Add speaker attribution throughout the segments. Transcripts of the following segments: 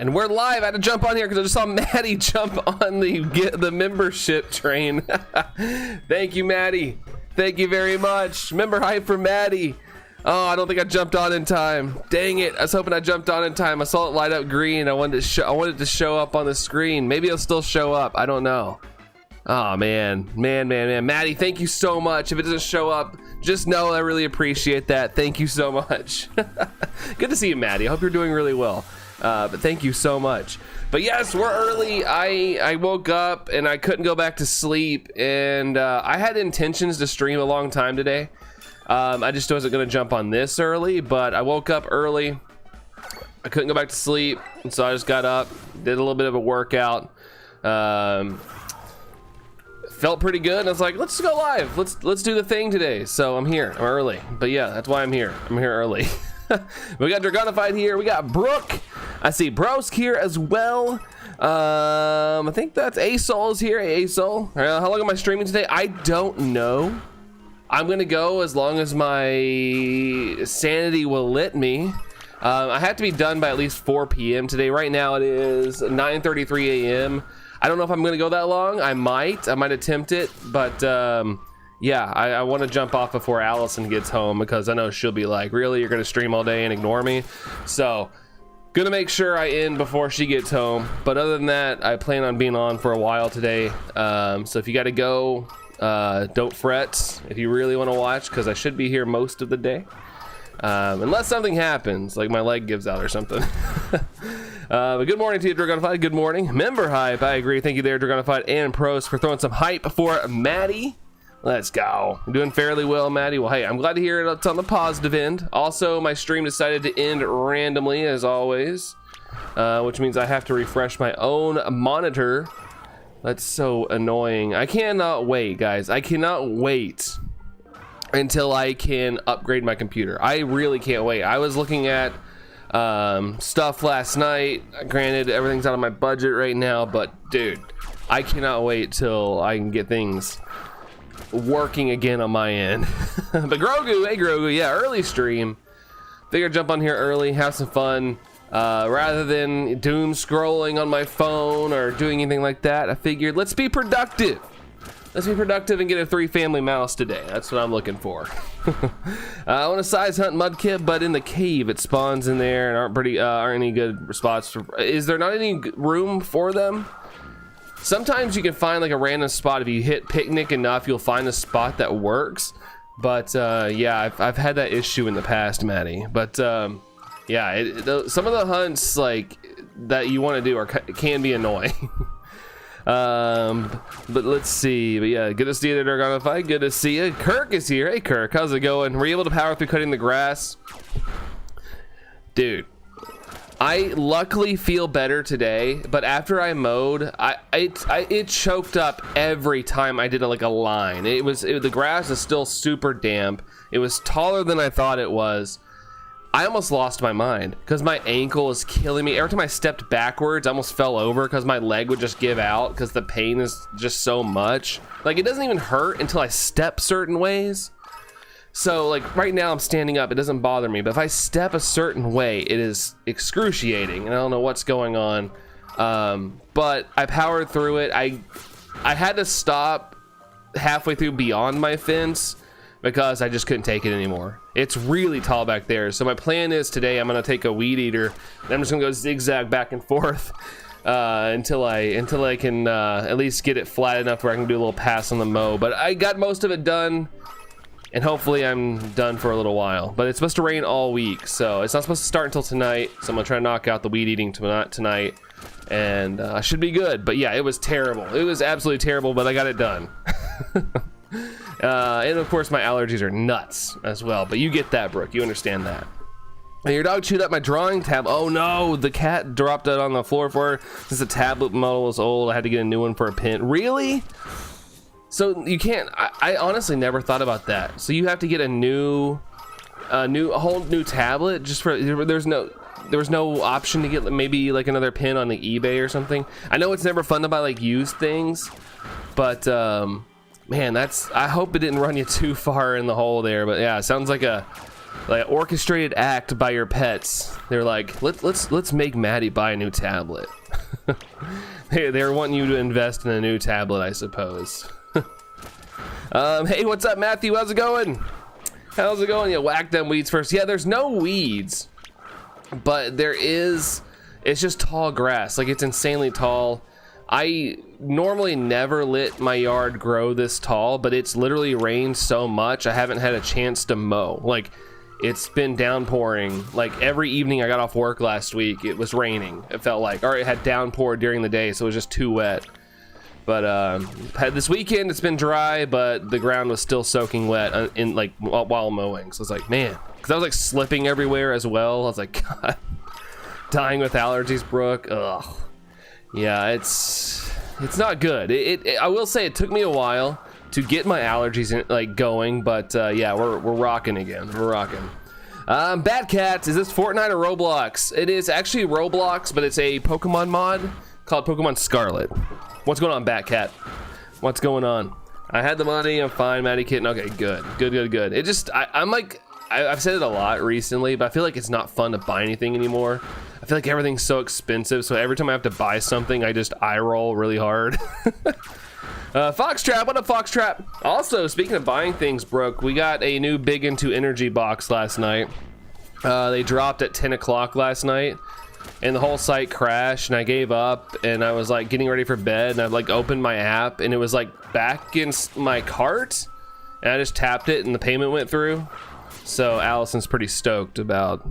Speaker 1: And we're live. I had to jump on here because I just saw Maddie jump on the membership train. Thank you, Maddie. Thank you very much. Member hype for Maddie. Oh, I don't think I jumped on in time. Dang it. I was hoping I jumped on in time. I saw it light up green. I wanted to show up on the screen. Maybe it'll still show up. I don't know. Oh, man. Maddie, thank you so much. If it doesn't show up, just know I really appreciate that. Thank you so much. Good to see you, Maddie. I hope you're doing really well. But thank you so much. But yes, we're early. I woke up and I couldn't go back to sleep, and I had intentions to stream a long time today. I just wasn't going to jump on this early, but I woke up early. I couldn't go back to sleep, and so I just got up, did a little bit of a workout. Felt pretty good, and I was like, let's go live. Let's do the thing today. So I'm here. I'm early. But yeah, that's why I'm here. I'm here early. We got Dragonified here. We got Brooke. I see Brosk here as well. I think that's Asol is here. Asol. How long am I streaming today? I don't know. I'm gonna go as long as my sanity will let me. I have to be done by at least 4 p.m. today. Right now it is 9:33 a.m. I don't know if I'm gonna go that long. I might attempt it, but yeah, I want to jump off before Allison gets home, because I know she'll be like, really, you're gonna stream all day and ignore me? So gonna make sure I end before she gets home. But other than that, I plan on being on for a while today. So if you gotta go, don't fret if you really want to watch, because I should be here most of the day, unless something happens, like my leg gives out or something. But good morning to you, Dragonified. Good morning. Member hype. I agree. Thank you there, Dragonified and Pros, for throwing some hype for Maddie. Let's go. I'm doing fairly well, Maddie. Well, hey, I'm glad to hear it's on the positive end. Also, my stream decided to end randomly, as always, which means I have to refresh my own monitor. That's so annoying. I cannot wait, guys. I cannot wait until I can upgrade my computer. I really can't wait. I was looking at stuff last night. Granted, everything's out of my budget right now, but dude, I cannot wait till I can get things working again on my end. But Grogu, hey Grogu, yeah, early stream. Figured jump on here early, have some fun. Rather than doom scrolling on my phone or doing anything like that, I figured let's be productive. Let's be productive and get a 3 family mouse today. That's what I'm looking for. I want to size hunt Mudkip, but in the cave it spawns in there and aren't any good spots. Is there not any room for them? Sometimes you can find like a random spot. If you hit picnic enough, you'll find a spot that works. But yeah, I've had that issue in the past, Maddie. But yeah, some of the hunts like that you want to do can be annoying. But let's see. But yeah, good to see you there, Dragonified. Good to see you. Kirk is here. Hey Kirk, how's it going? Were you able to power through cutting the grass? Dude, I luckily feel better today, but after I mowed, it choked up every time I did like a line. The grass is still super damp. It was taller than I thought it was. I almost lost my mind because my ankle was killing me. Every time I stepped backwards, I almost fell over because my leg would just give out because the pain is just so much. Like, it doesn't even hurt until I step certain ways. So like right now I'm standing up, it doesn't bother me, but if I step a certain way, it is excruciating, and I don't know what's going on. But I powered through it. I had to stop halfway through beyond my fence because I just couldn't take it anymore. It's really tall back there. So my plan is today I'm gonna take a weed eater and I'm just gonna go zigzag back and forth until I can at least get it flat enough where I can do a little pass on the mow. But I got most of it done, and hopefully I'm done for a little while. But it's supposed to rain all week, so it's not supposed to start until tonight. So I'm gonna try to knock out the weed eating tonight, and I should be good. But yeah, it was terrible. It was absolutely terrible, but I got it done. And of course my allergies are nuts as well, but you get that, Brooke. You understand that. And your dog chewed up my drawing tab. Oh no, the cat dropped it on the floor for her. Since the tablet model was old, I had to get a new one for a pin. Really? So you can't, I honestly never thought about that. So you have to get a whole new tablet just for, there was no option to get maybe like another pin on the eBay or something. I know it's never fun to buy like used things, but man, I hope it didn't run you too far in the hole there. But yeah, it sounds like a like orchestrated act by your pets. They're like, let's make Maddie buy a new tablet. They're wanting you to invest in a new tablet, I suppose. Hey, what's up, Matthew? How's it going? How's it going? You whack them weeds first. Yeah, there's no weeds, but there is. It's just tall grass. Like, it's insanely tall. I normally never let my yard grow this tall, but it's literally rained so much I haven't had a chance to mow. Like, it's been downpouring. Like, every evening I got off work last week, it was raining. It felt like, or it had downpoured during the day, so it was just too wet. But this weekend it's been dry, but the ground was still soaking wet in like while mowing. So it's like, man, because I was like slipping everywhere as well. I was like, God, dying with allergies, Brooke. Ugh. Yeah, it's not good. I will say it took me a while to get my allergies like going, but yeah, we're rocking again. We're rocking. Bad Cats, is this Fortnite or Roblox? It is actually Roblox, but it's a Pokemon mod called Pokemon Scarlet. What's going on, Batcat? What's going on? I had the money. I'm fine, Maddie Kitten. Okay, good. It just, I'm like, I've said it a lot recently, but I feel like it's not fun to buy anything anymore. I feel like everything's so expensive, so every time I have to buy something, I just eye roll really hard. Foxtrap, what up, Foxtrap? Also, speaking of buying things, Brooke, we got a new Big Into Energy box last night. They dropped at 10 o'clock last night. And the whole site crashed, and I gave up, and I was like getting ready for bed, and I like opened my app, and it was like back in my cart, and I just tapped it and the payment went through. So Allison's pretty stoked about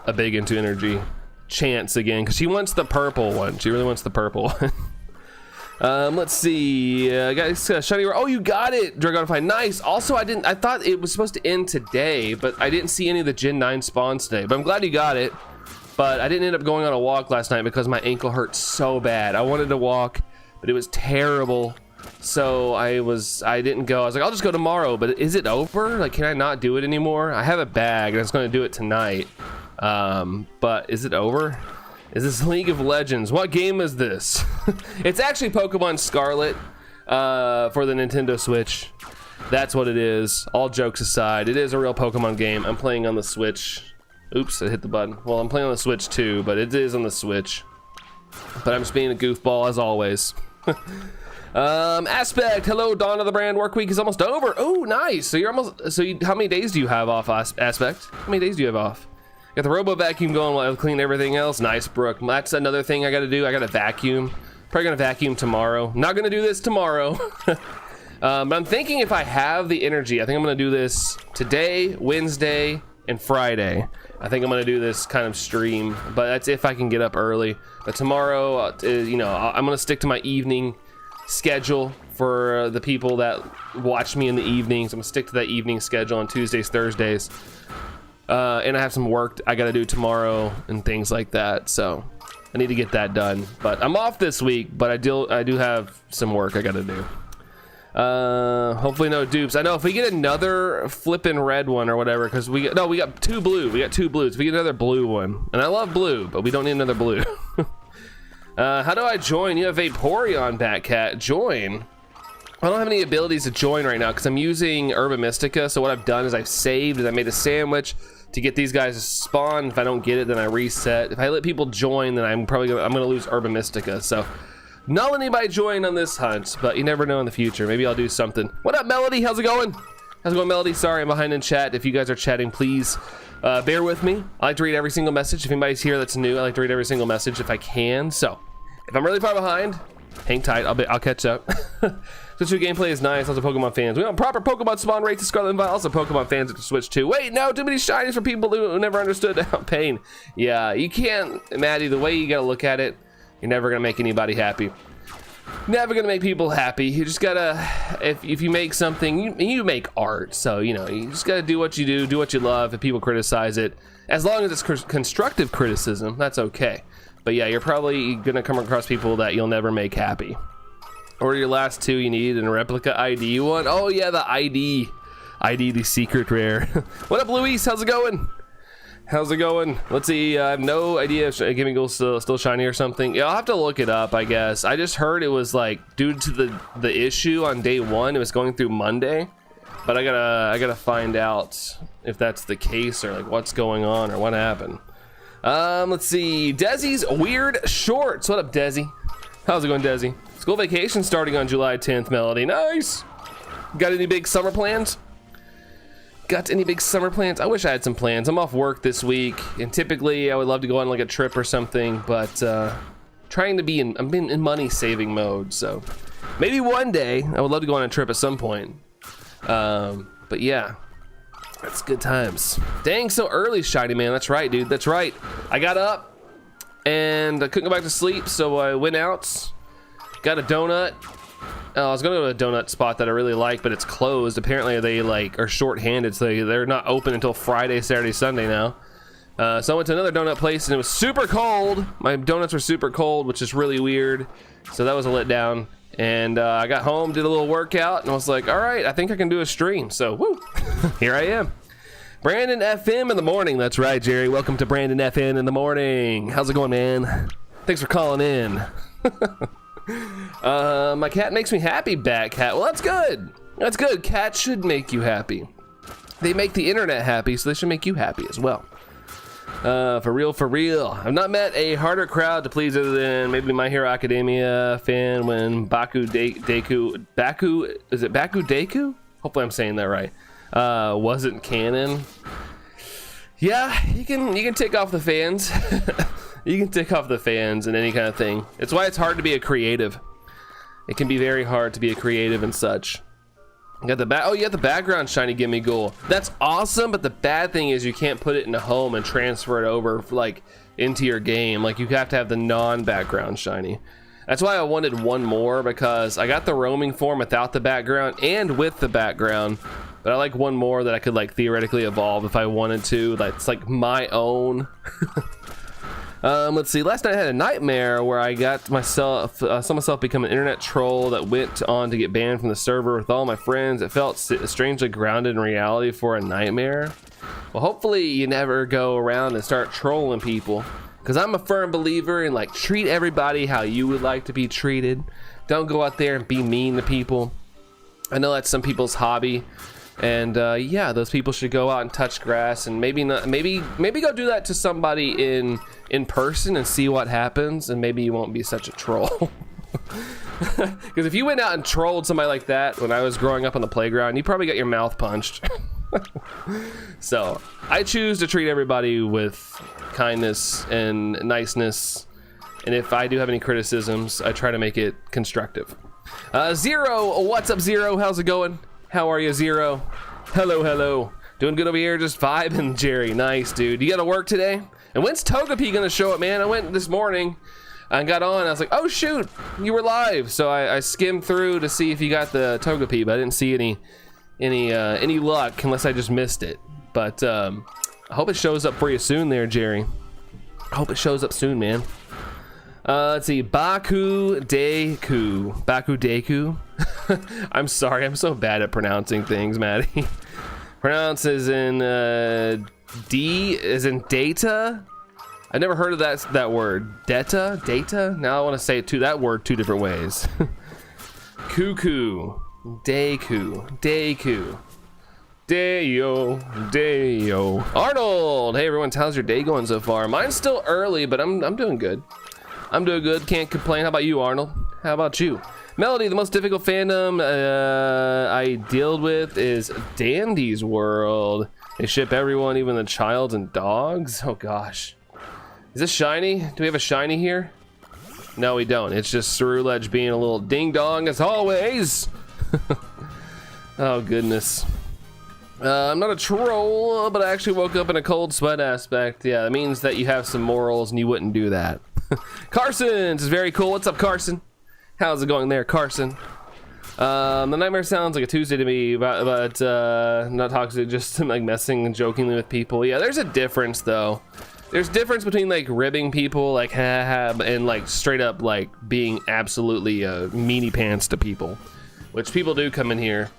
Speaker 1: a Big Into Energy chance again, because she wants the purple one. She really wants the purple one. Let's see, guys, shiny. Oh, you got it, Dragonify. Nice. Also, I thought it was supposed to end today, but I didn't see any of the Gen 9 spawns today, but I'm glad you got it. But I didn't end up going on a walk last night because my ankle hurt so bad. I wanted to walk, but it was terrible. So I didn't go. I was like, I'll just go tomorrow. But is it over? Like, can I not do it anymore? I have a bag and I was going to do it tonight. But is it over? Is this League of Legends? What game is this? It's actually Pokemon Scarlet for the Nintendo Switch. That's what it is. All jokes aside, it is a real Pokemon game. I'm playing on the Switch. Oops, I hit the button. Well, I'm playing on the Switch too, but it is on the Switch. But I'm just being a goofball as always. Aspect, hello, Dawn of the Brand. Work week is almost over. Oh, nice. So you're almost. How many days do you have off, Aspect? How many days do you have off? Got the robo vacuum going while I clean everything else. Nice, Brooke. That's another thing I got to do. I got to vacuum. Probably gonna vacuum tomorrow. Not gonna do this tomorrow. But I'm thinking if I have the energy, I think I'm gonna do this today, Wednesday, and Friday. I think I'm gonna do this kind of stream, but that's if I can get up early. But tomorrow, you know, I'm gonna stick to my evening schedule for the people that watch me in the evenings. I'm gonna stick to that evening schedule on Tuesdays, Thursdays, and I have some work I gotta do tomorrow and things like that. So I need to get that done. But I'm off this week, but I do have some work I gotta do. Hopefully no dupes. I know if we get another flippin' red one or whatever, because we got two blue. We got two blues. If we get another blue one, and I love blue, but we don't need another blue. How do I join? You have Vaporeon, Batcat. Join. I don't have any abilities to join right now because I'm using Herba Mystica. So what I've done is I've saved and I made a sandwich to get these guys to spawn. If I don't get it, then I reset. If I let people join, then I'm gonna lose Herba Mystica. So not let anybody join on this hunt, but you never know in the future. Maybe I'll do something. What up, Melody? How's it going? How's it going, Melody? Sorry, I'm behind in chat. If you guys are chatting, please bear with me. I like to read every single message. If anybody's here that's new, I like to read every single message if I can. So if I'm really far behind, hang tight. I'll catch up. Switch 2 gameplay is nice. Also, Pokemon fans. We want proper Pokemon spawn rates to Scarlet and Violet. Also, Pokemon fans at Switch 2. Wait, no, too many shinies for people who never understood pain. Yeah, you can't, Maddie. The way you gotta look at it, you're never gonna make anybody happy. Never gonna make people happy. You just gotta, if you make something, you make art. So you know, you just gotta do what you do what you love. If people criticize it, as long as it's constructive criticism, that's okay. But yeah, you're probably gonna come across people that you'll never make happy. Or your last two you need and a replica ID one. Oh yeah, the ID, the secret rare. What up, Luis? How's it going? How's it going? Let's see. I have no idea if Giving Gold's still shiny or something. Yeah, I'll have to look it up, I guess. I just heard it was like due to the issue on day one. It was going through Monday, but I gotta find out if that's the case or like what's going on or what happened. Let's see. Desi's weird shorts. What up, Desi? How's it going, Desi? School vacation starting on July 10th, Melody. Nice. Got any big summer plans? Got any big summer plans? I wish I had some plans. I'm off work this week, and typically I would love to go on like a trip or something, but I'm in money saving mode, so maybe one day I would love to go on a trip at some point. But yeah, that's good times. Dang, so early, Shiny Man. That's right, dude. That's right. I got up and I couldn't go back to sleep, so I went out, got a donut. I was gonna go to a donut spot that I really like, but it's closed. Apparently they like are short-handed, so they're not open until Friday, Saturday, Sunday now. So I went to another donut place and it was super cold. My donuts were super cold, which is really weird. So that was a letdown. And I got home, did a little workout, and I was like, all right, I think I can do a stream. So woo, here I am. Brandon FM in the morning. That's right, Jerry. Welcome to Brandon FM in the morning. How's it going, man? Thanks for calling in. My cat makes me happy, Bat Cat. Well, that's good. That's good. Cats should make you happy. They make the internet happy, so they should make you happy as well. For real, for real. I've not met a harder crowd to please other than maybe My Hero Academia fan when Baku Deku, is it Baku Deku? Hopefully I'm saying that right. Wasn't canon. Yeah, you can tick off the fans. You can tick off the fans and any kind of thing. It's why it's hard to be a creative. It can be very hard to be a creative and such. You got the you got the background shiny gimme ghoul. That's awesome, but the bad thing is you can't put it in a home and transfer it over like into your game. Like you have to have the non-background shiny. That's why I wanted one more, because I got the roaming form without the background and with the background. But I like one more that I could like theoretically evolve if I wanted to. That's like my own. Let's see. Last night I had a nightmare where I got myself, saw myself become an internet troll that went on to get banned from the server with all my friends. It felt strangely grounded in reality for a nightmare. Well, hopefully you never go around and start trolling people, because I'm a firm believer in like treat everybody how you would like to be treated. Don't go out there and be mean to people. I know that's some people's hobby. And yeah, those people should go out and touch grass, and maybe go do that to somebody in person and see what happens, and maybe you won't be such a troll. Because if you went out and trolled somebody like that when I was growing up on the playground, you probably got your mouth punched. So I choose to treat everybody with kindness and niceness, and if I do have any criticisms, I try to make it constructive. Zero, what's up, Zero? How's it going? How are you, Zero? Hello, hello. Doing good over here, just vibing, Jerry. Nice, dude. You gotta work today? And when's Togepi gonna show up, man? I went this morning and got on. I was like, oh shoot, you were live. So I skimmed through to see if you got the Togepi, but I didn't see any luck unless I just missed it. But I hope it shows up for you soon there, Jerry. I hope it shows up soon, man. Let's see, Baku Deku. Baku Deku. I'm sorry, I'm so bad at pronouncing things, Maddie. Pronounce as in D as in data. I never heard of that word. Data. Now I want to say that word two different ways. Cuckoo. Deku. Deyo. Arnold. Hey everyone, how's your day going so far? Mine's still early, but I'm doing good. I'm doing good, can't complain. How about you, Arnold? How about you? Melody, the most difficult fandom I dealt with is Dandy's World. They ship everyone, even the child and dogs. Oh gosh. Is this shiny? Do we have a shiny here? No, we don't. It's just Ceruledge being a little ding dong as always. Oh goodness. I'm not a troll, but I actually woke up in a cold sweat aspect. Yeah, that means that you have some morals and you wouldn't do that. Carson's is very cool. What's up, Carson? How's it going there, Carson? The nightmare sounds like a Tuesday to me, but not toxic, just like messing and jokingly with people. Yeah, there's a difference though. There's difference between like ribbing people, like ha ha, and like straight up like being absolutely meanie pants to people, which people do come in here.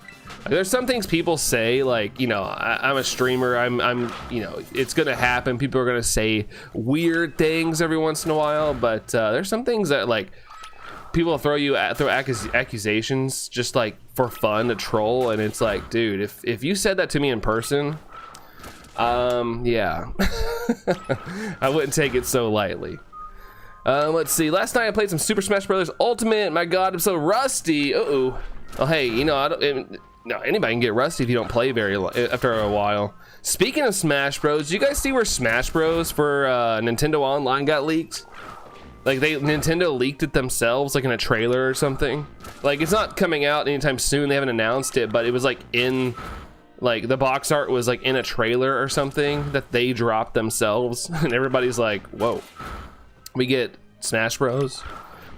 Speaker 1: There's some things people say, like, you know, I'm a streamer, I'm you know, it's gonna happen. People are gonna say weird things every once in a while, but there's some things that like people throw accusations just like for fun to troll, and it's like, dude, if you said that to me in person, yeah, I wouldn't take it so lightly. Let's see. Last night I played some Super Smash Bros. Ultimate. My God, I'm so rusty. Uh-oh. Oh, hey, you know, no, anybody can get rusty if you don't play after a while. Speaking of Smash Bros, did you guys see where Smash Bros for Nintendo Online got leaked? Like Nintendo leaked it themselves, like in a trailer or something. Like it's not coming out anytime soon. They haven't announced it, but it was like in, like the box art was like in a trailer or something that they dropped themselves, and everybody's like, whoa, we get Smash Bros,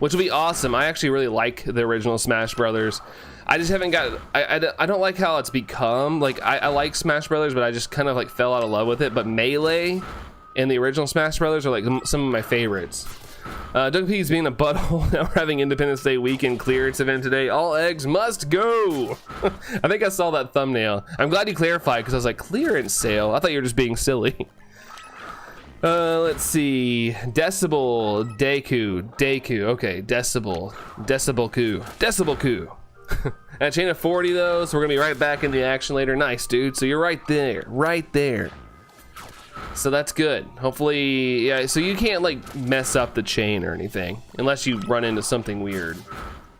Speaker 1: which will be awesome. I actually really like the original Smash Brothers. I just haven't got, I don't like how it's become. Like I like Smash Brothers, but I just kind of like fell out of love with it. But Melee and the original Smash Brothers are like some of my favorites. Doug P's being a butthole. Now we're having Independence Day weekend clearance event today. All eggs must go. I think I saw that thumbnail. I'm glad you clarified, because I was like, clearance sale? I thought you were just being silly. Let's see. Decibel, Deku. Okay, Decibel Coup. At a chain of 40 though, so we're gonna be right back in the action later. Nice, dude. So you're right there. So that's good. Hopefully, yeah, so you can't like mess up the chain or anything unless you run into something weird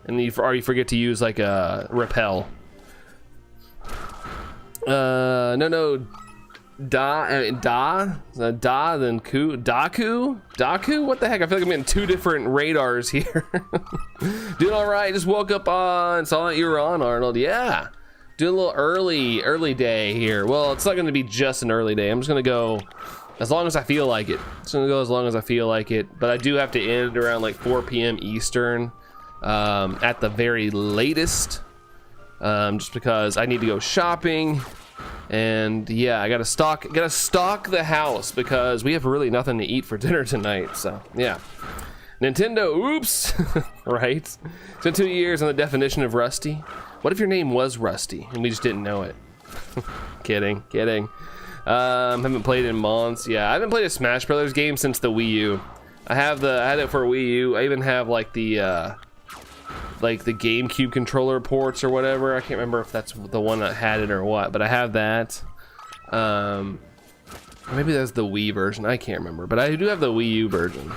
Speaker 1: and you forget to use like a repel. No. Then Ku. Daku? What the heck? I feel like I'm getting two different radars here. Doing all right. Just woke up on, saw that you were on, Arnold. Yeah. Doing a little early day here. Well, it's not going to be just an early day. I'm just going to go as long as I feel like it. It's going to go as long as I feel like it. But I do have to end around like 4 p.m. Eastern at the very latest. Just because I need to go shopping. And yeah, I gotta stock the house because we have really nothing to eat for dinner tonight. So yeah, Nintendo, oops. Right, it's been 2 years on the definition of rusty. What if your name was Rusty and we just didn't know it? Kidding. Haven't played in months. Yeah, I haven't played a Smash Brothers game since the Wii U. I had it for Wii U. I even have like the GameCube controller ports or whatever. I can't remember if that's the one that had it or what, but I have that. Maybe that's the Wii version. I can't remember, but I do have the Wii U version.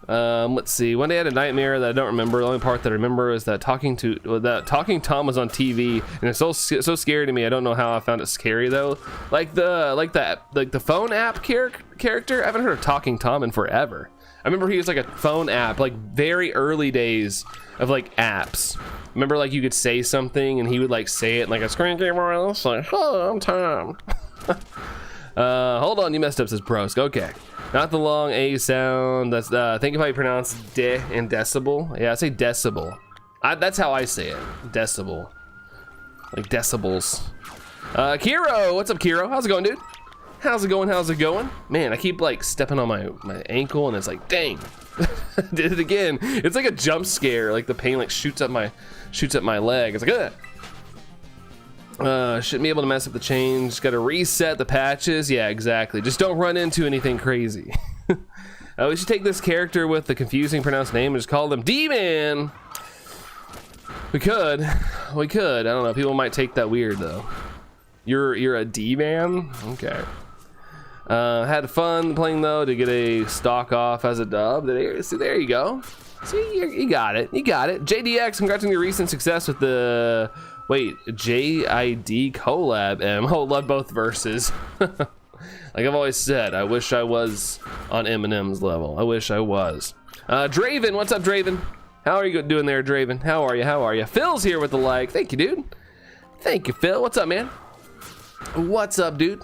Speaker 1: Let's see. One day I had a nightmare that I don't remember. The only part that I remember is that Talking Tom was on TV, and it's so scary to me. I don't know how I found it scary though. Like the phone app character. I haven't heard of Talking Tom in forever. I remember he was like a phone app, like very early days of like apps. Remember, like you could say something and he would like say it in like a screen camera. Like, "Hello, I'm Tom." Hold on, you messed up, says Brosk. Okay, not the long A sound. That's think of how you pronounce de and decibel. Yeah, I say decibel. That's how I say it. Decibel, like decibels. Kiro, what's up, Kiro? How's it going, dude? How's it going? Man, I keep like stepping on my ankle and it's like, dang. Did it again. It's like a jump scare. Like the pain like shoots up my leg. It's like, ugh. Shouldn't be able to mess up the chain. Just gotta reset the patches. Yeah, exactly. Just don't run into anything crazy. We should take this character with the confusing pronounced name and just call them D-Man. We could. I don't know. People might take that weird though. You're a D-Man? Okay. Had fun playing though to get a stock off as a dub. See, there you go. See, you got it. JDX, congrats on your recent success with the JID collab. Oh, love both verses. Like I've always said, I wish I was on Eminem's level. I wish I was. Draven, what's up, Draven? How are you doing there, Draven? How are you? Phil's here with the like. Thank you, dude. Thank you, Phil. What's up, man? What's up, dude?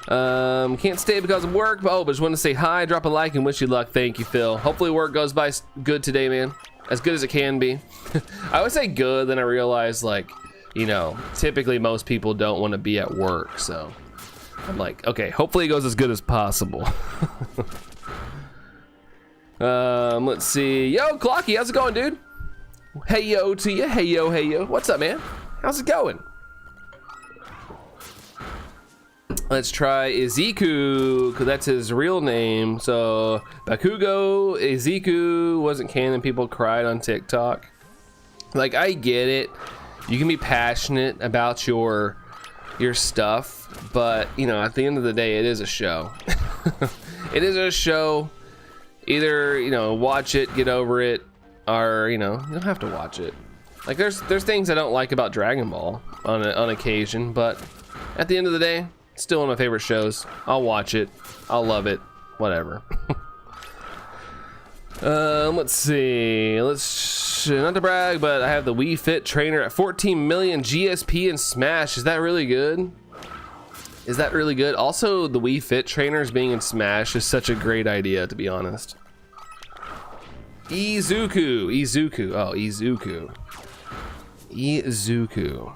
Speaker 1: Can't stay because of work, but just want to say hi, drop a like, and wish you luck. Thank you, Phil. Hopefully work goes by good today, man. As good as it can be. I would say good, then I realized, like, you know, typically most people don't want to be at work, so I'm like, okay, hopefully it goes as good as possible. Let's see. Yo, Clocky, how's it going, dude? Hey yo to you. Hey yo. What's up, man? How's it going? Let's try Izuku, because that's his real name. So Bakugo Izuku wasn't canon. People cried on TikTok. Like, I get it. You can be passionate about your stuff, but you know, at the end of the day, it is a show. It is a show. Either, you know, watch it, get over it, or, you know, you don't have to watch it. Like, there's things I don't like about Dragon Ball on occasion, but at the end of the day, it's still one of my favorite shows. I'll watch it. I'll love it. Whatever. Let's see. Not to brag, but I have the Wii Fit trainer at 14 million GSP in Smash. Is that really good? Is that really good? Also, the Wii Fit trainers being in Smash is such a great idea, to be honest. Izuku. Oh, Izuku.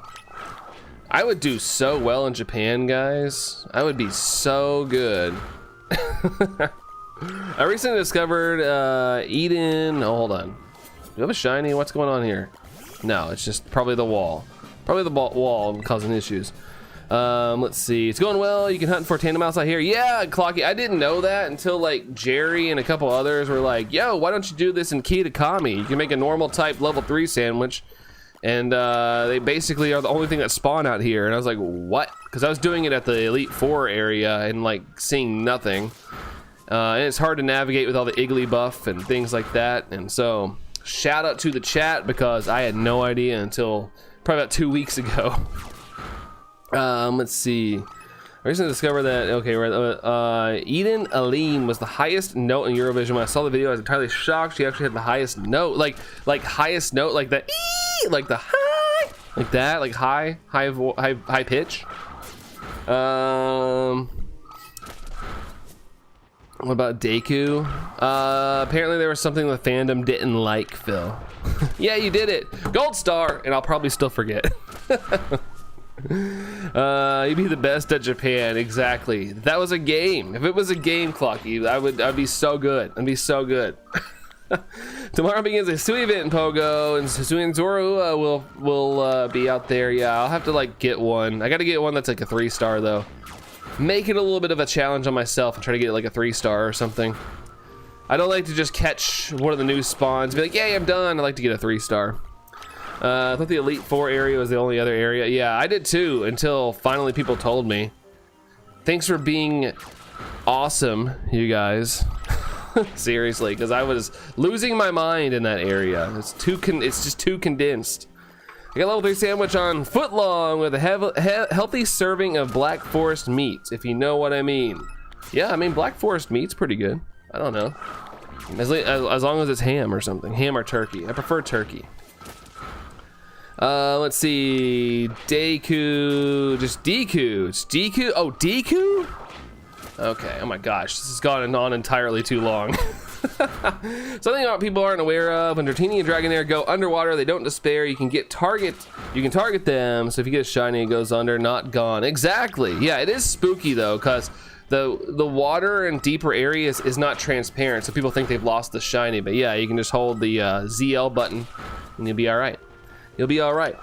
Speaker 1: I would do so well in Japan, guys. I would be so good. I recently discovered Eden. Oh, hold on. Do you have a shiny? What's going on here? No, it's just probably the wall. Probably the wall causing issues. Let's see. It's going well. You can hunt for tandem mouse out here. Yeah, Clocky. I didn't know that until like Jerry and a couple others were like, yo, why don't you do this in Kitakami? You can make a normal type level 3 sandwich. And they basically are the only thing that spawn out here. And I was like, what? Because I was doing it at the Elite 4 area and like seeing nothing. And it's hard to navigate with all the Iggly buff and things like that. And so shout out to the chat, because I had no idea until probably about 2 weeks ago. Let's see. I recently discovered that, okay, right, Eden Aline was the highest note in Eurovision. When I saw the video, I was entirely shocked. She actually had the highest note, like highest note, like the ee, like the high, like that, like high pitch. What about Deku? Apparently there was something the fandom didn't like, Phil. Yeah, you did it. Gold star, and I'll probably still forget. You'd be the best at Japan. Exactly. If that was a game. If it was a game, Clocky, I'd be so good. I'd be so good. Tomorrow begins a Sui event in Pogo, and Sui and Zoro will be out there. Yeah, I'll have to like get one. I gotta get one that's like a 3-star though. Make it a little bit of a challenge on myself and try to get like a 3-star or something. I don't like to just catch one of the new spawns and be like, yay, I'm done. I like to get a 3-star. I thought the Elite 4 area was the only other area. Yeah, I did too, until finally people told me. Thanks for being awesome, you guys. Seriously, because I was losing my mind in that area. It's just too condensed. I got level 3 sandwich on footlong with a healthy serving of Black Forest meat, if you know what I mean. Yeah, I mean, Black Forest meat's pretty good. I don't know. As long as it's ham or something. Ham or turkey. I prefer turkey. Let's see. Deku. Just Deku. It's Deku. Oh, Deku? Okay. Oh my gosh. This has gone on entirely too long. Something about people aren't aware of: when Dratini and Dragonair go underwater, they don't despair. You can target them. So if you get a shiny, it goes under, not gone. Exactly. Yeah, it is spooky though, because the water in deeper areas is not transparent, so people think they've lost the shiny. But yeah, you can just hold the ZL button, and you'll be all right. You'll be all right.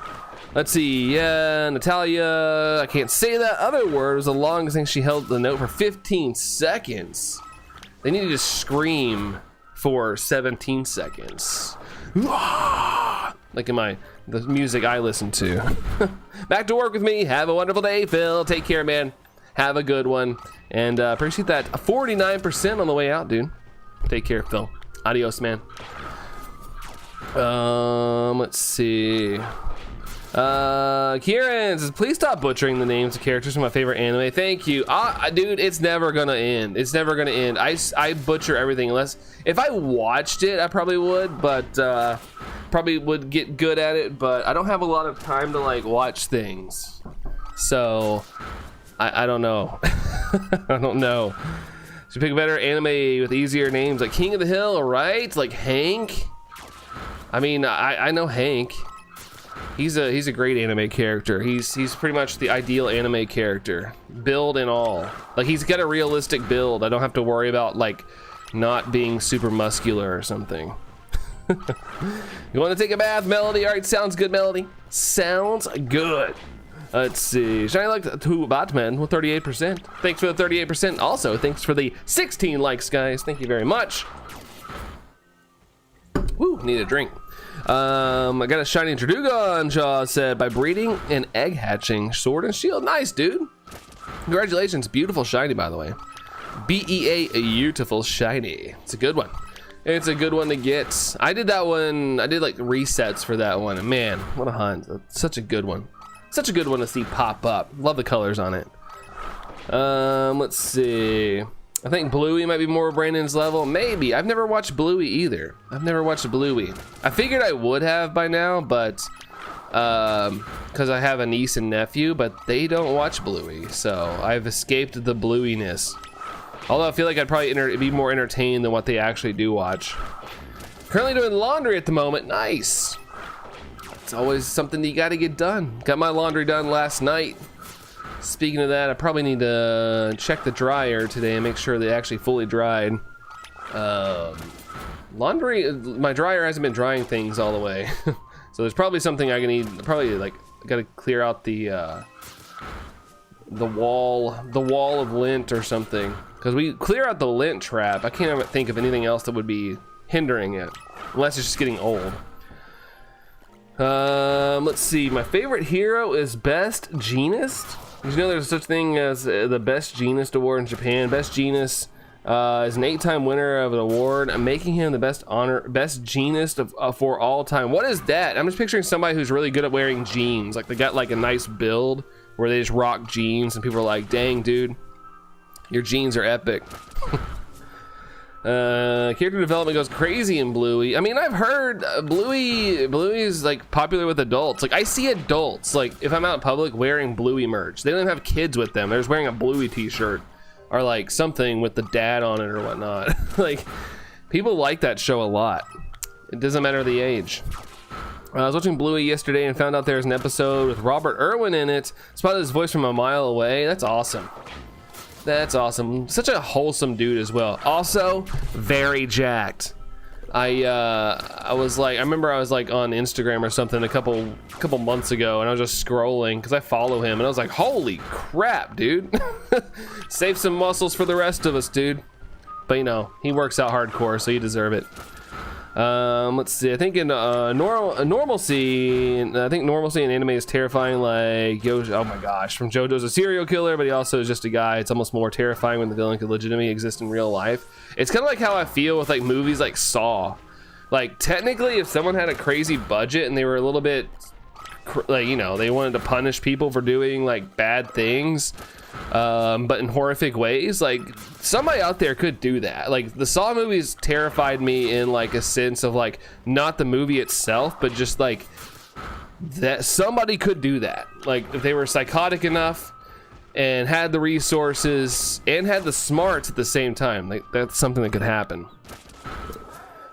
Speaker 1: Let's see. Yeah, Natalia. I can't say that other word. It was the longest thing. She held the note for 15 seconds. They need to scream for 17 seconds. Like in the music I listen to. Back to work with me. Have a wonderful day, Phil. Take care, man. Have a good one. And appreciate that 49% on the way out, dude. Take care, Phil. Adios, man. Let's see. Kieran says, please stop butchering the names of characters from my favorite anime. Thank you. Dude, it's never gonna end. It's never gonna end. I butcher everything, unless if I watched it, I probably would, but probably would get good at it, but I don't have a lot of time to like watch things. So I don't know. I don't know. Should pick a better anime with easier names, like King of the Hill, right? Like Hank. I mean, I know Hank. He's a great anime character. He's pretty much the ideal anime character, build and all. Like, he's got a realistic build. I don't have to worry about like not being super muscular or something. You want to take a bath, Melody? All right, sounds good, Melody. Sounds good. Let's see. Shiny like to Batman with 38%. Thanks for the 38%. Also, thanks for the 16 likes, guys. Thank you very much. Woo, need a drink. I got a shiny Tradugon, Jaw said, by breeding and egg hatching. Sword and shield. Nice, dude. Congratulations. Beautiful shiny, by the way. BEA, beautiful shiny. It's a good one. It's a good one to get. I did that one. I did like resets for that one. And man, what a hunt. That's such a good one. Such a good one to see pop up. Love the colors on it. Let's see. I think Bluey might be more Brandon's level. Maybe. I've never watched Bluey either. I've never watched Bluey. I figured I would have by now, but because I have a niece and nephew, but they don't watch Bluey, so I've escaped the Bluiness. Although I feel like I'd probably be more entertained than what they actually do watch. Currently doing laundry at the moment. Nice. It's always something you got to get done. Got my laundry done last night. Speaking of that, I probably need to check the dryer today and make sure they actually fully dried. Laundry, my dryer hasn't been drying things all the way. So there's probably something I can need. Probably like got to clear out the wall of lint or something. Because we clear out the lint trap. I can't even think of anything else that would be hindering it, unless it's just getting old. Let's see. My favorite hero is Best Genist. Did you know there's such thing as the Best Genist award in Japan? Best Genist is an 8-time winner of an award, making him the best Genist for all time. What is that? I'm just picturing somebody who's really good at wearing jeans. Like they got like a nice build where they just rock jeans, and people are like, "Dang, dude, your jeans are epic." Character development goes crazy in Bluey. I mean, I've heard Bluey's like popular with adults. Like I see adults, like if I'm out in public wearing Bluey merch. They don't even have kids with them. They're just wearing a Bluey t-shirt or like something with the dad on it or whatnot. Like people like that show a lot. It doesn't matter the age. I was watching Bluey yesterday and found out there's an episode with Robert Irwin in it. Spotted his voice from a mile away. That's awesome. That's awesome. Such a wholesome dude as well. Also, very jacked. I remember I was like on Instagram or something a couple months ago, and I was just scrolling because I follow him, and I was like, holy crap, dude. Save some muscles for the rest of us, dude. But you know, he works out hardcore, so you deserve it. Let's see. I think in normalcy, I think normalcy in anime is terrifying. Like oh my gosh, from JoJo's a serial killer, but he also is just a guy. It's almost more terrifying when the villain could legitimately exist in real life. It's kind of like how I feel with like movies like Saw. Like technically, if someone had a crazy budget and they were a little bit like, you know, they wanted to punish people for doing like bad things, but in horrific ways, like somebody out there could do that. Like the Saw movies terrified me in like a sense of like not the movie itself, but just like that somebody could do that. Like if they were psychotic enough and had the resources and had the smarts at the same time, like that's something that could happen.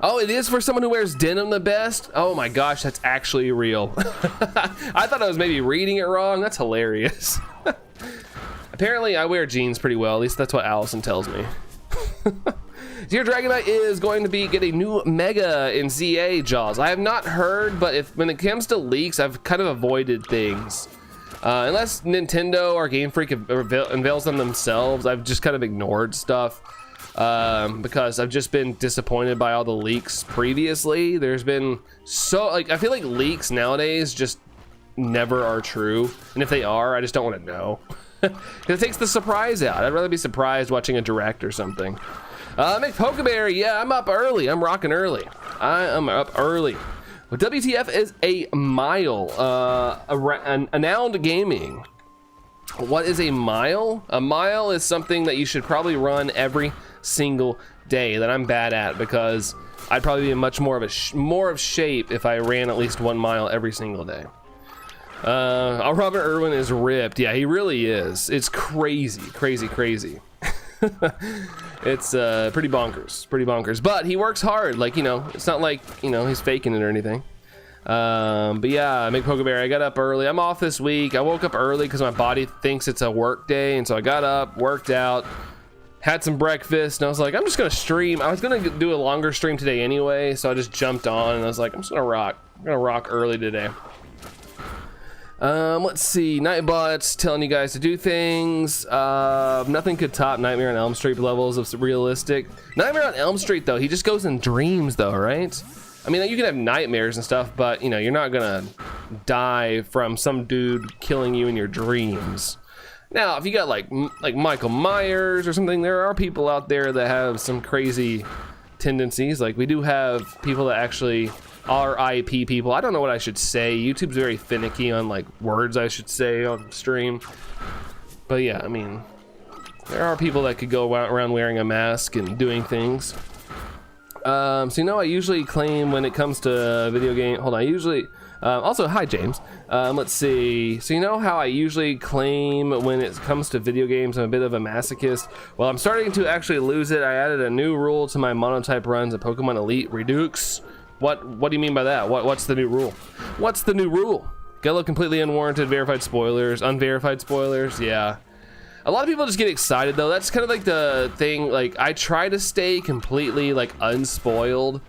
Speaker 1: Oh, it is for someone who wears denim the best? Oh my gosh, that's actually real. I thought I was maybe reading it wrong. That's hilarious. Apparently, I wear jeans pretty well. At least that's what Allison tells me. Dear Dragonite is going to be getting new Mega in ZA, Jaws. I have not heard, but when it comes to leaks, I've kind of avoided things. Unless Nintendo or Game Freak unveils them themselves, I've just kind of ignored stuff. Because I've just been disappointed by all the leaks previously. There's been I feel like leaks nowadays just never are true. And if they are, I just don't want to know. It takes the surprise out. I'd rather be surprised watching a direct or something. Make Pokeberry, yeah, I'm up early. I'm rocking early. I am up early. Well, WTF is a mile, Anowned Gaming. What is a mile? A mile is something that you should probably run every single day that I'm bad at, because I'd probably be in much more of shape if I ran at least 1 mile every single day. Robert Irwin is ripped. Yeah, he really is. It's crazy. It's pretty bonkers, but he works hard. Like, you know, it's not like, you know, he's faking it or anything. But yeah, make Pokeberry. I got up early. I'm off this week. I woke up early because my body thinks it's a work day, and so I got up, worked out, had some breakfast, and I was like, I'm just gonna stream. I was gonna do a longer stream today anyway, so I just jumped on and I was like, I'm gonna rock early today. Let's see, Nightbot's telling you guys to do things. Nothing could top Nightmare on Elm Street levels of realistic. Nightmare on Elm Street though, he just goes in dreams though, right? I mean, you can have nightmares and stuff, but you know, you're not gonna die from some dude killing you in your dreams. Now, if you got like Michael Myers or something, there are people out there that have some crazy tendencies. Like we do have people that actually RIP people. I don't know what I should say. YouTube's very finicky on like words I should say on stream. But yeah, I mean, there are people that could go around wearing a mask and doing things. So you know, I usually claim when it comes to video game. Hold on, I usually. Also, hi James. Let's see. So you know how I usually claim when it comes to video games I'm a bit of a masochist? Well, I'm starting to actually lose it. I added a new rule to my monotype runs of Pokemon Elite Redux. What do you mean by that? What's the new rule? What's the new rule? Get completely unwarranted verified spoilers, unverified spoilers. Yeah. A lot of people just get excited though. That's kind of like the thing. Like I try to stay completely like unspoiled,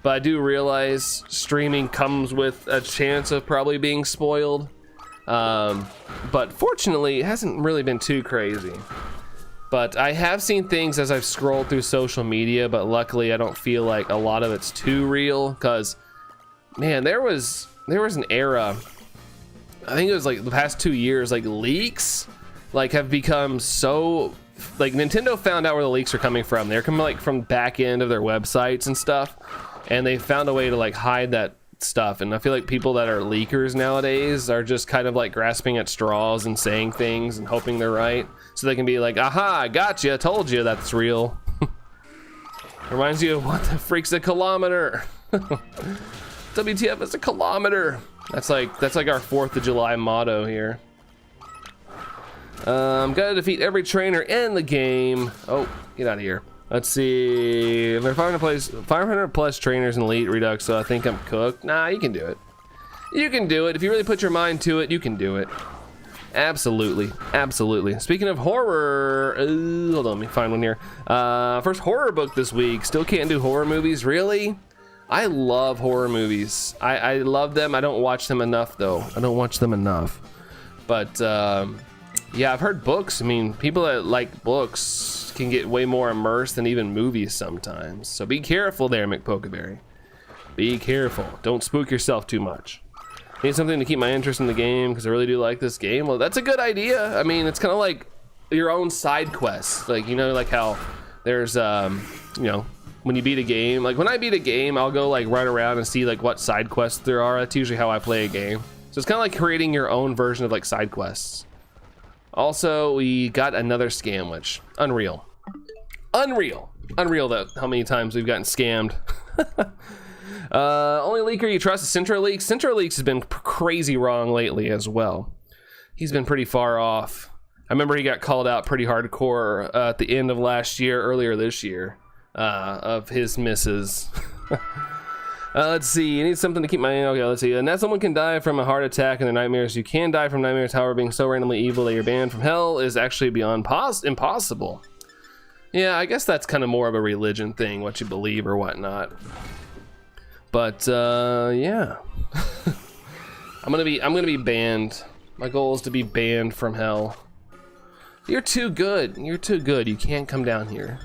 Speaker 1: but I do realize streaming comes with a chance of probably being spoiled. But fortunately, it hasn't really been too crazy. But I have seen things as I've scrolled through social media, but luckily I don't feel like a lot of it's too real, because man, there was an era, I think it was like the past 2 years, like leaks like have become so, like Nintendo found out where the leaks are coming from. They're coming like from back end of their websites and stuff, and they found a way to like hide that stuff. And I feel like people that are leakers nowadays are just kind of like grasping at straws and saying things and hoping they're right, so they can be like, aha, I gotcha, told you that's real. Reminds you of what the freak's a kilometer. WTF is a kilometer. That's like our 4th of July motto here. Gotta defeat every trainer in the game. Oh, get out of here. Let's see. There are 500 plus trainers in Elite Redux, so I think I'm cooked. Nah, you can do it. You can do it. If you really put your mind to it, you can do it. Absolutely. Absolutely. Speaking of horror, hold on, let me find one here. First horror book this week. Still can't do horror movies, really? I love horror movies. I love them. I don't watch them enough, though. I don't watch them enough. But, yeah, I've heard books. I mean, people that like books can get way more immersed than even movies sometimes. So be careful there, McPokeberry. Be careful. Don't spook yourself too much. Need something to keep my interest in the game because I really do like this game. Well, that's a good idea. I mean, it's kind of like your own side quests. Like, you know, like how there's, you know, when you beat a game. Like when I beat a game, I'll go like run around and see like what side quests there are. That's usually how I play a game. So it's kind of like creating your own version of like side quests. Also, we got another scam, which unreal that how many times we've gotten scammed. Only leaker you trust is CentroLeaks. CentroLeaks has been crazy wrong lately as well. He's been pretty far off. I remember he got called out pretty hardcore at the end of last year, earlier this year, of his misses. Let's see, you need something to keep my, okay, let's see. And that someone can die from a heart attack in their nightmares. You can die from nightmares, however, being so randomly evil that you're banned from hell is actually beyond impossible. Yeah, I guess that's kind of more of a religion thing, what you believe or whatnot. But, yeah. I'm gonna be banned. My goal is to be banned from hell. You're too good. You're too good. You can't come down here.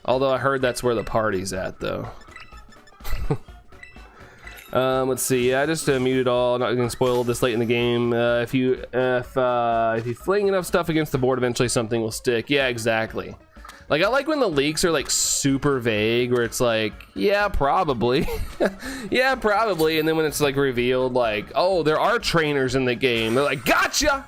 Speaker 1: Although I heard that's where the party's at, though. Let's see. I just muted all. Not gonna spoil this late in the game. If you fling enough stuff against the board, eventually something will stick. Yeah, exactly. Like I like when the leaks are like super vague, where it's like, yeah, probably, yeah, probably, and then when it's like revealed, like, oh, there are trainers in the game. They're like, gotcha.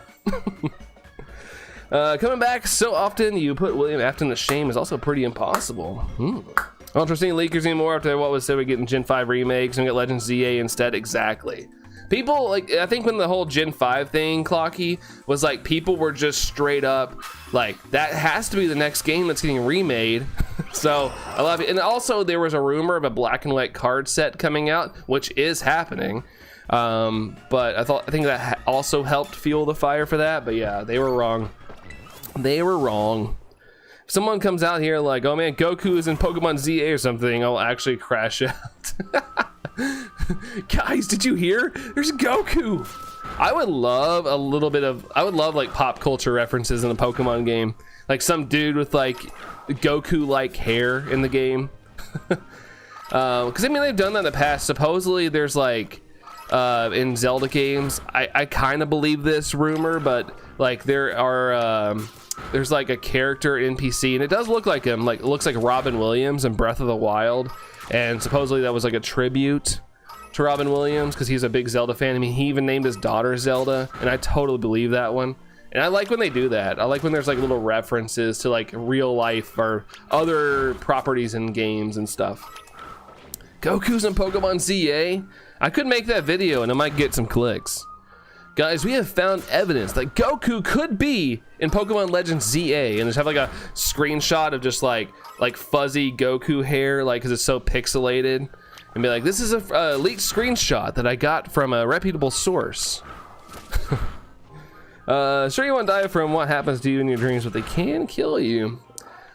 Speaker 1: Coming back so often, you put William Afton to shame is also pretty impossible. I don't trust any leakers anymore after what was said we're getting Gen 5 remakes and we get Legends ZA instead. Exactly. People, like, I think when the whole Gen 5 thing, Clocky, was like, people were just straight up like, that has to be the next game that's getting remade. So I love it. And also there was a rumor of a black and white card set coming out, which is happening. But I think that also helped fuel the fire for that. But yeah, they were wrong. They were wrong. If someone comes out here like, oh man, Goku is in Pokemon ZA or something, I'll actually crash out. Guys, did you hear? There's Goku. I would love a little bit of, I would love like pop culture references in a Pokemon game. Like some dude with like Goku-like hair in the game. Because I mean, they've done that in the past. Supposedly there's like, in Zelda games, I kind of believe this rumor, but like there are, there's like a character NPC, and it does look like him, like it looks like Robin Williams in Breath of the Wild. And supposedly that was like a tribute to Robin Williams because he's a big Zelda fan. I mean, he even named his daughter Zelda, and I totally believe that one. And I like when they do that. I like when there's like little references to like real life or other properties in games and stuff. Goku's in Pokemon ZA? I could make that video and it might get some clicks. Guys, we have found evidence that Goku could be in Pokemon Legends ZA, and just have like a screenshot of just like fuzzy Goku hair, like because it's so pixelated, and be like, this is a leaked screenshot that I got from a reputable source. Sure, you won't die from what happens to you in your dreams, but they can kill you.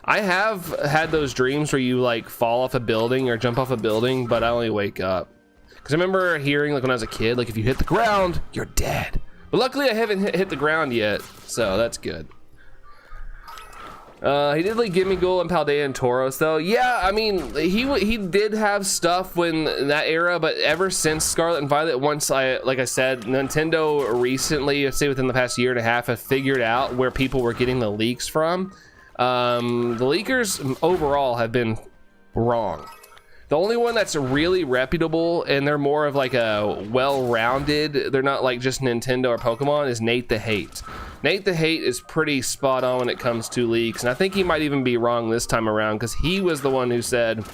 Speaker 1: I have had those dreams where you like fall off a building or jump off a building, but I only wake up. Because I remember hearing, like when I was a kid, like if you hit the ground, you're dead. But luckily I haven't hit the ground yet, so that's good. He did like Gimmighoul and Paldea and Tauros though. Yeah, I mean, he did have stuff when in that era, but ever since Scarlet and Violet, once like I said, Nintendo recently, I'd say within the past year and a half, have figured out where people were getting the leaks from. The leakers overall have been wrong. The only one that's really reputable, and they're more of like a well-rounded, they're not like just Nintendo or Pokemon, is Nate the Hate. Nate the Hate is pretty spot on when it comes to leaks, and I think he might even be wrong this time around because he was the one who said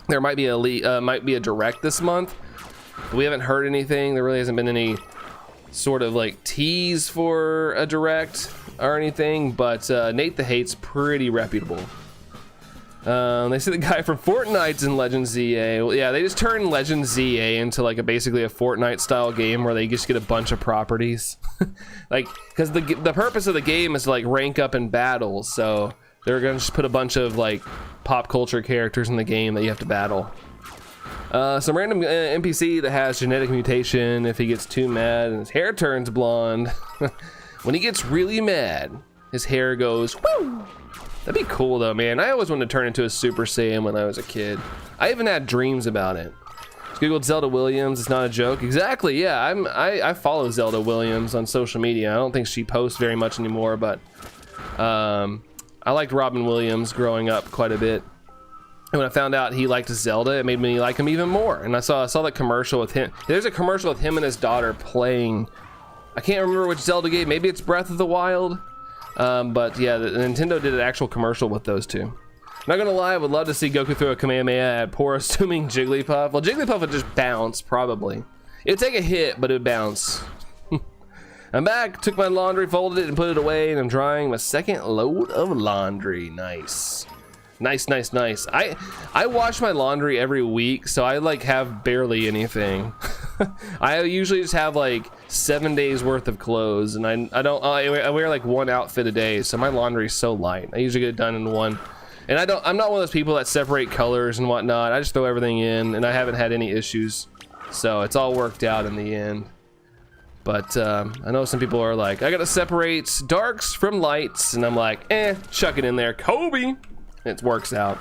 Speaker 1: there might be a direct this month. We haven't heard anything. There really hasn't been any sort of like tease for a direct or anything, but Nate the Hate's pretty reputable. They say the guy from Fortnite's in Legends ZA. Well, yeah, they just turned Legends ZA into like basically a Fortnite style game where they just get a bunch of properties. Like, because the purpose of the game is to like rank up in battles, so they're gonna just put a bunch of like pop culture characters in the game that you have to battle. Some random NPC that has genetic mutation. If he gets too mad and his hair turns blonde. When he gets really mad, his hair goes woo. That'd be cool though, man. I always wanted to turn into a Super Saiyan when I was a kid. I even had dreams about it. Just googled Zelda Williams. It's not a joke. Exactly. Yeah, I follow Zelda Williams on social media. I don't think she posts very much anymore, but I liked Robin Williams growing up quite a bit. And when I found out he liked Zelda, it made me like him even more. And I saw that commercial with him. There's a commercial with him and his daughter playing. I can't remember which Zelda game. Maybe it's Breath of the Wild. But yeah, Nintendo did an actual commercial with those two. Not gonna lie, I would love to see Goku throw a Kamehameha at poor assuming Jigglypuff. Well, Jigglypuff would just bounce, probably. It'd take a hit, but it'd bounce. I'm back, took my laundry, folded it, and put it away, and I'm drying my second load of laundry. Nice. Nice, nice, nice. I wash my laundry every week, so I like have barely anything. I usually just have like 7 days worth of clothes, and I wear like one outfit a day, so my laundry is so light. I usually get it done in one. And I'm not one of those people that separate colors and whatnot. I just throw everything in, and I haven't had any issues. So it's all worked out in the end. But I know some people are like, I gotta separate darks from lights, and I'm like, chuck it in there, Kobe. It works out.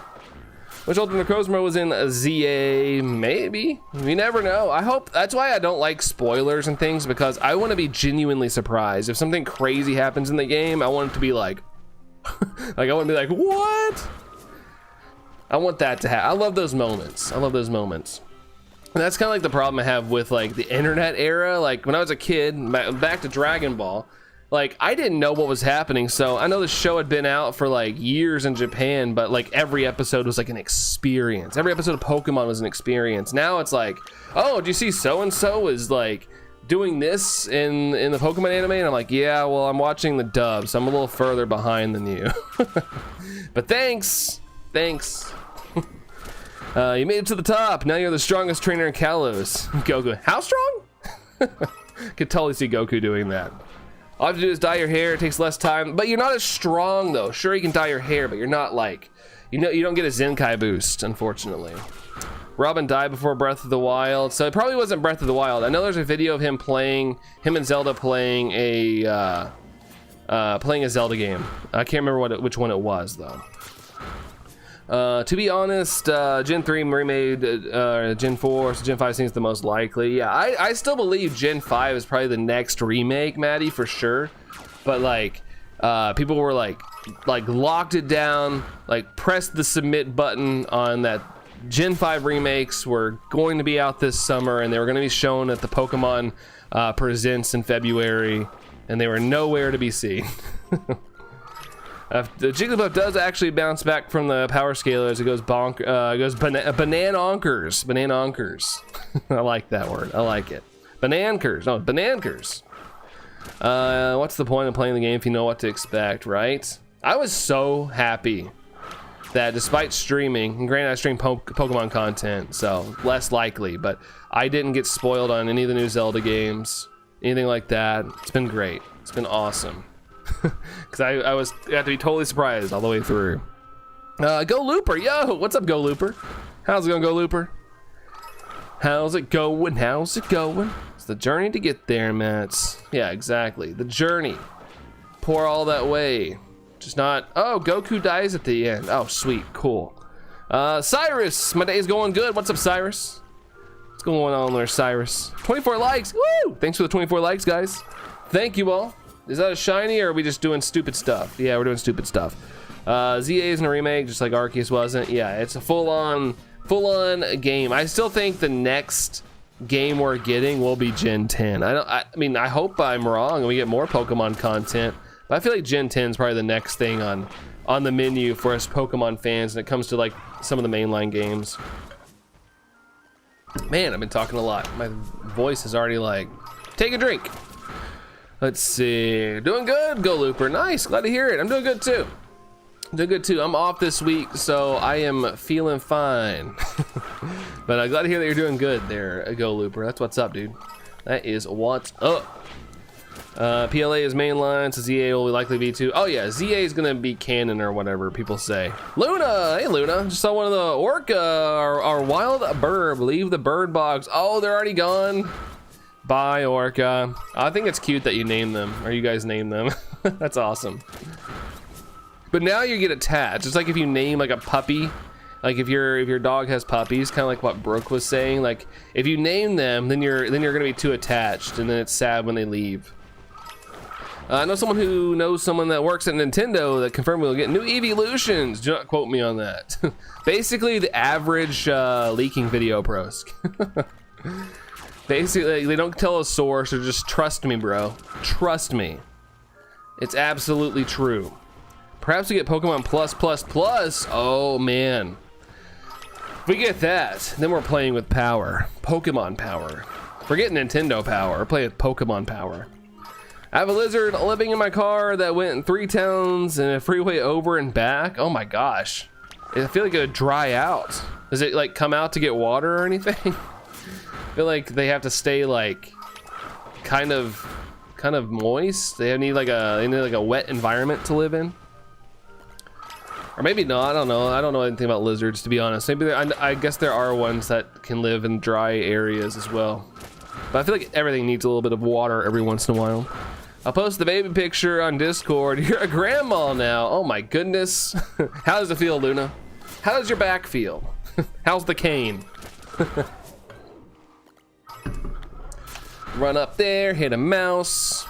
Speaker 1: Which Ultimate Cosmo was in a ZA? Maybe. You never know. I hope. That's why I don't like spoilers and things, because I want to be genuinely surprised. If something crazy happens in the game, I want it to be like, like I want to be like, what? I want that to happen. I love those moments. I love those moments. And that's kind of like the problem I have with like the internet era. Like when I was a kid, back to Dragon Ball, like I didn't know what was happening. So I know the show had been out for like years in Japan, but like every episode was like an experience. Every episode of Pokemon was an experience. Now it's like, oh, do you see so-and-so is like doing this in the Pokemon anime? And I'm like, yeah, well, I'm watching the dub, so I'm a little further behind than you. But thanks. You made it to the top. Now you're the strongest trainer in Kalos. Goku, how strong? Could totally see Goku doing that. All you have to do is dye your hair. It takes less time, but you're not as strong though. Sure, you can dye your hair, but you're not like, you don't get a Zenkai boost, unfortunately. Robin died before Breath of the Wild, so it probably wasn't Breath of the Wild. I know there's a video of him and Zelda playing a Zelda game. I can't remember which one it was though. To be honest, Gen 3 remade Gen 4, so Gen 5 seems the most likely. Yeah, I still believe Gen 5 is probably the next remake, Maddie, for sure. But like, people were like locked it down, like pressed the submit button on that. Gen 5 remakes were going to be out this summer, and they were going to be shown at the Pokemon Presents in February, and they were nowhere to be seen. The Jigglypuff does actually bounce back from the power scalers. It goes bananonkers. Bananonkers. I like that word. I like it. Banankers. No, banankers. What's the point of playing the game if you know what to expect, right? I was so happy that despite streaming, and granted I stream Pokemon content, so less likely, but I didn't get spoiled on any of the new Zelda games, anything like that. It's been great. It's been awesome. Because I had to be totally surprised all the way through. Go Looper, yo! What's up, Go Looper? How's it going, Go Looper? How's it going? How's it going? It's the journey to get there, Mats. Yeah, exactly. The journey. Pour all that way. Just not. Oh, Goku dies at the end. Oh, sweet, cool. Cyrus, my day's going good. What's up, Cyrus? What's going on there, Cyrus? 24 likes. Woo! Thanks for the 24 likes, guys. Thank you all. Is that a shiny, or are we just doing stupid stuff? Yeah, we're doing stupid stuff. ZA isn't a remake, just like Arceus wasn't. Yeah, it's a full-on game. I still think the next game we're getting will be Gen 10. I mean, I hope I'm wrong and we get more Pokemon content. But I feel like Gen 10 is probably the next thing on the menu for us Pokemon fans when it comes to like some of the mainline games. Man, I've been talking a lot. My voice is already like, take a drink. Let's see. Doing good, Go Looper. Nice, glad to hear it. I'm doing good too. Doing good too. I'm off this week, so I am feeling fine. But I'm glad to hear that you're doing good there, Go Looper. That's what's up, dude. That is what's up. PLA is mainline, so ZA will likely be too. Oh yeah, ZA is gonna be canon or whatever people say. Luna, hey Luna, just saw one of the orca, our wild burb, leave the bird box. Oh, they're already gone. Bye, orca. I think it's cute that you name them, or you guys name them. That's awesome. But now you get attached. It's like if you name like a puppy, like if your dog has puppies, kind of like what Brooke was saying. Like if you name them, then you're gonna be too attached, and then it's sad when they leave. I know someone who knows someone that works at Nintendo that confirmed we'll get new evolutions. Do not quote me on that. Basically, the average leaking video pros. Basically, they don't tell a source, or just trust me, bro. Trust me. It's absolutely true. Perhaps we get Pokemon Plus. Oh, man. If we get that, then we're playing with power. Pokemon power. Forget Nintendo power. We're playing with Pokemon power. I have a lizard living in my car that went 3 towns and a freeway over and back. Oh my gosh. I feel like it would dry out. Does it like come out to get water or anything? I feel like they have to stay like kind of moist. They need like a wet environment to live in. Or maybe not, I don't know. I don't know anything about lizards, to be honest. Maybe I guess there are ones that can live in dry areas as well. But I feel like everything needs a little bit of water every once in a while. I'll post the baby picture on Discord. You're a grandma now. Oh my goodness. How does it feel, Luna? How does your back feel? How's the cane? Run up there, hit a mouse.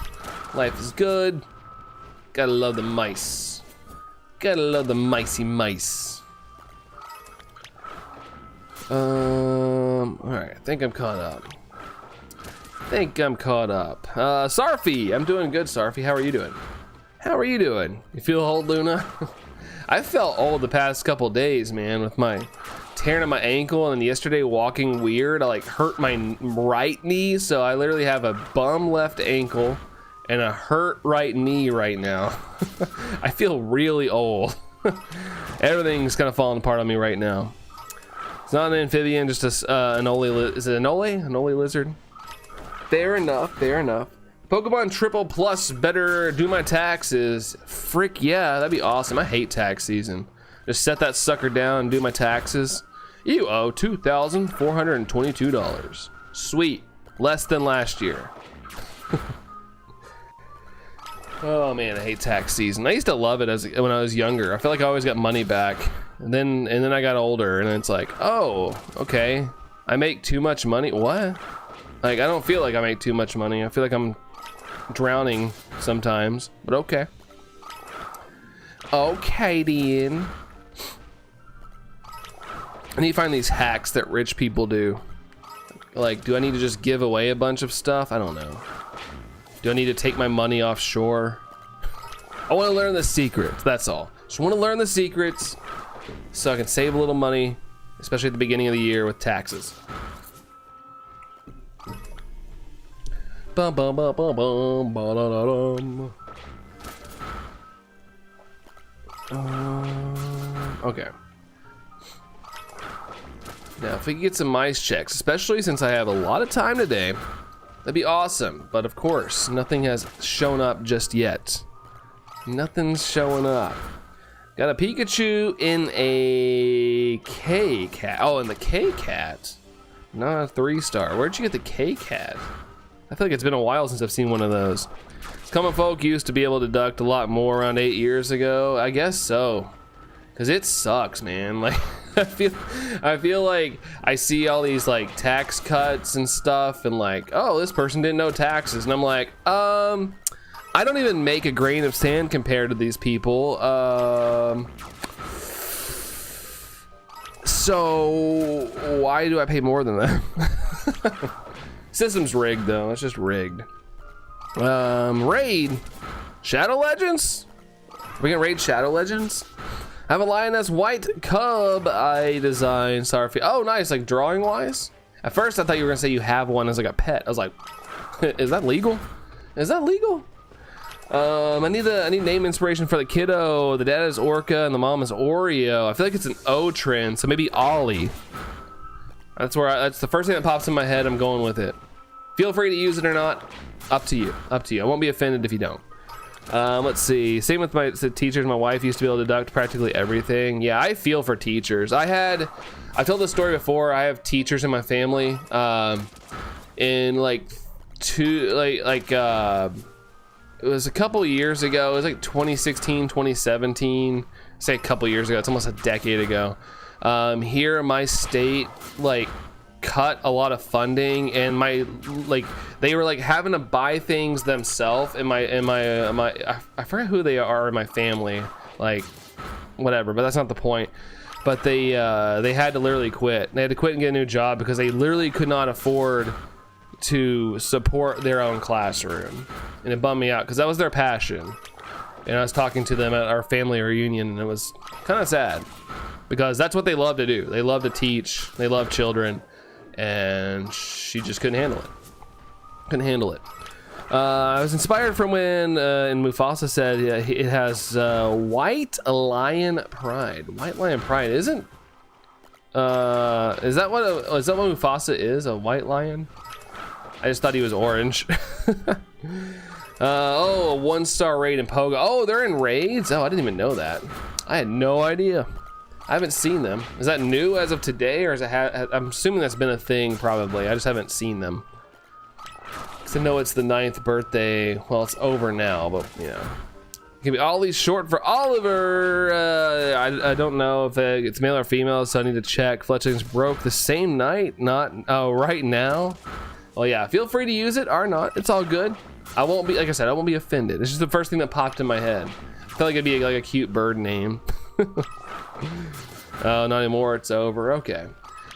Speaker 1: Life is good. Gotta love the mice. Gotta love the micey mice. Alright, I think I'm caught up. Sarfy, I'm doing good, Sarfy. How are you doing? How are you doing? You feel old, Luna? I felt old the past couple days, man, with my tearing of my ankle, and then yesterday walking weird. I like hurt my right knee, so I literally have a bum left ankle and a hurt right knee right now. I feel really old. Everything's kind of falling apart on me right now. It's not an amphibian, just is it an Anole lizard? Fair enough, fair enough. Pokemon Triple Plus better do my taxes. Frick yeah, that'd be awesome. I hate tax season. Just set that sucker down and do my taxes. You owe $2,422. Sweet. Less than last year. Oh man, I hate tax season. I used to love it when I was younger. I felt like I always got money back. And then I got older and it's like, oh, okay. I make too much money. What? Like, I don't feel like I make too much money. I feel like I'm drowning sometimes, but okay. Okay, then. I need to find these hacks that rich people do. Like, do I need to just give away a bunch of stuff? I don't know. Do I need to take my money offshore? I want to learn the secrets, that's all. Just want to learn the secrets so I can save a little money, especially at the beginning of the year with taxes. Bum, bum, bum, bum, bum, ba, da, da, dum. Okay. Now, if we can get some mice checks, especially since I have a lot of time today, that'd be awesome. But of course, nothing has shown up just yet. Nothing's showing up. Got a Pikachu in a K-Cat. Oh, in the K-Cat. Not a 3-star. Where'd you get the K-Cat? I feel like it's been a while since I've seen one of those. Common folk used to be able to deduct a lot more around 8 years ago. I guess so. Cause it sucks, man. Like, I feel like I see all these like tax cuts and stuff and like, oh, this person didn't know taxes. And I'm like, I don't even make a grain of sand compared to these people. So why do I pay more than them? System's rigged though, it's just rigged. Raid, Shadow Legends? We can raid Shadow Legends? I have a lioness white cub I designed. Sorry. Oh, nice. Like drawing wise. At first, I thought you were gonna say you have one as like a pet. I was like, is that legal? Is that legal? I need name inspiration for the kiddo. The dad is Orca and the mom is Oreo. I feel like it's an O trend, so maybe Ollie. That's the first thing that pops in my head. I'm going with it. Feel free to use it or not. Up to you. Up to you. I won't be offended if you don't. Let's see. Same with my teachers. My wife used to be able to deduct practically everything. Yeah, I feel for teachers. I've told this story before. I have teachers in my family. In like it was a couple years ago. It was like 2016, 2017. Say a couple years ago. It's almost a decade ago. Here in my state, like, cut a lot of funding, and they were like having to buy things themselves. And I forgot who they are in my family, like whatever, but that's not the point. But they had to literally quit. They had to quit and get a new job because they literally could not afford to support their own classroom, and it bummed me out because that was their passion. And I was talking to them at our family reunion, and it was kind of sad because that's what they love to do. They love to teach. They love children. And she just couldn't handle it. I was inspired from when and Mufasa said it has white lion pride. White lion pride isn't. Is that what Mufasa is? A white lion? I just thought he was orange. Oh, a 1-star raid in Pogo. Oh, they're in raids. Oh, I didn't even know that. I had no idea. I haven't seen them. Is that new as of today, or is it? I'm assuming that's been a thing, probably. I just haven't seen them. Cause I know it's the 9th birthday. Well, it's over now, but you know, it can be Ollie's short for Oliver. I don't know if it's male or female, so I need to check. Fletchings broke the same night, not right now. Well, yeah. Feel free to use it or not. It's all good. I won't be, like I said, I won't be offended. It's just the first thing that popped in my head. I felt like it'd be like a cute bird name. Oh, not anymore. It's over. Okay.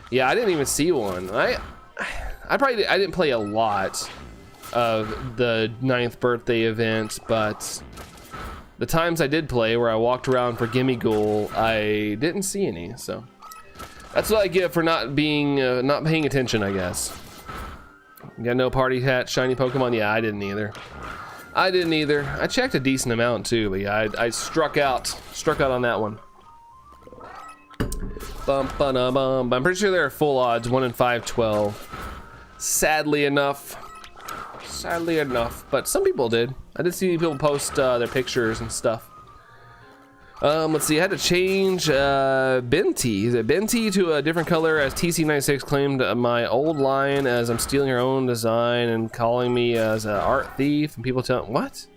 Speaker 1: Yeah, I didn't even see one. I didn't play a lot of the 9th birthday event, but the times I did play where I walked around for Gimme Ghoul, I didn't see any. So that's what I get for not paying attention, I guess. You got no party hat, shiny Pokemon? Yeah, I didn't either. I checked a decent amount too, but yeah, I struck out on that one. Bum, ba-da-bum. I'm pretty sure they're full odds, 1 in 512. Sadly enough, but some people did. I did see people post their pictures and stuff. Let's see, I had to change Binti. Is it Binti to a different color as TC96 claimed my old line as I'm stealing her own design and calling me as an art thief, and people tell what?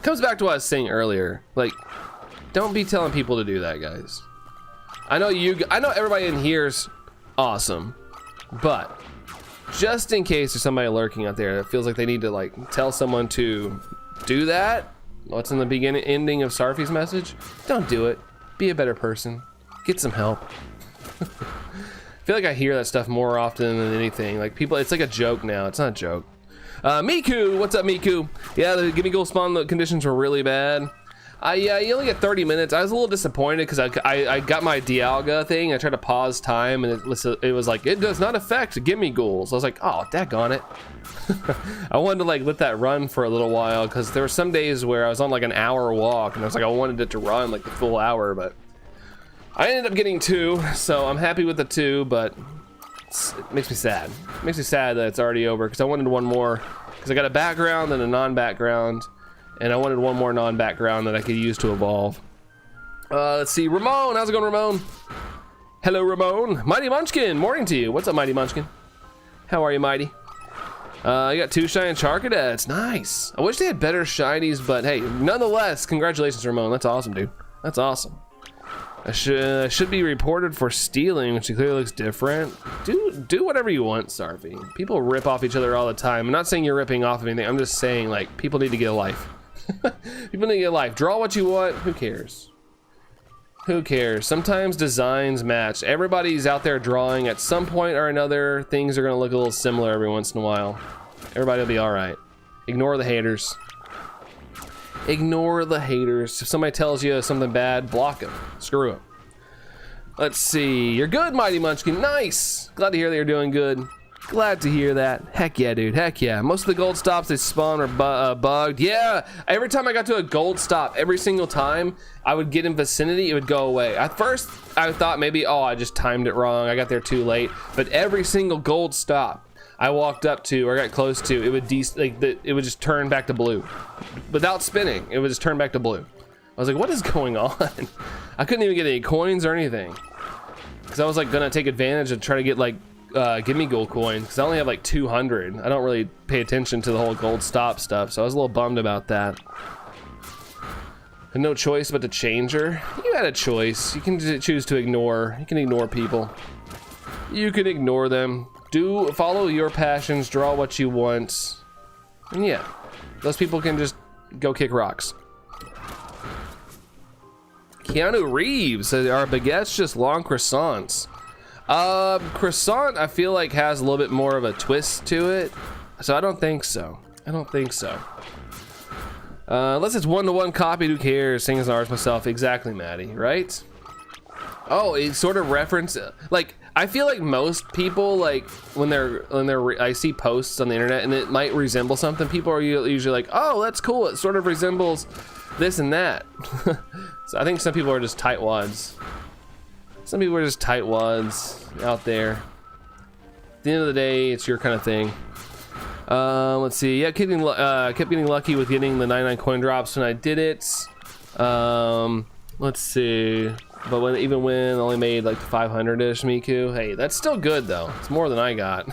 Speaker 1: Comes back to what I was saying earlier. Like, don't be telling people to do that, guys. I know everybody in here's awesome, but just in case there's somebody lurking out there that feels like they need to like tell someone to do that, what's in the beginning ending of Sarfi's message? Don't do it. Be a better person. Get some help. I feel like I hear that stuff more often than anything. Like people, it's like a joke now. It's not a joke. Miku, what's up, Miku? Yeah, the Gimme Gold spawn conditions were really bad. Yeah, you only get 30 minutes. I was a little disappointed because I got my Dialga thing. I tried to pause time and it was like, it does not affect Gimme Ghouls. I was like, oh, daggone it. I wanted to like let that run for a little while because there were some days where I was on like an hour walk and I was like, I wanted it to run like the full hour, but I ended up getting 2, so I'm happy with the 2, but it makes me sad. It makes me sad that it's already over because I wanted one more because I got a background and a non-background. And I wanted one more non-background that I could use to evolve. Let's see, Ramon, how's it going, Ramon? Hello, Ramon. Mighty Munchkin, morning to you. What's up, Mighty Munchkin? How are you, Mighty? You got 2 shiny Charcadets, nice. I wish they had better shinies, but hey, nonetheless, congratulations, Ramon. That's awesome, dude. That's awesome. I should be reported for stealing, which clearly looks different. Do whatever you want, Sarfi. People rip off each other all the time. I'm not saying you're ripping off of anything. I'm just saying, like, people need to get a life. People need to get a life. Draw what you want. Who cares? Who cares? Sometimes designs match. Everybody's out there drawing at some point or another. Things are gonna look a little similar every once in a while. Everybody will be all right. Ignore the haters. Ignore the haters. If somebody tells you something bad, block them. Screw them. Let's see. You're good, Mighty Munchkin. Nice. Glad to hear that you're doing good. Glad to hear that. Heck yeah, dude. Heck yeah. Most of the gold stops they spawn are bugged. Yeah. Every time I got to a gold stop, every single time I would get in vicinity, it would go away. At first, I thought maybe, oh, I just timed it wrong. I got there too late. But every single gold stop I walked up to or got close to, it would it would just turn back to blue. Without spinning, it would just turn back to blue. I was like, what is going on? I couldn't even get any coins or anything. Because I was like gonna take advantage and try to get like Gimme Gold coins because I only have like 200. I don't really pay attention to the whole gold stop stuff, so I was a little bummed about that. Had no choice but to change her. You had a choice. You can choose to ignore. You can ignore people. You can ignore them. Follow your passions. Draw what you want. And yeah, those people can just go kick rocks. Keanu Reeves says, are baguettes just long croissants? Croissant I feel like has a little bit more of a twist to it, so I don't think so. I don't think so. Unless it's one-to-one copied, who cares? Sing as an artist myself. Exactly, Maddie, right? Oh, it sort of reference, like, I feel like most people, like, when I see posts on the internet and it might resemble something, people are usually like, oh, that's cool, it sort of resembles this and that. So I think some people are just tightwads. Some people are just tightwads out there. At the end of the day, it's your kind of thing. Let's see. Yeah, kept getting lucky with getting the 99 coin drops when I did it. Let's see. But even when I only made like 500-ish, Miku. Hey, that's still good though. It's more than I got.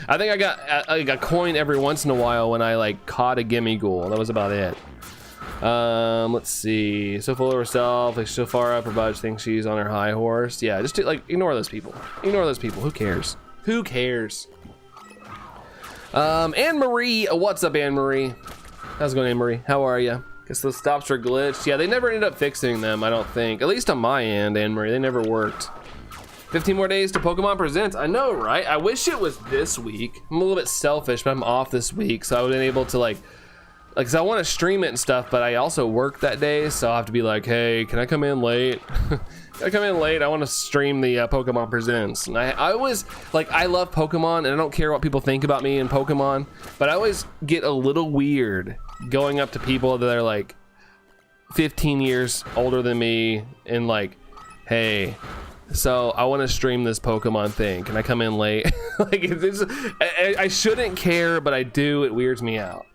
Speaker 1: I think I got a coin every once in a while when I like caught a Gimme Ghoul. That was about it. Let's see. So full of herself, like so far up her butt, thinks she's on her high horse. Yeah, just like ignore those people. Ignore those people. Who cares? Who cares? Anne Marie, what's up, Anne Marie? How's it going, Anne Marie? How are you? Guess those stops are glitched. Yeah, they never ended up fixing them, I don't think. At least on my end, Anne Marie, they never worked. 15 more days to Pokemon Presents. I know, right? I wish it was this week. I'm a little bit selfish, but I'm off this week, so I would have been able to like, cause I want to stream it and stuff, but I also work that day, so I have to be like, hey, can I come in late? Can I come in late? I want to stream the Pokemon Presents. And I always, like, I love Pokemon, and I don't care what people think about me in Pokemon, but I always get a little weird going up to people that are like 15 years older than me and like, hey, so I want to stream this Pokemon thing. Can I come in late? Like, I shouldn't care, but I do. It weirds me out.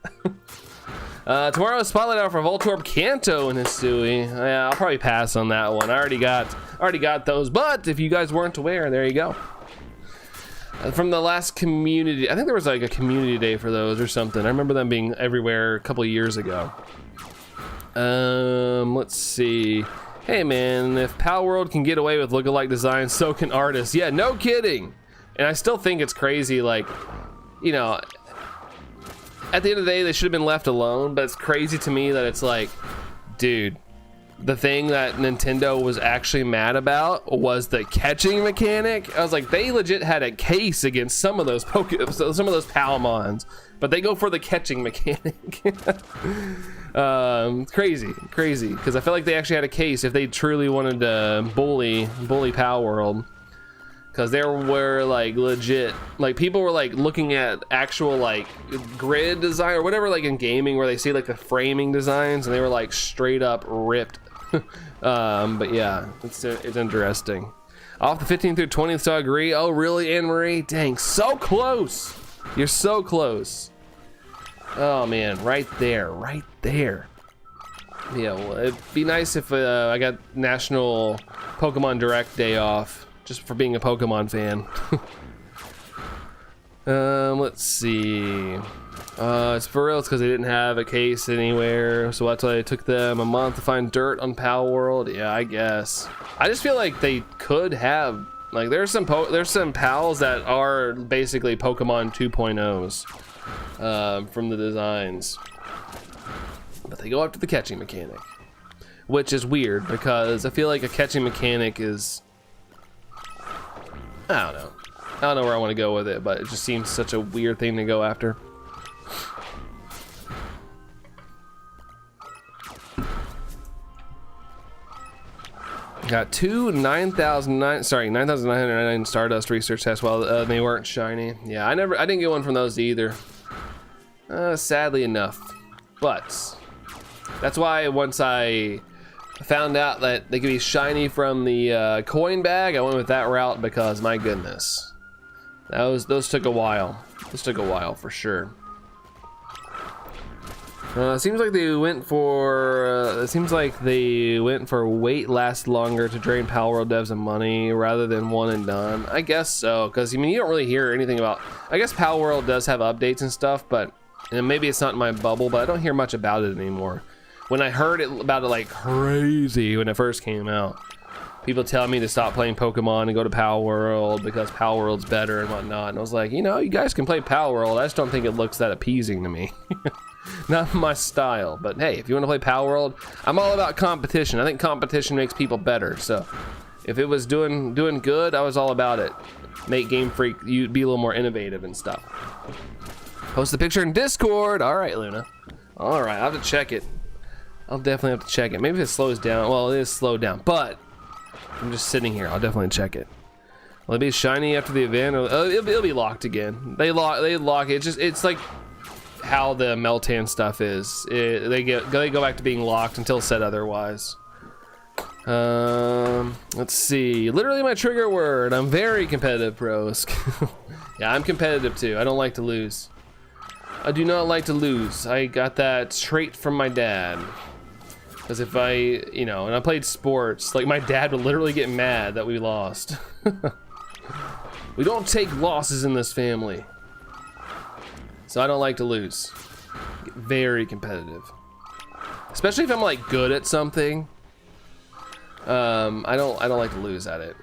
Speaker 1: Tomorrow is spotlight out for Voltorb, Kanto, and Hisui. Yeah, I'll probably pass on that one. I already got those, but if you guys weren't aware, there you go. From the last community, I think there was like a community day for those or something. I remember them being everywhere a couple of years ago. Let's see. Hey man, if Pal World can get away with lookalike designs, so can artists. Yeah, no kidding. And I still think it's crazy, like, you know, at the end of the day, they should have been left alone, but it's crazy to me that it's like, dude, the thing that Nintendo was actually mad about was the catching mechanic. I was like, they legit had a case against some of those Palmons, but they go for the catching mechanic. Crazy, because I feel like they actually had a case if they truly wanted to bully Pal World. Because there were like legit, like people were like looking at actual like grid design or whatever, like in gaming where they see like the framing designs and they were like straight up ripped. But yeah, it's interesting. Off the 15th through 20th, so I agree. Oh really, Anne-Marie? Dang, so close. You're so close. Oh man, right there. Yeah, well, it'd be nice if I got National Pokemon Direct Day off. Just for being a Pokemon fan. Let's see. It's for real, it's because they didn't have a case anywhere, so that's why it took them a month to find dirt on Pal World. Yeah, I guess. I just feel like they could have, like, there's some pals that are basically Pokemon 2.0s from the designs, but they go after the catching mechanic, which is weird because I feel like a catching mechanic is, I don't know where I want to go with it, but it just seems such a weird thing to go after. Got two 9,999 Stardust research tests while they weren't shiny. Yeah, I didn't get one from those either. Sadly enough, but that's why once I found out that they could be shiny from the coin bag, I went with that route because my goodness, those took a while. This took a while for sure. Seems like they went for wait last longer to drain Pal World devs of money rather than one and done. I guess so, because I mean you don't really hear anything about. I guess Pal World does have updates and stuff, but and maybe it's not in my bubble, but I don't hear much about it anymore. When I heard about it like crazy when it first came out, people tell me to stop playing Pokemon and go to Pal World because Pal World's better and whatnot. And I was like, you know, you guys can play Pal World. I just don't think it looks that appeasing to me. Not my style. But hey, if you want to play Pal World, I'm all about competition. I think competition makes people better. So if it was doing good, I was all about it. Make Game Freak you be a little more innovative and stuff. Post the picture in Discord. All right, Luna. All right, I'll have to check it. I'll definitely have to check it. Maybe if it slows down. Well, it is slowed down, but I'm just sitting here. I'll definitely check it. Will it be shiny after the event? Or, it'll be locked again. They lock it. It's like how the Meltan stuff is. They go back to being locked until said otherwise. Let's see. Literally my trigger word. I'm very competitive, pros. Yeah, I'm competitive too. I don't like to lose. I do not like to lose. I got that trait from my dad. Because if and I played sports, like my dad would literally get mad that we lost. We don't take losses in this family. So I don't like to lose. Get very competitive. Especially if I'm like good at something. I don't like to lose at it.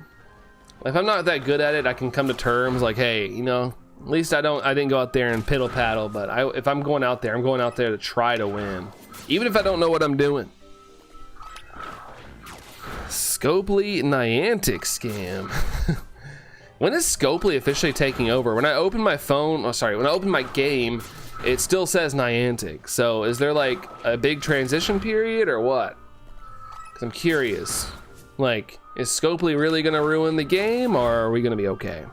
Speaker 1: If I'm not that good at it, I can come to terms like, hey, you know, at least I didn't go out there and piddle paddle, but if I'm going out there, I'm going out there to try to win. Even if I don't know what I'm doing. Scopely Niantic scam. When is Scopely officially taking over? When I open my phone, when I open my game, it still says Niantic. So is there like a big transition period or what? Because I'm curious. Like, is Scopely really gonna ruin the game or are we gonna be okay?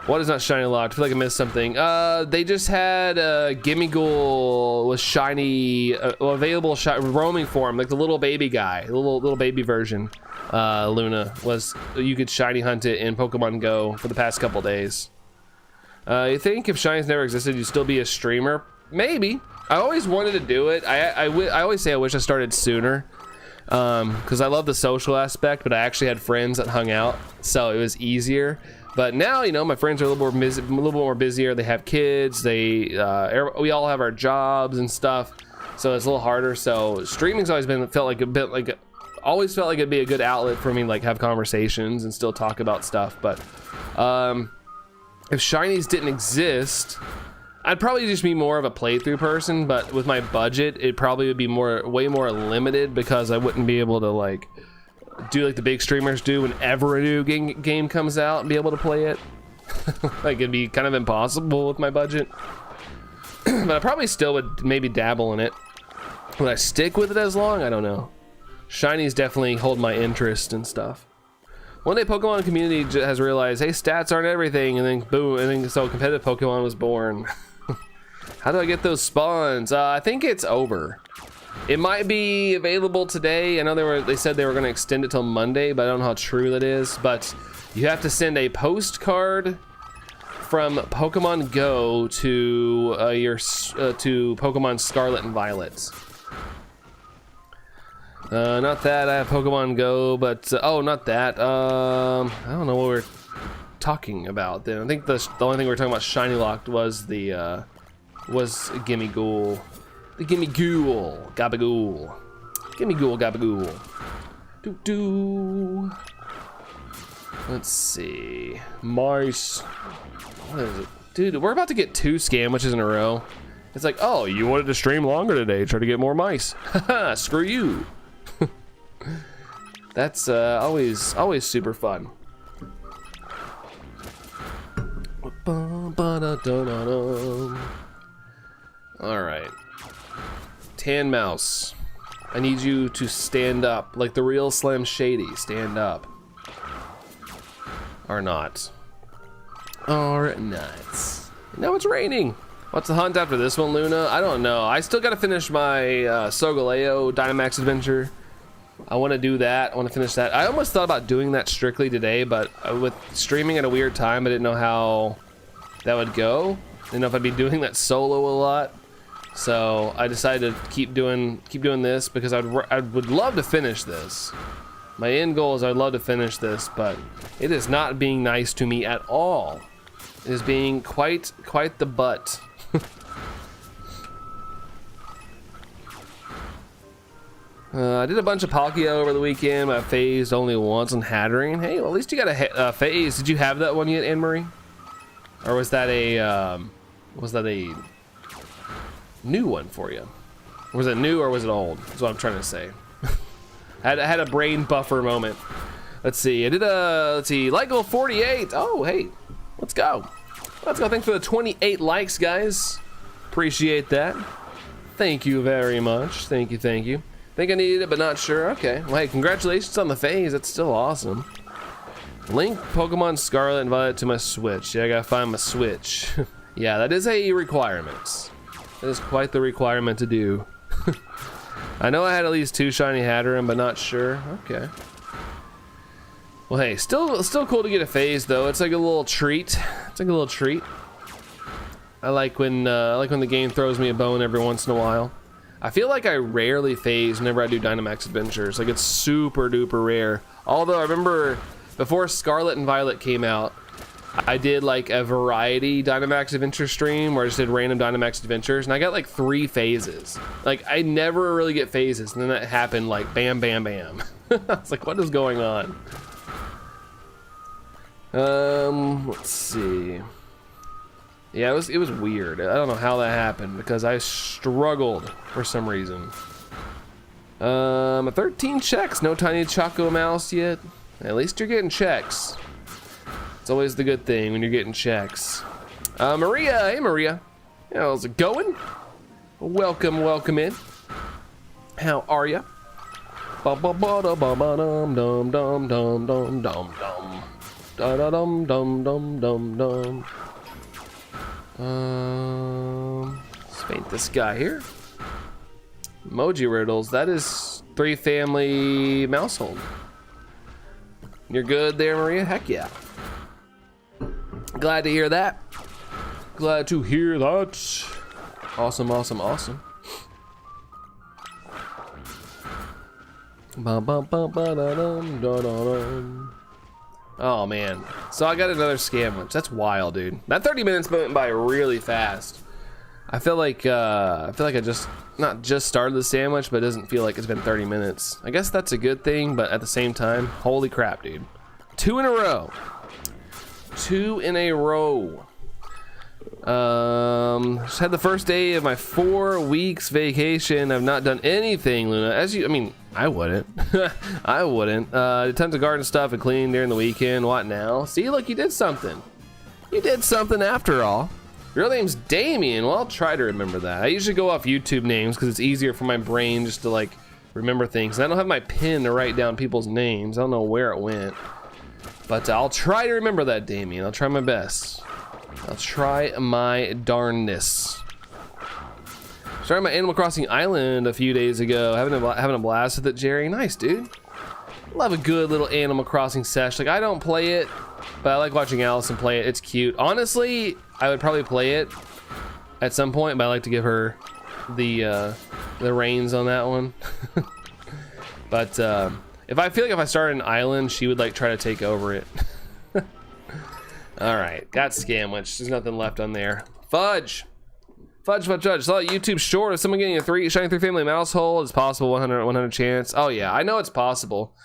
Speaker 1: What is not shiny locked? I feel like I missed something. They just had Gimmighoul with shiny, available roaming form, like the little baby guy, the little baby version. Luna was, you could shiny hunt it in Pokemon Go for the past couple days. You think if shinies never existed, you'd still be a streamer? Maybe. I always wanted to do it. I always say I wish I started sooner, because I love the social aspect, but I actually had friends that hung out, so it was easier. But now, you know, my friends are a little more busier. They have kids. We all have our jobs and stuff, so it's a little harder. So streaming's always felt like it'd be a good outlet for me, like have conversations and still talk about stuff. But if shinies didn't exist, I'd probably just be more of a playthrough person. But with my budget, it probably would be way more limited, because I wouldn't be able to like do like the big streamers do whenever a new game comes out and be able to play it. Like it'd be kind of impossible with my budget. But I probably still would maybe dabble in it. Would I stick with it as long? I don't know. Shinies definitely hold my interest and stuff. One day Pokemon community has realized, hey, stats aren't everything, and then boom, and then so competitive Pokemon was born. How do I get those spawns? I think it's over. It might be available today. I know they said they were going to extend it till Monday, but I don't know how true that is. But you have to send a postcard from Pokemon Go to to Pokemon Scarlet and Violet. Not that I have Pokemon Go, but oh, not that. I don't know what we're talking about then. I think the only thing we were talking about shiny locked was the Gimme Ghoul. The Gimme Ghoul, Gabagool. Gimme Ghoul, Gabagool. Doo. Let's see. Mice. What is it? Dude, we're about to get 2 scam witches in a row. It's like, oh, you wanted to stream longer today, try to get more mice. Haha, screw you. That's always super fun. All right. Tan Mouse, I need you to stand up like the real Slim Shady. Stand up. Or not. Or not. Now it's raining. What's the hunt after this one, Luna? I don't know. I still gotta finish my Solgaleo Dynamax adventure. I want to do that. I want to finish that. I almost thought about doing that strictly today, but with streaming at a weird time, I didn't know how that would go. Didn't know if I'd be doing that solo a lot. So I decided to keep doing this, because I would love to finish this. My end goal is I'd love to finish this, but it is not being nice to me at all. It is being quite the butt. I did a bunch of Palkia over the weekend. I phased only once on Hattering. Hey, well, at least you got a phase. Did you have that one yet, Anne-Marie? Or was that a new one for you? Was it new or was it old? That's what I'm trying to say. I had a brain buffer moment. Let's see. I did Light Goal 48. Oh, hey, let's go. Let's go. Thanks for the 28 likes, guys. Appreciate that. Thank you very much. Thank you. Think I needed it, but not sure. Okay. Well, hey, congratulations on the phase. That's still awesome. Link Pokemon Scarlet and Violet to my Switch. Yeah, I gotta find my Switch. Yeah, that is a requirement. That is quite the requirement to do. I know I had at least 2 shiny Hatterene, but not sure. Okay. Well, hey, still cool to get a phase though. It's like a little treat. It's like a little treat. I like when the game throws me a bone every once in a while. I feel like I rarely phase whenever I do Dynamax adventures. Like, it's super duper rare. Although I remember before Scarlet and Violet came out, I did like a variety Dynamax adventure stream where I just did random Dynamax adventures, and I got like 3 phases. Like, I never really get phases, and then that happened like bam bam bam. I was like, what is going on? Let's see. Yeah, it was weird. I don't know how that happened, because I struggled for some reason. 13 checks, no tiny Choco Mouse yet. At least you're getting checks. It's always the good thing when you're getting checks. Maria, hey Maria. How's it going? Welcome in. How are ya? Ba ba ba da ba ba dum dum dum dum dum dum dum. Da da dum dum dum dum dum. Let's paint this guy here. Emoji riddles. That is 3 family Maushold. You're good there, Maria? Heck yeah. Glad to hear that. Glad to hear that. Awesome, awesome, awesome. Bum, bum, bum, ba-da-dum, da-da-dum. Oh man, so I got another scam, that's wild, dude. That 30 minutes went by really fast. I feel like I just not just started the sandwich, but it doesn't feel like it's been 30 minutes. I guess that's a good thing, but at the same time, holy crap, dude. 2 in a row. 2 in a row. Just had the first day of my 4 weeks vacation. I've not done anything, Luna. I mean, I wouldn't. I wouldn't. Tons of garden stuff and cleaning during the weekend. What now? See, look, you did something. You did something after all. Your name's Damien. Well, I'll try to remember that. I usually go off YouTube names because it's easier for my brain just to like remember things. And I don't have my pen to write down people's names. I don't know where it went. But I'll try to remember that, Damien. I'll try my best. I'll try my darnness. Started my Animal Crossing Island a few days ago. Having a blast with it, Jerry. Nice, dude. Love a good little Animal Crossing sesh. Like, I don't play it, but I like watching Allison play it. It's cute. Honestly, I would probably play it at some point, but I like to give her the reins on that one. But if I feel like if I started an island, she would like try to take over it. All right, got Scamwich. There's nothing left on there. Fudge. Fudge. Saw a YouTube short of someone getting a shiny 3-family Maushold. It's possible, 100 chance. Oh yeah, I know it's possible.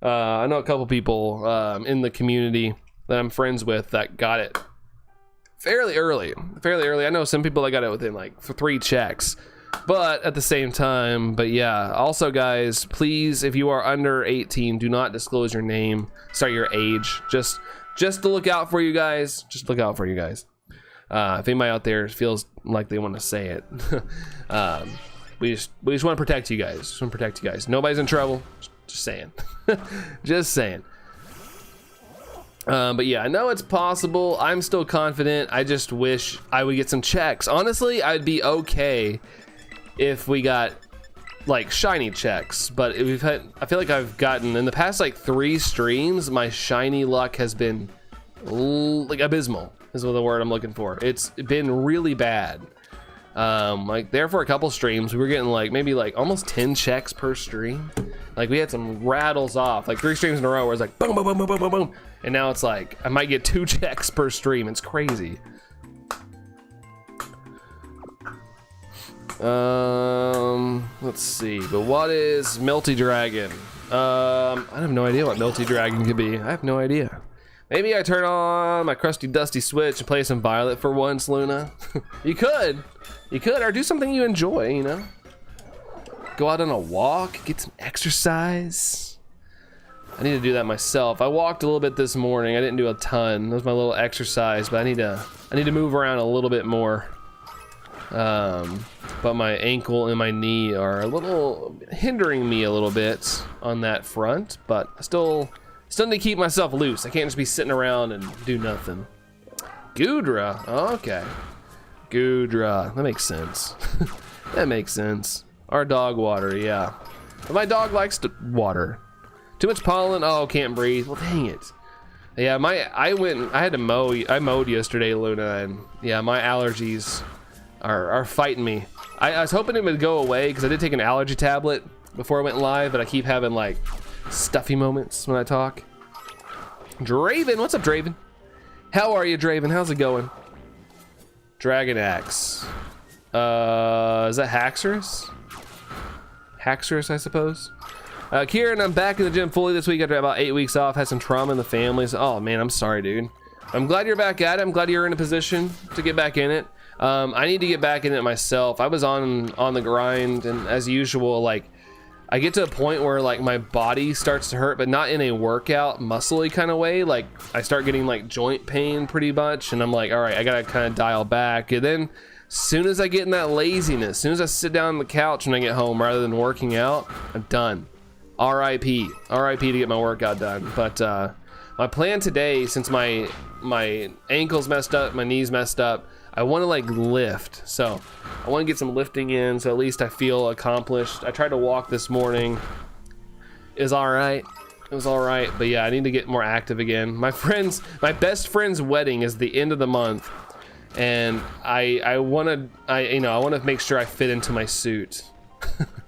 Speaker 1: I know a couple people in the community that I'm friends with that got it fairly early. I know some people that got it within like 3 checks. But at the same time, but yeah, also guys, please, if you are under 18, do not disclose your name, start your age, just to look out for you guys. Just look out for you guys. If anybody out there feels like they want to say it, we just want to protect you guys. Nobody's in trouble. Just saying. Just saying. But yeah, I know it's possible. I'm still confident. I just wish I would get some checks. Honestly, I'd be okay if we got like shiny checks, but I feel like I've gotten in the past like 3 streams, my shiny luck has been like abysmal is the word I'm looking for. It's been really bad. Like there for a couple streams, we were getting like maybe like almost 10 checks per stream. Like we had some rattles off, like 3 streams in a row where it's like boom, boom, boom, boom, boom, boom, boom. And now it's like I might get 2 checks per stream. It's crazy. Let's see, but what is Melty Dragon? I have no idea what Melty Dragon could be. I have no idea. Maybe I turn on my crusty dusty switch and play some Violet for once, Luna. You could, or do something you enjoy, you know? Go out on a walk, get some exercise. I need to do that myself. I walked a little bit this morning. I didn't do a ton. That was my little exercise, but I need to move around a little bit more. But my ankle and my knee are a little hindering me a little bit on that front, but I still need to keep myself loose. I can't just be sitting around and do nothing. Goodra, okay. Goodra, that makes sense. That makes sense. Our dog water, yeah. But my dog likes to water. Too much pollen, oh, can't breathe. Well, dang it. Yeah, I mowed yesterday, Luna, and yeah, my allergies are fighting me. I was hoping it would go away because I did take an allergy tablet before I went live, but I keep having like stuffy moments when I talk. Draven, what's up, Draven? How are you, Draven? How's it going? Dragon Axe. Is that Haxorus? Haxorus, I suppose. Kieran, I'm back in the gym fully this week after about 8 weeks off. Had some trauma in the family. So, oh man, I'm sorry, dude. I'm glad you're back at it. I'm glad you're in a position to get back in it. I need to get back in it myself. I was on the grind, and as usual, like I get to a point where like my body starts to hurt, but not in a workout muscle-y kind of way. Like I start getting like joint pain pretty much, and I'm like, all right, I gotta kind of dial back. And then as soon as I get in that laziness, as soon as I sit down on the couch when I get home rather than working out, I'm done. RIP to get my workout done. But my plan today, since my ankle's messed up, my knee's messed up, I want to like lift. So I want to get some lifting in, so at least I feel accomplished. I tried to walk this morning. It was all right. But yeah, I need to get more active again. My best friend's wedding is the end of the month, and I want to make sure I fit into my suit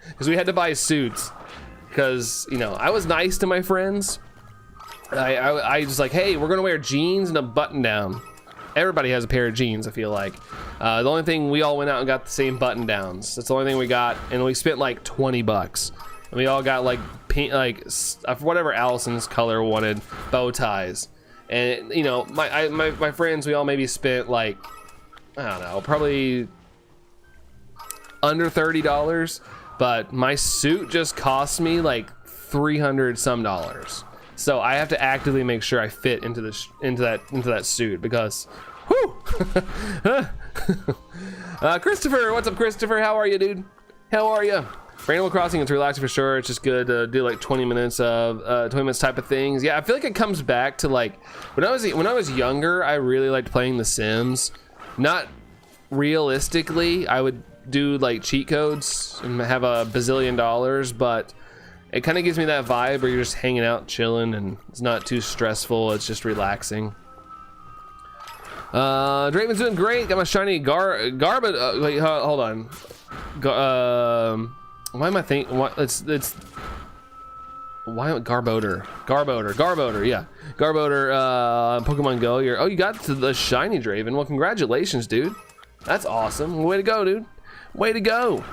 Speaker 1: because we had to buy suits because I was nice to my friends. I was like, hey, we're gonna wear jeans and a button down. Everybody has a pair of jeans, I feel like. The only thing, we all went out and got the same button downs. That's the only thing we got, and we spent like 20 bucks. And we all got like pink, like whatever Allison's color wanted, bow ties. And my friends, we all maybe spent like, I don't know, probably under $30, but my suit just cost me like $300 some. So I have to actively make sure I fit into that suit because, whoo! Christopher, what's up, Christopher? How are you, dude? How are you? For Animal Crossing, it's relaxing for sure. It's just good to do like 20 minutes type of things. Yeah, I feel like it comes back to like when I was younger. I really liked playing The Sims. Not realistically, I would do like cheat codes and have a bazillion dollars, but it kind of gives me that vibe where you're just hanging out, chilling, and it's not too stressful. It's just relaxing. Draven's doing great. Got my shiny Garba. Wait, hold on. Why am I thinking? It's why Garboder? Yeah, Garboder. Pokemon Go. You got to the shiny Draven. Well, congratulations, dude. That's awesome. Way to go, dude. Way to go.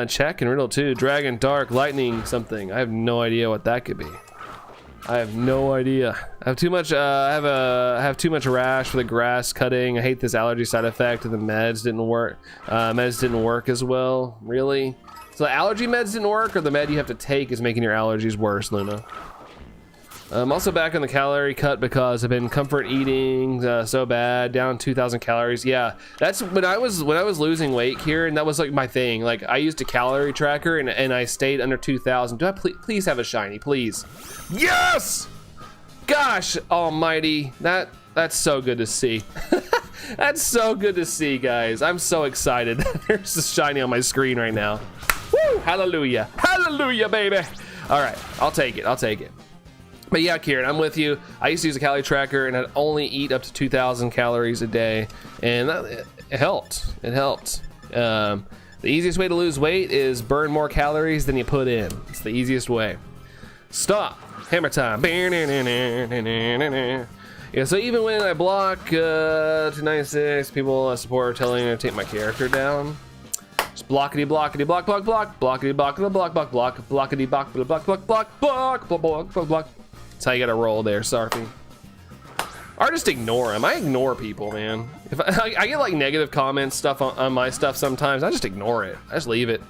Speaker 1: Check and riddle 2. Dragon, dark, lightning, something. I have no idea what that could be. I have no idea. I have too much. I have too much rash for the grass cutting. I hate this allergy side effect. And the meds didn't work. Meds didn't work as well. Really? So the allergy meds didn't work, or the med you have to take is making your allergies worse, Luna? I'm also back on the calorie cut because I've been comfort eating so bad, down 2,000 calories. Yeah, that's when I was losing weight here, and that was like my thing. Like I used a calorie tracker and I stayed under 2,000. Do I please have a shiny, please? Yes! Gosh almighty, that's so good to see. That's so good to see, guys. I'm so excited. There's a shiny on my screen right now. Woo! Hallelujah, hallelujah, baby. All right, I'll take it. But yeah, Kieran, I'm with you. I used to use a calorie tracker, and I'd only eat up to 2,000 calories a day, and it helped. It helped. The easiest way to lose weight is burn more calories than you put in. It's the easiest way. Stop. Hammer time. Yeah, so even when I block 296, people support telling me to take my character down. Just blockity blockity block block block blockity block block block block block blockity block block block block block block block block block. That's how you gotta roll there, Sarpy. Or just ignore them. I ignore people, man. If I get like negative comments stuff on my stuff sometimes, I just ignore it. I just leave it.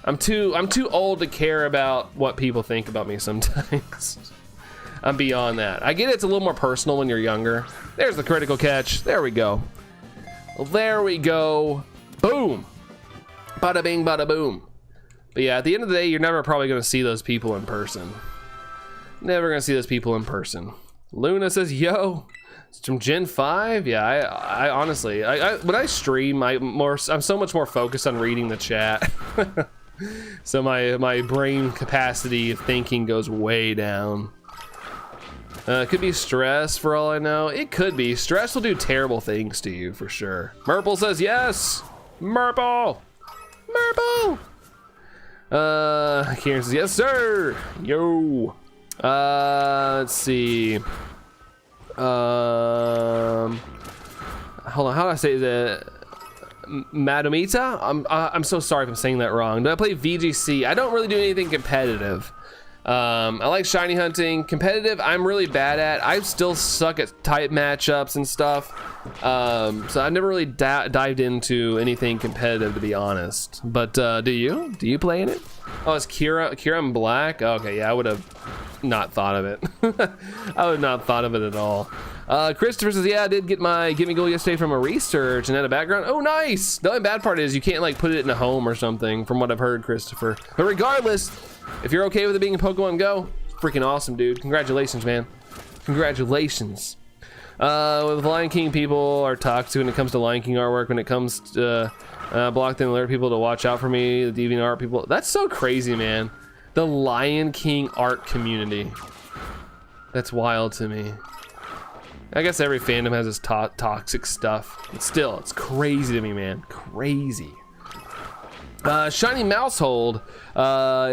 Speaker 1: I'm too old to care about what people think about me sometimes. I'm beyond that. I get it's a little more personal when you're younger. There's the critical catch. There we go. There we go. Boom. Bada bing, bada boom. But yeah, at the end of the day, you're never probably gonna see those people in person. Never gonna see those people in person. Luna says, yo, it's from Gen 5. Yeah, I honestly, when I stream, I'm so much more focused on reading the chat. So my brain capacity of thinking goes way down. It could be stress for all I know. It could be. Stress will do terrible things to you for sure. Merple says yes. Merple. Merple. Kieran says yes, sir. Yo. Let's see. Hold on. How do I say that? Madamita? I'm so sorry if I'm saying that wrong. Do I play VGC? I don't really do anything competitive. I like shiny hunting. Competitive, I'm really bad at. I still suck at type matchups and stuff. So I've never really dived into anything competitive, to be honest. But do you? Do you play in it? Oh, it's Kira in black? Okay, yeah, I would have not thought of it. I would have not thought of it at all. Christopher says, yeah, I did get my Gimme Goal yesterday from a research and had a background. Oh, nice. The only bad part is you can't like put it in a home or something, from what I've heard, Christopher. But regardless, if you're okay with it being in Pokemon Go, freaking awesome, dude. Congratulations, man. Congratulations. With Lion King, people are toxic when it comes to Lion King artwork. When it comes to block and alert people to watch out for me, the DeviantArt people. That's so crazy, man. The Lion King art community. That's wild to me. I guess every fandom has its toxic stuff. But still, it's crazy to me, man. Crazy. Shiny Maushold.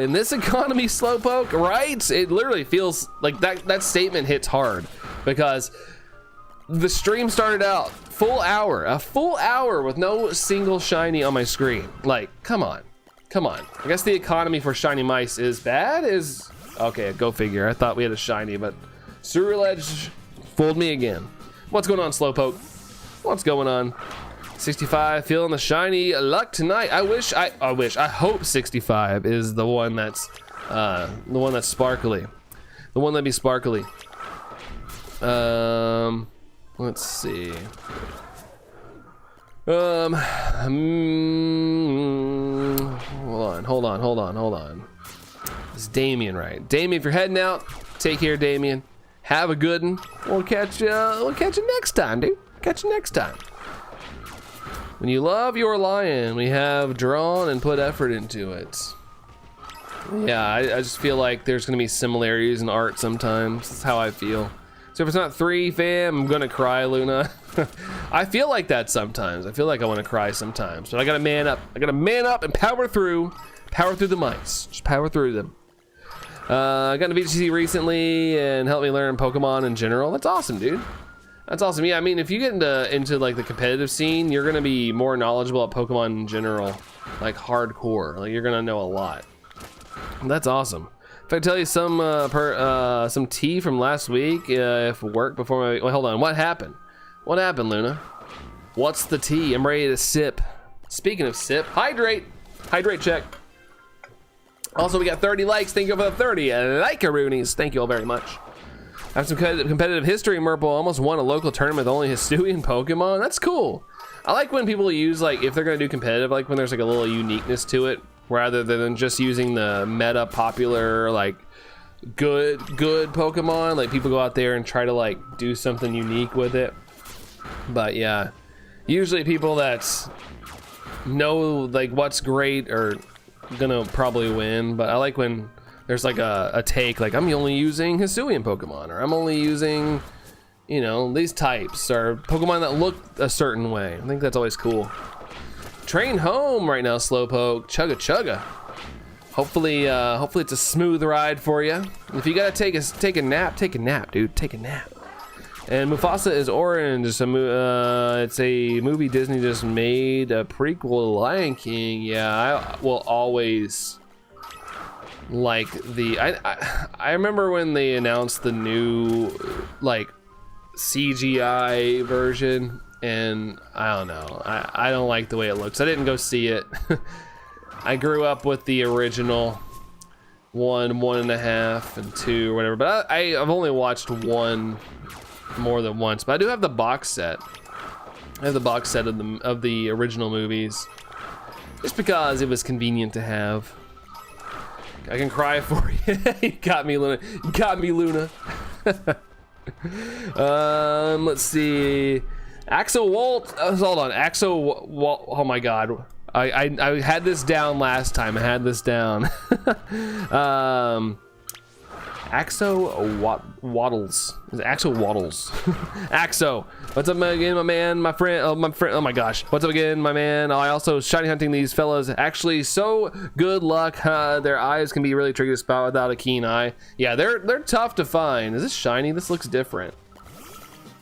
Speaker 1: In this economy, Slowpoke, right? It literally feels like that statement hits hard, because the stream started out a full hour with no single shiny on my screen. Like, come on. I guess the economy for shiny mice is bad. Okay, go figure. I thought we had a shiny, but Ceruledge fooled me again. What's going on, Slowpoke? What's going on? 65, feeling the shiny luck tonight. I hope 65 is the one that's sparkly. The one that'd be sparkly. Let's see. Hold on. It's Damien, right? Damien, if you're heading out, take care, Damien. Have a good one. We'll catch you next time, dude. Catch you next time. When you love your lion, we have drawn and put effort into it. Yeah, I just feel like there's gonna be similarities in art sometimes. That's how I feel. So if it's not 3, fam, I'm gonna cry, Luna. I feel like that sometimes. I feel like I wanna cry sometimes, but I gotta man up. I gotta man up and power through the mice. Just power through them. I got into VGC recently and helped me learn Pokemon in general. That's awesome, dude. That's awesome. Yeah, I mean, if you get into like the competitive scene, you're gonna be more knowledgeable about Pokemon in general, like hardcore. Like you're gonna know a lot. That's awesome. If I tell you some tea from last week, if work before my, wait, hold on, what happened? What happened, Luna? What's the tea? I'm ready to sip. Speaking of sip, hydrate check. Also, we got 30 likes. Thank you for the 30 like-a-roonies. Thank you all very much. I have some competitive history. Merple almost won a local tournament with only Hisuian Pokemon. That's cool. I like when people use, like, if they're gonna do competitive, like when there's like a little uniqueness to it, rather than just using the meta popular, like, good Pokemon. Like people go out there and try to like do something unique with it. But yeah, usually people that know like what's great are gonna probably win. But I like when there's like a take, like I'm only using Hisuian Pokemon, or I'm only using, you know, these types, or Pokemon that look a certain way. I think that's always cool. Train home right now, Slowpoke. Chugga chugga. Hopefully it's a smooth ride for you. If you gotta take a nap, dude. Take a nap. And Mufasa is orange. It's a movie Disney just made, a prequel to Lion King. Yeah, I will always like the. I remember when they announced the new like CGI version, and I don't know. I don't like the way it looks. I didn't go see it. I grew up with the original 1, 1.5, and 2 or whatever, but I've only watched 1 more than once. But I do have the box set. I have the box set of the original movies, just because it was convenient to have. I can cry for you. You got me, Luna. You got me, Luna. Let's see. Axel Walt. Hold on. Axel Walt. Oh my God. I had this down last time. I had this down. Axo Waddles. Is it Axo Waddles? Axo. What's up again, my man? My friend. Oh my gosh. What's up again, my man? I also shiny hunting these fellas. Actually, so good luck. Their eyes can be really tricky to spot without a keen eye. Yeah, they're tough to find. Is this shiny? This looks different.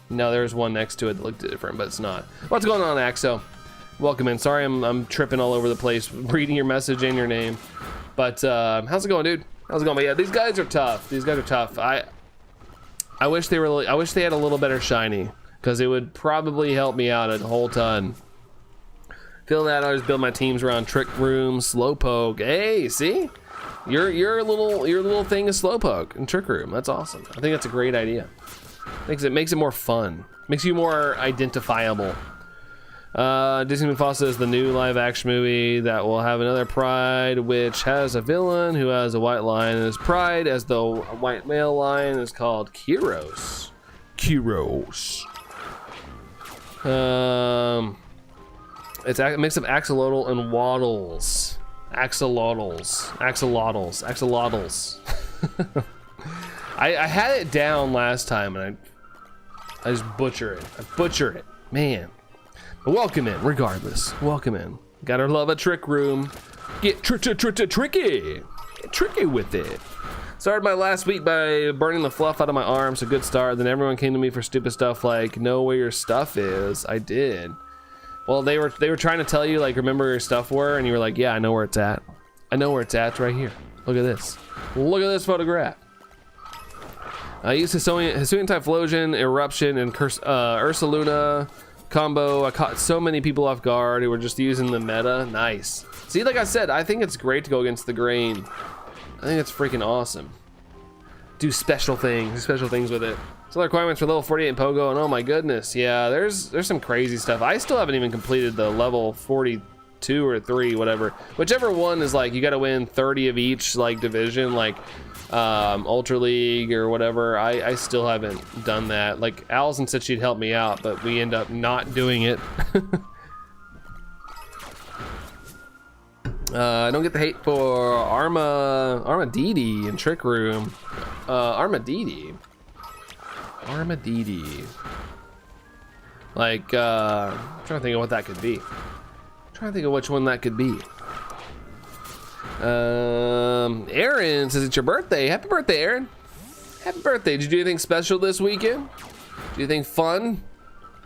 Speaker 1: No, there's one next to it that looked different, but it's not. What's going on, Axo? Welcome in. Sorry, I'm tripping all over the place reading your message and your name. But how's it going, dude? How's it going? But yeah, these guys are tough. These guys are tough. I wish they were. I wish they had a little better shiny, because it would probably help me out a whole ton. Feel that I always build my teams around Trick Room, Slowpoke. Hey, see, your little thing is Slowpoke and Trick Room. That's awesome. I think that's a great idea. Makes it more fun. Makes you more identifiable. Disney Mufasa is the new live-action movie that will have another Pride, which has a villain who has a white lion in his pride, as the white male lion is called Kyros. It's a mix of axolotl and waddles. Axolotls. I had it down last time, and I just butcher it. I butcher it, man. But welcome in, regardless. Welcome in. Gotta love a trick room. Get tricky. Get tricky with it. Started my last week by burning the fluff out of my arms. A good start. Then everyone came to me for stupid stuff like, know where your stuff is. I did. Well, they were trying to tell you, like, remember where your stuff were, and you were like, yeah, I know where it's at. I know where it's at. It's right here. Look at this. Look at this photograph. I used Hisuian Typhlosion, Eruption, and Ursaluna combo. I caught so many people off guard who were just using the meta. Nice. See, like I said, I think it's great to go against the grain. I think it's freaking awesome. Do special things with it. So the requirements for level 48 in Pogo, and oh my goodness, yeah, there's some crazy stuff. I still haven't even completed the level 42 or 3, whatever. Whichever one is like, you gotta win 30 of each like division, like Ultra League or whatever. I still haven't done that. Like Allison said she'd help me out, but we end up not doing it. I don't get the hate for Armadidi in Trick Room. Armadidi. Like, I'm trying to think of what that could be. Trying to think of which one that could be. Aaron says it's your birthday. Happy birthday, Aaron. Happy birthday. Did you do anything special this weekend? Do you think fun?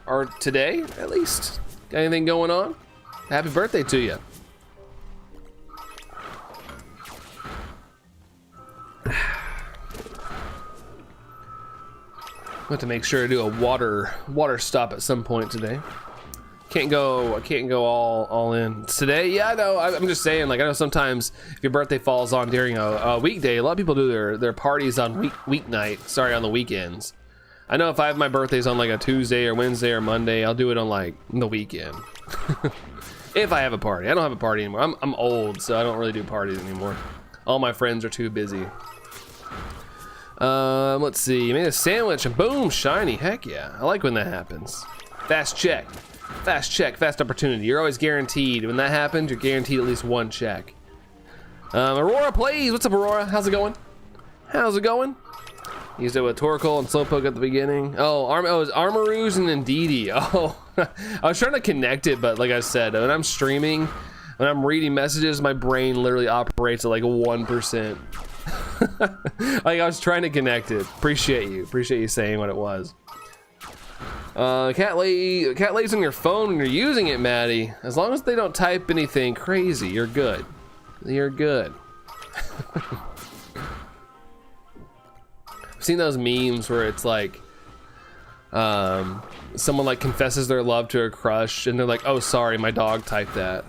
Speaker 1: Or today, at least? Got anything going on? Happy birthday to you. I have to make sure to do a water stop at some point today. I can't go all in today. Yeah, I know. I'm just saying, like, I know sometimes if your birthday falls on during a weekday, a lot of people do their parties on on the weekends. I know if I have my birthdays on like a Tuesday or Wednesday or Monday, I'll do it on like the weekend. If I have a party. I don't have a party anymore. I'm old, so I don't really do parties anymore. All my friends are too busy. Let's see. You made a sandwich and boom, shiny. Heck yeah. I like when that happens. Fast check, fast opportunity. You're always guaranteed. When that happens, you're guaranteed at least one check. Aurora plays. What's up, Aurora? How's it going? Used it with Torkoal and Slowpoke at the beginning. Oh, it was Armarouge and then Didi. Oh, I was trying to connect it, but like I said, when I'm streaming, when I'm reading messages, my brain literally operates at like 1%. Like I was trying to connect it. Appreciate you saying what it was. Cat lays on your phone when you're using it, Maddie. As long as they don't type anything crazy, you're good. I've seen those memes where it's like someone like confesses their love to a crush and they're like, oh sorry, my dog typed that.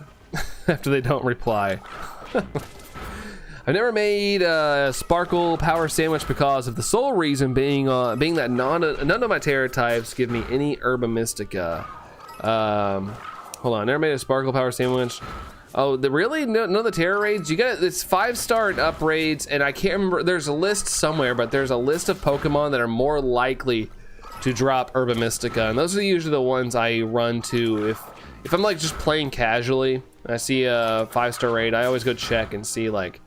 Speaker 1: After they don't reply. I've never made a Sparkle Power Sandwich because of the sole reason being that none of my Terra types give me any Herba Mystica. Hold on, never made a Sparkle Power Sandwich. Oh, really? None of the Terra raids? You got it's 5-star and up raids, and I can't remember. There's a list somewhere, but there's a list of Pokemon that are more likely to drop Herba Mystica, and those are usually the ones I run to if I'm like just playing casually. And I see a 5-star raid, I always go check and see like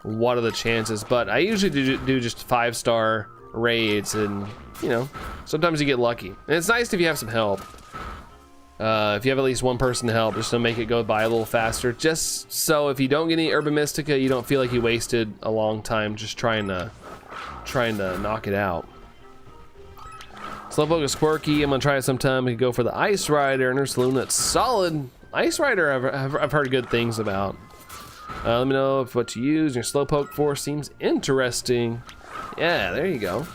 Speaker 1: what are the chances, but I usually do just 5-star raids, and you know, sometimes you get lucky, and it's nice if you have some help. If you have at least one person to help, just to make it go by a little faster, just so if you don't get any Herba Mystica, you don't feel like you wasted a long time just trying to knock it out. Slowpoke is quirky. I'm gonna try it sometime. We could go for the Ice Rider and Ursaluna. It's solid. Ice Rider I've heard good things about. Let me know if what you use your Slowpoke for seems interesting. Yeah, there you go.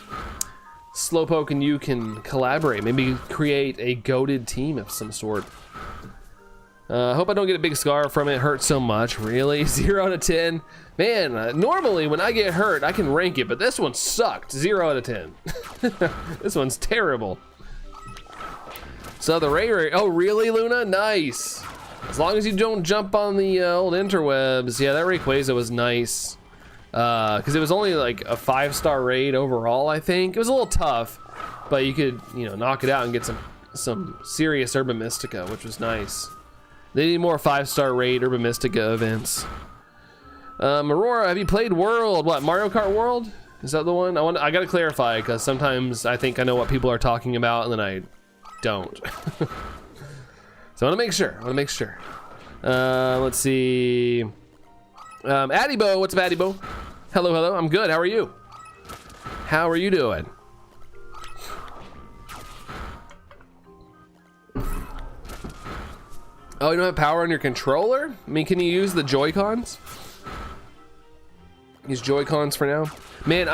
Speaker 1: Slowpoke and you can collaborate, maybe create a goated team of some sort. Hope I don't get a big scar from it. Hurts so much. Really? 0 out of 10? Man, normally when I get hurt, I can rank it, but this one sucked. 0 out of 10. This one's terrible. So the Ray, oh really, Luna? Nice. As long as you don't jump on the old interwebs. Yeah, that Rayquaza was nice. Because it was only like a 5-star raid overall, I think. It was a little tough, but you could, you know, knock it out and get some serious Herba Mystica, which was nice. They need more 5-star raid Herba Mystica events. Aurora, have you played World? What, Mario Kart World? Is that the one? I gotta clarify, because sometimes I think I know what people are talking about, and then I don't. So I wanna make sure. Let's see. Addiebo, what's up, Addiebo? Hello, I'm good, how are you? How are you doing? Oh, you don't have power on your controller? I mean, can you use the Joy-Cons? Use Joy-Cons for now? Man,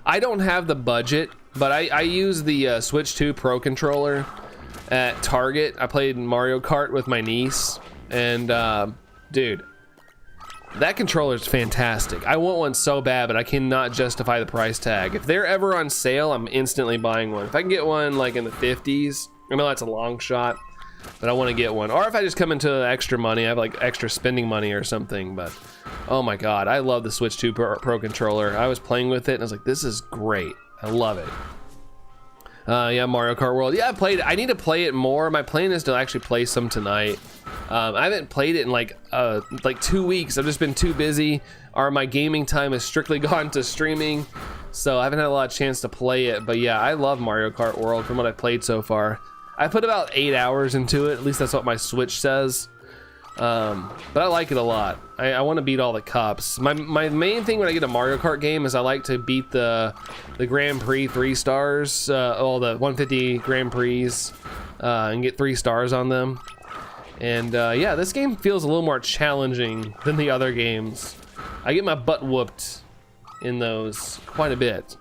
Speaker 1: I don't have the budget, but I use the Switch 2 Pro controller at Target. I played Mario Kart with my niece, and dude, that controller is fantastic. I want one so bad, but I cannot justify the price tag. If they're ever on sale, I'm instantly buying one. If I can get one like in the 50s, I know that's a long shot, but I want to get one. Or if I just come into extra money, I have like extra spending money or something. But oh my god, I love the Switch 2 Pro controller. I was playing with it and I was like, this is great. I love it. Yeah, Mario Kart World. Yeah, I played it. I need to play it more. My plan is to actually play some tonight. I haven't played it in like 2 weeks. I've just been too busy. My gaming time has strictly gone to streaming, so I haven't had a lot of chance to play it. But yeah, I love Mario Kart World from what I've played so far. I put about 8 hours into it. At least that's what my Switch says. But I like it a lot. I want to beat all the cups. My main thing when I get a Mario Kart game is I like to beat the Grand Prix 3 stars, all the 150 Grand Prix, and get 3 stars on them. And yeah, this game feels a little more challenging than the other games. I get my butt whooped in those quite a bit.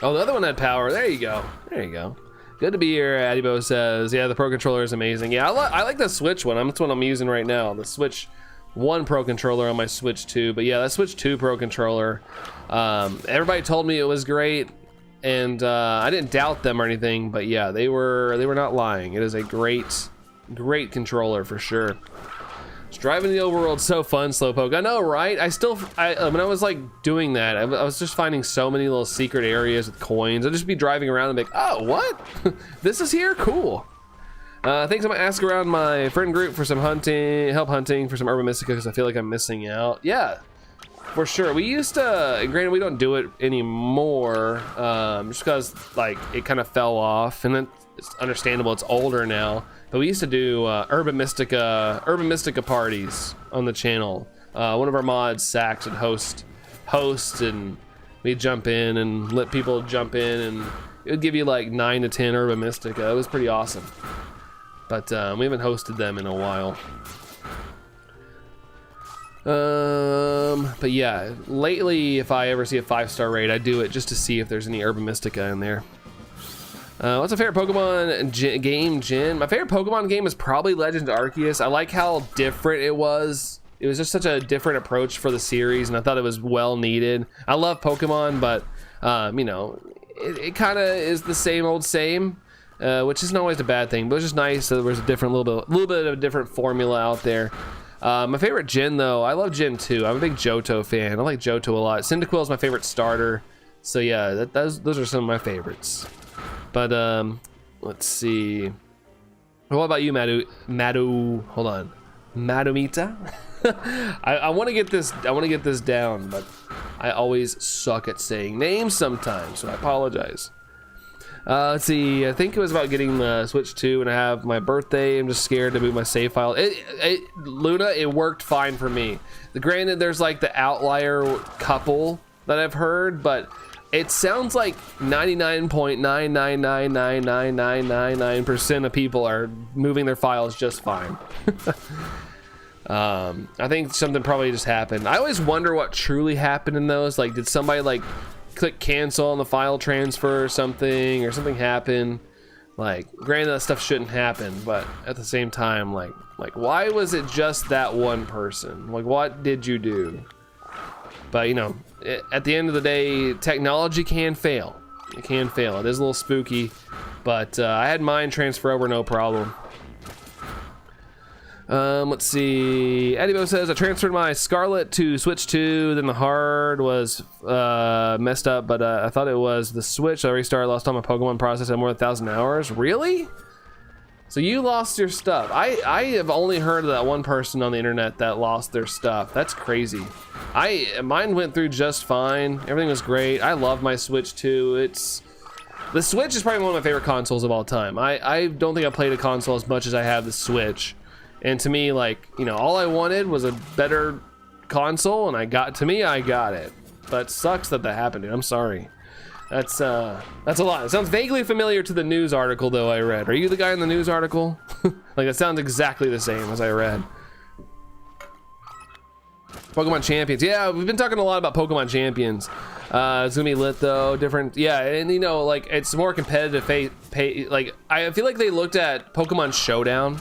Speaker 1: Oh, the other one had power. There you go. There you go. Good to be here, Addiebo says. Yeah, the Pro Controller is amazing. Yeah, I like the Switch one. That's what I'm using right now. The Switch 1 Pro Controller on my Switch 2. But yeah, that Switch 2 Pro Controller, everybody told me it was great, and I didn't doubt them or anything. But yeah, they were not lying. It is a great controller for sure. Just driving the overworld so fun, Slowpoke. I know, right? When I was like doing that, I was just finding so many little secret areas with coins. I'd just be driving around and be like, oh, what? This is here? Cool. I think I'm gonna ask around my friend group for some help hunting for some Urban Mystica, because I feel like I'm missing out. Yeah, for sure. We used to, granted we don't do it anymore, just because like it kind of fell off, and then it's understandable, it's older now. But we used to do Urban Mystica parties on the channel. One of our mods, Sax, would host, and we'd jump in and let people jump in, and it would give you like 9 to 10 Urban Mystica. It was pretty awesome. But we haven't hosted them in a while. But yeah, lately, if I ever see a 5-star raid, I do it just to see if there's any Urban Mystica in there. What's my favorite Pokemon game, Jin? My favorite Pokemon game is probably Legends Arceus. I like how different it was. It was just such a different approach for the series, and I thought it was well needed. I love Pokemon, but you know, it kind of is the same old same, which isn't always a bad thing. But it's just nice that there was a different little bit of a different formula out there. My favorite Gen, though, I love Gen 2. I'm a big Johto fan. I like Johto a lot. Cyndaquil is my favorite starter. So yeah, those are some of my favorites. But let's see. What about you, hold on, Madumita? I want to get this. I want to get this down, but I always suck at saying names sometimes, so I apologize. Let's see. I think it was about getting the Switch 2, and I have my birthday. I'm just scared to move my save file. Luna, it worked fine for me. Granted, there's like the outlier couple that I've heard, but it sounds like 99.9999999% of people are moving their files just fine. I think something probably just happened. I always wonder what truly happened in those. Like, did somebody like click cancel on the file transfer or something happened? Like, granted, that stuff shouldn't happen, but at the same time, like why was it just that one person? Like, what did you do? But you know, at the end of the day, technology can fail. It can fail. It is a little spooky, but I had mine transfer over no problem. Let's see. Addiebo says, I transferred my Scarlet to Switch 2, then the hard was messed up, but I thought it was the Switch. I restarted, lost all my Pokemon process at more than 1,000 hours. Really? So you lost your stuff. I have only heard of that one person on the internet that lost their stuff. That's crazy. Mine went through just fine. Everything was great. I love my Switch too. The Switch is probably one of my favorite consoles of all time. I don't think I played a console as much as I have the Switch. And to me, like, you know, all I wanted was a better console, and I got it. But it sucks that happened, dude. I'm sorry. That's a lot. It sounds vaguely familiar to the news article though I read. Are you the guy in the news article? Like, it sounds exactly the same as I read. Pokemon Champions. Yeah, we've been talking a lot about Pokemon Champions. It's gonna be lit though, different. Yeah, and you know, like, it's more competitive. Like, I feel like they looked at Pokemon Showdown,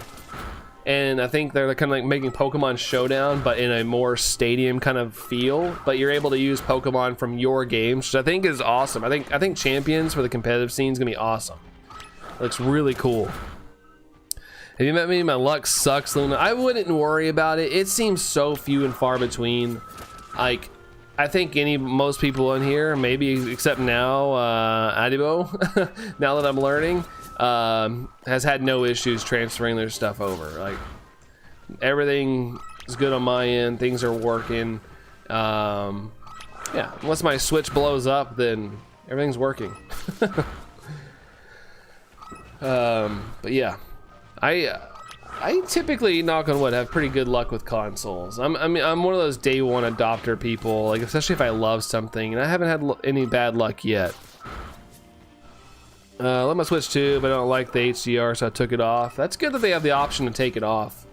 Speaker 1: and I think they're kind of like making Pokemon Showdown, but in a more stadium kind of feel. But you're able to use Pokemon from your games, which I think is awesome. I think Champions for the competitive scene is gonna be awesome. It looks really cool. Have you met me? My luck sucks, Luna. I wouldn't worry about it. It seems so few and far between. Like, I think most people in here, maybe except now, Adibo, now that I'm learning, has had no issues transferring their stuff over. Like, everything is good on my end. Things are working. Yeah, unless my Switch blows up, then everything's working. But yeah, I typically, knock on wood, have pretty good luck with consoles. I'm one of those day one adopter people, like, especially if I love something, and I haven't had any bad luck yet. I love my Switch too, but I don't like the HDR, so I took it off. That's good that they have the option to take it off.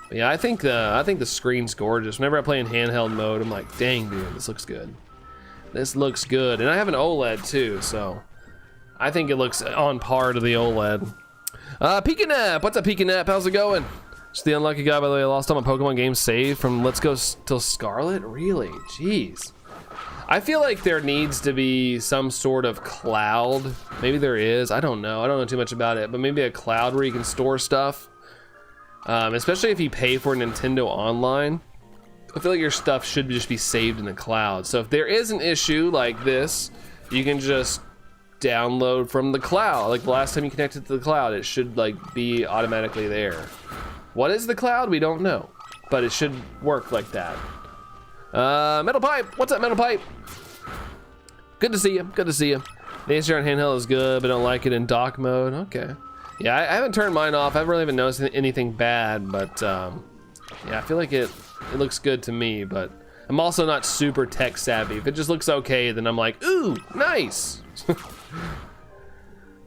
Speaker 1: But yeah, I think the screen's gorgeous. Whenever I play in handheld mode, I'm like, dang, dude, this looks good. This looks good, and I have an OLED too, so I think it looks on par to the OLED. Peekanap, what's up, Peekanap? How's it going? Just the unlucky guy, by the way. I lost all my Pokemon games saved from Let's Go till Scarlet. Really? Jeez. I feel like there needs to be some sort of cloud. Maybe there is. I don't know. I don't know too much about it, but maybe a cloud where you can store stuff. Especially if you pay for Nintendo Online. I feel like your stuff should just be saved in the cloud. So if there is an issue like this, you can just download from the cloud. Like the last time you connected to the cloud, it should like be automatically there. What is the cloud? We don't know, but it should work like that. Metal Pipe, what's up, Metal Pipe? Good to see you. Good to see you. The HDR on handheld is good, but I don't like it in dock mode. Okay. Yeah, I haven't turned mine off. I really haven't noticed anything bad, but yeah, I feel like it looks good to me. But I'm also not super tech savvy. If it just looks okay, then I'm like, ooh, nice.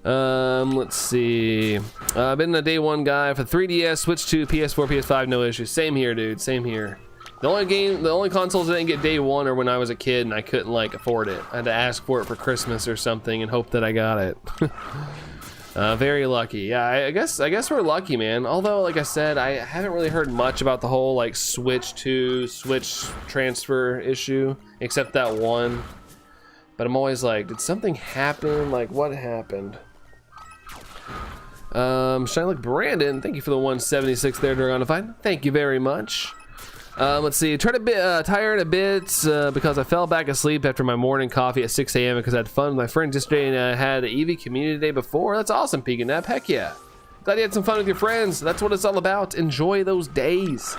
Speaker 1: Let's see. I've been a day one guy for 3DS, Switch 2, PS4, PS5, no issues. Same here, dude. Same here. The only consoles I didn't get day one are when I was a kid and I couldn't like afford it. I had to ask for it for Christmas or something and hope that I got it. Very lucky. Yeah, I guess we're lucky, man. Although, like I said, I haven't really heard much about the whole like Switch to Switch transfer issue, except that one. But I'm always like, did something happen? Like, what happened? Shine like Brandon, thank you for the 176 there, Dragonified. Thank you very much. Let's see, tired a bit because I fell back asleep after my morning coffee at 6 a.m. because I had fun with my friends yesterday and I had an EV community day before. That's awesome, Peganap. Heck yeah. Glad you had some fun with your friends. That's what it's all about. Enjoy those days.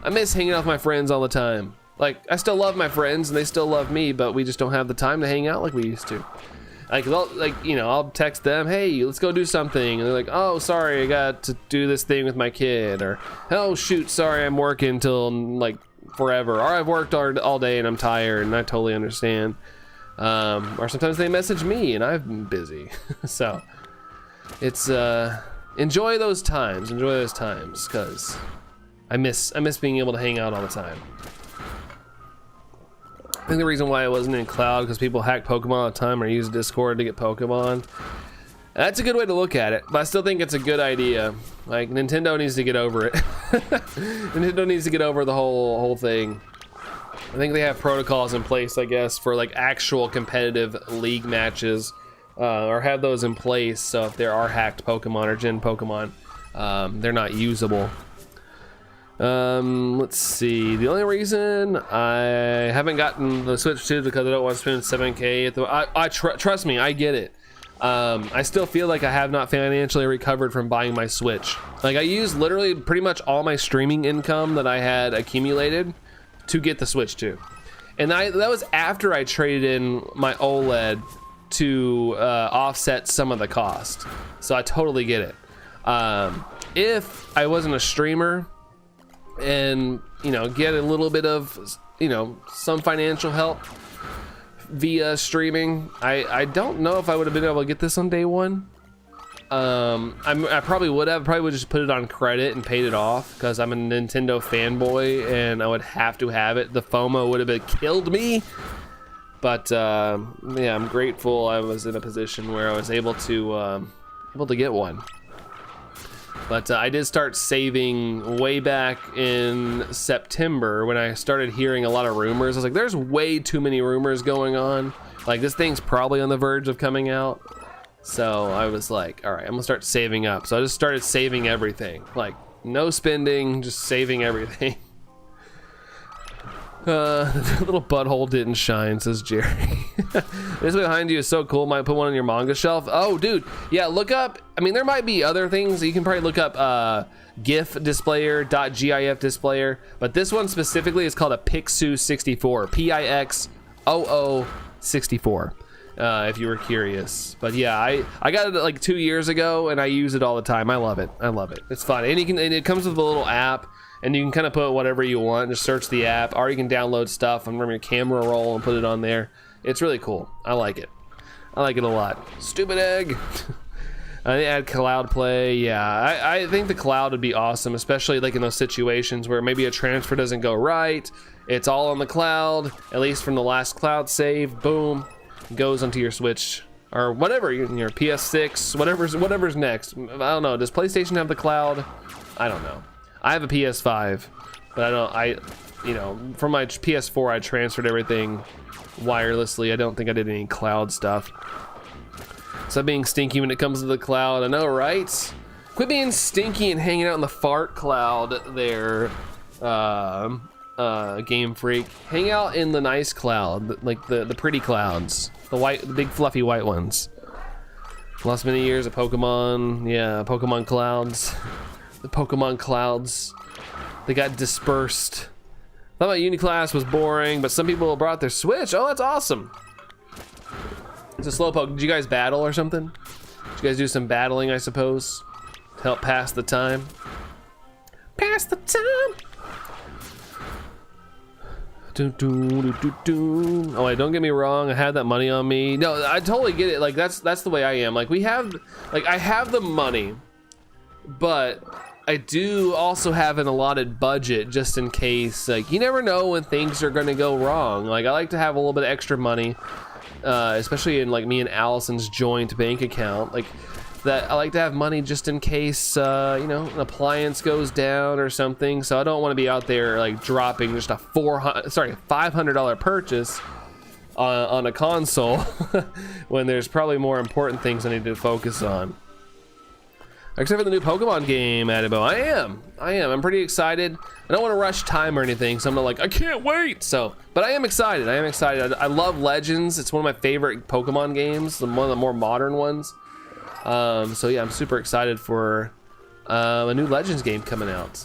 Speaker 1: I miss hanging out with my friends all the time. Like, I still love my friends and they still love me, but we just don't have the time to hang out like we used to. Like, you know, I'll text them, hey, let's go do something. And they're like, oh, sorry, I got to do this thing with my kid. Or, oh, shoot, sorry, I'm working till, like, forever. Or I've worked all day and I'm tired, and I totally understand. Or sometimes they message me and I've been busy. So, it's, enjoy those times, because I miss being able to hang out all the time. I think the reason why I wasn't in cloud because people hack Pokemon all the time or use Discord to get Pokemon. That's a good way to look at it, but I still think it's a good idea. Like, Nintendo needs to get over it. Nintendo needs to get over the whole thing. I think they have protocols in place, I guess, for like actual competitive league matches, or have those in place so if there are hacked Pokemon or Gen Pokemon, they're not usable. Let's see. The only reason I haven't gotten the Switch 2 is because I don't want to spend $7K at the. Trust me, I get it. I still feel like I have not financially recovered from buying my Switch. Like I used literally pretty much all my streaming income that I had accumulated to get the Switch 2. And that was after I traded in my OLED to offset some of the cost. So I totally get it. If I wasn't a streamer and, you know, get a little bit of, you know, some financial help via streaming, I don't know if I would have been able to get this on day one. I probably would just put it on credit and paid it off because I'm a Nintendo fanboy and I would have to have it. The FOMO would have killed me. But yeah, I'm grateful I was in a position where I was able to get one. But I did start saving way back in September when I started hearing a lot of rumors. I was like, there's way too many rumors going on. Like, this thing's probably on the verge of coming out. So I was like, all right, I'm gonna start saving up. So I just started saving everything. Like, no spending, just saving everything. The little butthole didn't shine, says Jerry. This behind you is so cool. Might put one on your manga shelf. Oh, dude. Yeah, look up. I mean, there might be other things. You can probably look up GIF displayer, .gif displayer. But this one specifically is called a Pixoo 64. Pixoo 64. If you were curious. But yeah, I got it like 2 years ago and I use it all the time. I love it. I love it. It's fun. And it comes with a little app. And you can kind of put whatever you want, just search the app, or you can download stuff and from your camera roll and put it on there. It's really cool. I like it. I like it a lot. Stupid egg. I add cloud play. Yeah, I think the cloud would be awesome, especially like in those situations where maybe a transfer doesn't go right. It's all on the cloud, at least from the last cloud save. Boom, goes onto your Switch or whatever, your PS6, whatever's next. I don't know. Does PlayStation have the cloud? I don't know. I have a PS5, but you know, from my PS4, I transferred everything wirelessly. I don't think I did any cloud stuff. Stop being stinky when it comes to the cloud. I know, right? Quit being stinky and hanging out in the fart cloud there, Game Freak. Hang out in the nice cloud, like the pretty clouds, the big fluffy white ones. Lost many years of Pokemon. Yeah, Pokemon clouds. The Pokemon clouds, they got dispersed. Thought my uni class was boring, but some people brought their Switch. Oh, that's awesome. It's a Slowpoke. Did you guys battle or something? Did you guys do some battling, I suppose, to help pass the time? Pass the time. Oh wait, don't get me wrong, I had that money on me. No, I totally get it. Like that's the way I am. Like I have the money, but I do also have an allotted budget just in case. Like, you never know when things are gonna go wrong. Like, I like to have a little bit of extra money, especially in like me and Allison's joint bank account. Like that, I like to have money just in case, you know, an appliance goes down or something. So I don't want to be out there like dropping just a $500 purchase on a console when there's probably more important things I need to focus on. Except for the new Pokemon game, Adibo. I am. I'm pretty excited. I don't want to rush time or anything, so I'm not like, I can't wait. So, but I am excited. I love Legends. It's one of my favorite Pokemon games, one of the more modern ones. So yeah, I'm super excited for a new Legends game coming out,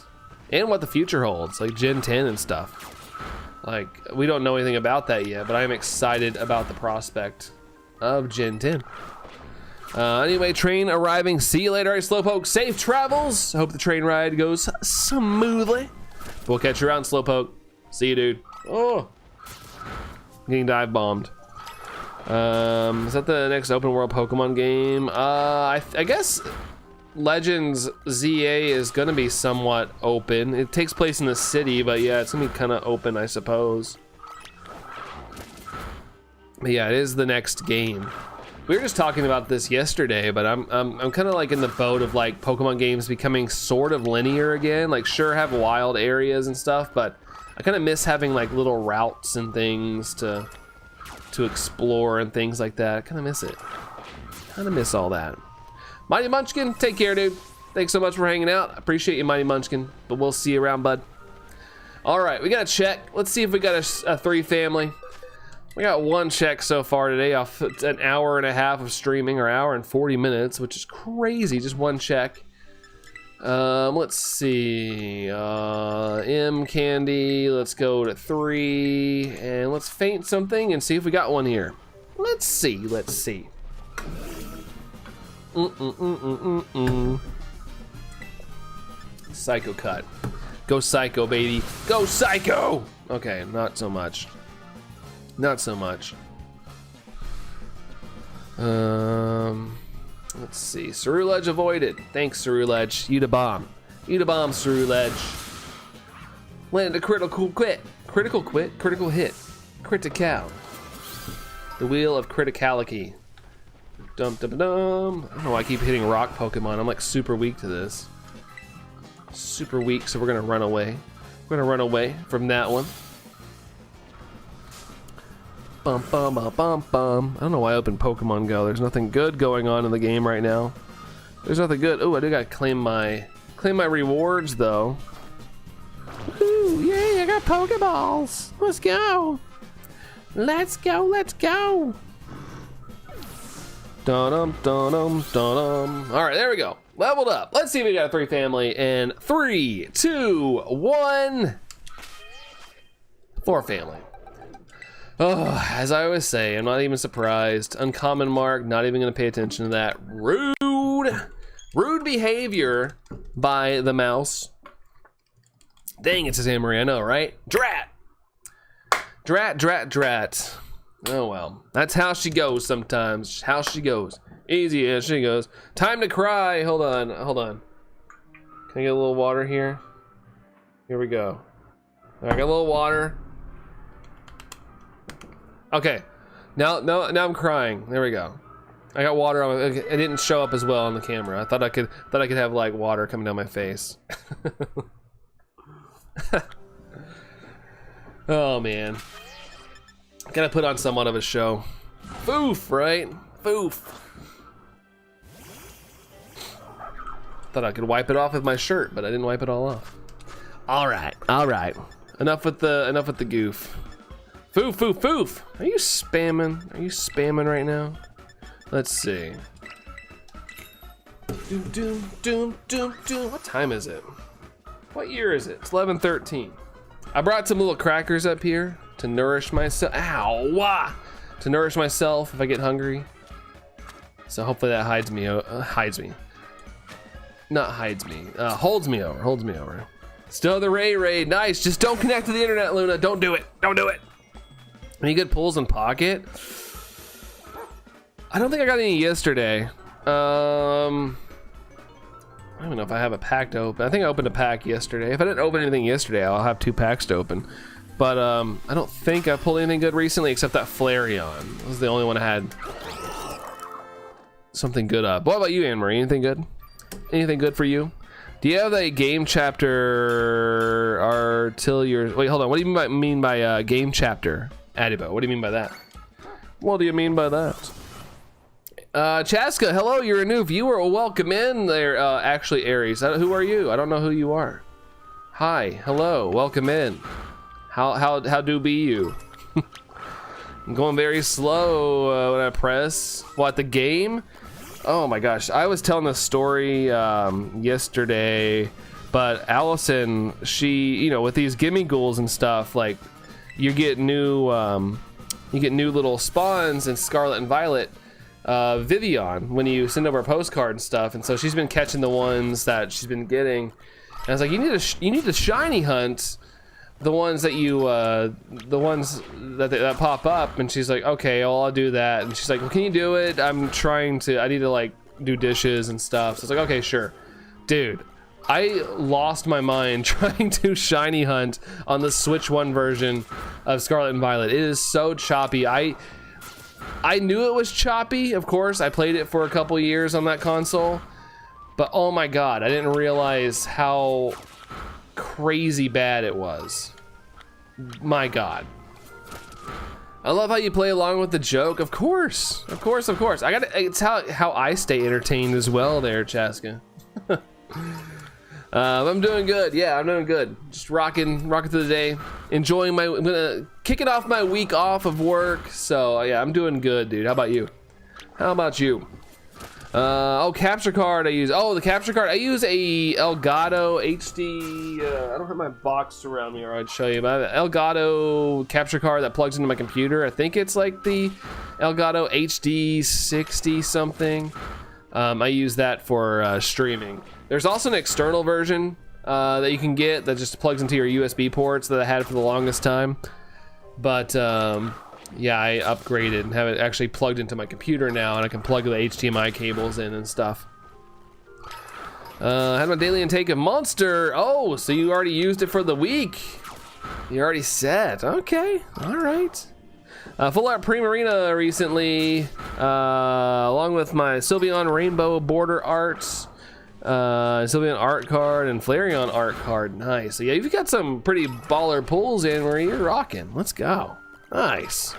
Speaker 1: and what the future holds, like Gen 10 and stuff. Like, we don't know anything about that yet, but I am excited about the prospect of Gen 10. Anyway, train arriving. See you later, Slowpoke. Safe travels. Hope the train ride goes smoothly. We'll catch you around, Slowpoke. See you, dude. Oh, getting dive bombed. Is that the next open world Pokemon game? I guess Legends ZA is gonna be somewhat open. It takes place in the city, but yeah, it's gonna be kind of open, I suppose. But yeah, it is the next game. We were just talking about this yesterday, but I'm kind of like in the boat of like Pokemon games becoming sort of linear again. Like, sure, have wild areas and stuff, but I kind of miss having like little routes and things to explore and things like that. I kind of miss it. Kind of miss all that. Mighty Munchkin, take care, dude. Thanks so much for hanging out. I appreciate you, Mighty Munchkin, but we'll see you around, bud. All right, we gotta check. Let's see if we got a 3 family. We got one check so far today off an hour and a half of streaming, or hour and 40 minutes, which is crazy. Just one check. Let's see. M candy. Let's go to 3, and let's faint something and see if we got one here. Let's see. Let's see. Psycho cut. Go psycho, baby. Go psycho. Okay, not so much. Not so much. Let's see. Cerulege avoided. Thanks, Cerulege. You the bomb. You the bomb, Cerulege. Landed a critical quit. Critical quit? Critical hit. Critical. The wheel of criticality. Dum dum dum. I don't know why I keep hitting rock Pokemon. I'm like super weak to this. Super weak, so we're gonna run away. We're gonna run away from that one. Bum, bum, bum, bum, bum. I don't know why I opened Pokemon Go. There's nothing good going on in the game right now. There's nothing good. Oh, I do gotta claim my rewards though. Ooh, yay! I got Pokeballs. Let's go. Let's go. Let's go. Dun-dum, dun-dum, dun-dum. All right, there we go. Leveled up. Let's see if we got a 3 family in 3, 2, 1. 4 family. Oh, as I always say, I'm not even surprised. Uncommon mark, not even gonna pay attention to that. Rude behavior by the mouse. Dang, it says Anne Marie, I know, right? Drat. Drat. Oh well, that's how she goes sometimes. How she goes. Easy as she goes. Time to cry. Hold on. Can I get a little water here? Here we go. I got a little water. Okay, now I'm crying. There we go. I got water on. It didn't show up as well on the camera. I thought I could have like water coming down my face. Oh man, gotta put on somewhat of a show. Foof, right? Foof. Thought I could wipe it off with my shirt, but I didn't wipe it all off. All right. Enough with the goof. Foof. Are you spamming right now? Let's see. Doom. What time is it? What year is it? It's 11:13. I brought some little crackers up here to nourish myself. Ow! To nourish myself if I get hungry. So hopefully that holds me over. Still the raid. Nice. Just don't connect to the internet, Luna. Don't do it. Any good pulls in pocket? I don't think I got any yesterday. I don't know if I have a pack to open. I think I opened a pack yesterday. If I didn't open anything yesterday, I'll have 2 packs to open. But I don't think I pulled anything good recently except that Flareon. This was the only one I had something good up. What about you, Anne Marie? Anything good? Anything good for you? Do you have a game chapter Artilier? Wait, hold on. What do you mean by game chapter, Adibo? What do you mean by that? What do you mean by that? Chaska, hello. You're a new viewer. Well, welcome in there. Actually, Aries. Who are you? I don't know who you are. Hi. Hello. Welcome in. How do be you? I'm going very slow when I press. What, the game? Oh my gosh, I was telling this story yesterday, but Allison, she, with these gimme ghouls and stuff, like you get new little spawns in Scarlet and Violet Vivian when you send over a postcard and stuff, and so she's been catching the ones that she's been getting. And I was like, you need to shiny hunt the ones that that pop up. And she's like, okay, well, I'll do that. And she's like, well, can you do it? I need to like do dishes and stuff. So it's like, okay, sure. Dude, I lost my mind trying to shiny hunt on the Switch 1 version of Scarlet and Violet. It is so choppy. I knew it was choppy, of course. I played it for a couple years on that console, but oh my god, I didn't realize how crazy bad it was. My god. I love how you play along with the joke. Of course. It's how I stay entertained as well there, Chaska. I'm doing good. Yeah, I'm doing good. Just rocking through the day. Enjoying my. I'm gonna kick it off my week off of work. So yeah, I'm doing good, dude. How about you? How about you? Oh, capture card I use. Oh, the capture card. I use a Elgato HD. I don't have my box around me, or I'd show you. But I have an Elgato capture card that plugs into my computer. I think it's like the Elgato HD 60 something. I use that for streaming. There's also an external version that you can get that just plugs into your USB ports that I had for the longest time. But yeah, I upgraded and have it actually plugged into my computer now, and I can plug the HDMI cables in and stuff. I had my daily intake of Monster. Oh, so you already used it for the week. You already set. Okay, all right. Full Art Primarina recently, along with my Sylveon Rainbow Border Arts, Sylveon Art card, and Flareon Art card. Nice. So yeah, you've got some pretty baller pulls in where you're rocking. Let's go. Nice.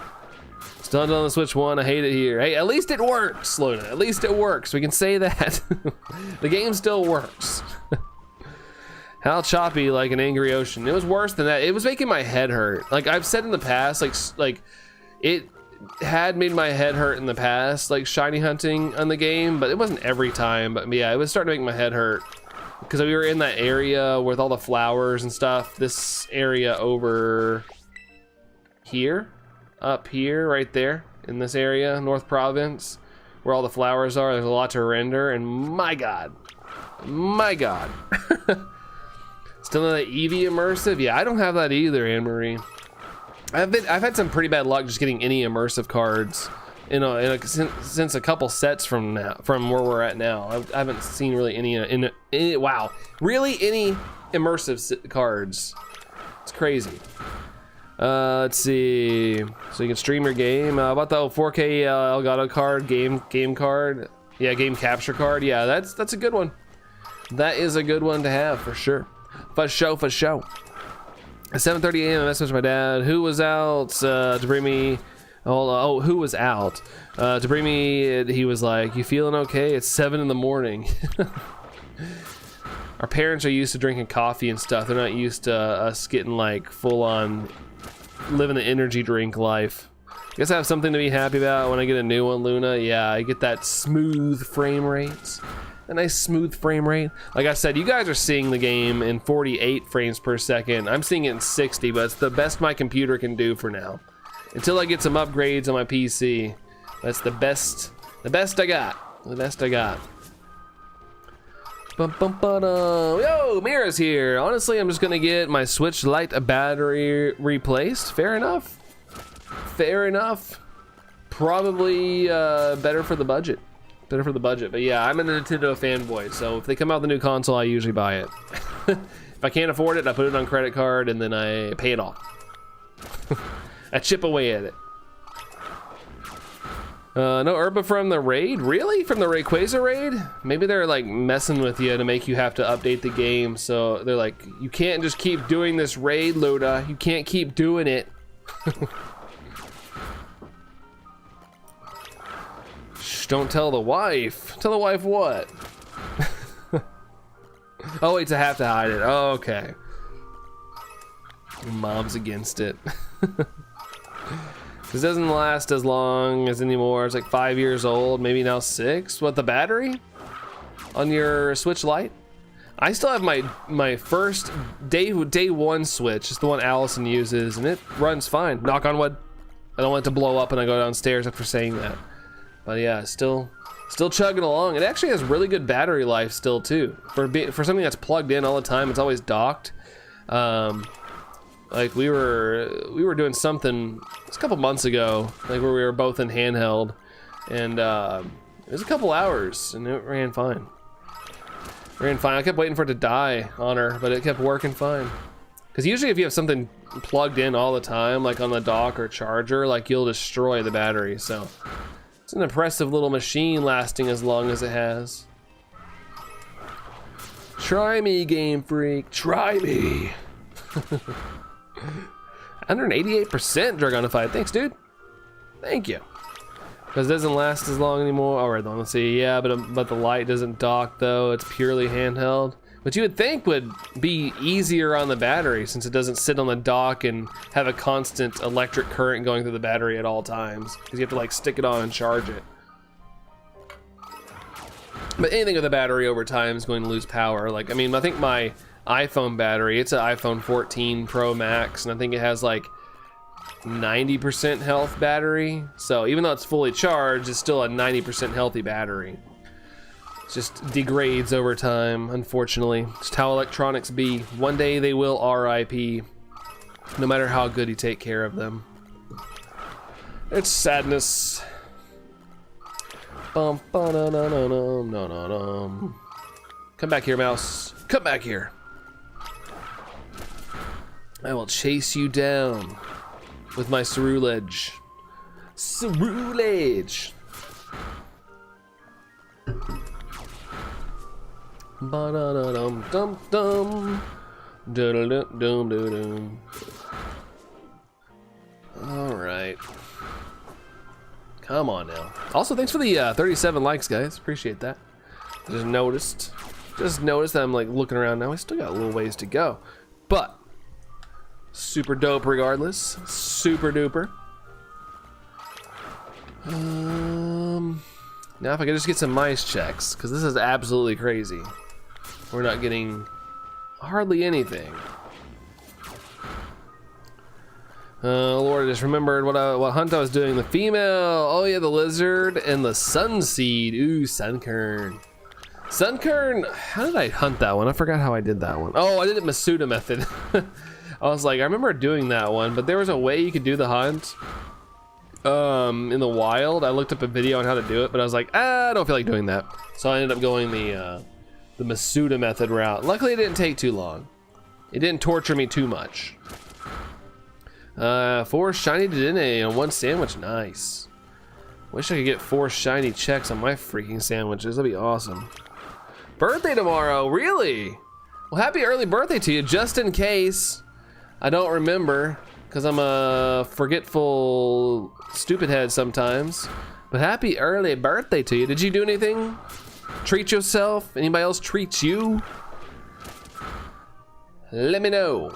Speaker 1: Still not on the Switch 1. I hate it here. Hey, at least it works, Luna. At least it works. We can say that. The game still works. How choppy, like an angry ocean. It was worse than that. It was making my head hurt. Like I've said in the past, like it had made my head hurt in the past, like shiny hunting on the game, but it wasn't every time. But yeah, it was starting to make my head hurt because we were in that area with all the flowers and stuff. This area over here, up here, right there in this area, North Province, where all the flowers are. There's a lot to render, and my god. Still not that Eevee immersive? Yeah, I don't have that either, Anne-Marie. I've had some pretty bad luck just getting any immersive cards, you know, since a couple sets from where we're at now. I haven't seen really any wow, really any immersive cards. It's crazy. Let's see. So you can stream your game. About the 4K Elgato card, game card. Yeah, game capture card. Yeah, that's a good one. That is a good one to have for sure. For show. At 7:30 a.m. I messaged my dad, who was out to bring me. Who was out to bring me? He was like, "You feeling okay?" It's 7 in the morning. Our parents are used to drinking coffee and stuff. They're not used to us getting like full on living the energy drink life. Guess I have something to be happy about when I get a new one, Luna. Yeah, I get that smooth frame rate. A nice smooth frame rate. Like I said, you guys are seeing the game in 48 frames per second. I'm seeing it in 60, but it's the best my computer can do for now. Until I get some upgrades on my PC. That's the best I got. The best I got. Yo, Mira's here. Honestly, I'm just gonna get my Switch Lite battery replaced. Fair enough. Probably better for the budget. But yeah, I'm a Nintendo fanboy, so if they come out with a new console, I usually buy it. If I can't afford it, I put it on credit card and then I pay it off. I chip away at it. No Herba from the raid? Really? From the Rayquaza raid? Maybe they're like messing with you to make you have to update the game. So they're like, you can't just keep doing this raid, Luda. You can't keep doing it. Shh, don't tell the wife. Tell the wife what? Oh, wait, to have to hide it. Oh, okay. Mom's against it. This doesn't last as long as anymore. It's like 5 years old, maybe now 6. What, the battery on your Switch Lite? I still have my first day one Switch. It's the one Allison uses, and it runs fine. Knock on wood. I don't want it to blow up when I go downstairs after saying that. But yeah, still chugging along. It actually has really good battery life still too. For something that's plugged in all the time, it's always docked. Like we were doing something a couple months ago, like where we were both in handheld, and it was a couple hours, and it ran fine. I kept waiting for it to die on her, but it kept working fine. Because usually if you have something plugged in all the time, like on the dock or charger, like you'll destroy the battery. So it's an impressive little machine lasting as long as it has. Try me, Game Freak. Try me. 188% Dragonified. Thanks, dude. Thank you. Because it doesn't last as long anymore. All right, let's see. Yeah, but the light doesn't dock though. It's purely handheld. which you would think would be easier on the battery since it doesn't sit on the dock and have a constant electric current going through the battery at all times, because you have to like stick it on and charge it. But anything with a battery over time is going to lose power. Like, I mean, I think my iPhone battery, it's an iPhone 14 Pro Max, and I think it has like 90% health battery. So even though it's fully charged, it's still a 90% healthy battery. It just degrades over time, unfortunately. Just how electronics be. One day they will RIP, no matter how good you take care of them. It's sadness. Come back here, mouse. Come back here. I will chase you down with my cerulege. Cerulege. Ba-da-da-dum-dum-dum. Da-da-dum-dum-dum-dum. All right. Come on now. Also, thanks for the 37 likes, guys. Appreciate that. Just noticed that I'm like looking around now. We still got a little ways to go, but super dope regardless. Super duper. Now if I could just get some mice checks, because this is absolutely crazy. We're not getting hardly anything. Lord, I just remembered what hunt I was doing. The female, oh yeah, the lizard and the sunseed. Ooh, sunkern. Sunkern, how did I hunt that one? I forgot how I did that one. Oh, I did it Masuda method. I was like, I remember doing that one, but there was a way you could do the hunt in the wild. I looked up a video on how to do it, but I was like, I don't feel like doing that. So I ended up going the Masuda method route. Luckily, it didn't take too long. It didn't torture me too much. 4 shiny Dedenne on 1 sandwich, nice. Wish I could get 4 shiny checks on my freaking sandwiches, that'd be awesome. Birthday tomorrow, really? Well, happy early birthday to you, just in case I don't remember, because I'm a forgetful stupid head sometimes. But happy early birthday to you. Did you do anything? Treat yourself? Anybody else treat you? Let me know.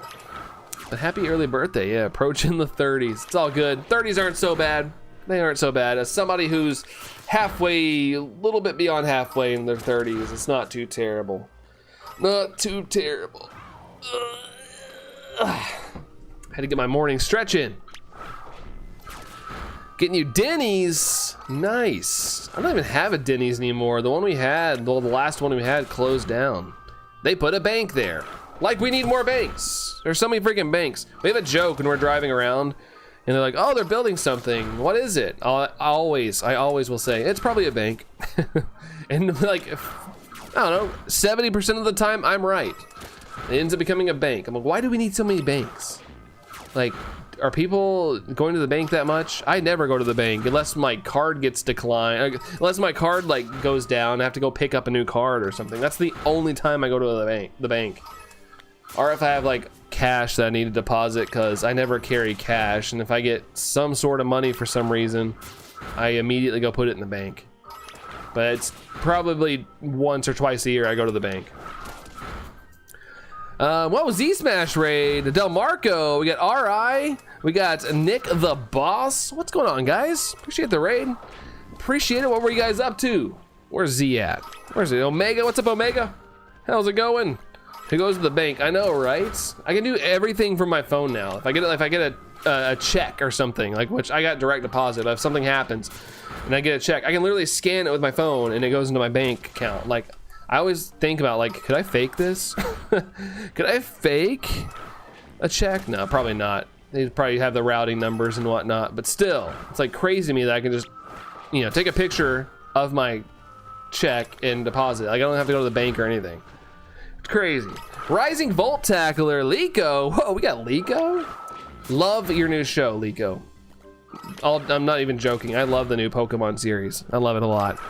Speaker 1: But happy early birthday, yeah, approaching the 30s. It's all good. 30s aren't so bad. They aren't so bad. As somebody who's halfway, a little bit beyond halfway in their 30s, it's not too terrible. Not too terrible. Had to get my morning stretch in. Getting you Denny's. Nice. I don't even have a Denny's anymore. The one we had, the last one we had closed down. They put a bank there. Like we need more banks. There's so many freaking banks. We have a joke when we're driving around and they're like, oh, they're building something. What is it? I always will say, it's probably a bank. And like, I don't know, 70% of the time I'm right. It ends up becoming a bank. I'm like, why do we need so many banks? Like, are people going to the bank that much? I never go to the bank unless my card gets declined. Unless my card like goes down, I have to go pick up a new card or something. That's the only time I go to the bank. Or if I have like cash that I need to deposit, because I never carry cash, and if I get some sort of money for some reason, I immediately go put it in the bank. But it's probably once or twice a year I go to the bank. What was Z-Smash raid? Del Marco, we got RI, we got Nick the Boss. What's going on, guys? Appreciate the raid. Appreciate it. What were you guys up to? Where's Z at? Where's it? Omega, what's up, Omega? How's it going? Who goes to the bank? I know, right? I can do everything from my phone now. If I get a check or something, like, which I got direct deposit, if something happens and I get a check, I can literally scan it with my phone and it goes into my bank account. Like, I always think about, like, could I fake this? Could I fake a check? No, probably not. They probably have the routing numbers and whatnot, but still, it's like crazy to me that I can just, you know, take a picture of my check and deposit. Like, I don't have to go to the bank or anything. It's crazy. Rising Volt Tackler, Lico. Whoa, we got Lico? Love your new show, Lico. I'm not even joking. I love the new Pokemon series. I love it a lot.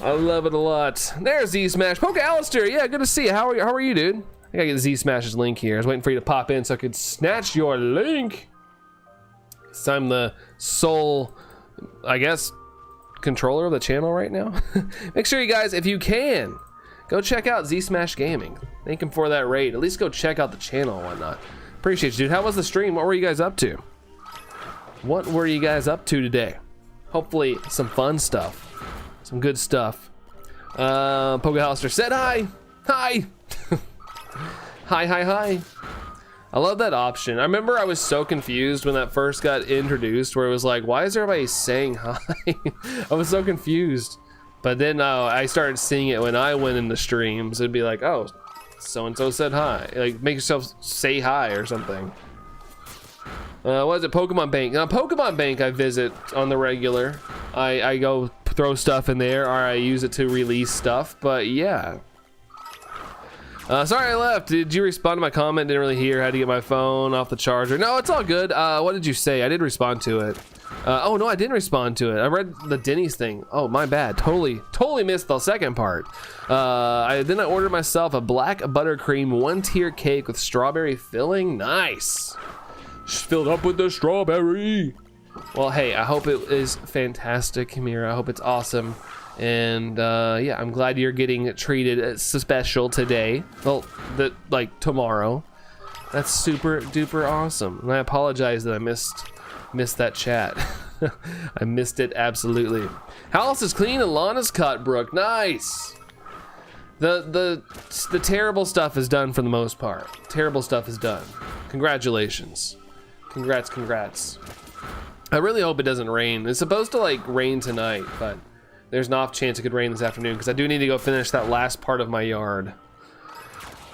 Speaker 1: I love it a lot. There's Z-Smash. Poke Alistair, yeah, good to see you. How are you, dude? I gotta get Z-Smash's link here. I was waiting for you to pop in so I could snatch your link. So I'm the sole, I guess, controller of the channel right now. Make sure you guys, if you can, go check out Z Smash Gaming. Thank him for that raid. At least go check out the channel and whatnot. Appreciate you, dude. How was the stream? What were you guys up to? What were you guys up to today? Hopefully some fun stuff. Some good stuff. Pogo Hollister said hi. Hi. Hi. I love that option. I remember I was so confused when that first got introduced, where it was like, why is everybody saying hi? I was so confused. But then I started seeing it when I went in the streams. It'd be like, oh, so-and-so said hi. Like, make yourself say hi or something. What is it? Pokemon Bank. Now, Pokemon Bank I visit on the regular. I go throw stuff in there, or I use it to release stuff. But yeah. Sorry I left. Did you respond to my comment? Didn't really hear. Had to get my phone off the charger. No, it's all good. What did you say? I did respond to it. Oh no, I didn't respond to it. I read the Denny's thing. Oh, my bad. Totally missed the second part. Then I ordered myself a black buttercream 1-tier cake with strawberry filling. Nice. Filled up with the strawberry. Well, hey, I hope it is fantastic, Mira. I hope it's awesome. And yeah, I'm glad you're getting treated special today. Well, like tomorrow. That's super duper awesome. And I apologize that I missed that chat. I missed it absolutely. House is clean and lawn is cut, Brooke. Nice. The terrible stuff is done for the most part. Terrible stuff is done. Congratulations. Congrats. I really hope it doesn't rain. It's supposed to like rain tonight, but there's an off chance it could rain this afternoon because I do need to go finish that last part of my yard.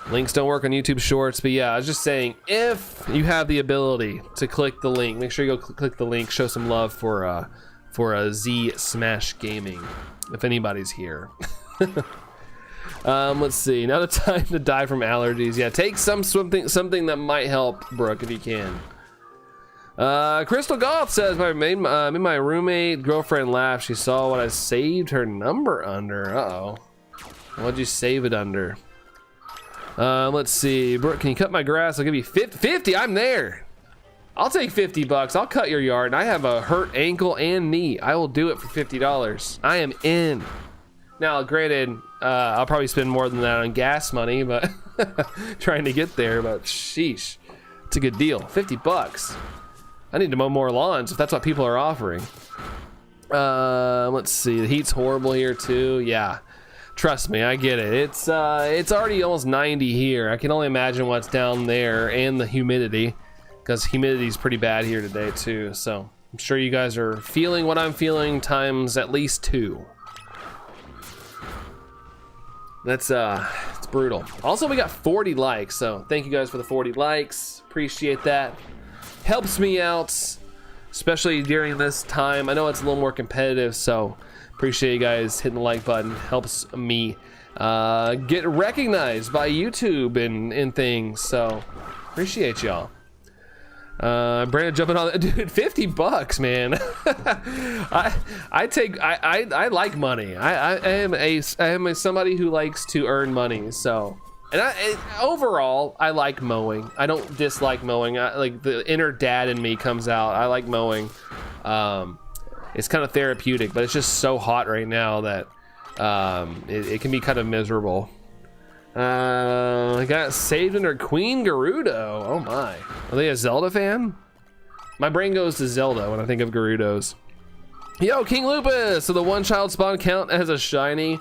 Speaker 1: Links don't work on YouTube Shorts, but yeah, I was just saying, if you have the ability to click the link, make sure you go click the link, show some love for Z Smash Gaming, if anybody's here. Let's see. Now the time to die from allergies. Yeah, take something that might help, Brooke, if you can. Crystal Golf says made my roommate girlfriend laugh. She saw what I saved her number under. Uh-oh. What'd you save it under? Let's see. Brooke, can you cut my grass? I'll give you 50. I'm there. I'll take $50. I'll cut your yard. And I have a hurt ankle and knee. I will do it for $50. I am in. Now, granted, I'll probably spend more than that on gas money, but trying to get there. But sheesh, it's a good deal. $50. I need to mow more lawns if that's what people are offering. Let's see. The heat's horrible here too. Yeah, trust me, I get it. It's already almost 90 here. I can only imagine what's down there, and the humidity, because humidity is pretty bad here today too. So I'm sure you guys are feeling what I'm feeling times at least 2. That's it's brutal. Also, we got 40 likes, so thank you guys for the 40 likes. Appreciate that. Helps me out, especially during this time. I know it's a little more competitive, so appreciate you guys hitting the like button. Helps me get recognized by YouTube and things, so appreciate y'all. Brandon jumping on, dude, $50, man. I like money. I am somebody who likes to earn money, so. And overall, I like mowing. I don't dislike mowing. Like the inner dad in me comes out. I like mowing. It's kind of therapeutic, but it's just so hot right now that it can be kind of miserable. I got saved under Queen Gerudo. Oh my. Are they a Zelda fan? My brain goes to Zelda when I think of Gerudos. Yo, King Lupus! So the one child spawn count as a shiny.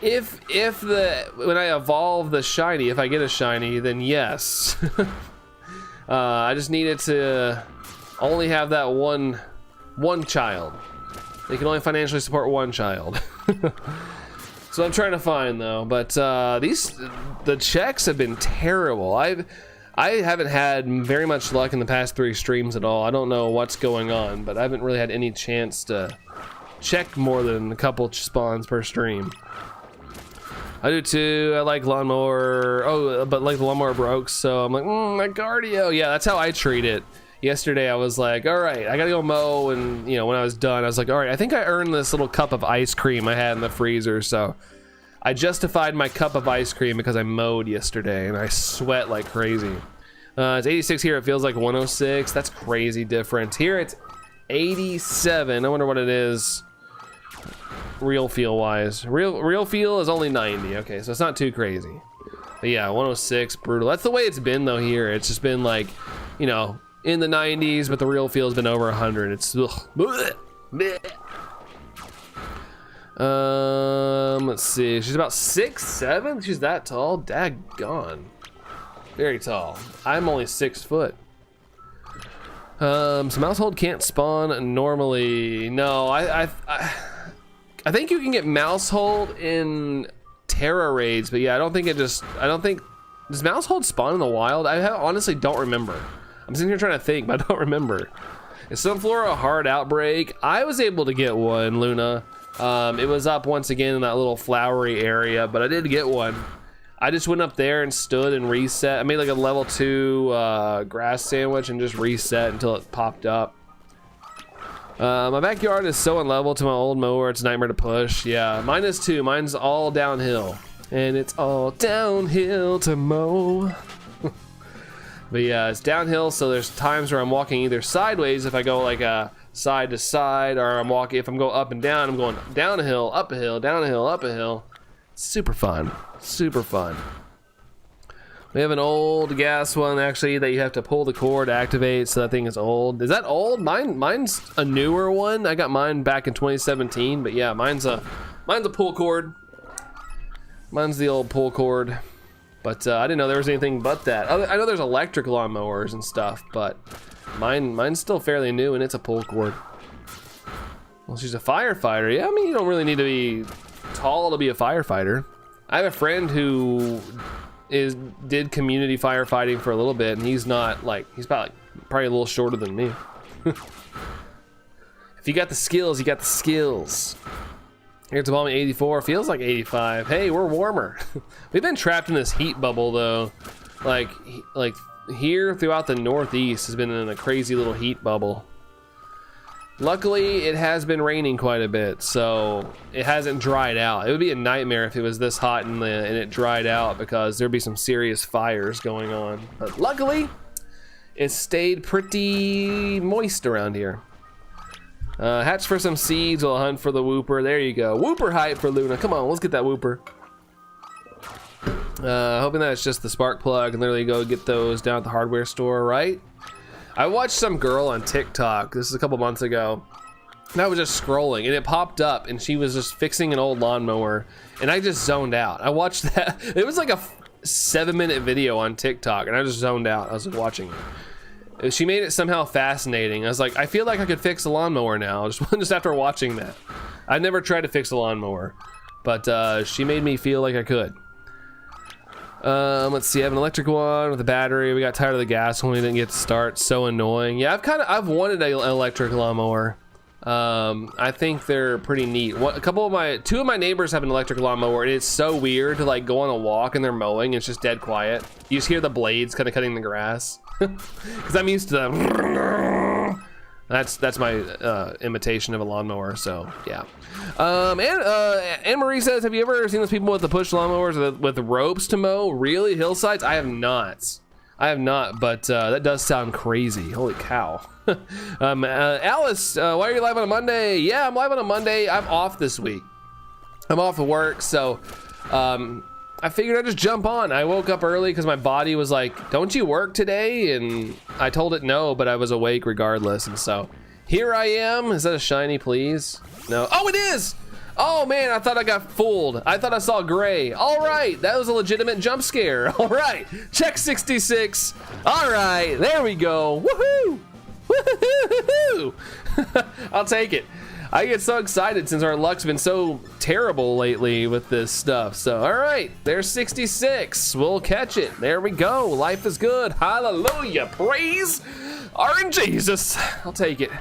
Speaker 1: When I evolve the shiny, if I get a shiny, then yes. I just needed to only have that one child. They can only financially support one child. So I'm trying to find though, but the checks have been terrible. I haven't had very much luck in the past 3 streams at all. I don't know what's going on, but I haven't really had any chance to check more than a couple spawns per stream. I do too. I like lawnmower. Oh, but like the lawnmower broke, so I'm like, my cardio. Yeah, that's how I treat it. Yesterday I was like, all right, I gotta go mow, and you know, when I was done, I was like, all right, I think I earned this little cup of ice cream I had in the freezer, so I justified my cup of ice cream because I mowed yesterday, and I sweat like crazy. It's 86 here. It feels like 106. That's crazy different. Here it's 87. I wonder what it is. real feel wise? Real feel is only 90. Okay, so it's not too crazy. But yeah, 106, brutal. That's the way it's been though here. It's just been like, you know, in the 90s, but the real feel has been over 100. It's ugh. Let's see. She's about 6'7". She's that tall. Daggone. Very tall. I'm only 6 foot. So Maushold can't spawn normally. No, I think you can get Maushold in Terra raids, but yeah, I don't think does Maushold spawn in the wild? Honestly don't remember. I'm sitting here trying to think, but I don't remember. Is Sunflora a hard outbreak? I was able to get one, Luna. It was up once again in that little flowery area, but I did get one. I just went up there and stood and reset. I made like a level 2 grass sandwich and just reset until it popped up. My backyard is so unlevel to my old mower, it's a nightmare to push. Yeah, mine is too. Mine's all downhill. And it's all downhill to mow. But yeah, it's downhill, so there's times where I'm walking either sideways if I go like side to side, or if I'm going up and down, I'm going down a hill, up a hill, down a hill, up a hill. Super fun, super fun. We have an old gas one actually that you have to pull the cord to activate, so that thing is old. Is that old? Mine's a newer one. I got mine back in 2017, but yeah, mine's a pull cord. Mine's the old pull cord. But I didn't know there was anything but that. I know there's electric lawnmowers and stuff, but mine's still fairly new and it's a pull cord. Well, she's a firefighter. Yeah, I mean, you don't really need to be tall to be a firefighter. I have a friend who did community firefighting for a little bit, and he's about probably a little shorter than me. If you got the skills, you got the skills. Here to Balmy 84, feels like 85. Hey, we're warmer. We've been trapped in this heat bubble though. Like here throughout the Northeast has been in a crazy little heat bubble. Luckily, it has been raining quite a bit, so it hasn't dried out. It would be a nightmare if it was this hot and it dried out, because there'd be some serious fires going on. But luckily, it stayed pretty moist around here. Hatch for some seeds, we'll hunt for the whooper. There you go. Whooper hype for Luna. Come on, let's get that whooper. Hoping that it's just the spark plug and literally go get those down at the hardware store, right? I watched some girl on TikTok, this is a couple months ago, and I was just scrolling and it popped up and she was just fixing an old lawnmower and I just zoned out. I watched that. It was like a 7-minute video on TikTok and I just zoned out. I was like watching it. She made it somehow fascinating. I was like, I feel like I could fix a lawnmower now, just after watching that. I never tried to fix a lawnmower, but she made me feel like I could. Let's see, I have an electric one with a battery. We got tired of the gas one, we didn't get to start. So annoying. Yeah, I've wanted an electric lawnmower. I think they're pretty neat. Two of my neighbors have an electric lawnmower, and it's so weird to like go on a walk and they're mowing. It's just dead quiet. You just hear the blades kind of cutting the grass. Because I'm used to the. That's my imitation of a lawnmower. So yeah. Anne Marie says, have you ever seen those people with the push lawnmowers with ropes to mow? Really, hillsides? I have not. But that does sound crazy. Holy cow. Alice, why are you live on a Monday? Yeah, I'm live on a Monday. I'm off this week. I'm off of work, so I figured I'd just jump on. I woke up early because my body was like, don't you work today? And I told it no, but I was awake regardless. And so here I am. Is that a shiny, please? No. Oh, it is. Oh man, I thought I got fooled. I thought I saw gray. All right, that was a legitimate jump scare. All right, check 66. All right, there we go. Woohoo! Woohoo! I'll take it. I get so excited since our luck's been so terrible lately with this stuff. So, all right, there's 66. We'll catch it. There we go. Life is good. Hallelujah. Praise our Jesus. I'll take it.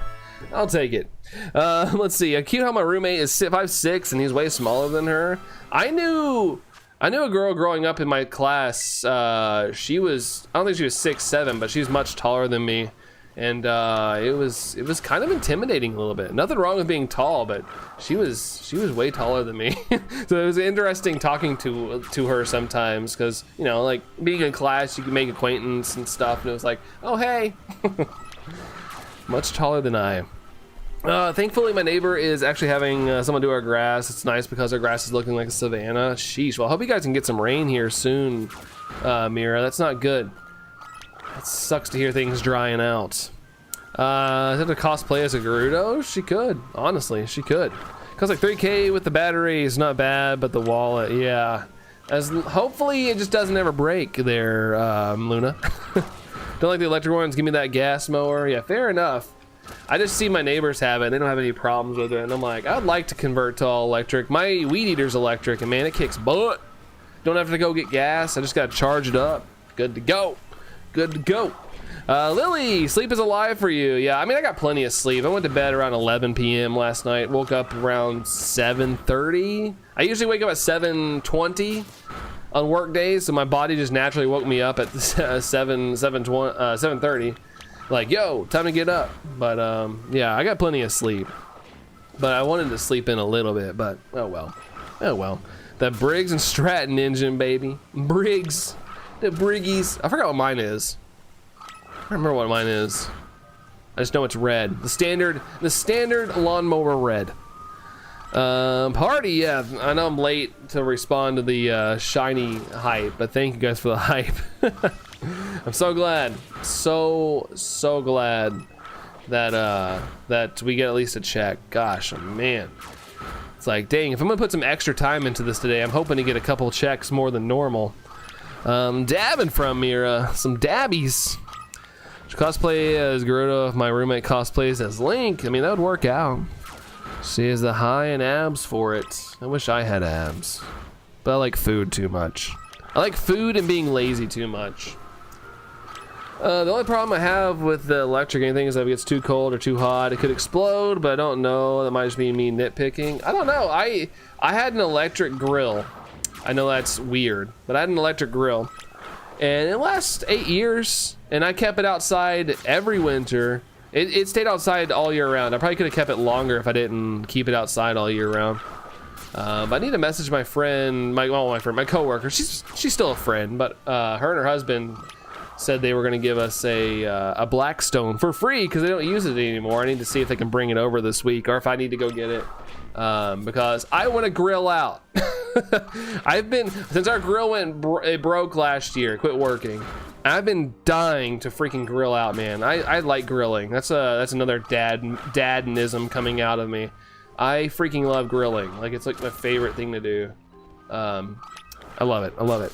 Speaker 1: I'll take it. Let's see. Cute how my roommate is 5'6" and he's way smaller than her. I knew a girl growing up in my class. She was, I don't think she was 6'7", but she's much taller than me. And it was kind of intimidating a little bit. Nothing wrong with being tall, but she was way taller than me. So it was interesting talking to her sometimes, because you know, like being in class, you can make acquaintance and stuff. And it was like, oh hey, much taller than I. Thankfully, my neighbor is actually having someone do our grass. It's nice because our grass is looking like a savanna. Sheesh. Well, I hope you guys can get some rain here soon, Mira. That's not good. It sucks to hear things drying out. Is that a cosplay as a Gerudo? She could. Honestly, she could. Cause like 3K with the battery is not bad, but the wallet, yeah. Hopefully it just doesn't ever break there, Luna. Don't like the electric ones. Give me that gas mower. Yeah, fair enough. I just see my neighbors have it. They don't have any problems with it, and I'm like, I'd like to convert to all electric. My weed eater's electric, and man, it kicks butt. Don't have to go get gas. I just gotta charge it up. Good to go. Good to go. Lily, sleep is alive for you. Yeah, I mean, I got plenty of sleep. I went to bed around 11 p.m. last night. Woke up around 7:30. I usually wake up at 7:20 on work days, so my body just naturally woke me up at 7:30. Like, yo, time to get up. But yeah, I got plenty of sleep. But I wanted to sleep in a little bit, but oh well. Oh well. The Briggs and Stratton engine, baby. Briggs. The Briggies. I forgot what mine is. I don't remember what mine is. I just know it's red. The standard lawnmower red. Party, yeah. I know I'm late to respond to the shiny hype, but thank you guys for the hype. I'm so glad, so glad that that we get at least a check. Gosh, oh man, it's like, dang, if I'm gonna put some extra time into this today, I'm hoping to get a couple checks more than normal. Dabbing from Mira, some dabbies. Cosplay as Gerudo if my roommate cosplays as Link. I mean, that would work out. She has the high and abs for it. I wish I had abs, but I like food too much. I like food and being lazy too much. The only problem I have with the electric anything is that if it gets too cold or too hot, it could explode, but I don't know. That might just be me nitpicking. I don't know. I had an electric grill. I know that's weird, but I had an electric grill. And it lasts 8 years, and I kept it outside every winter. It stayed outside all year round. I probably could have kept it longer if I didn't keep it outside all year round. But I need to message my friend, my coworker. She's still a friend, but her and her husband said they were going to give us a Blackstone for free because they don't use it anymore. I need to see if they can bring it over this week, or if I need to go get it, because I want to grill out. Since our grill it broke last year, quit working. I've been dying to freaking grill out, man. I like grilling. That's another dadnism coming out of me. I freaking love grilling. Like, it's like my favorite thing to do. I love it. I love it.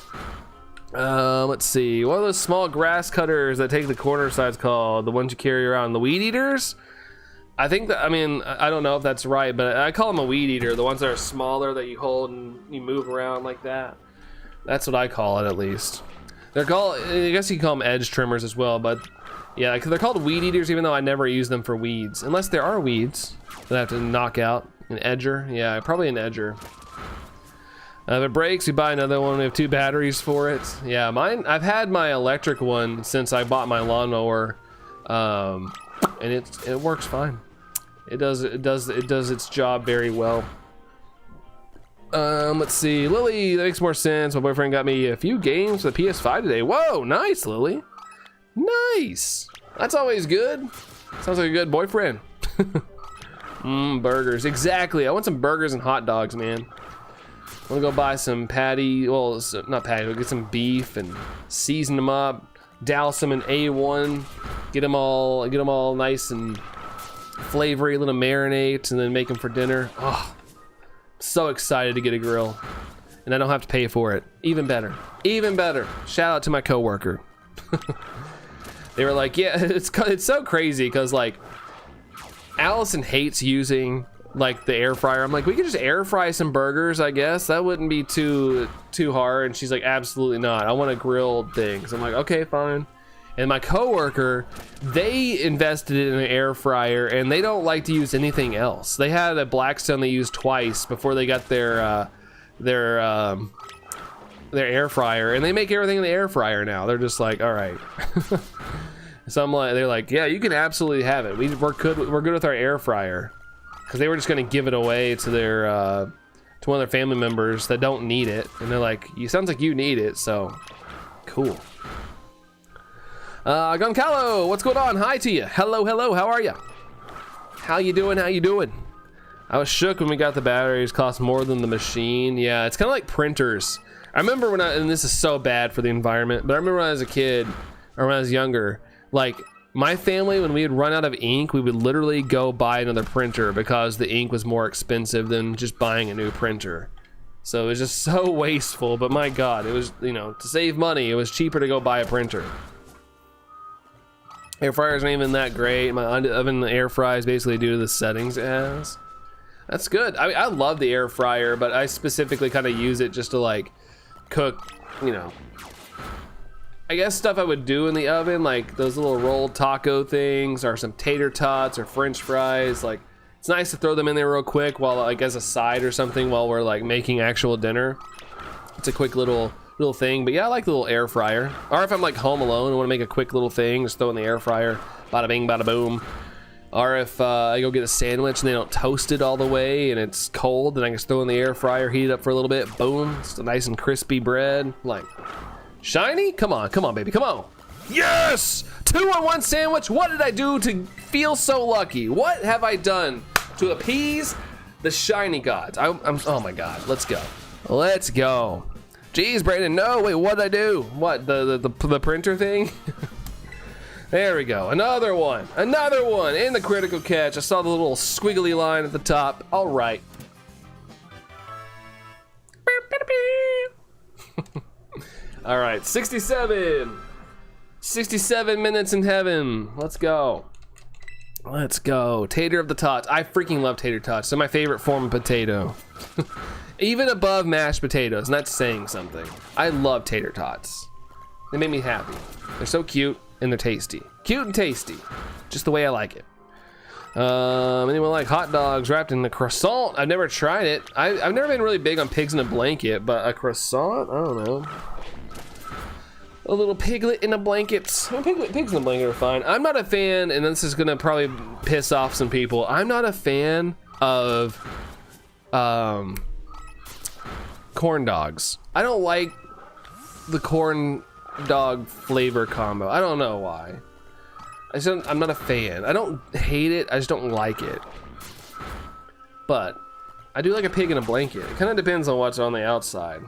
Speaker 1: Let's see. What are those small grass cutters that take the corner sides called? The ones you carry around, the weed eaters? I think that, I mean, I don't know if that's right, but I call them a weed eater. The ones that are smaller that you hold and you move around like that. That's what I call it, at least. They're called, I guess you can call them edge trimmers as well, but yeah, they're called weed eaters, even though I never use them for weeds. Unless there are weeds that I have to knock out. An edger? Yeah, probably an edger. If it breaks, we buy another one. We have 2 batteries for it. Yeah, mine, I've had my electric one since I bought my lawnmower, and it works fine. It does its job very well. Let's see, Lily, that makes more sense. My boyfriend got me a few games for the PS5 today. Whoa, nice, Lily. Nice. That's always good. Sounds like a good boyfriend. Burgers, exactly. I want some burgers and hot dogs, man. I'm gonna go buy some patty, well, not patty, we'll get some beef and season them up, douse them in A1, get them all nice and flavory, little marinate, and then make them for dinner. Oh, so excited to get a grill, and I don't have to pay for it. Even better, even better. Shout out to my coworker. They were like, yeah, it's so crazy because like Allison hates using like the air fryer. I'm like, we could just air fry some burgers, I guess. That wouldn't be too hard. And she's like, absolutely not. I want to grill things. I'm like, okay, fine. And my coworker, they invested in an air fryer and they don't like to use anything else. They had a Blackstone they used twice before they got their air fryer, and they make everything in the air fryer now. They're just like, all right. So I'm like, they're like, yeah, you can absolutely have it. We're good with our air fryer. Because they were just going to give it away to their to one of their family members that don't need it, and they're like, "You sounds like you need it." So cool. Goncalo, what's going on? Hi to you. Hello, how are you? How you doing? How you doing? I was shook when we got the batteries. Cost more than the machine. Yeah, it's kind of like printers. I remember when and this is so bad for the environment, but I remember when I was a kid, or when I was younger, like my family, when we would run out of ink, we would literally go buy another printer because the ink was more expensive than just buying a new printer. So it was just so wasteful, but my God, it was, you know, to save money, it was cheaper to go buy a printer. Air fryers aren't even that great. My oven air fries basically due to the settings it has. That's good. I love the air fryer, but I specifically kind of use it just to like cook, you know, I guess stuff I would do in the oven, like those little rolled taco things or some tater tots or French fries. Like it's nice to throw them in there real quick while like as a side or something while we're like making actual dinner. It's a quick little thing, but yeah, I like the little air fryer. Or if I'm like home alone and want to make a quick little thing, just throw in the air fryer, bada bing, bada boom. Or if I go get a sandwich and they don't toast it all the way and it's cold, then I can just throw in the air fryer, heat it up for a little bit, boom, it's a nice and crispy bread. Like, shiny? Come on, baby, come on. Yes! 2-on-1 sandwich. What did I do to feel so lucky? What have I done to appease the shiny gods? I'm oh my God, let's go. Let's go. Jeez, Brandon, no, wait, what did I do? What, the printer thing? There we go, another one in the critical catch. I saw the little squiggly line at the top. All right. All right, 67 minutes in heaven. Let's go. Tater of the tots. I freaking love tater tots. They're my favorite form of potato. Even above mashed potatoes, and that's saying something. I love tater tots. They make me happy. They're so cute and they're tasty. Cute and tasty. Just the way I like it. Anyone like hot dogs wrapped in a croissant? I've never tried it. I've never been really big on pigs in a blanket, but a croissant? I don't know. A little piglet in a blanket. I mean, pigs in a blanket are fine. I'm not a fan, and this is gonna probably piss off some people. I'm not a fan of corn dogs. I don't like the corn dog flavor combo. I don't know why. I'm not a fan. I don't hate it, I just don't like it. But I do like a pig in a blanket. It kind of depends on what's on the outside.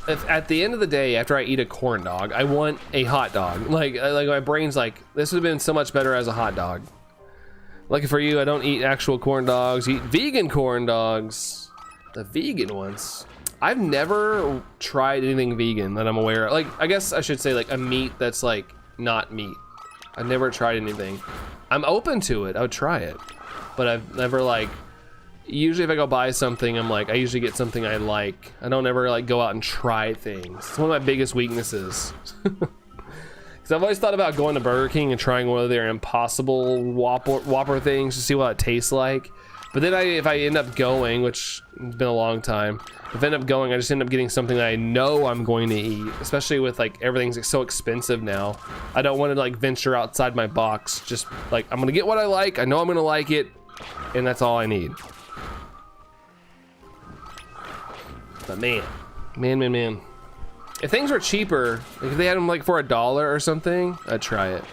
Speaker 1: If at the end of the day, after I eat a corn dog, I want a hot dog. Like my brain's like, this would have been so much better as a hot dog. Lucky for you, I don't eat actual corn dogs. I eat vegan corn dogs. The vegan ones. I've never tried anything vegan that I'm aware of. Like, I guess I should say like a meat that's like not meat. I've never tried anything. I'm open to it, I would try it. But I've never like, usually if I go buy something, I'm like, I usually get something I like. I don't ever like go out and try things. It's one of my biggest weaknesses. Because I've always thought about going to Burger King and trying one of their Impossible Whopper things to see what it tastes like. But then if I end up going, which has been a long time, if I end up going, I just end up getting something that I know I'm going to eat, especially with like everything's so expensive now. I don't want to like venture outside my box. Just like, I'm gonna get what I like, I know I'm gonna like it, and that's all I need. But man. If things were cheaper, like if they had them like for $1 or something, I'd try it.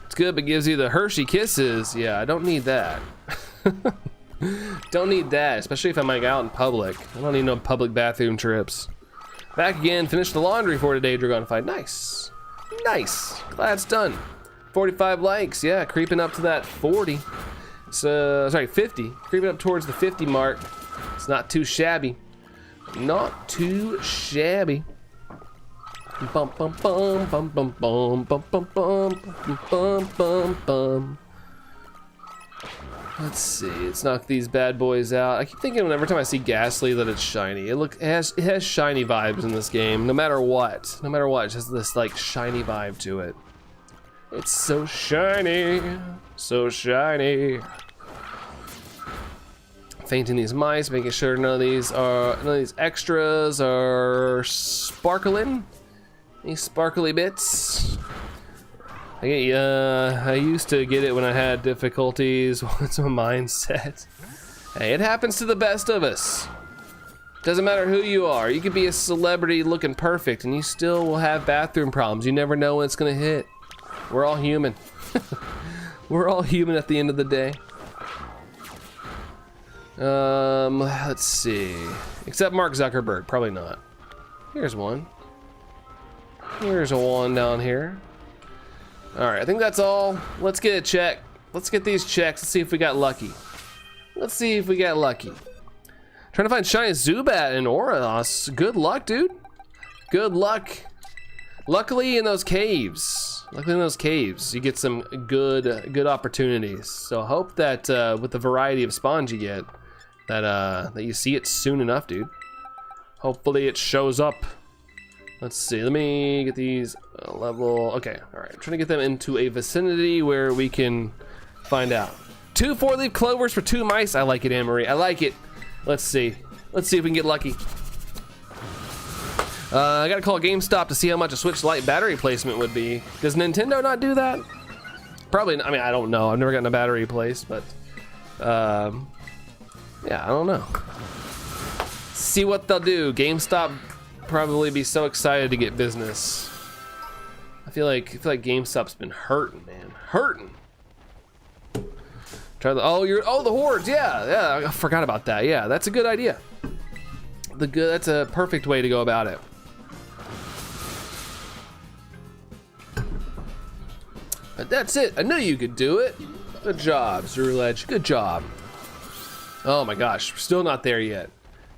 Speaker 1: It's good, but gives you the Hershey Kisses. Yeah, I don't need that. Don't need that, especially if I'm like out in public. I don't need no public bathroom trips. Back again, finished the laundry for today, Dragonified. Nice. Glad it's done. 45 likes, yeah, creeping up to that 40. So, sorry, 50. Creeping up towards the 50 mark. It's not too shabby. Not too shabby. Bum bum bum bum bum bum bum bum bum bum bum bum. Let's see. Let's knock these bad boys out. I keep thinking every time I see Ghastly that it's shiny. It has shiny vibes in this game. No matter what, it has this like shiny vibe to it. It's so shiny, so shiny. Fainting these mice, making sure none of these extras are sparkling. Any sparkly bits. I used to get it when I had difficulties. What's my mindset? Hey, it happens to the best of us. Doesn't matter who you are. You could be a celebrity looking perfect and you still will have bathroom problems. You never know when it's gonna hit. We're all human. We're all human at the end of the day. Let's see. Except Mark Zuckerberg, probably not. Here's one. Here's a one down here. All right, I think that's all. Let's get a check. Let's get these checks. Let's see if we got lucky. Let's see if we got lucky. Trying to find shiny Zubat and Aurados. Good luck, dude. Good luck. Luckily in those caves. Luckily in those caves, you get some good opportunities. So I hope that with the variety of spawns you get, that you see it soon enough, dude. Hopefully it shows up. Let's see, let me get these level, okay, all right. I'm trying to get them into a vicinity where we can find out. 2 4-leaf clovers for 2 mice. I like it, Anne-Marie, I like it. Let's see if we can get lucky. I gotta call GameStop to see how much a Switch Lite battery placement would be. Does Nintendo not do that? Probably, I mean, I don't know. I've never gotten a battery placed, but yeah, I don't know. See what they'll do. GameStop probably be so excited to get business. I feel like GameStop's been hurting, man, hurting. Try the the hordes, yeah, I forgot about that. Yeah, that's a good idea. That's a perfect way to go about it. But that's it. I knew you could do it. Good job, Zerledge. Good job. Oh my gosh, we're still not there yet.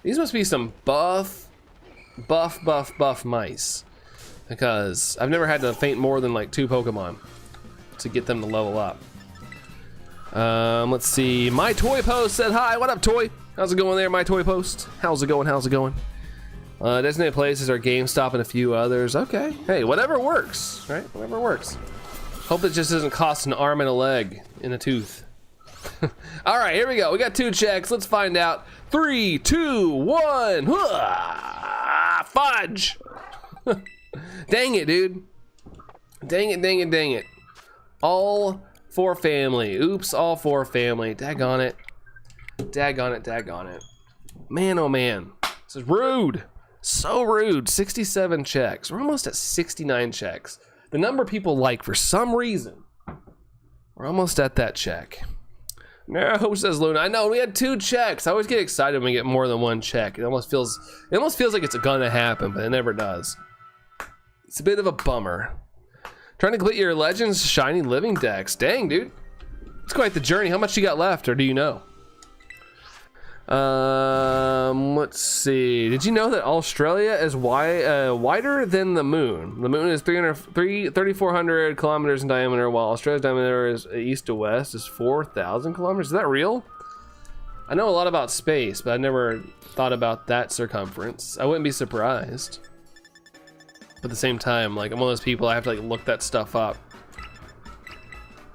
Speaker 1: These must be some buff mice, because I've never had to faint more than like 2 Pokemon to get them to level up. Let's see. My Toy Post said hi. What up, Toy? How's it going there, My Toy Post? How's it going? How's it going? Designated places are GameStop and a few others. Okay. Hey, whatever works, right? Whatever works. Hope it just doesn't cost an arm and a leg and a tooth. All right, here we go. We got 2 checks. Let's find out. 3, 2, 1. Fudge. Dang it, dude. Dang it. All for family. Oops, all for family. Daggone it. Man, oh man. This is rude. So rude. 67 checks. We're almost at 69 checks. The number people like for some reason. We're almost at that check. No, says Luna. I know, we had 2 checks. I always get excited when we get more than 1 check. It almost feels like it's gonna happen, but it never does. It's a bit of a bummer. Trying to complete your Legends Shiny Living Dex. Dang, dude. It's quite the journey. How much you got left, or do you know? Let's see. Did you know that Australia is wider than the moon? The moon is 3,400 kilometers in diameter, while Australia's diameter is east to west is 4,000 kilometers. Is that real? I know a lot about space, but I never thought about that circumference. I wouldn't be surprised. But at the same time, like, I'm one of those people, I have to like look that stuff up.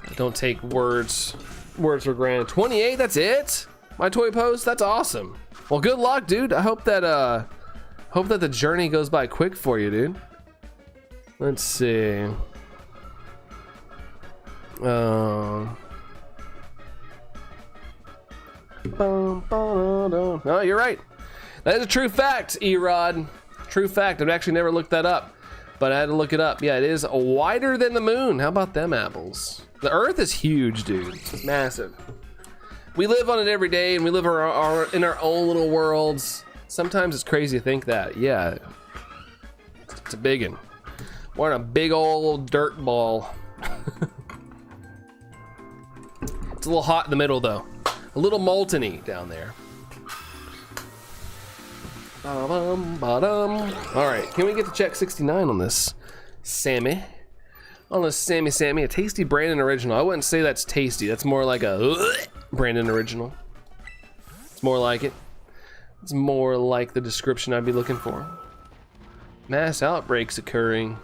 Speaker 1: I don't take words for granted. 28, that's it? My Toy Post, that's awesome. Well, good luck, dude. I hope that the journey goes by quick for you, dude. Let's see. Oh, you're right. That is a true fact, Erod. True fact. I've actually never looked that up, but I had to look it up. Yeah, it is wider than the moon. How about them apples? The Earth is huge, dude. It's massive. We live on it every day, and we live in our own little worlds. Sometimes it's crazy to think that. Yeah, it's a big one. We're in a big old dirt ball. It's a little hot in the middle, though. A little molten-y down there. All right, can we get to check 69 on this Sammy? On this Sammy, a tasty Brandon original. I wouldn't say that's tasty. That's more like a Brandon original. It's more like it. It's more like the description I'd be looking for. Mass outbreaks occurring.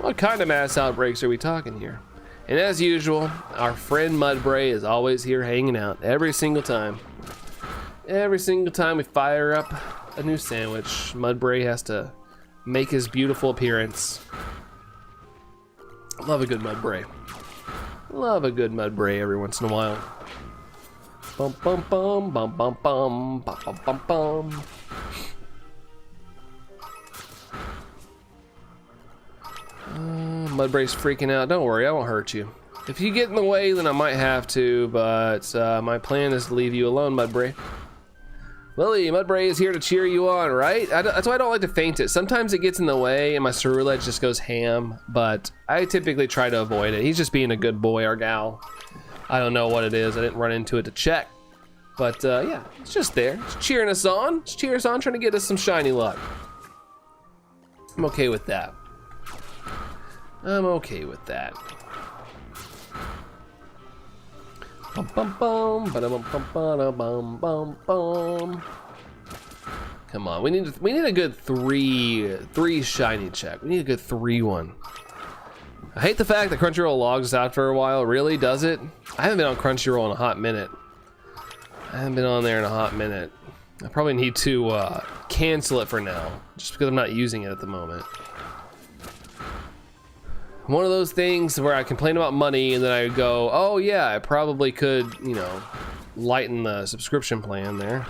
Speaker 1: What kind of mass outbreaks are we talking here? And as usual, our friend Mudbray is always here hanging out every single time. Every single time we fire up a new sandwich, Mudbray has to make his beautiful appearance. Love a good Mudbray. Love a good Mudbray every once in a while. Bum bum bum bum bum bum bum bum bum bum. Mudbray's freaking out. Don't worry, I won't hurt you. If you get in the way, then I might have to, but my plan is to leave you alone, Mudbray. Lily, Mudbray is here to cheer you on, right? That's why I don't like to feint it. Sometimes it gets in the way and my Ceruledge just goes ham, but I typically try to avoid it. He's just being a good boy, our gal. I don't know what it is. I didn't run into it to check. But yeah, it's just there. It's cheering us on. It's cheering us on, trying to get us some shiny luck. I'm okay with that. I'm okay with that. Bum bum bum, ba-da-bum bum ba-da-bum bum bum. Come on, we need a good three shiny check. We need a good 3-1. I hate the fact that Crunchyroll logs out for a while. Really, does it? I haven't been on Crunchyroll in a hot minute. I haven't been on there in a hot minute. I probably need to cancel it for now, just because I'm not using it at the moment. One of those things where I complain about money and then I go, oh yeah, I probably could, you know, lighten the subscription plan there.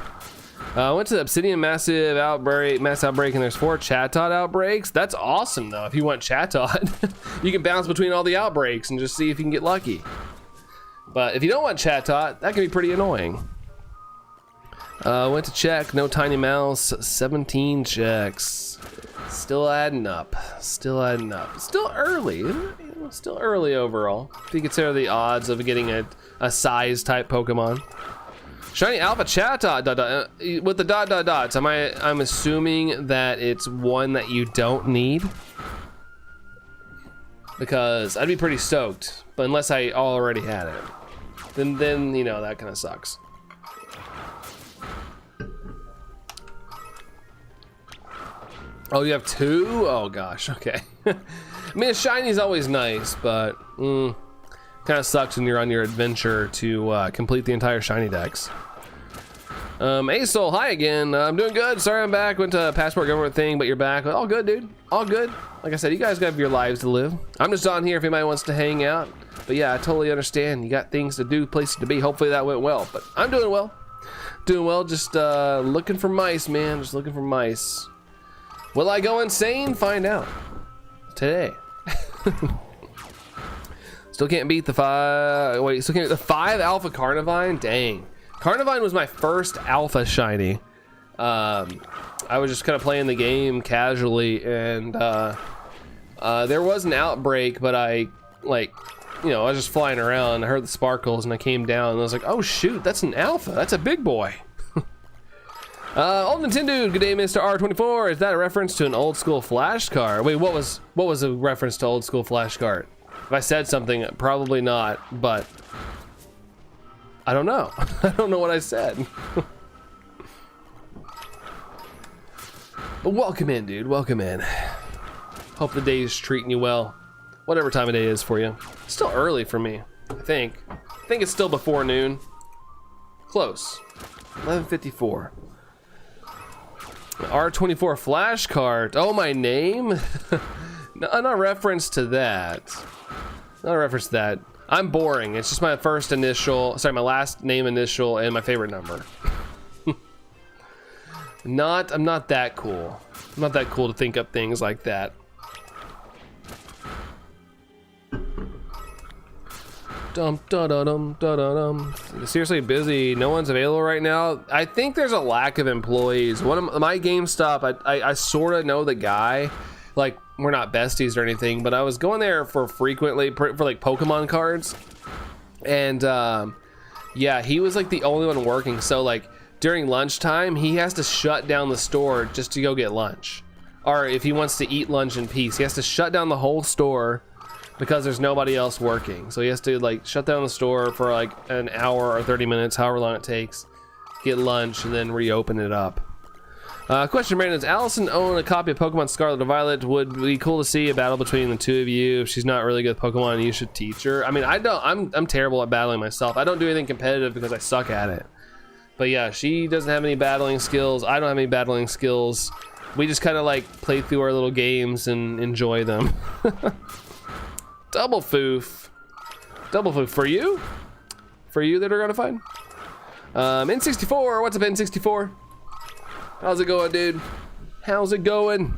Speaker 1: I went to the Obsidian mass outbreak, and there's 4 Chatot outbreaks. That's awesome though. If you want Chatot, you can bounce between all the outbreaks and just see if you can get lucky. But if you don't want Chatot, that can be pretty annoying. Went to check, no Tiny Mouse, 17 checks. Still adding up, still adding up. Still early, still early overall. If you consider the odds of getting a size type Pokemon. Shiny Alpha Chatot, with the dots, I'm assuming that it's one that you don't need. Because I'd be pretty stoked, but unless I already had it, then you know, that kind of sucks. Oh, you have 2? Oh gosh, okay. I mean, a shiny's always nice, but kind of sucks when you're on your adventure to complete the entire shiny dex. Asol, hi again. I'm doing good. Sorry I'm back. Went to a passport government thing, but you're back. All good, dude. All good. Like I said, you guys got your lives to live. I'm just on here if anybody wants to hang out. But yeah, I totally understand. You got things to do, places to be. Hopefully that went well. But I'm doing well. Doing well. Just looking for mice, man. Just looking for mice. Will I go insane? Find out today. Still can't beat the 5. Wait, still can't beat the 5 Alpha Carnivine? Dang. Carnivine was my first Alpha shiny. I was just kind of playing the game casually, and there was an outbreak, but I was just flying around. I heard the sparkles, and I came down, and I was like, oh shoot, that's an Alpha. That's a big boy. Old Nintendo, good day, Mr. R24. Is that a reference to an old school flash card? Wait, what was a reference to old school flash card? If I said something, probably not, but I don't know. I don't know what I said. But welcome in, dude. Welcome in. Hope the day's treating you well. Whatever time of day it is for you. It's still early for me, I think. I think it's still before noon. Close. 11:54. R24 flash card. Oh, my name? Not a reference to that. Not a reference to that. I'm boring. It's just my first initial, sorry, my last name initial and my favorite number. I'm not that cool. I'm not that cool to think up things like that. Seriously busy. No one's available right now. I think there's a lack of employees. One of my GameStop, I sort of know the guy. Like, we're not besties or anything, but I was going there for frequently for like Pokemon cards, and yeah, he was like the only one working. So like during lunchtime, he has to shut down the store just to go get lunch, or if he wants to eat lunch in peace, he has to shut down the whole store because there's nobody else working. So he has to like shut down the store for like an hour or 30 minutes, however long it takes, get lunch, and then reopen it up. Question, Brandon, does Allison own a copy of Pokemon Scarlet or Violet? Would be cool to see a battle between the two of you. If she's not really good at Pokemon, you should teach her. I mean, I'm terrible at battling myself. I don't do anything competitive because I suck at it. But yeah, she doesn't have any battling skills. I don't have any battling skills. We just kind of like play through our little games and enjoy them. Double foof. Double foof for you? For you that are gonna find? N64, what's up, N64? How's it going, dude? How's it going?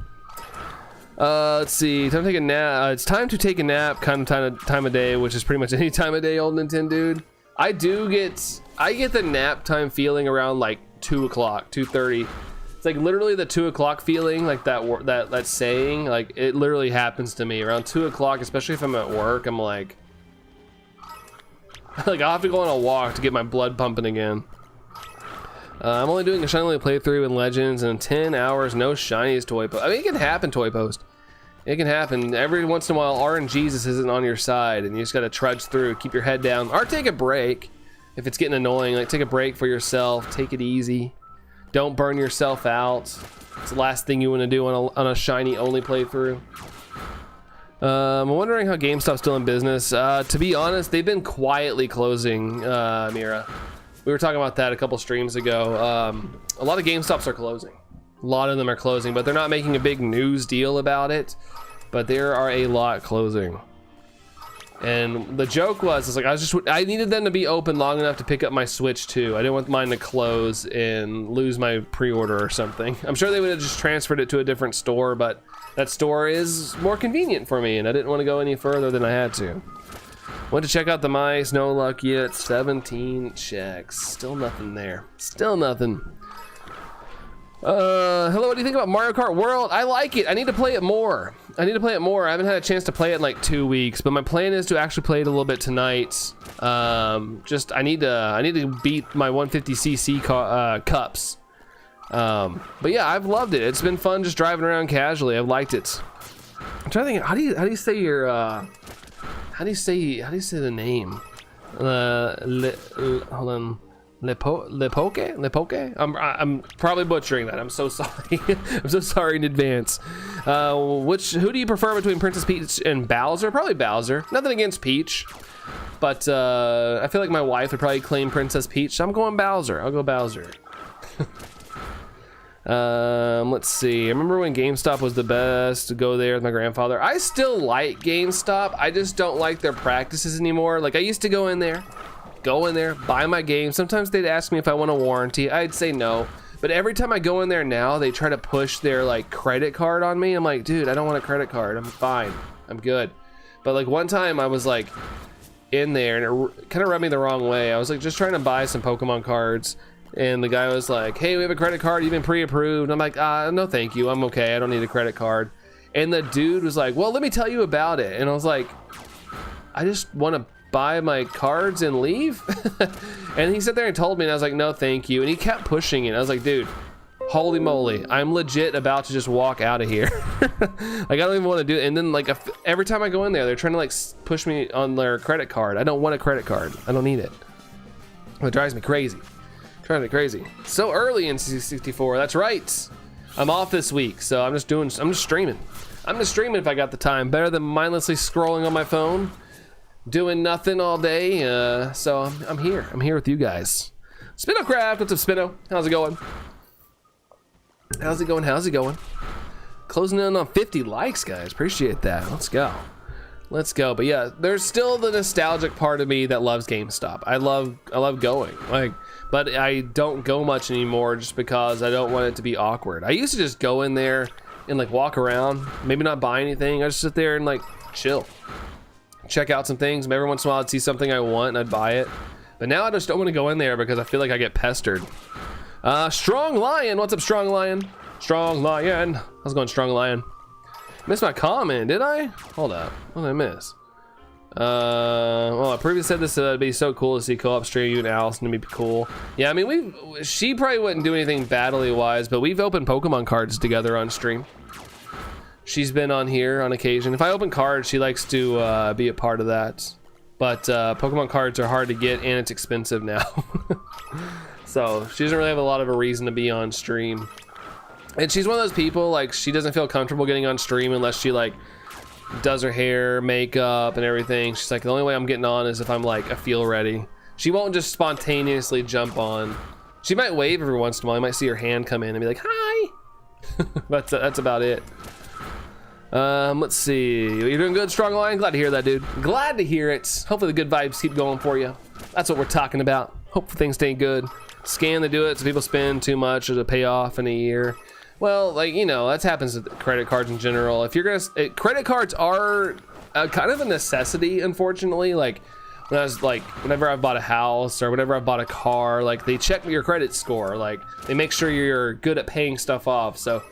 Speaker 1: Let's see. Time to take a nap. It's time to take a nap. Kind of time of day, which is pretty much any time of day, old Nintendo dude. I get the nap time feeling around like 2 o'clock, 2:30. It's like literally the 2 o'clock feeling, like that saying, like it literally happens to me around 2 o'clock, especially if I'm at work. I'm like I'll have to go on a walk to get my blood pumping again. I'm only doing a shiny playthrough in Legends, and in 10 hours, no shinies toy post. I mean, it can happen, toy post. It can happen. Every once in a while, RNGesus isn't on your side, and you just gotta trudge through, keep your head down, or take a break. If it's getting annoying, like take a break for yourself, take it easy. Don't burn yourself out. It's the last thing you wanna do on a shiny only playthrough. I'm wondering how GameStop's still in business. To be honest, they've been quietly closing, Mira. We were talking about that a couple streams ago. A lot of GameStops are closing. A lot of them are closing, but they're not making a big news deal about it. But there are a lot closing. And the joke was, I needed them to be open long enough to pick up my Switch too. I didn't want mine to close and lose my pre-order or something. I'm sure they would have just transferred it to a different store, but that store is more convenient for me, and I didn't want to go any further than I had to. Went to check out the mice, no luck yet. 17 checks, still nothing there. Still nothing. Hello, what do you think about Mario Kart World? I like it. I need to play it more. I haven't had a chance to play it in like 2 weeks, but my plan is to actually play it a little bit tonight. I need to beat my 150cc cups. But yeah, I've loved it. It's been fun just driving around casually. I've liked it. I'm trying to think, how do you say your how do you say the name? Hold on. Lepoke? I'm probably butchering that. I'm so sorry. I'm so sorry in advance. Who do you prefer between Princess Peach and Bowser? Probably Bowser. Nothing against Peach, but I feel like my wife would probably claim Princess Peach, so I'm going Bowser. I'll go Bowser. Let's see. I remember when GameStop was the best to go there with my grandfather. I still like GameStop. I just don't like their practices anymore. Like I used to go in there, buy my game. Sometimes they'd ask me if I want a warranty. I'd say no. But every time I go in there now, they try to push their like credit card on me. I'm like, dude, I don't want a credit card. I'm fine. I'm good. But like one time I was like in there and it kind of rubbed me the wrong way. I was like just trying to buy some Pokemon cards. And the guy was like, hey, we have a credit card. You've been pre-approved. I'm like, no, thank you. I'm okay. I don't need a credit card. And the dude was like, well, let me tell you about it. And I was like, I just want to buy my cards and leave. And he sat there and told me, and I was like, no, thank you. And he kept pushing it. I was like, dude, holy moly. I'm legit about to just walk out of here. Like, I don't even want to do it. And then like every time I go in there, they're trying to like push me on their credit card. I don't want a credit card. I don't need it. It drives me crazy. Driving me crazy. So early in 64. That's right. I'm off this week, so I'm just streaming. I'm just streaming if I got the time. Better than mindlessly scrolling on my phone, doing nothing all day. So I'm here. I'm here with you guys. Spinnocraft, what's up, Spinno? How's it going? How's it going? How's it going? Closing in on 50 likes, guys. Appreciate that. Let's go. Let's go. But yeah, there's still the nostalgic part of me that loves GameStop. I love going. Like, but I don't go much anymore just because I don't want it to be awkward. I used to just go in there and like walk around, maybe not buy anything. I just sit there and like chill, check out some things. Every once in a while I'd see something I want and I'd buy it. But now I just don't want to go in there because I feel like I get pestered. Strong Lion, what's up, Strong Lion? Strong Lion. How's it going, Strong Lion? Missed my comment, did I? Hold up, what did I miss? Well, I previously said this would be so cool to see co-op stream you and Allison. It'd be cool. Yeah, I mean, she probably wouldn't do anything battle wise, but we've opened Pokemon cards together on stream. She's been on here on occasion. If I open cards, she likes to be a part of that. But Pokemon cards are hard to get and it's expensive now. So she doesn't really have a lot of a reason to be on stream. And she's one of those people, like, she doesn't feel comfortable getting on stream unless she like does her hair, makeup, and everything. She's like, the only way I'm getting on is if I'm like, I feel ready. She won't just spontaneously jump on. She might wave every once in a while. You might see her hand come in and be like, hi. That's about it. Let's see. You're doing good, Strong Lion? Glad to hear that, dude. Glad to hear it. Hopefully the good vibes keep going for you. That's what we're talking about. Hopefully things stay good. Scam to do it so people spend too much or to pay off in a year. Well, like, you know, that happens with credit cards in general. If you're gonna, credit cards are kind of a necessity, unfortunately. Like, when I was like, whenever I've bought a house or whenever I've bought a car, like, they check your credit score. Like, they make sure you're good at paying stuff off. So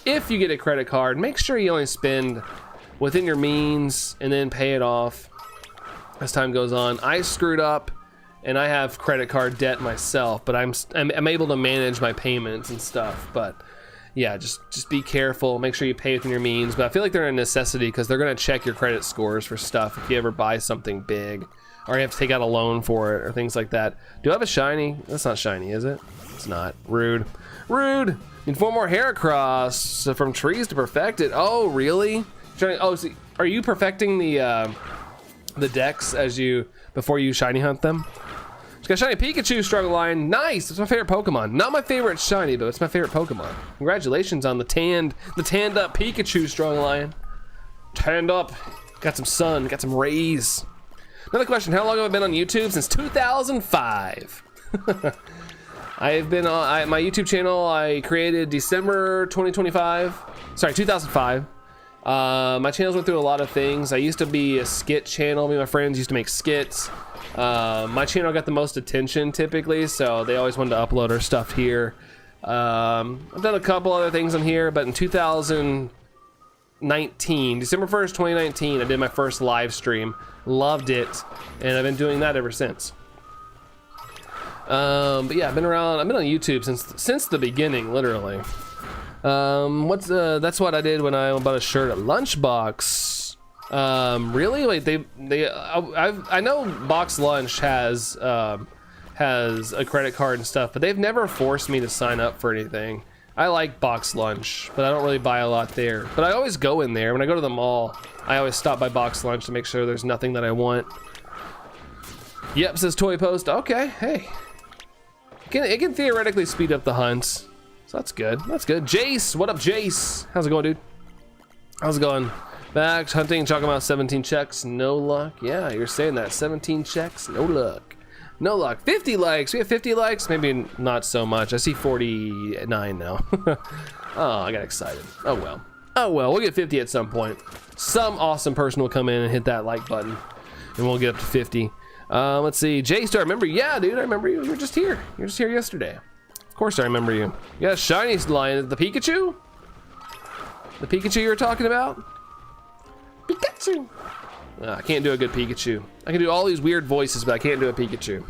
Speaker 1: if you get a credit card, make sure you only spend within your means and then pay it off as time goes on. I screwed up and I have credit card debt myself, but I'm able to manage my payments and stuff. But yeah, just be careful, make sure you pay within your means. But I feel like they're a necessity because they're gonna check your credit scores for stuff if you ever buy something big or you have to take out a loan for it or things like that. Do I have a shiny? That's not shiny, is it? It's not. Rude. Rude. Need 4 more Heracross from trees to perfect it. Oh, really? Oh, so are you perfecting the decks before you shiny hunt them? Just got shiny Pikachu, strung line. Nice. It's my favorite Pokemon. Not my favorite shiny, but it's my favorite Pokemon. Congratulations on the tanned up Pikachu, strung line. Tanned up. Got some sun. Got some rays. Another question. How long have I been on YouTube? Since 2005. I've been on my YouTube channel. I created December 2025. Sorry, 2005. My channel's went through a lot of things. I used to be a skit channel. Me and my friends used to make skits. My channel got the most attention typically, so they always wanted to upload our stuff here. I've done a couple other things on here, but in 2019, December 1st, 2019, I did my first live stream. Loved it, and I've been doing that ever since. But yeah, I've been on YouTube since the beginning, literally. That's what I did when I bought a shirt at Lunchbox. Really? Like I know Box Lunch has a credit card and stuff, but they've never forced me to sign up for anything. I like Box Lunch, but I don't really buy a lot there. But I always go in there. When I go to the mall, I always stop by Box Lunch to make sure there's nothing that I want. Yep, says Toy Post. Okay, hey. It can theoretically speed up the hunts. So that's good. That's good. Jace, what up, Jace? How's it going, dude? How's it going? Back hunting, talking about 17 checks, no luck. Yeah, you're saying that. 17 checks, no luck. No luck. 50 likes. We have 50 likes. Maybe not so much. I see 49 now. Oh, I got excited. Oh well. Oh well. We'll get 50 at some point. Some awesome person will come in and hit that like button, and we'll get up to 50. Let's see. Jay Star, remember? Yeah, dude, I remember you. You were just here. You were just here yesterday. Of course I remember you. You got a shiny line. The Pikachu? The Pikachu you were talking about? Pikachu. I can't do a good Pikachu. I can do all these weird voices, but I can't do a Pikachu.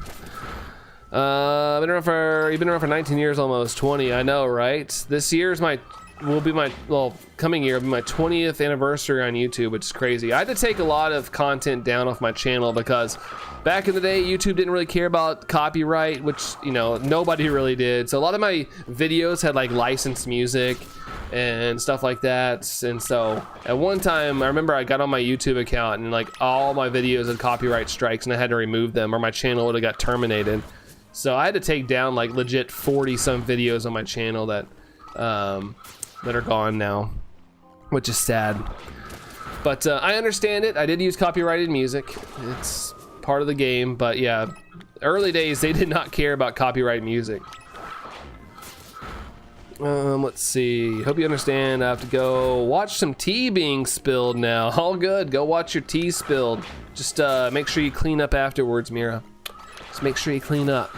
Speaker 1: You've been around for 19 years, almost 20. I know, right? This year's coming year will be my 20th anniversary on YouTube, which is crazy. I had to take a lot of content down off my channel because back in the day, YouTube didn't really care about copyright, which, you know, nobody really did. So a lot of my videos had like licensed music and stuff like that. And so at one time, I remember I got on my YouTube account and like all my videos had copyright strikes and I had to remove them or my channel would have got terminated. So I had to take down like legit 40 some videos on my channel that are gone now, which is sad. But I understand it. I did use copyrighted music. It's part of the game, but yeah, early days they did not care about copyright music. Let's see. Hope you understand. I have to go watch some tea being spilled now. All good. Go watch your tea spilled. Just make sure you clean up afterwards, Mira. Just make sure you clean up.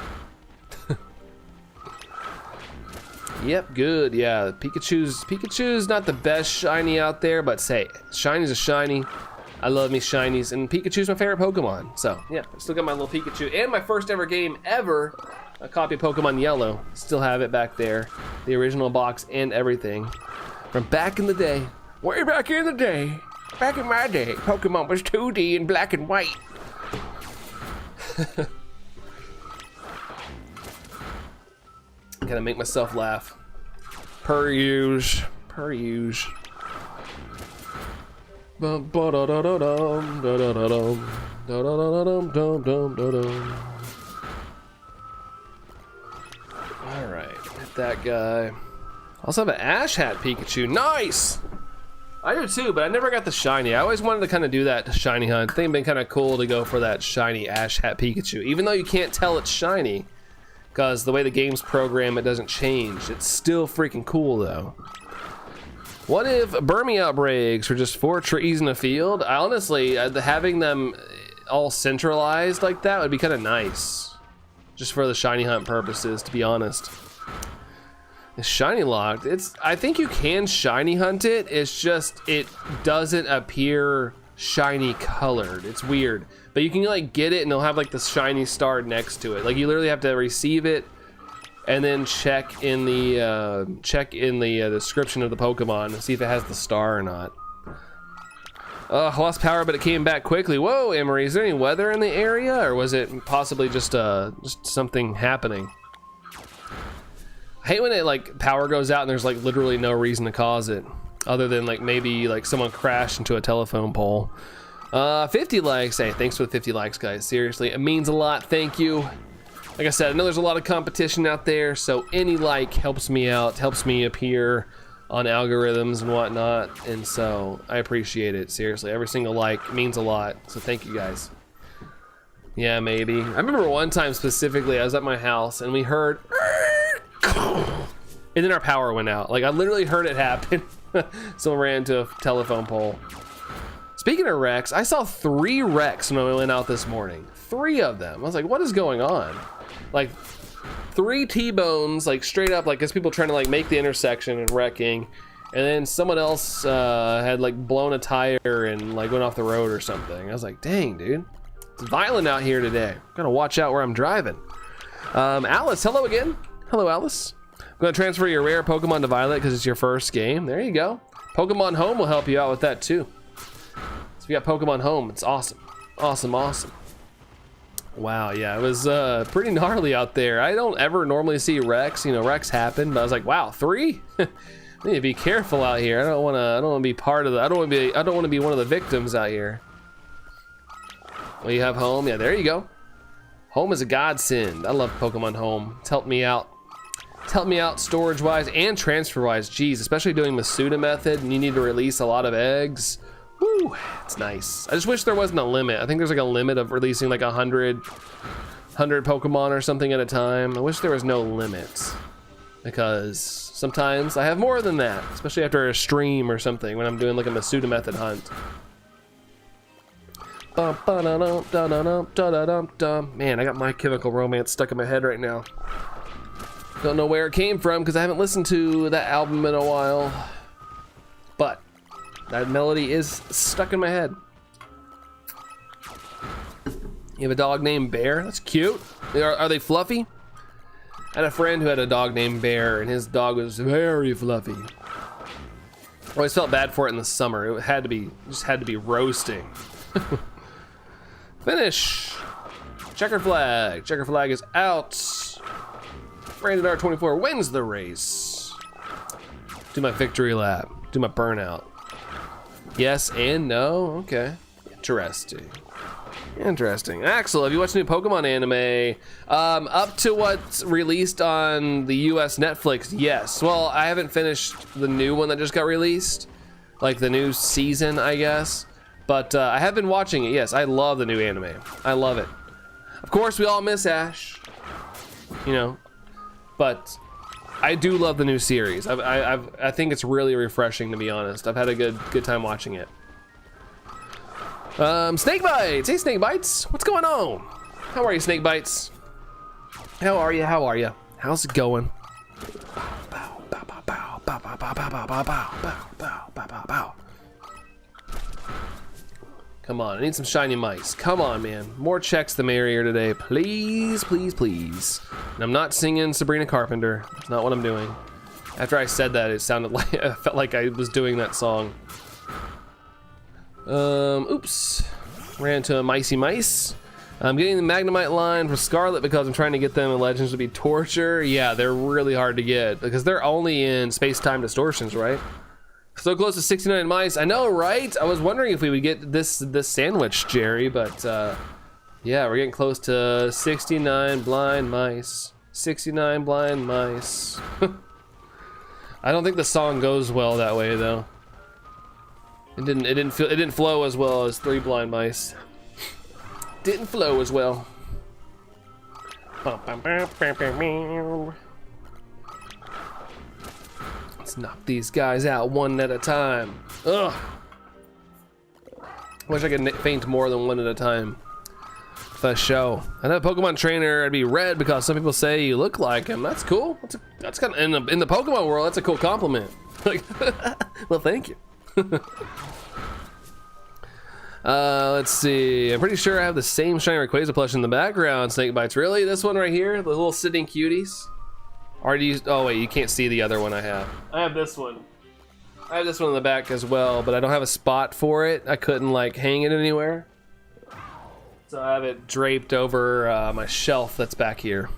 Speaker 1: Yep, good. Yeah, Pikachu's not the best shiny out there, but say, shiny's a shiny. I love me shinies, and Pikachu's my favorite Pokemon. So yeah, I still got my little Pikachu, and my first ever game ever, a copy of Pokemon Yellow. Still have it back there, the original box and everything, from back in the day. Way back in the day, back in my day, Pokemon was 2D in black and white. Gotta make myself laugh. Per use. Alright, hit that guy. I also have an Ash Hat Pikachu. Nice! I do too, but I never got the shiny. I always wanted to kind of do that shiny hunt. I think it'd been kind of cool to go for that shiny Ash Hat Pikachu, even though you can't tell it's shiny. because the way the game's programmed, it doesn't change. It's still freaking cool though. What if Burmy outbreaks were just 4 trees in a field? I honestly, having them all centralized like that would be kind of nice. Just for the shiny hunt purposes, to be honest. It's shiny locked. I think you can shiny hunt it. It's just, it doesn't appear shiny colored. It's weird. But you can like get it and it'll have like the shiny star next to it. Like you literally have to receive it and then check in the description of the Pokemon and see if it has the star or not. I lost power, but it came back quickly. Whoa, Emery, is there any weather in the area, or was it possibly just something happening? I hate when it like power goes out and there's like literally no reason to cause it, other than like maybe like someone crashed into a telephone pole. 50 likes. Hey, thanks for the 50 likes, guys. Seriously, it means a lot. Thank you. Like I said, I know there's a lot of competition out there, so any like helps me out, helps me appear on algorithms and whatnot, and so I appreciate it. Seriously, every single like means a lot, so thank you guys. Yeah, maybe. I remember one time specifically, I was at my house and we heard and then our power went out. Like I literally heard it happen. Someone ran into a telephone pole. Speaking of wrecks, I saw 3 wrecks when I went out this morning. 3 of them. I was like, what is going on? Like 3 T-bones, like straight up, like as people trying to like make the intersection and wrecking, and then someone else had like blown a tire and like went off the road or something. I was like, dang, dude, it's violent out here today. Gotta watch out where I'm driving. Alice, hello again. Hello, Alice. I'm gonna transfer your rare Pokemon to Violet because it's your first game. There you go. Pokemon Home will help you out with that too. So we got Pokemon Home. It's awesome, awesome, awesome. Wow, yeah, it was pretty gnarly out there. I don't ever normally see wrecks. You know, wrecks happen, but I was like, wow, 3? I need to be careful out here. I don't want to be part of the. I don't want to be one of the victims out here. Well, you have Home. Yeah, there you go. Home is a godsend. I love Pokemon Home. It's helped me out. It's helped me out storage-wise and transfer-wise. Jeez, especially doing the Suda method, and you need to release a lot of eggs. Woo, it's nice. I just wish there wasn't a limit. I think there's like a limit of releasing like 100 Pokemon or something at a time. I wish there was no limits, because sometimes I have more than that, especially after a stream or something when I'm doing like a Masuda method hunt. Man, I got My Chemical Romance stuck in my head right now. Don't know where it came from because I haven't listened to that album in a while, but that melody is stuck in my head. You have a dog named Bear? That's cute. Are they fluffy? I had a friend who had a dog named Bear, and his dog was very fluffy. I always felt bad for it in the summer. It had to be, just had to be roasting. Finish. Checker flag. Checker flag is out. Brandon R24 wins the race. Do my victory lap. Do my burnout. Yes and no? Okay. Interesting. Interesting. Axel, have you watched the new Pokemon anime? Up to what's released on the US Netflix, yes. Well, I haven't finished the new one that just got released. Like the new season, I guess. But I have been watching it, yes. I love the new anime. I love it. Of course, we all miss Ash. You know. But I do love the new series. I think it's really refreshing, to be honest. I've had a good time watching it. Snake Bites. Hey, Snake Bites. What's going on? How are you, Snake Bites? How are you? How are you? How's it going? Bow, bow, bow, bow, bow, bow, bow, bow, bow, bow, bow, bow, bow, bow, bow, bow. Come on, I need some shiny mice. Come on, man. More checks the merrier today. Please, please, please. And I'm not singing Sabrina Carpenter. That's not what I'm doing. After I said that, it sounded like, I felt like I was doing that song. Oops. Ran into a micey mice. I'm getting the Magnemite line for Scarlet because I'm trying to get them in Legends to be torture. Yeah, they're really hard to get because they're only in space-time distortions, right? So close to 69 mice. I know, right? I was wondering if we would get this sandwich, Jerry, but yeah, we're getting close to 69 blind mice. 69 blind mice. I don't think the song goes well that way, though. It didn't flow as well as 3 blind mice. Didn't flow as well. Let's knock these guys out one at a time. Ugh. Wish I could faint more than one at a time. For show. I know Pokemon trainer, I'd be red because some people say you look like him. That's cool. That's kind of in the Pokemon world. That's a cool compliment. Like, well, thank you. Let's see. I'm pretty sure I have the same shiny Rayquaza plush in the background. Snake bites. Really? This one right here, the little sitting cuties. Or do you? Oh wait, you can't see the other one I have. I have this one. I have this one in the back as well, but I don't have a spot for it. I couldn't like hang it anywhere. So I have it draped over my shelf that's back here.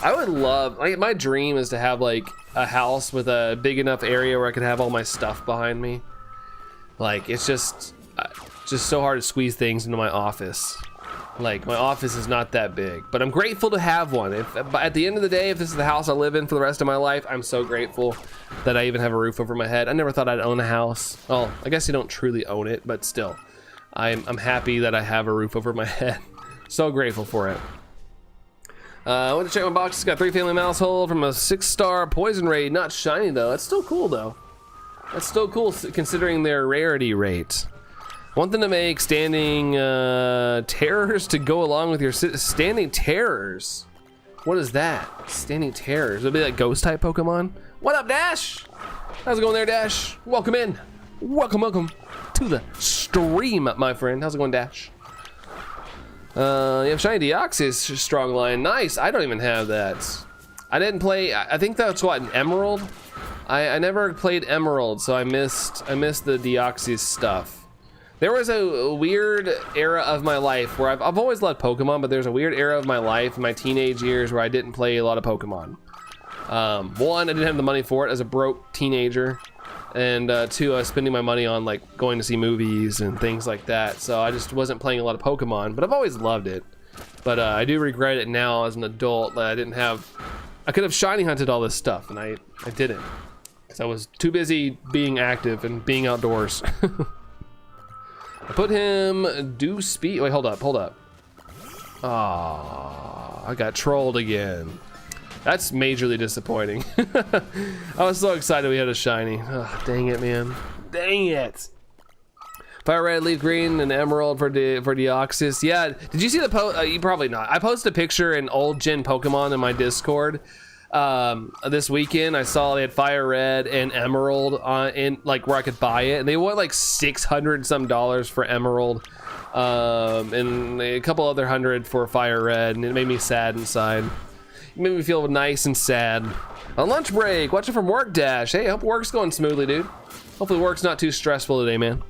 Speaker 1: I would love, like, my dream is to have like a house with a big enough area where I could have all my stuff behind me. Like, it's just so hard to squeeze things into my office. Like, my office is not that big, but I'm grateful to have one. At the end of the day, if this is the house I live in for the rest of my life, I'm so grateful that I even have a roof over my head. I never thought I'd own a house. Well, I guess you don't truly own it, but still. I'm happy that I have a roof over my head. So grateful for it. I went to check my box. It's got 3 family Maushold from a 6-star poison raid. Not shiny though. That's still cool though. That's still cool considering their rarity rate. Want them to make standing terrors to go along with your standing terrors. What is that? Standing terrors. It'll be like ghost type Pokemon. What up, Dash? How's it going there, Dash? Welcome in. Welcome to the stream, my friend. How's it going, Dash? You have shiny Deoxys strong line. Nice. I don't even have that. I didn't play. I think that's what, an Emerald. I never played Emerald, so I missed the Deoxys stuff. There was a weird era of my life where I've always loved Pokemon, but there's a weird era of my life in my teenage years where I didn't play a lot of Pokemon. One, I didn't have the money for it as a broke teenager. And 2, I was spending my money on like going to see movies and things like that. So I just wasn't playing a lot of Pokemon, but I've always loved it. But I do regret it now as an adult that I didn't have, I could have shiny hunted all this stuff and I didn't. Because I was too busy being active and being outdoors. I put him do speed, wait, hold up. Ah, I got trolled again. That's majorly disappointing. I was so excited we had a shiny. Oh, dang it, man. Dang it. Fire red, leaf green, and emerald for Deoxys. Yeah, did you see the post? You probably not. I posted a picture in old gen Pokemon in my Discord this weekend. I saw they had fire red and emerald in like where I could buy it, and they want like $600 some for emerald, and a couple other $100 for fire red, and it made me sad inside. It made me feel nice and sad. On lunch break, watching from work, Dash. Hey, hope work's going smoothly, dude. Hopefully work's not too stressful today, man.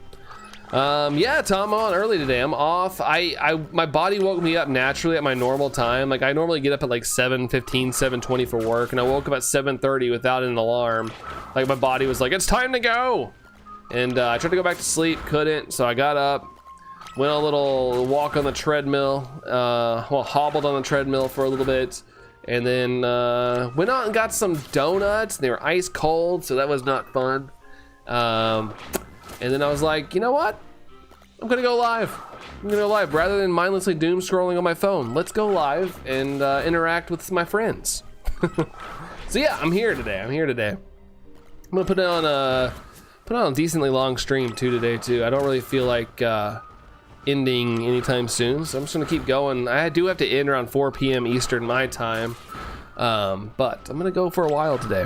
Speaker 1: Yeah, Tom, I'm on early today. I'm off. My body woke me up naturally at my normal time. Like, I normally get up at like 7:15, 7:20 for work, and I woke up at 7:30 without an alarm. Like, my body was like, it's time to go. And I tried to go back to sleep, couldn't, so I got up, went on a little walk on the treadmill, well, hobbled on the treadmill for a little bit, and then went out and got some donuts. They were ice cold, so that was not fun. And then I was like, you know what? I'm gonna go live. I'm gonna go live rather than mindlessly doom scrolling on my phone. Let's go live and interact with my friends. So yeah, I'm here today. I'm gonna put on a decently long stream today too. I don't really feel like ending anytime soon, so I'm just gonna keep going. I do have to end around 4 p.m. Eastern my time, but I'm gonna go for a while today.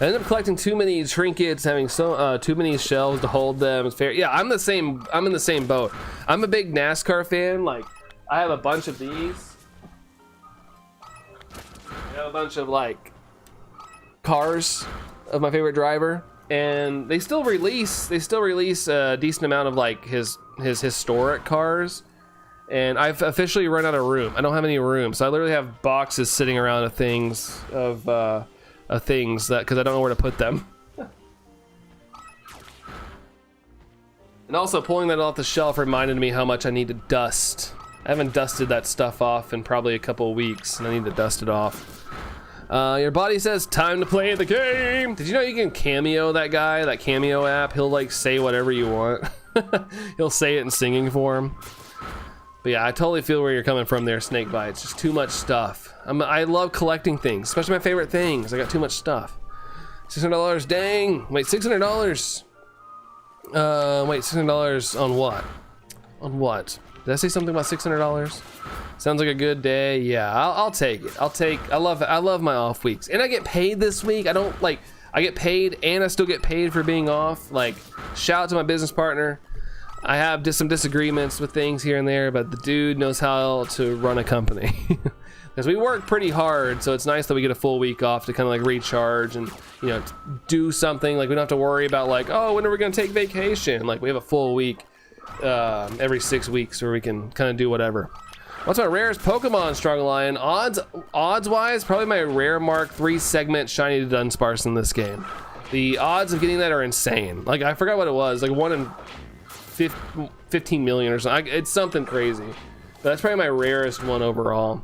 Speaker 1: I ended up collecting too many trinkets, having too many shelves to hold them. It's fair. Yeah, I'm in the same boat. I'm a big NASCAR fan. Like, I have a bunch of these. I have a bunch of like cars of my favorite driver, and they still release a decent amount of like his historic cars. And I've officially run out of room. I don't have any room, so I literally have boxes sitting around of things that, because I don't know where to put them. And also pulling that off the shelf reminded me how much I need to dust. I haven't dusted that stuff off in probably a couple of weeks, and I need to dust it off. Your body says time to play the game. Did you know you can cameo that guy, that cameo app? He'll like say whatever you want. He'll say it in singing form. But yeah, I totally feel where you're coming from there, Snakebite. It's just too much stuff. I love collecting things, especially my favorite things. I got too much stuff. $600, dang. Wait, $600. Wait, $600 on what? On what? Did I say something about $600? Sounds like a good day. Yeah, I'll take it. I love my off weeks. And I get paid this week. I get paid and I still get paid for being off. Like, shout out to my business partner. I have some disagreements with things here and there, but the dude knows how to run a company. Because we work pretty hard, so it's nice that we get a full week off to kind of like recharge and, you know, do something. Like, we don't have to worry about like, oh, when are we gonna take vacation? Like, we have a full week every 6 weeks where we can kind of do whatever. What's my rarest Pokemon, Strong Lion? Odds wise, probably my rare mark 3 segment shiny Dunsparce in this game. The odds of getting that are insane. Like, I forgot what it was, like 1 in 15 million or something. It's something crazy. But that's probably my rarest one overall.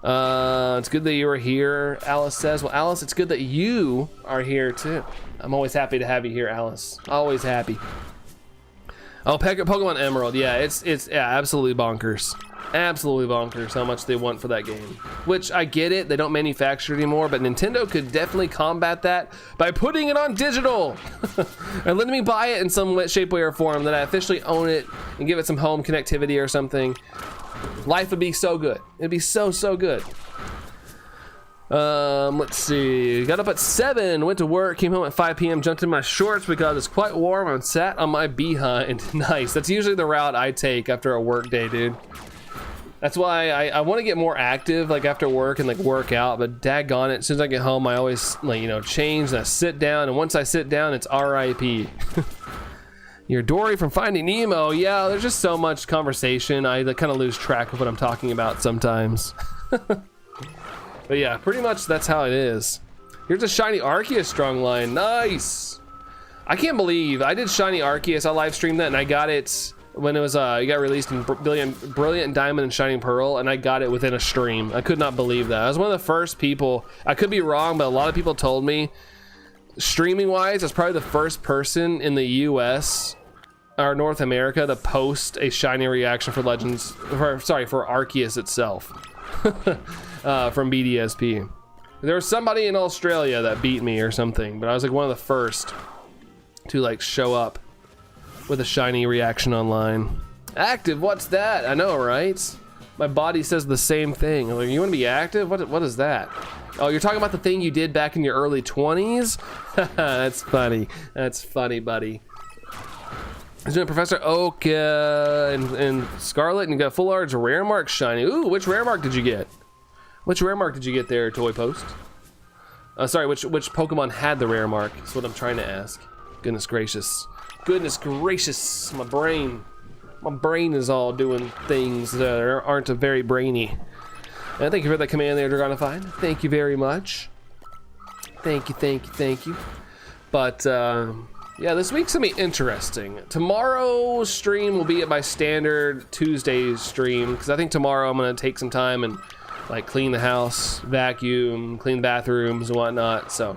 Speaker 1: It's good that you are here, Alice says. Well, Alice, it's good that you are here too. I'm always happy to have you here, Alice. Always happy. Oh, Pokemon Emerald. Yeah, it's absolutely bonkers. Absolutely bonkers how much they want for that game. Which, I get it, they don't manufacture it anymore, but Nintendo could definitely combat that by putting it on digital and letting me buy it in some way, shape, way, or form, that I officially own it and give it some home connectivity or something. Life would be so good. It'd be so good. Let's see. Got up at 7, went to work, came home at 5 p.m., jumped in my shorts because it's quite warm, and sat on my behind. Nice. That's usually the route I take after a work day, dude. That's why I want to get more active, like after work, and like work out, but daggone it, as soon as I get home, I always, like, you know, change and I sit down, and once I sit down, it's RIP. You're Dory from Finding Nemo. Yeah, there's just so much conversation. I kind of lose track of what I'm talking about sometimes. But yeah, pretty much that's how it is. Here's a shiny Arceus, Strong Line. Nice. I can't believe I did shiny Arceus. I live streamed that and I got it when it was it got released in Brilliant Diamond and Shining Pearl, and I got it within a stream. I could not believe that. I was one of the first people. I could be wrong, but a lot of people told me, streaming wise, I was probably the first person in the US or North America to post a shiny reaction for Legends, for Arceus itself. From BDSP. There was somebody in Australia that beat me or something, but I was like one of the first to like show up with a shiny reaction online. Active, what's that? I know, right? My body says the same thing. I'm like, you want to be active? What is that? Oh, you're talking about the thing you did back in your early 20s? That's funny. That's funny, buddy. He's doing Professor Oak and Scarlet, and you got full arts rare mark shiny. Ooh, which rare mark did you get? Which rare mark did you get there, Toy Post? Sorry, which Pokemon had the rare mark? That's what I'm trying to ask. Goodness gracious. Goodness gracious, my brain is all doing things that aren't very brainy. And thank you for that command there, Dragonified. Thank you very much. Thank you. But, yeah, this week's gonna be interesting. Tomorrow's stream will be at my standard Tuesday's stream, because I think tomorrow I'm gonna take some time and like clean the house, vacuum, clean the bathrooms and whatnot. So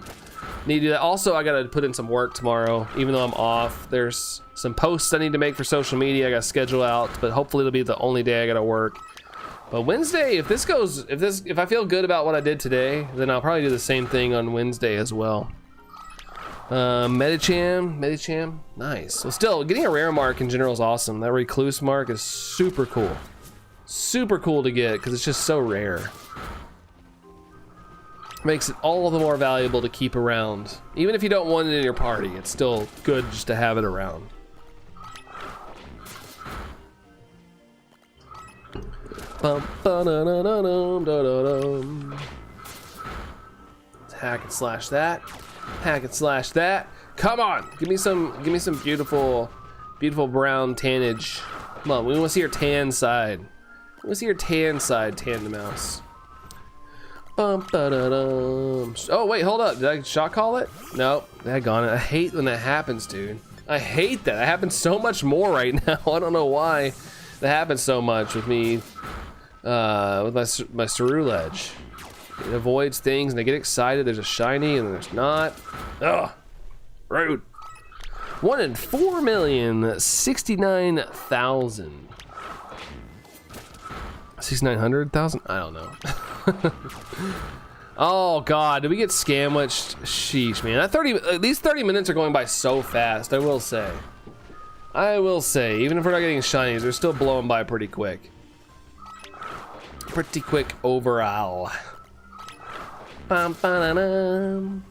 Speaker 1: need to do that. Also, I gotta put in some work tomorrow, even though I'm off. There's some posts I need to make for social media. I gotta schedule out, but hopefully it'll be the only day I gotta work. But Wednesday, if I feel good about what I did today, then I'll probably do the same thing on Wednesday as well. Medicham, nice. Well, still, getting a rare mark in general is awesome. That Recluse mark is super cool. Super cool to get, because it's just so rare. Makes it all the more valuable to keep around. Even if you don't want it in your party, it's still good just to have it around. Hack and slash that. Hack and slash that. Come on, give me some beautiful brown tannage. Come on, we want to see your tan side. We want to see your tan side, Tandem Mouse. Oh wait, hold up. Did I shot call it? Nope. Daggone it. I hate when that happens, dude. I hate that. It happens so much more right now. I don't know why that happens so much with me. With my Ceruledge. It avoids things and I get excited. There's a shiny and there's not. Ugh. Rude. 1 in 4,069,000. 6,900,000? I don't know. Oh god, did we get scamwitched? Sheesh, man. These 30 minutes are going by so fast, I will say. Even if we're not getting shinies, they're still blowing by pretty quick. Pretty quick overall. Bum, ba-da-dum.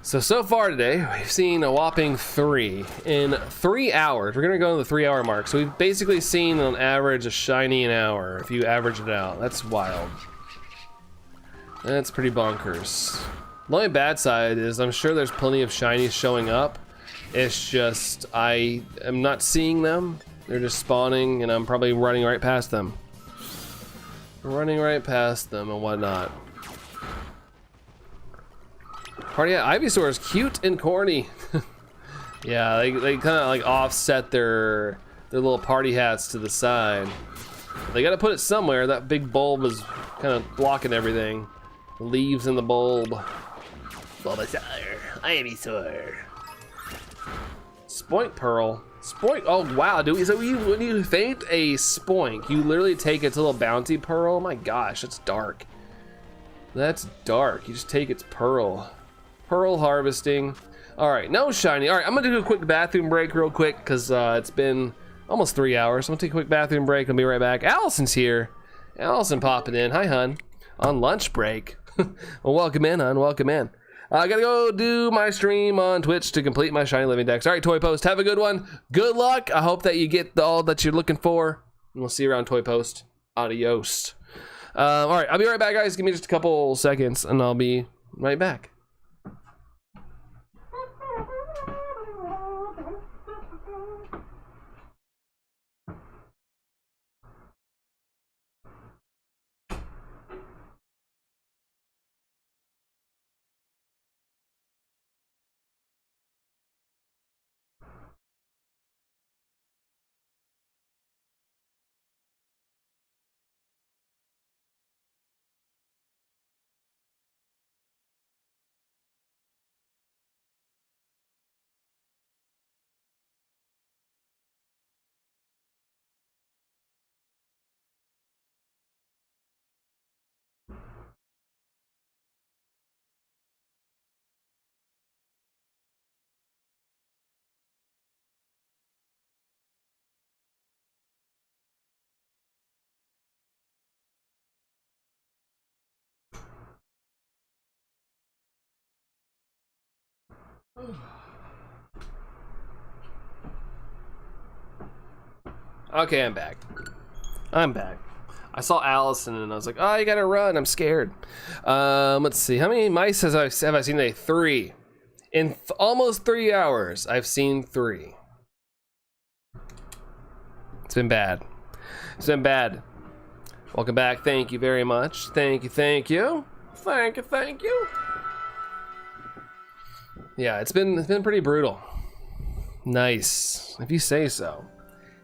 Speaker 1: So far today, we've seen a whopping 3 in 3 hours. We're gonna go to the 3-hour mark. So we've basically seen on average a shiny an hour, if you average it out. That's wild. That's pretty bonkers. The only bad side is I'm sure there's plenty of shinies showing up. It's just, I am not seeing them. They're just spawning and I'm probably running right past them. Running right past them and whatnot. Party hat Ivysaur is cute and corny. Yeah, they kind of like offset their little party hats to the side. They got to put it somewhere. That big bulb is kind of blocking everything. The leaves in the bulb. Bulbasaur, Ivysaur. Spoink Pearl. Spoink. Oh wow, dude. So when you faint a spoink, you literally take its little bounty pearl. Oh my gosh, that's dark. That's dark. You just take its pearl. Pearl harvesting. All right, no shiny. All right, I'm gonna do a quick bathroom break real quick because it's been almost 3 hours. I'm gonna take a quick bathroom break. I'll be right back. Allison's here. Allison popping in. Hi, hun. On lunch break. Well, welcome in, hun. Welcome in. I gotta go do my stream on Twitch to complete my shiny living dex. All right, Toy Post, have a good one. Good luck. I hope that you get all that you're looking for. And we'll see you around Toy Post. Adios. All right, I'll be right back, guys. Give me just a couple seconds, and I'll be right back. Okay, I'm back. I saw Allison and I was like, oh, you gotta run. I'm scared. Let's see. How many mice have I seen today? 3. In almost 3 hours, I've seen 3. It's been bad. It's been bad. Welcome back. Thank you very much. Thank you. Thank you. Thank you. Thank you. Yeah, it's been pretty brutal. Nice, if you say so.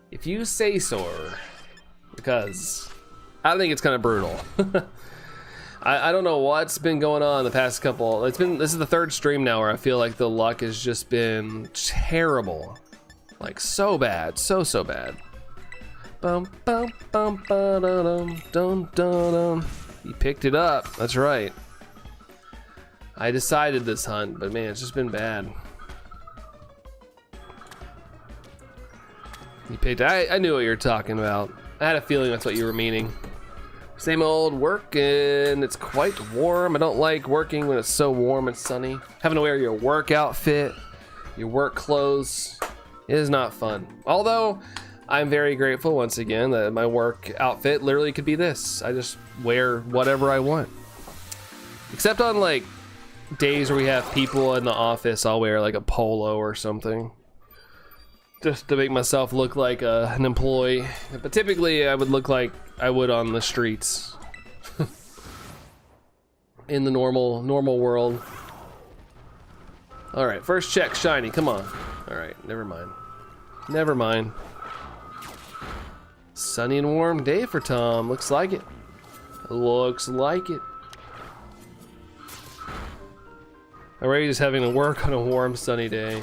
Speaker 1: If you say so, because I think it's kind of brutal. I don't know what's been going on the past couple. This is the 3rd stream now where I feel like the luck has just been terrible, like so bad, so bad. Bum bum bum ba da dum dum dum. You picked it up. That's right. I decided this hunt, but man, it's just been bad. You picked. I knew what you were talking about. I had a feeling that's what you were meaning. Same old work, and it's quite warm. I don't like working when it's so warm and sunny. Having to wear your work outfit, your work clothes, is not fun. Although, I'm very grateful once again that my work outfit literally could be this. I just wear whatever I want. Except on like days where we have people in the office, I'll wear like a polo or something. Just to make myself look like an employee. But typically I would look like I would on the streets. In the normal world. Alright, first check, shiny, come on. Alright, never mind. Never mind. Sunny and warm day for Tom, looks like it. Looks like it. Already just having to work on a warm sunny day.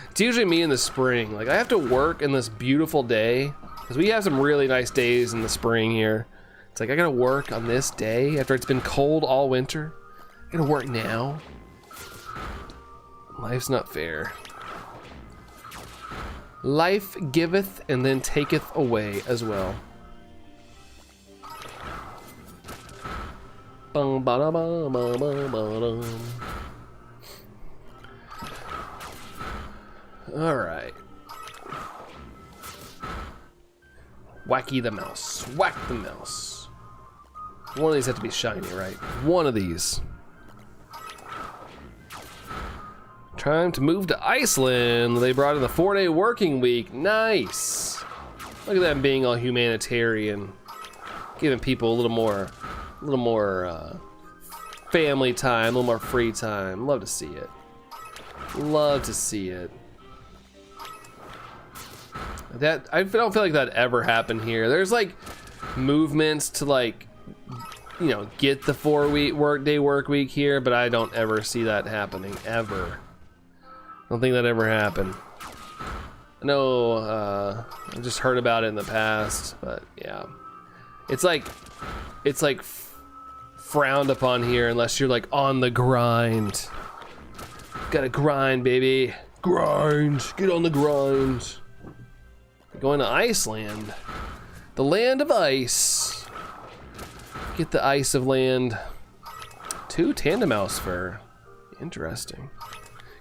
Speaker 1: It's usually me in the spring. Like I have to work in this beautiful day Because we have some really nice days in the spring here. It's like I gotta work on this day after it's been cold all winter. I gotta work now. Life's not fair. Life giveth and then taketh away as well. All right. Wacky the mouse. Whack the mouse. One of these have to be shiny, right? One of these. Time to move to Iceland. They brought in the 4-day working week. Nice. Look at them being all humanitarian, giving people a little more family time, a little more free time. Love to see it. Love to see it. That I don't feel like that ever happened here. There's like movements to like, you know, get the 4-week workday work week here, but I don't ever see that happening ever. I don't think that ever happened. I know I just heard about it in the past, but yeah, it's like frowned upon here unless you're like on the grind. Gotta grind, baby. Grind. Get on the grind. Going to Iceland, the land of ice. Get the ice of land. 2 tandem mouse fur. Interesting.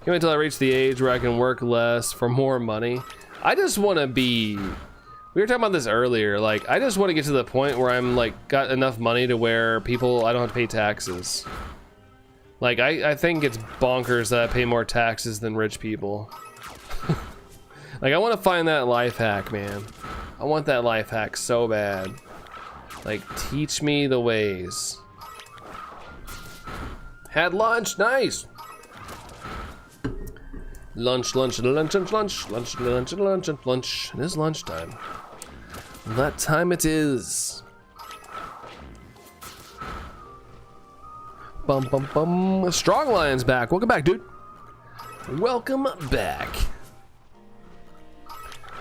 Speaker 1: Can't wait until I reach the age where I can work less for more money. I just want to be. We were talking about this earlier. Like, I just want to get to the point where I'm like got enough money to where I don't have to pay taxes. Like, I think it's bonkers that I pay more taxes than rich people. Like, I want to find that life hack, man. I want that life hack so bad. Like, teach me the ways. Had lunch, nice. Lunch. It is lunchtime. That time it is. Bum. Strong Lion's back. Welcome back, dude. Welcome back.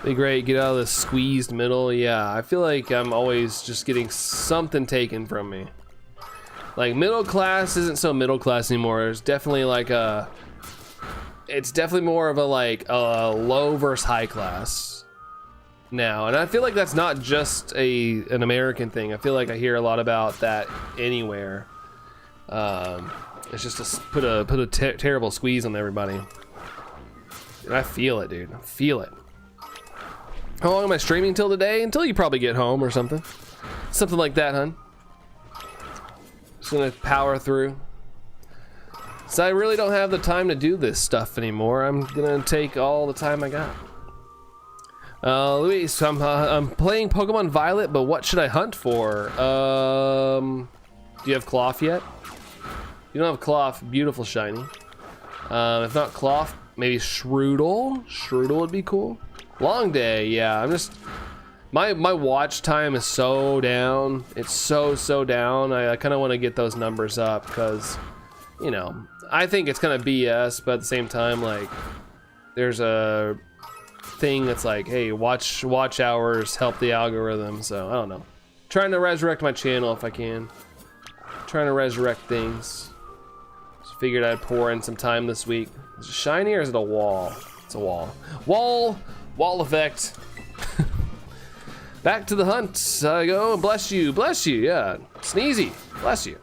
Speaker 1: Be great, get out of the squeezed middle. Yeah, I feel like I'm always just getting something taken from me. Like, middle class isn't so middle class anymore. There's definitely like it's definitely more of a like a low versus high class now. And I feel like that's not just an American thing. I feel like I hear a lot about that anywhere. It's just to put a terrible squeeze on everybody. And I feel it, dude. I feel it. How long am I streaming till today? Until you probably get home or something. Something like that, hun. Just gonna power through. So I really don't have the time to do this stuff anymore. I'm gonna take all the time I got. Luis, I'm playing Pokemon Violet, but what should I hunt for? Do you have Cloth yet? If you don't have Cloth, beautiful shiny. If not Cloth, maybe Shroodle. Shroodle would be cool. Long day, yeah. I'm just my watch time is so down. It's so down. I kind of want to get those numbers up because, you know, I think it's kind of BS, but at the same time, like, there's a thing that's like, hey, watch hours help the algorithm. So I don't know. Trying to resurrect my channel if I can. Trying to resurrect things. Just figured I'd pour in some time this week. Is it shiny or is it a wall? It's a wall. Wall effect. Back to the hunt. I go. Bless you. Yeah. Sneezy. Bless you.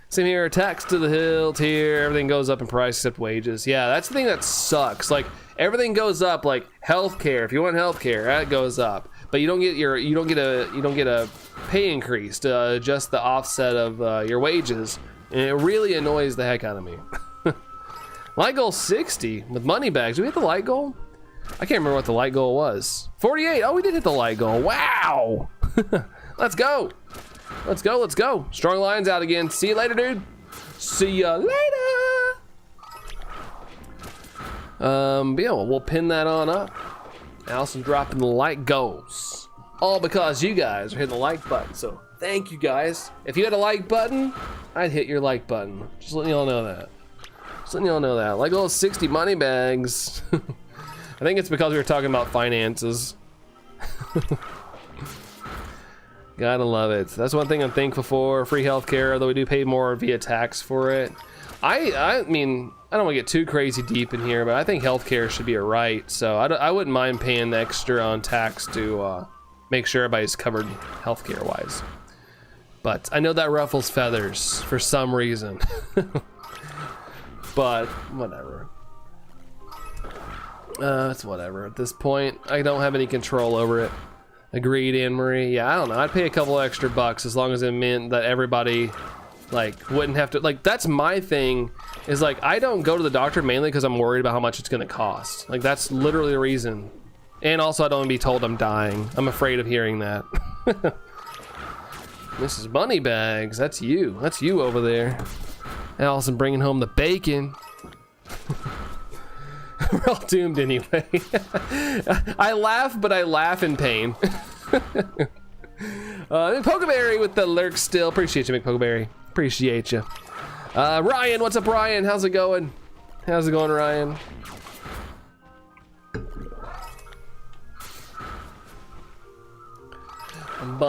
Speaker 1: Same here. Tax to the hilt here. Everything goes up in price except wages. Yeah, that's the thing that sucks. Like, everything goes up. Like healthcare. If you want healthcare, that goes up. But you don't get a pay increase to adjust the offset of your wages, and it really annoys the heck out of me. Light goal 60 with money bags. Did we hit the light goal? I can't remember what the light goal was. 48. Oh, we did hit the light goal. Wow. Let's go. Strong Lion's out again. See you later, dude. See ya later. But yeah, we'll pin that on up. Allison dropping the like goals. All because you guys are hitting the like button. So thank you guys. If you had a like button, I'd hit your like button. Just letting y'all know that. Like those 60 money bags. I think it's because we were talking about finances. Gotta love it. That's one thing I'm thankful for. Free healthcare, although we do pay more via tax for it. I mean, I don't want to get too crazy deep in here, but I think healthcare should be a right. So I wouldn't mind paying the extra on tax to make sure everybody's covered healthcare wise. But I know that ruffles feathers for some reason. But whatever. It's whatever. At this point, I don't have any control over it. Agreed, Anne-Marie. Yeah, I don't know. I'd pay a couple extra bucks as long as it meant that everybody, like, wouldn't have to, like, that's my thing, is like, I don't go to the doctor mainly because I'm worried about how much it's gonna cost. Like, that's literally the reason. And also, I don't want to be told I'm dying. I'm afraid of hearing that. Mrs. Moneybags, that's you. That's you over there. Allison bringing home the bacon. We're all doomed anyway. I laugh, but I laugh in pain. Pokeberry with the lurk still. Appreciate you, McPokeberry. Appreciate you. Ryan, what's up, Ryan? How's it going? How's it going, Ryan? Am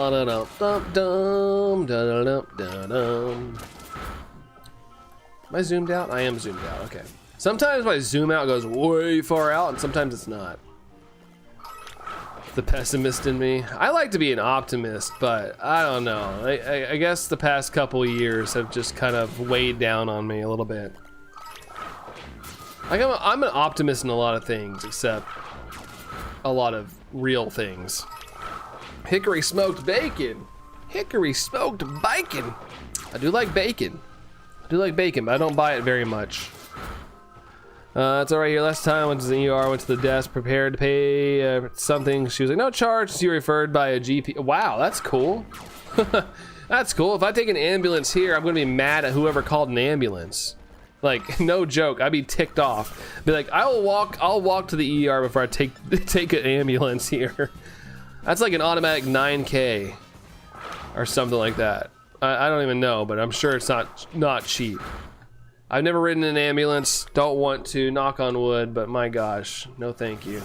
Speaker 1: I zoomed out? I am zoomed out, okay. Sometimes my zoom out goes way far out and sometimes it's not. The pessimist in me. I like to be an optimist, but I don't know. I guess the past couple years have just kind of weighed down on me a little bit. Like I'm an optimist in a lot of things, except a lot of real things. Hickory smoked bacon. Hickory smoked bacon. I do like bacon. I do like bacon, but I don't buy it very much. It's all right here. Last time I went to the ER, went to the desk, prepared to pay something. She was like, no charge. You referred by a GP. Wow, that's cool. That's cool. If I take an ambulance here, I'm gonna be mad at whoever called an ambulance. Like, no joke. I'd be ticked off. Be like, I'll walk to the ER before I take an ambulance here. That's like an automatic 9K or something like that. I don't even know, but I'm sure it's not cheap. I've never ridden an ambulance. Don't want to, knock on wood, but my gosh, no thank you.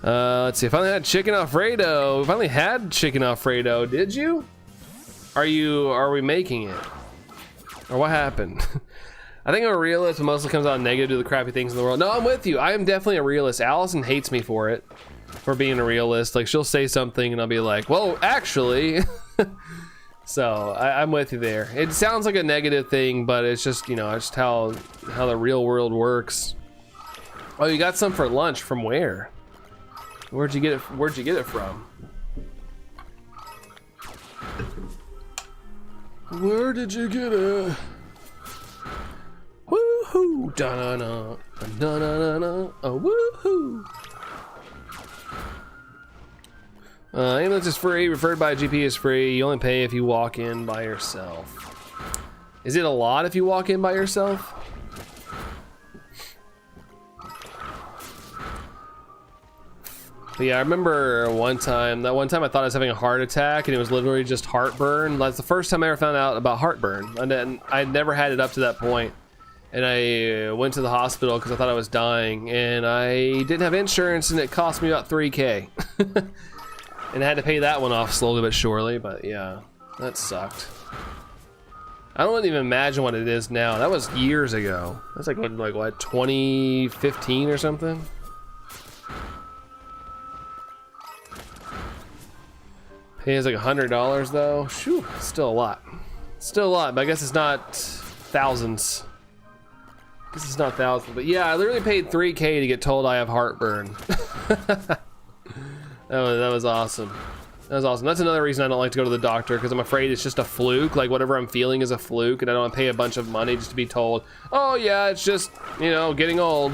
Speaker 1: Let's see, I finally had chicken Alfredo. We finally had chicken Alfredo. Did you? Are we making it? Or what happened? I think I'm a realist, but mostly comes out negative to the crappy things in the world. No, I'm with you. I am definitely a realist. Allison hates me for it, for being a realist. Like, she'll say something and I'll be like, well, actually. So I'm with you there. It sounds like a negative thing, but it's just, you know, it's just how the real world works. Oh, you got some for lunch. From where? Where'd you get it from? Where did you get it? Woohoo! Da na na na na. Oh, woohoo! Ambulance is free, referred by a GP is free. You only pay if you walk in by yourself. Is it a lot if you walk in by yourself? But yeah, I remember one time I thought I was having a heart attack and it was literally just heartburn. That's the first time I ever found out about heartburn. And then I'd never had it up to that point. And I went to the hospital because I thought I was dying. And I didn't have insurance and it cost me about 3K. And I had to pay that one off slowly but surely, but yeah, that sucked. I don't even imagine what it is now. That was years ago. That's like what, 2015 or something? Pays like $100 though. Shoo, still a lot. Still a lot, but I guess it's not thousands. I guess it's not thousands, but yeah, I literally paid 3K to get told I have heartburn. That was awesome. That was awesome. That's another reason I don't like to go to the doctor, because I'm afraid it's just a fluke. Like, whatever I'm feeling is a fluke, and I don't want to pay a bunch of money just to be told, oh yeah, it's just, you know, getting old.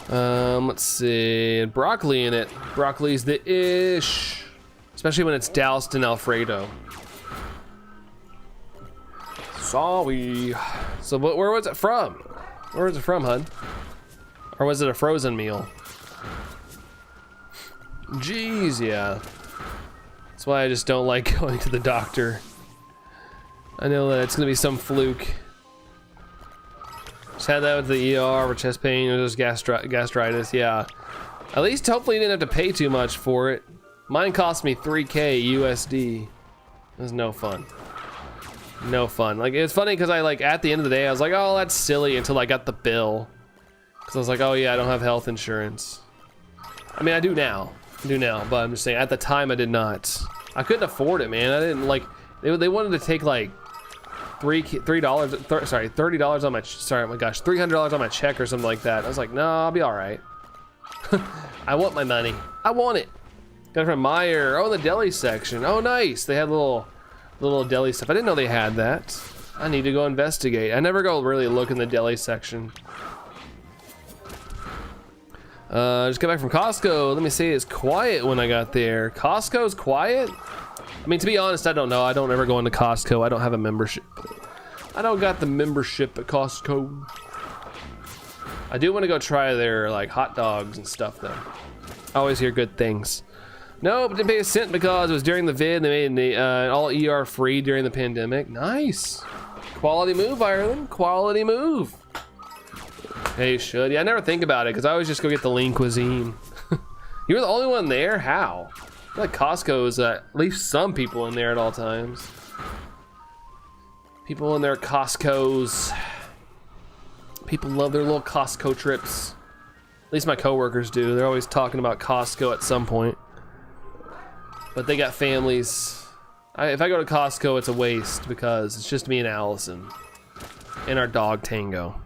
Speaker 1: Let's see. Broccoli in it. Broccoli's the ish. Especially when it's doused in Alfredo. Sorry. So where was it from? Where was it from, hun? Or was it a frozen meal? Jeez, yeah. That's why I just don't like going to the doctor. I know that it's gonna be some fluke. Just had that with the ER for chest pain, or just gastritis, yeah. At least hopefully you didn't have to pay too much for it. Mine cost me 3K USD. It was no fun. No fun. Like, it's funny because I like at the end of the day I was like, oh, that's silly, until I got the bill. Because I was like, oh yeah, I don't have health insurance. I mean, I do now, but I'm just saying at the time I did not. I couldn't afford it, man. I didn't like. They wanted to take like $30 on my, sorry, oh my gosh, $300 on my check or something like that. I was like, no, I'll be all right. I want my money. I want it. Got it from Meyer. Oh, the deli section. Oh, nice. They had little deli stuff. I didn't know they had that. I need to go investigate. I never go really look in the deli section. Just got back from Costco. Let me say it's quiet when I got there. Costco's quiet? I mean, to be honest, I don't know. I don't ever go into Costco. I don't have a membership. I don't got the membership at Costco. I do want to go try their like hot dogs and stuff though. I always hear good things. Nope, didn't pay a cent because it was during the vid. They made all ER free during the pandemic. Nice. Quality move, Ireland. Quality move. Hey, you should. Yeah, I never think about it because I always just go get the lean cuisine. You're the only one there? How? I feel like Costco's at least some people in there at all times. People in their Costco's. People love their little Costco trips. At least my coworkers do. They're always talking about Costco at some point. But they got families. If I go to Costco, it's a waste because it's just me and Allison and our dog Tango.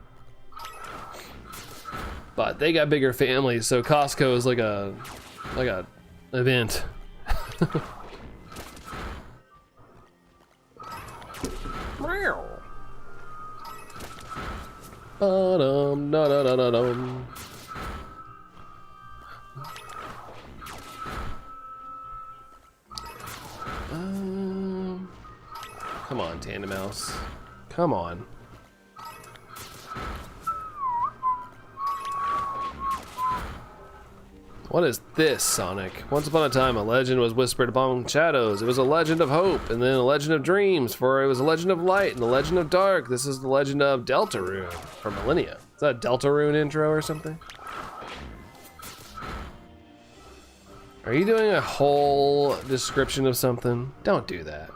Speaker 1: But they got bigger families, so Costco is like a event. Come on, Tandem Mouse. Come on. What is this, Sonic? Once upon a time, a legend was whispered among shadows. It was a legend of hope, and then a legend of dreams, for it was a legend of light and a legend of dark. This is the legend of Deltarune for millennia. Is that a Deltarune intro or something? Are you doing a whole description of something? Don't do that.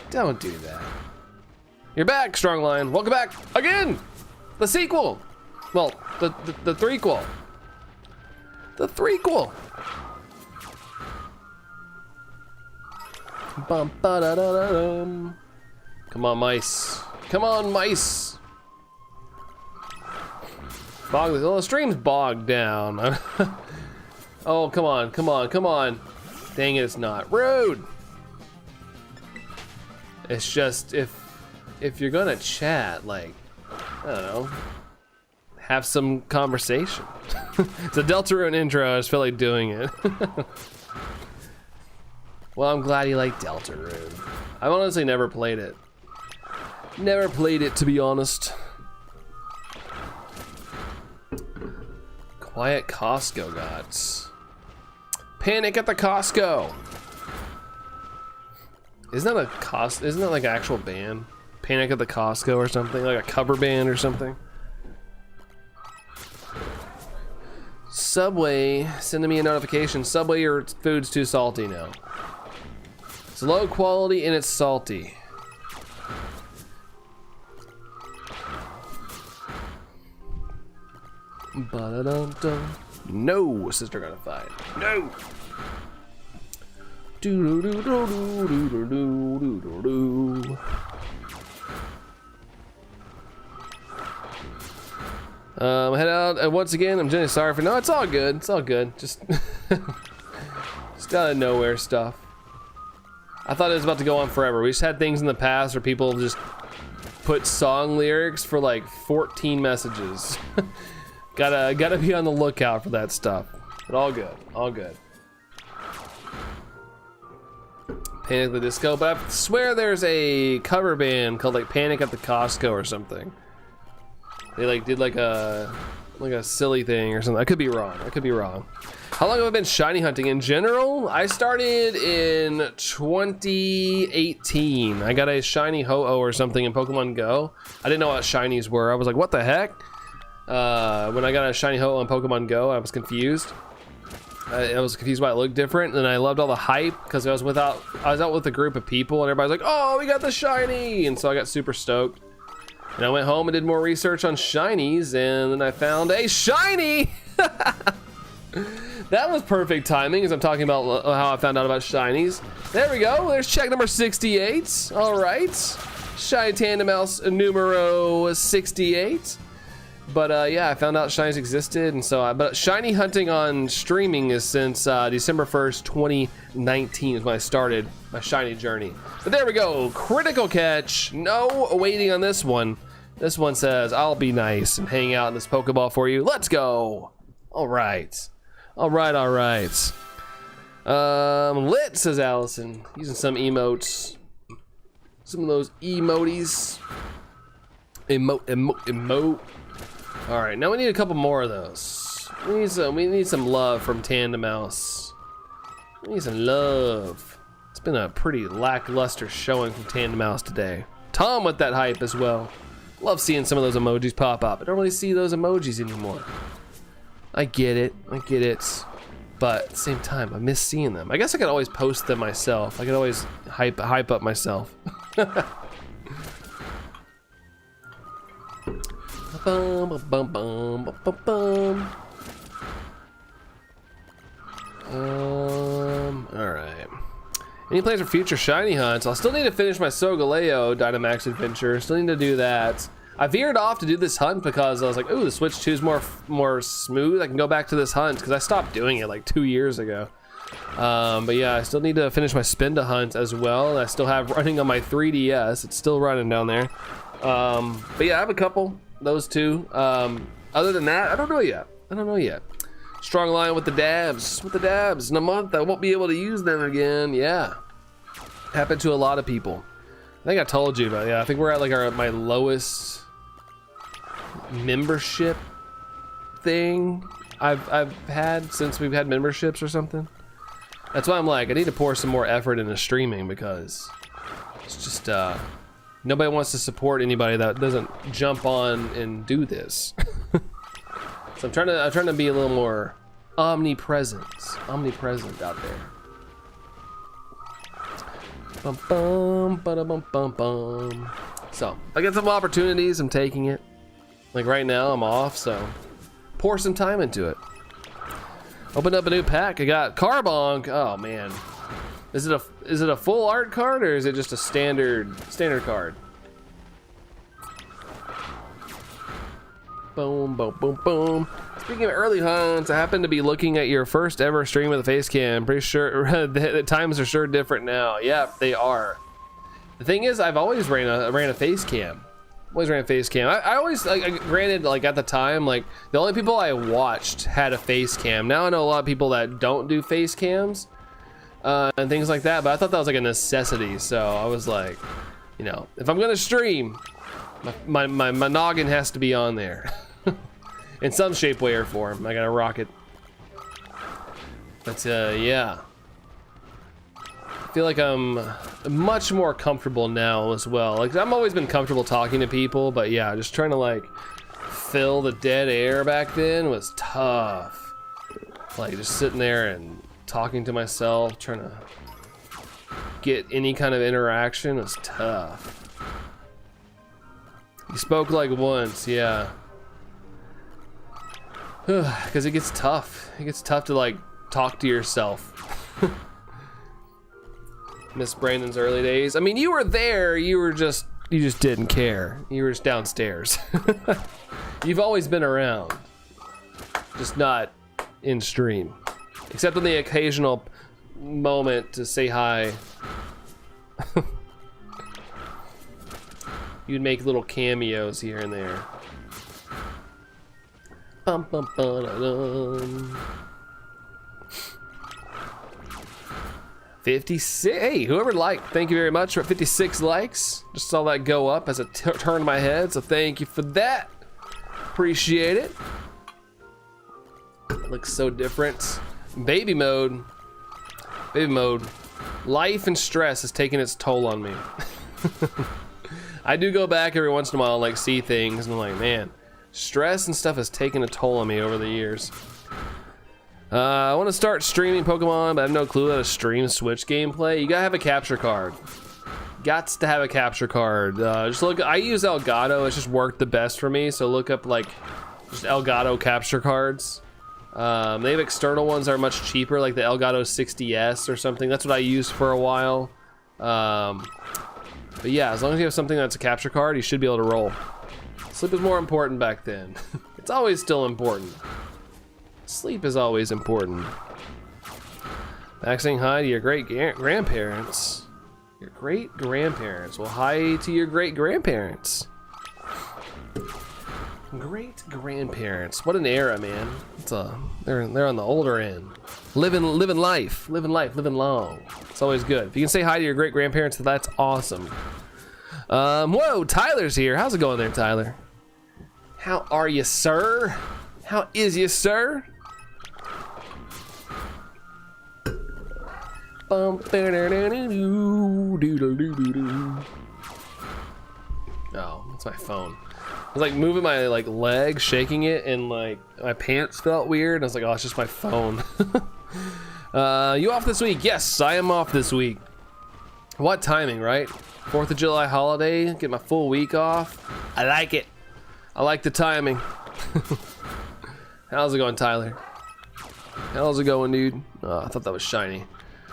Speaker 1: Don't do that. You're back, Strongline. Welcome back again. The sequel. Well, the threequel. The threequel. Bum, ba, da, da, da, dum. Come on, mice. Come on, mice. Bog. Well, the stream's bogged down. Oh, come on, come on, come on. Dang it, it's not. Rude. It's just if you're gonna chat, like, I don't know, have some conversation. It's a Deltarune intro. I just feel like doing it. Well, I'm glad you like Deltarune. I've honestly never played it. Never played it, to be honest. Quiet Costco gods. Panic at the Costco. Isn't that like an actual band? Panic at the Costco or something? Like a cover band or something? Subway sending me a notification. Subway, your food's too salty now. It's low quality and it's salty. Ba-da-dum-dum. No, sister gonna fight. No. Do-do-do-do-do-do-do-do-do-do. Head out once again. I'm genuinely sorry for. No, it's all good. It's all good. Just out of nowhere stuff. I thought it was about to go on forever. We just had things in the past where people just put song lyrics for like 14 messages. Gotta be on the lookout for that stuff. But all good. All good. Panic at the Disco, but I swear there's a cover band called like Panic at the Costco or something. They like did like a silly thing or something. I could be wrong. I could be wrong. How long have I been shiny hunting in general? I started in 2018. I got a shiny Ho-Oh or something in Pokemon Go. I didn't know what shinies were. I was like, what the heck? When I got a shiny Ho-Oh in Pokemon Go, I was confused. I was confused why it looked different, and I loved all the hype because I was out with a group of people, and everybody's like, "Oh, we got the shiny!" And so I got super stoked. And I went home and did more research on shinies, and then I found a shiny. That was perfect timing, as I'm talking about how I found out about shinies. There we go. There's check number 68. All right, shiny Tandem Mouse numero 68. But yeah, I found out shinies existed, and so but shiny hunting on streaming is since December 1st, 2019 is when I started my shiny journey. But there we go, critical catch. No waiting on this one. This one says, "I'll be nice and hang out in this Pokeball for you." Let's go. All right, all right, all right. Lit, says Allison, using some emotes, some of those emotes. Emote. All right, now we need a couple more of those. We need some love from Tandem Mouse. We need some love. It's been a pretty lackluster showing from Tandem Mouse today. Tom with that hype as well. Love seeing some of those emojis pop up. I don't really see those emojis anymore. I get it, but at the same time, I miss seeing them. I guess I could always post them myself. I could always hype up myself. All right. Any plans for future shiny hunts? I'll still need to finish my Solgaleo Dynamax adventure. Still need to do that. I veered off to do this hunt because I was like, "Ooh, the Switch 2 is more smooth. I can go back to this hunt," because I stopped doing it like 2 years ago. But yeah, I still need to finish my Spinda hunt as well. I still have running on my 3DS. It's still running down there. But yeah, I have a couple. Those two. Other than that, I don't know yet. Strong line with the dabs. In a month, I won't be able to use them again. Yeah. Happened to a lot of people. I think I told you, but yeah, I think we're at like my lowest membership thing I've had since we've had memberships or something. That's why I'm like, I need to pour some more effort into streaming, because it's just nobody wants to support anybody that doesn't jump on and do this. So I'm trying to be a little more omnipresent out there. Bum bum bada bum bum bum. So I get some opportunities, I'm taking it. Like right now I'm off, so pour some time into it. Opened up a new pack. I got Carbonk. Oh man. Is it a full art card, or is it just a standard card? Boom, boom, boom, boom. Speaking of early hunts, I happen to be looking at your first ever stream with a face cam. Pretty sure the times are sure different now. Yeah, they are. The thing is, I've always ran a face cam. I always, like, granted, like at the time, like the only people I watched had a face cam. Now I know a lot of people that don't do face cams and things like that, but I thought that was like a necessity. So I was like, you know, if I'm gonna stream, my noggin has to be on there. In some shape, way, or form. I gotta rock it. But yeah. I feel like I'm much more comfortable now as well. Like, I've always been comfortable talking to people, but yeah, just trying to like fill the dead air back then was tough. Like just sitting there and talking to myself, trying to get any kind of interaction was tough. You spoke like once, yeah. Because it gets tough. It gets tough to like talk to yourself. Miss Brandon's early days. I mean, you were there. You just didn't care. You were just downstairs. You've always been around, just not in stream, except on the occasional moment to say hi. You'd make little cameos here and there. Bum, bum, ba-da-dum. 56. Hey, whoever liked, thank you very much for 56 likes. Just saw that go up as it turned my head, so thank you for that. Appreciate it. It looks so different. Baby mode. Life and stress has taken its toll on me. I do go back every once in a while and like see things, and I'm like, man, stress and stuff has taken a toll on me over the years. I want to start streaming Pokemon, but I have no clue how to stream Switch gameplay. You gotta have a capture card. Gots to have a capture card. Just look, I use Elgato, it's just worked the best for me, so look up like just Elgato capture cards. They have external ones that are much cheaper, like the Elgato 60S or something. That's what I used for a while. But yeah, as long as you have something that's a capture card, you should be able to roll. Sleep was more important back then. It's always still important. Sleep is always important. Back saying hi to your great-grandparents. Your great-grandparents. Well, hi to your great-grandparents. Great-grandparents. What an era, man. They're on the older end. Living life, living long. It's always good. If you can say hi to your great-grandparents, that's awesome. Whoa, Tyler's here. How's it going there, Tyler? How are you, sir? How is you, sir? Oh, that's my phone. I was like moving my like leg, shaking it, and like my pants felt weird. I was like, oh, it's just my phone. You off this week? Yes, I am off this week. What timing, right? 4th of July holiday, get my full week off. I like it. I like the timing. How's it going, Tyler? How's it going, dude? Oh, I thought that was shiny.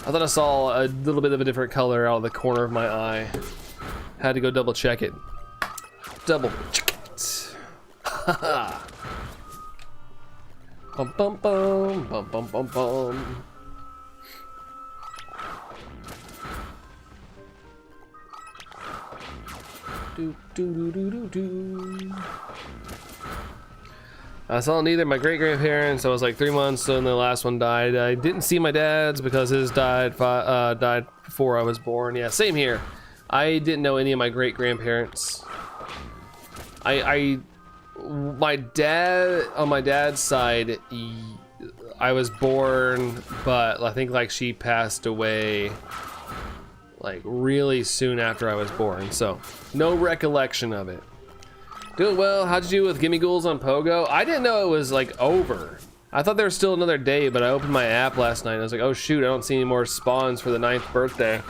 Speaker 1: I thought I saw a little bit of a different color out of the corner of my eye. Had to go double check it. Double check it. Haha. Bum bum bum bum bum bum bum. Do do do do do do. I saw neither my great-grandparents. I was like 3 months, and the last one died. I didn't see my dad's because his died before I was born. Yeah, same here. I didn't know any of my great-grandparents. My dad, on my dad's side, I was born, but I think like she passed away like really soon after I was born, so no recollection of it. Doing well. How'd you do with Gimme Ghouls on Pogo? I didn't know it was like over. I thought there was still another day, but I opened my app last night and I was like, oh shoot, I don't see any more spawns for the 9th birthday.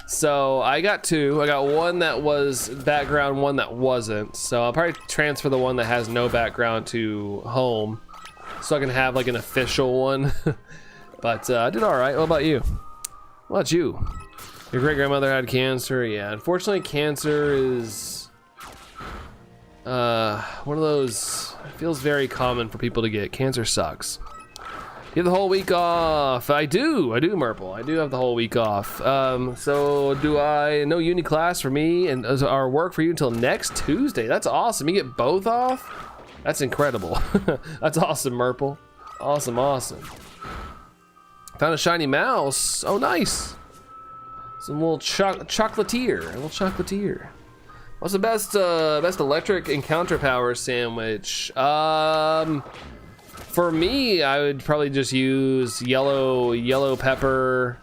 Speaker 1: So I got 2. I got one that was background, one that wasn't. So I'll probably transfer the one that has no background to home so I can have like an official one. But I did all right. What about you? What about you? Your great-grandmother had cancer? Yeah, unfortunately cancer is one of those, feels very common for people to get. Cancer sucks. You have the whole week off. I do, Murple. I do have the whole week off. So do I, no uni class for me and our work for you until next Tuesday. That's awesome. You get both off? That's incredible. That's awesome, Murple. Awesome, awesome. Found a shiny mouse. Oh, nice. Some little chocolatier. A little chocolatier. What's the best electric encounter power sandwich? For me, I would probably just use yellow pepper,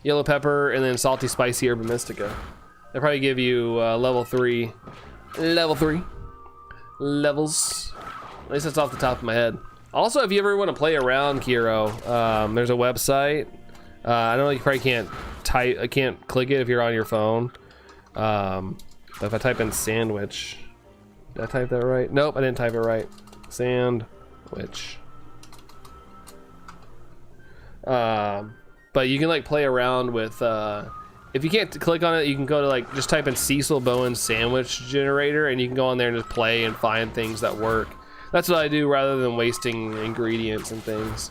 Speaker 1: and then salty spicy herba mystica. They'll probably give you level 3 levels. At least that's off the top of my head. Also, if you ever want to play around, Kiro, there's a website. I know you probably can't click it if you're on your phone. But if I type in sandwich, did I type that right? Nope, I didn't type it right. Sandwich. But you can like play around with, if you can't click on it, you can go to like, just type in Cecil Bowen sandwich generator and you can go on there and just play and find things that work. That's what I do rather than wasting ingredients and things.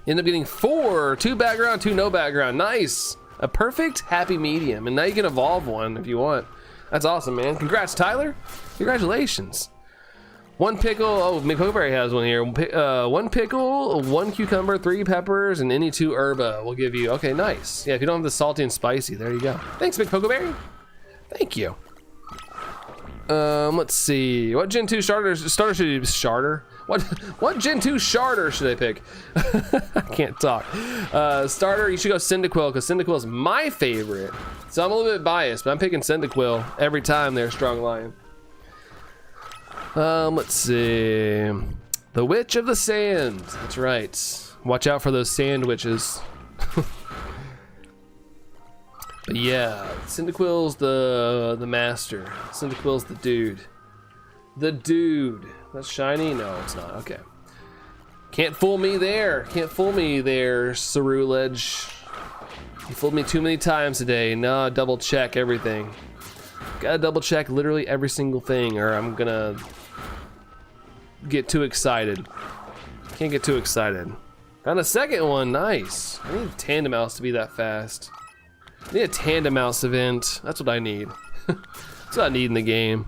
Speaker 1: End up getting 4, 2 background, 2 no background. Nice. A perfect happy medium. And now you can evolve one if you want. That's awesome, man. Congrats, Tyler. Congratulations. 1 pickle. Oh, McPokeberry has one here. 1 pickle, 1 cucumber, 3 peppers, and any 2 herba will give you. Okay, nice. Yeah, if you don't have the salty and spicy, there you go. Thanks, McPokeberry. Thank you. Let's see. What Gen 2 starter should you starter? What Gen 2 starter should I pick? I can't talk. Starter, you should go Cyndaquil because Cyndaquil is my favorite. So I'm a little bit biased, but I'm picking Cyndaquil every time they're Strong Lion. Let's see. The Witch of the Sand. That's right. Watch out for those sandwiches. But yeah, Cyndaquil's the master. Cyndaquil's the dude. The dude. That's shiny? No, it's not. Okay. Can't fool me there. Can't fool me there, Cerulege. You fooled me too many times today. No, double check everything. Gotta double check literally every single thing, or I'm gonna get too excited. Can't get too excited. Found a second one. Nice. I need Tandem Mouse to be that fast. I need a Tandem Mouse event. That's what I need. That's what I need in the game.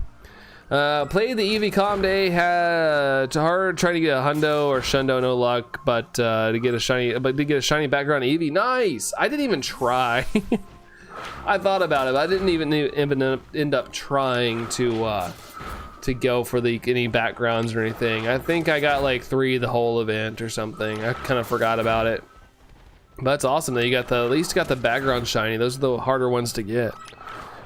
Speaker 1: Played the Eevee Calm Day. Had hard trying to get a Hundo or Shundo, no luck. But to get a shiny background Eevee. Nice. I didn't even try. I thought about it, but I didn't even end up trying to go for any backgrounds or anything. I think I got like 3 the whole event or something. I kind of forgot about it. But that's awesome that you got at least got the background shiny. Those are the harder ones to get.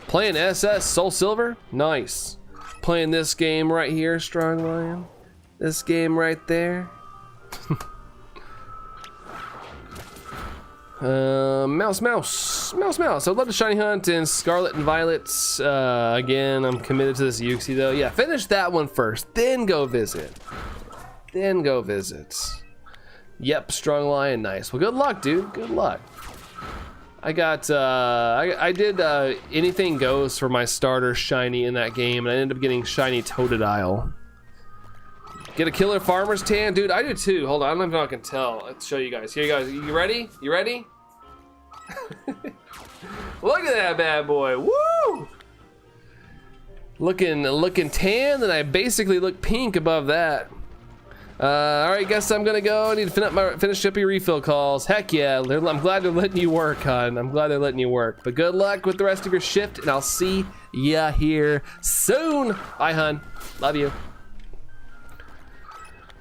Speaker 1: Playing SS Soul Silver, nice. Playing this game right here, Strong Lion. This game right there. Mouse. I'd love to shiny hunt in Scarlet and Violet. Again, I'm committed to this Uxie though. Yeah, finish that one first, then go visit. Yep, Strong Lion, nice. Well, good luck, dude. Good luck. I got, I did anything goes for my starter shiny in that game, and I ended up getting shiny Totodile. Get a killer farmer's tan, dude. I do too. Hold on, I don't know if I can tell. Let's show you guys. Here, you guys. You ready? You ready? Look at that bad boy. Woo! Looking tan, and I basically look pink above that. All right, guess I'm gonna go. I need to finish up your refill calls. Heck yeah, I'm glad they're letting you work, hon. I'm glad they're letting you work. But good luck with the rest of your shift, and I'll see ya here soon. Bye, hon. Love you.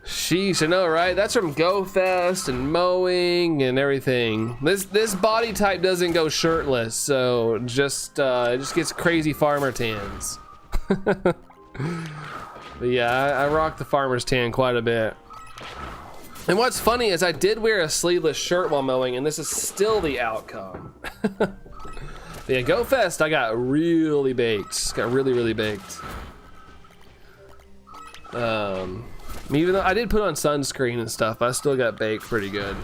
Speaker 1: Sheesh, I know, right? That's from Go Fest and mowing and everything. This body type doesn't go shirtless, so it just gets crazy farmer tans. But yeah, I rock the farmer's tan quite a bit. And what's funny is I did wear a sleeveless shirt while mowing, and this is still the outcome. But yeah, Go Fest, I got really baked. Got really baked. Even though I did put on sunscreen and stuff, I still got baked pretty good.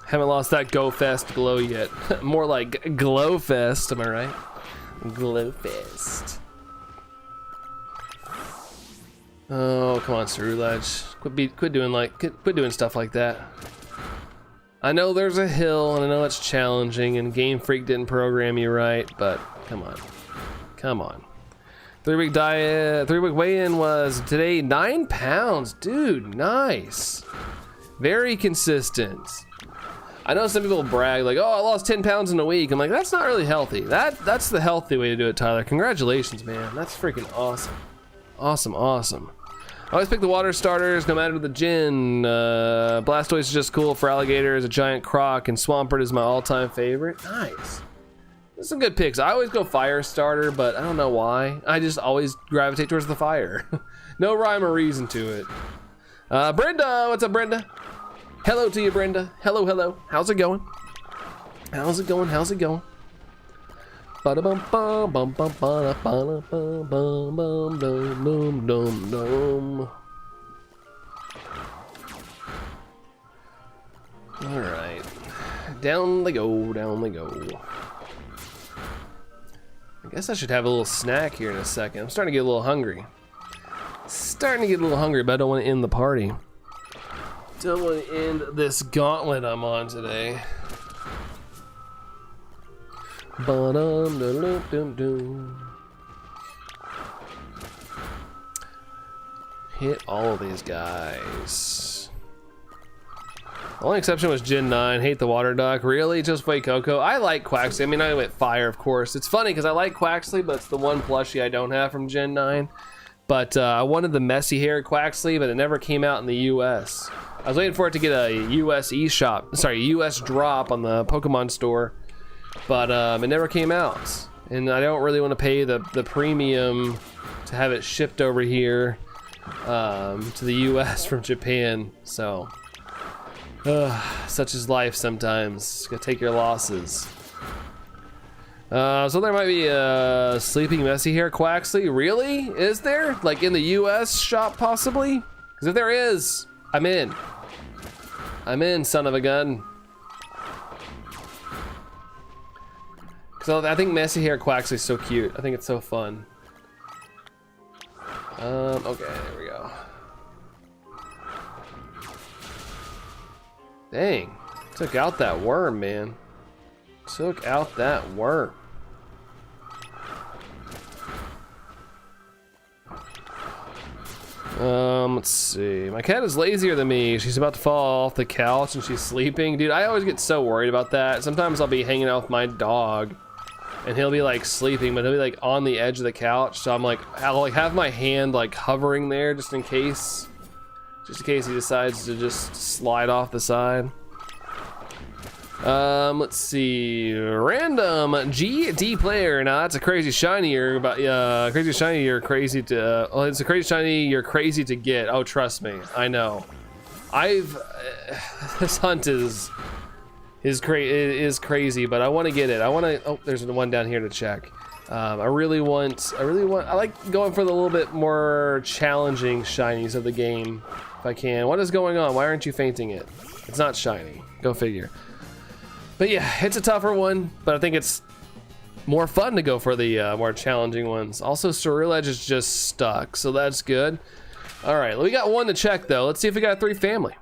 Speaker 1: Haven't lost that Go Fest glow yet. More like Glow Fest, am I right? Glow Fest. Oh, come on, Cerulege. Quit doing stuff like that. I know there's a hill, and I know it's challenging, and Game Freak didn't program you right, but come on. Come on. 3-week diet, 3-week weigh-in was today 9 pounds. Dude, nice. Very consistent. I know some people brag like, oh, I lost 10 pounds in a week. I'm like, that's not really healthy. That's the healthy way to do it, Tyler. Congratulations, man. That's freaking awesome. Awesome. I always pick the water starters, no matter the gin. Blastoise is just cool for alligators, a giant croc, and Swampert is my all-time favorite. Nice. There's some good picks. I always go fire starter, but I don't know why. I just always gravitate towards the fire. No rhyme or reason to it. Brenda, what's up, Brenda? Hello to you, Brenda. Hello. How's it going? How's it going? Ba-da-bum bum bum bum ba bum bum bum bum dum dum dum. All right, down they go. I guess I should have a little snack here in a second. I'm starting to get a little hungry. But I don't want to end the party. Don't want to end this gauntlet I'm on today. Hit all of these guys. The only exception was Gen 9. Hate the water duck. Really? Just wait, Coco. I like Quaxley. I mean, I went fire, of course. It's funny because I like Quaxley, but it's the one plushie I don't have from Gen 9. But I wanted the messy hair Quaxley, but it never came out in the US. I was waiting for it to get a US US drop on the Pokemon store. But it never came out, and I don't really want to pay the premium to have it shipped over here to the US from Japan. So Such is life sometimes. Gotta take your losses. So there might be a sleeping messy hair Quaxley. Really? Is there? Like in the US shop possibly? Because if there is, I'm in. I'm in, son of a gun. Because I think messy hair Quaxley is so cute. I think it's so fun. Okay, there we go. Dang, took out that worm, man. Took out that worm. Let's see. My cat is lazier than me. She's about to fall off the couch and she's sleeping. Dude, I always get so worried about that. Sometimes I'll be hanging out with my dog and he'll be like sleeping, but he'll be like on the edge of the couch. So I'm like, I'll like have my hand like hovering there just in case he decides to just slide off the side. Let's see. Random GD player. Now that's a crazy shiny. You're about crazy shiny. You're crazy to. Well, it's a crazy shiny. You're crazy to get. Oh, trust me. I know. This hunt is crazy, but I want to get it. I want to. Oh, there's one down here to check. I like going for the little bit more challenging shinies of the game if I can. What is going on? Why aren't you fainting it? It's not shiny. Go figure. But yeah, it's a tougher one, but I think it's more fun to go for the more challenging ones. Also, Ceruledge is just stuck, so that's good. All right, we got one to check though. Let's see if we got a 3 family.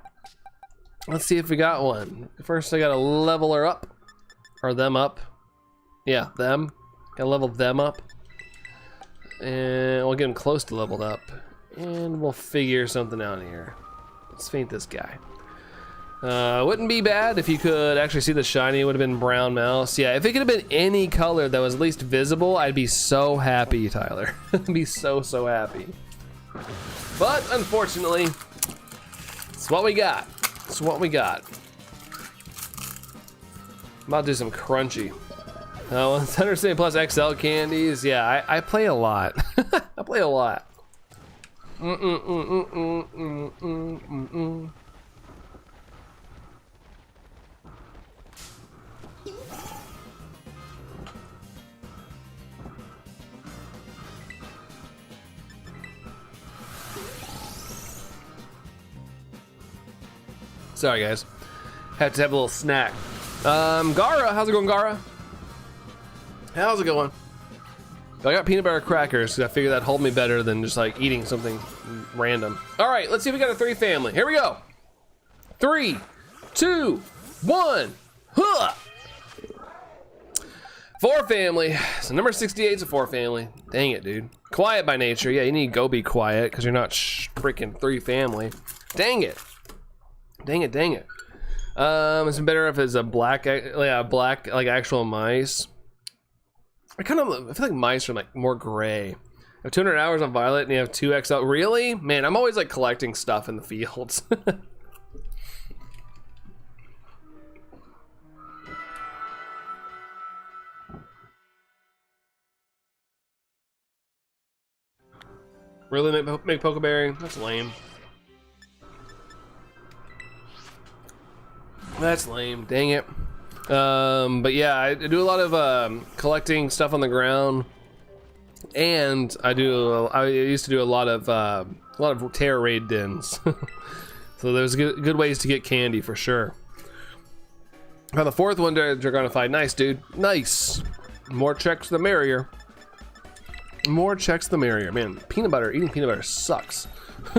Speaker 1: Let's see if we got one. First, I gotta level her up, or them up. Yeah, them. Gotta level them up, and we'll get them close to leveled up, and we'll figure something out here. Let's faint this guy. Wouldn't be bad if you could actually see the shiny. It would have been brown mouse. Yeah, if it could have been any color that was at least visible, I'd be so happy, Tyler. I'd be so happy. But unfortunately, it's what we got. It's what we got. I'm about to do some crunchy. 170 plus XL candies. Yeah, I play a lot. I play a lot. Sorry guys, had to have a little snack. Gara, how's it going, Gara? How's it going? I got peanut butter crackers because I figured that'd hold me better than just like eating something random. All right, let's see if we got a 3 family. Here we go. 3, 2, 1. Huh. 4 family. So number 68 is a 4 family. Dang it, dude. Quiet by nature. Yeah, you need to go be quiet because you're not freaking 3 family. Dang it. Dang it, dang it. It's better if it's a black like actual mice. I feel like mice are like more gray. I have 200 hours on Violet and you have 2 XL. Really? Man, I'm always like collecting stuff in the fields. Really make Pokeberry? That's lame. That's lame, dang it. But yeah, I do a lot of collecting stuff on the ground, and I used to do a lot of terror raid dens. So there's good ways to get candy for sure. On the 4th one, Dragonified. Nice, dude. Nice. More checks the merrier. More checks the merrier. Man, eating peanut butter sucks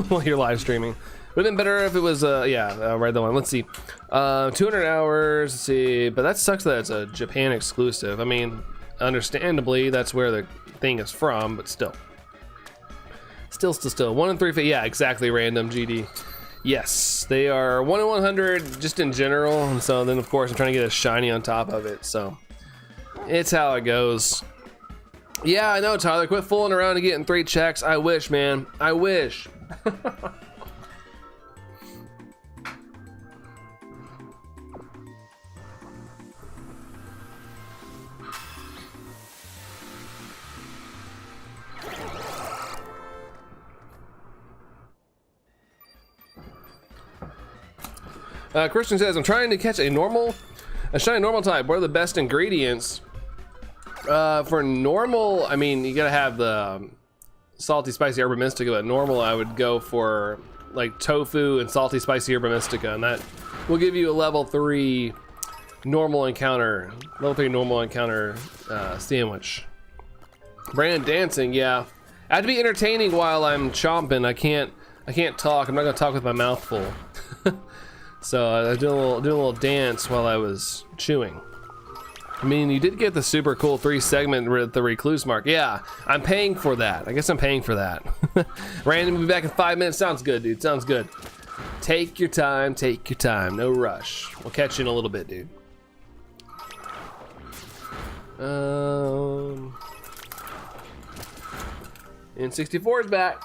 Speaker 1: while you're live streaming. Would have been better if it was, right the one. Let's see. 200 hours, let's see. But that sucks that it's a Japan exclusive. I mean, understandably, that's where the thing is from, but still. Still. 1 in 3, yeah, exactly, random GD. Yes, they are 1 in 100 just in general. And so then, of course, I'm trying to get a shiny on top of it. So it's how it goes. Yeah, I know, Tyler. Quit fooling around and getting 3 checks. I wish, man. I wish. Christian says, I'm trying to catch a shiny normal type. What are the best ingredients? For normal, I mean, you gotta have the salty, spicy herba mystica, but normal, I would go for like tofu and salty, spicy herba mystica, and that will give you a level 3 normal encounter sandwich. Brand dancing, yeah. I have to be entertaining while I'm chomping. I can't talk. I'm not gonna talk with my mouth full. So I did a little dance while I was chewing. I mean, you did get the super cool 3-segment with the recluse mark. Yeah, I'm paying for that. I guess I'm paying for that. Randy will be back in 5 minutes. Sounds good, dude. Sounds good. Take your time. Take your time. No rush. We'll catch you in a little bit, dude. N64 is back.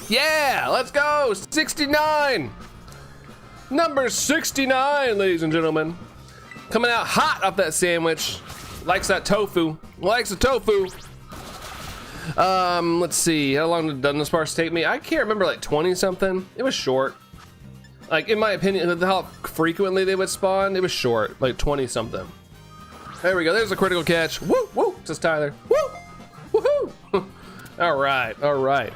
Speaker 1: Yeah, let's go. 69. Number 69, ladies and gentlemen. Coming out hot off that sandwich. Likes that tofu. Likes the tofu. Let's see. How long did Dundas Bars take me? I can't remember, like 20 something. It was short. Like, in my opinion, how frequently they would spawn, it was short. Like 20 something. There we go. There's a critical catch. Woo, woo, says Tyler. Woo, woohoo. All right, all right.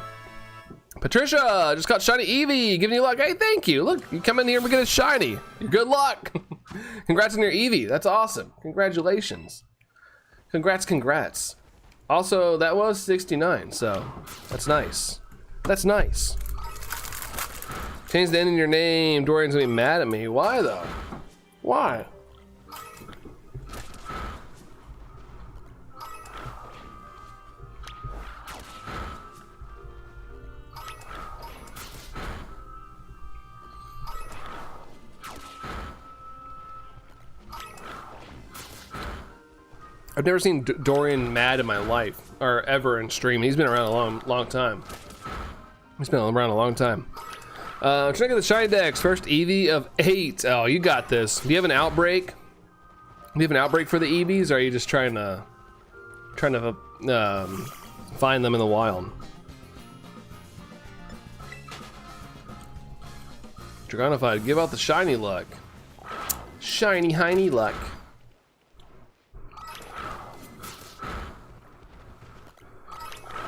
Speaker 1: Patricia just got shiny Eevee, giving you luck. Hey, thank you. Look, you come in here and we get a shiny. Good luck. Congrats on your Eevee. That's awesome. Congratulations. Congrats. Also, that was 69, so that's nice. That's nice. Change the end of your name. Dorian's gonna be mad at me. Why though? Why? I've never seen Dorian mad in my life, or ever in stream. He's been around a long time. He's been around a long time. Check out the shiny decks. First Eevee of 8. Oh, you got this. Do you have an outbreak? Do you have an outbreak for the Eevees, or are you just trying to find them in the wild? Dragonified, give out the shiny luck. Shiny hiney luck.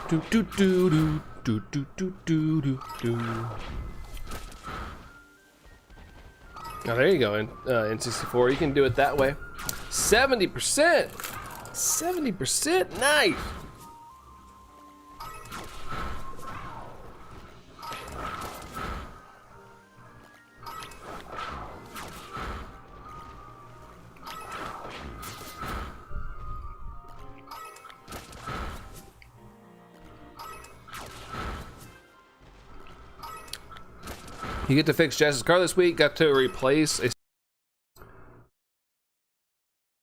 Speaker 1: Do do do do do do do do do do. Oh, there you go. In N64, you can do it that way. 70%. 70%. Nice. You get to fix Jess's car this week. Got to replace a...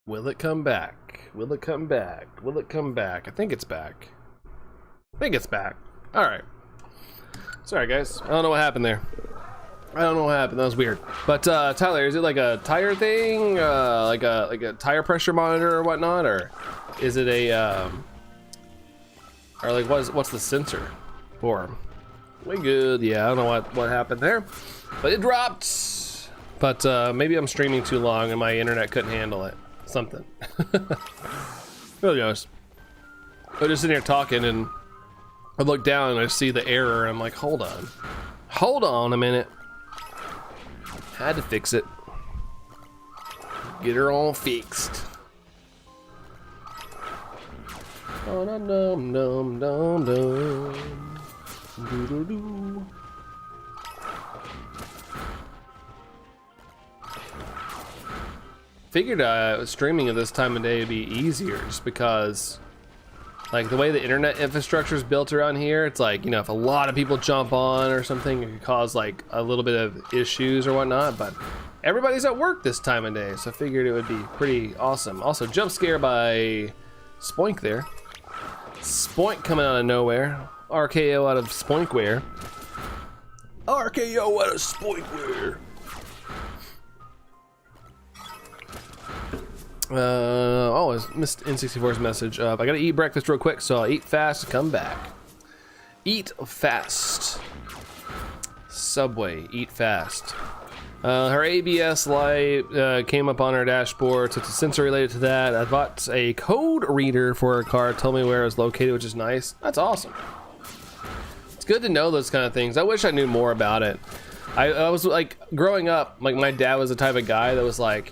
Speaker 1: Will it come back? Will it come back? Will it come back? I think it's back. I think it's back. All right. Sorry, guys. I don't know what happened there. I don't know what happened. That was weird. But Tyler, is it like a tire thing? Like a tire pressure monitor or whatnot, or is it a or like what's the sensor for? We good. Yeah, I don't know what happened there, but it dropped. But maybe I'm streaming too long and my internet couldn't handle it. Something. Who knows? I'm just sitting here talking and I look down and I see the error and I'm like, hold on a minute. Had to fix it. Get her all fixed. Oh, dum dum dum dum dum. Doo -doo -doo. Figured streaming at this time of day would be easier just because like the way the internet infrastructure is built around here, it's like, you know, if a lot of people jump on or something, it could cause like a little bit of issues or whatnot, but everybody's at work this time of day, so I figured it would be pretty awesome. Also, jump scare by Spoink there. Spoink coming out of nowhere. RKO out of Spoinkware. RKO at a spoiler. Oh, I missed N64's message. I gotta eat breakfast real quick, so I'll eat fast, come back. Eat fast. Subway, eat fast. Her ABS light came up on her dashboard, so it's a sensor related to that. I bought a code reader for her car, told me where it was located, which is nice. That's awesome. It's good to know those kind of things. I wish I knew more about it. I was like, growing up, like my dad was the type of guy that was like,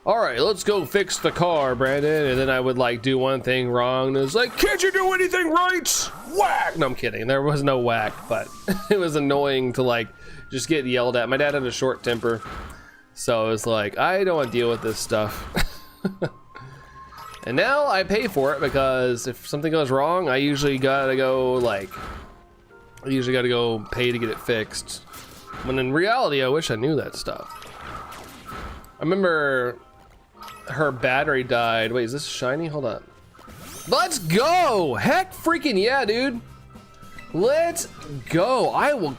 Speaker 1: all right, let's go fix the car, Brandon. And then I would like do one thing wrong. And it was like, can't you do anything right? Whack! No, I'm kidding. There was no whack, but it was annoying to like just get yelled at. My dad had a short temper. So it was like, I don't want to deal with this stuff. And now I pay for it because if something goes wrong, I usually gotta go pay to get it fixed. When in reality, I wish I knew that stuff. I remember her battery died. Wait, is this shiny? Hold on. Let's go! Heck freaking yeah, dude. Let's go. I will.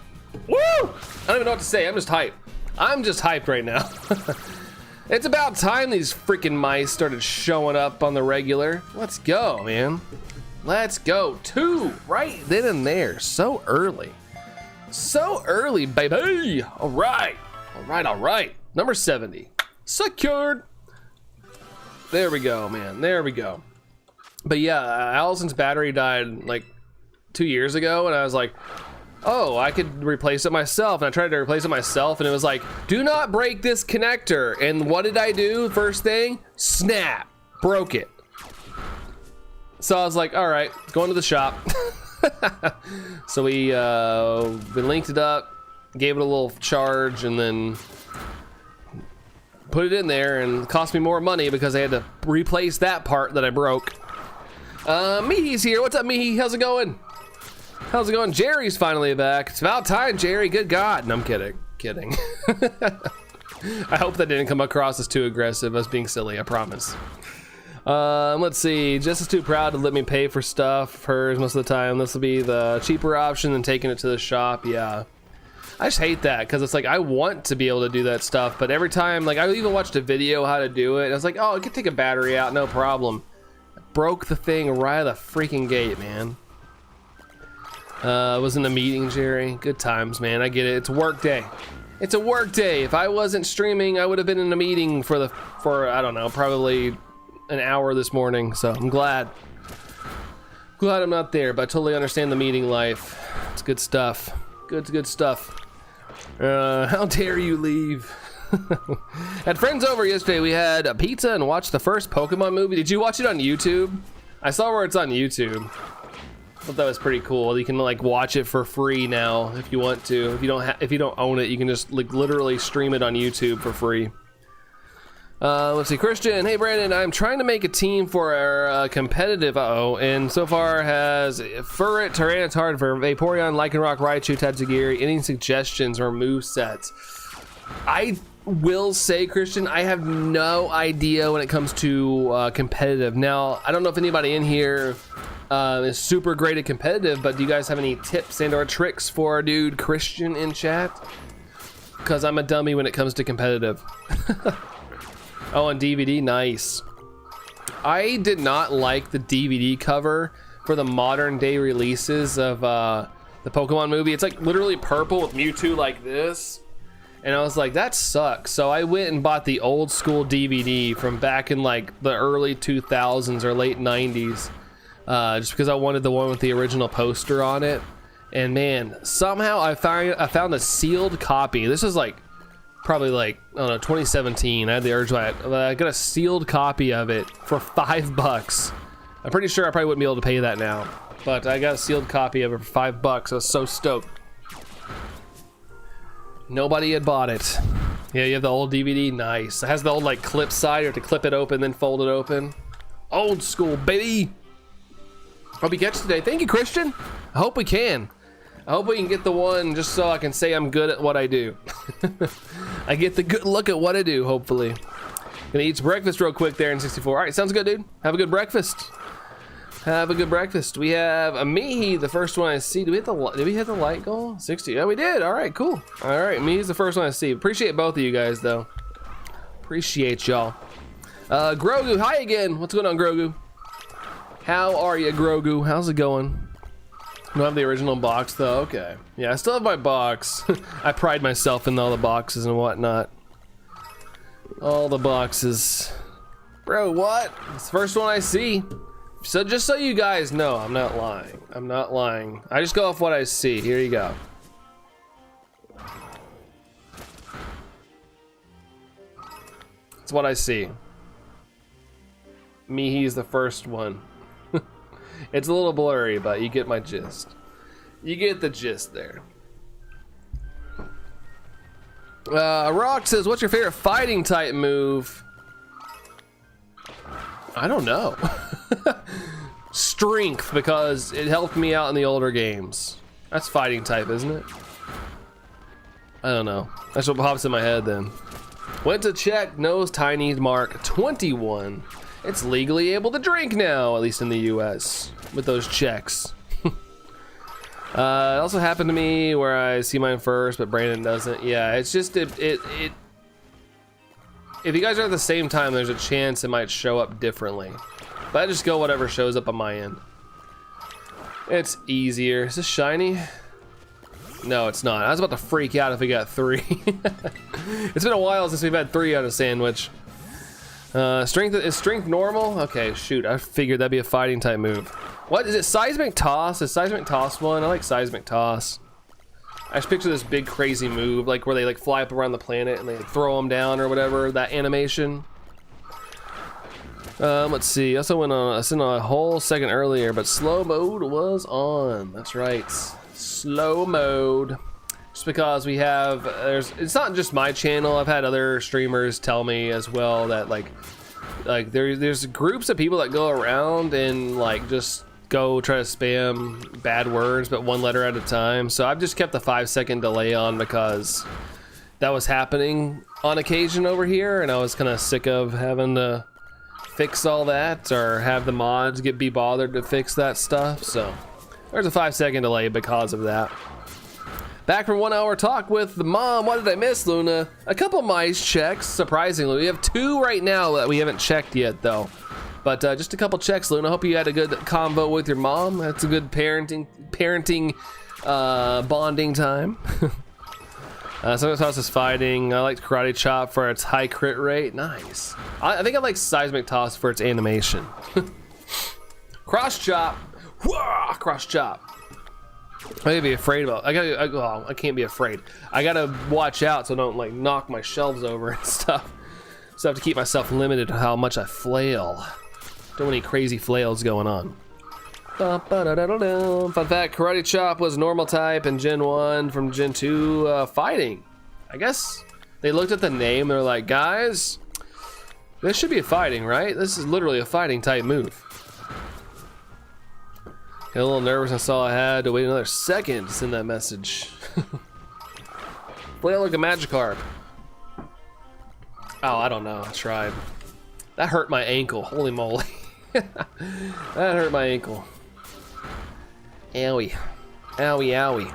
Speaker 1: Woo! I don't even know what to say. I'm just hyped. I'm just hyped right now. It's about time these freaking mice started showing up on the regular. Let's go, man. Let's go. 2 right then and there. So early. So early, baby. All right. All right, all right. Number 70. Secured. There we go, man. There we go. But yeah, Allison's battery died like 2 years ago, and I was like, oh, I could replace it myself. And I tried to replace it myself, and it was like, do not break this connector. And what did I do? First thing, snap, broke it. So I was like, all right, going to the shop. So we linked it up, gave it a little charge, and then put it in there, and it cost me more money because I had to replace that part that I broke. Mihi's here. What's up, Mihi? How's it going? How's it going? Jerry's finally back. It's about time, Jerry. Good God. No, I'm kidding. Kidding. I hope that didn't come across as too aggressive, as being silly, I promise. Let's see. Jess is too proud to let me pay for stuff, hers most of the time. This will be the cheaper option than taking it to the shop. Yeah. I just hate that because it's like I want to be able to do that stuff, but every time, like I even watched a video how to do it, and I was like, oh, I could take a battery out, no problem. I broke the thing right out of the freaking gate, man. I was in a meeting, Jerry. Good times, man. I get it. It's a work day. It's a work day. If I wasn't streaming, I would have been in a meeting for I don't know, probably an hour this morning. So I'm glad I'm not there, but I totally understand the meeting life. It's good stuff. Good stuff. How dare you leave? Had friends over yesterday. We had a pizza and watched the first Pokemon movie. Did you watch it on YouTube? I saw where it's on YouTube. I thought that was pretty cool. You can like watch it for free now if you want to. If you don't own it, you can just like literally stream it on YouTube for free. Let's see, Christian. Hey, Brandon, I'm trying to make a team for our competitive and so far has Furret, Tyranitar, Vaporeon, Lycanroc, Raichu, Tatsugiri. Any suggestions or movesets? I will say, Christian, I have no idea when it comes to competitive. Now, I don't know if anybody in here is super great at competitive, but do you guys have any tips and or tricks for our dude Christian in chat? Because I'm a dummy when it comes to competitive. Oh, and DVD, nice. I did not like the DVD cover for the modern day releases of the Pokemon movie. It's like literally purple with Mewtwo like this. And I was like, that sucks. So I went and bought the old school DVD from back in like the early 2000s or late 90s. Just because I wanted the one with the original poster on it. And man, somehow I found a sealed copy. This is like probably like, I don't know, 2017. I had the urge to buy it. I got a sealed copy of it for $5. I'm pretty sure I probably wouldn't be able to pay that now, but I got a sealed copy of it for $5. I was so stoked. Nobody had bought it. Yeah, you have the old DVD. Nice. It has the old like clip side. You have to clip it open, then fold it open. Old school, baby. Hope you catch today. Thank you, Christian. I hope we can. I hope we can get the one just so I can say I'm good at what I do. I get the good look at what I do, hopefully. Gonna eat some breakfast real quick there in 64. All right, sounds good, dude. Have a good breakfast. Have a good breakfast. We have a Mihi, the first one I see. Did we hit the light goal? 60. Yeah, we did. All right, cool. All right, Mihi's the first one I see. Appreciate both of you guys, though. Appreciate y'all. Grogu, hi again. What's going on, Grogu? How are you, Grogu? How's it going? I don't have the original box, though. Okay. Yeah, I still have my box. I pride myself in all the boxes and whatnot. All the boxes. Bro, what? It's the first one I see. So just so you guys know, I'm not lying. I'm not lying. I just go off what I see. Here you go. That's what I see. Mihi's the first one. It's a little blurry, but you get my gist. You get the gist there. Rock says, what's your favorite fighting type move? I don't know. Strength, because it helped me out in the older games. That's fighting type, isn't it? I don't know. That's what pops in my head then. Went to check, nose tiny mark 21. It's legally able to drink now, at least in the US, with those checks. It also happened to me where I see mine first, but Brandon doesn't. Yeah, it's just if you guys are at the same time, there's a chance it might show up differently. But I just go whatever shows up on my end. It's easier. Is this shiny? No, it's not. I was about to freak out if we got 3. It's been a while since we've had 3 on a sandwich. Strength is strength normal? Okay, shoot. I figured that'd be a fighting type move. What is it? Seismic toss? Is seismic toss one? I like seismic toss. I just picture this big crazy move, like where they like fly up around the planet and they like, throw them down or whatever. That animation. Let's see. I also went on. I sent a whole second earlier, but slow mode was on. That's right. Slow mode. Just because we have, it's not just my channel. I've had other streamers tell me as well that like there's groups of people that go around and like just go try to spam bad words, but one letter at a time. So I've just kept the 5-second delay on because that was happening on occasion over here, and I was kind of sick of having to fix all that or have the mods be bothered to fix that stuff. So there's a 5-second delay because of that. Back from 1 hour talk with the mom. What did I miss, Luna? A couple mice checks, surprisingly. We have 2 right now that we haven't checked yet, though. But just a couple checks, Luna. Hope you had a good convo with your mom. That's a good parenting bonding time. Sometimes Toss is fighting. I like Karate Chop for its high crit rate. Nice. I think I like Seismic Toss for its animation. Cross Chop. Whoa, Cross Chop. I gotta be afraid about. I can't be afraid. I gotta watch out so I don't like knock my shelves over and stuff. So I have to keep myself limited to how much I flail. Don't want any crazy flails going on. Fun fact: Karate Chop was normal type in Gen 1. From Gen 2, fighting. I guess they looked at the name. They're like, guys, this should be a fighting, right? This is literally a fighting type move. Got a little nervous. I saw I had to wait another second to send that message. Flail like a Magikarp. Oh, I don't know. I tried. That hurt my ankle. Holy moly. That hurt my ankle. Owie. Owie, owie.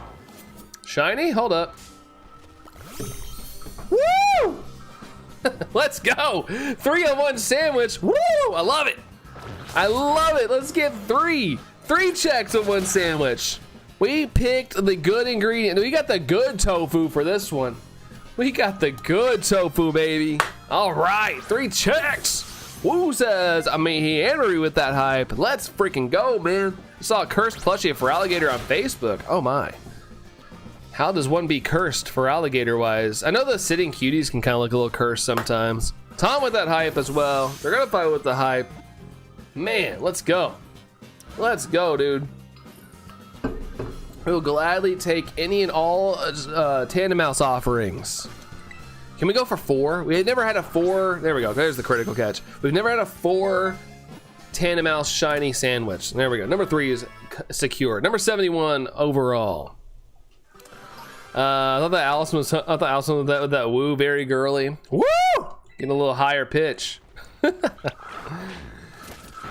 Speaker 1: Shiny? Hold up. Woo! Let's go. 3-on-1 sandwich. Woo! I love it. I love it. Let's get 3. 3 checks on 1 sandwich. We picked the good ingredient. We got the good tofu for this one. We got the good tofu, baby. All right, 3 checks. Woo says, I mean, he angry with that hype. Let's freaking go, man. I saw a cursed plushie for alligator on Facebook. Oh my. How does one be cursed for alligator wise? I know the sitting cuties can kind of look a little cursed sometimes. Tom with that hype as well. They're gonna fight with the hype. Man, let's go. Let's go, dude. We'll gladly take any and all Tandem Mouse offerings. Can we go for 4? We had never had a 4. There we go. There's the critical catch. We've never had a 4 Tandem Mouse shiny sandwich. There we go. Number 3 is secure. Number 71 overall. I thought that Allison was with that woo very girly. Woo! Getting a little higher pitch.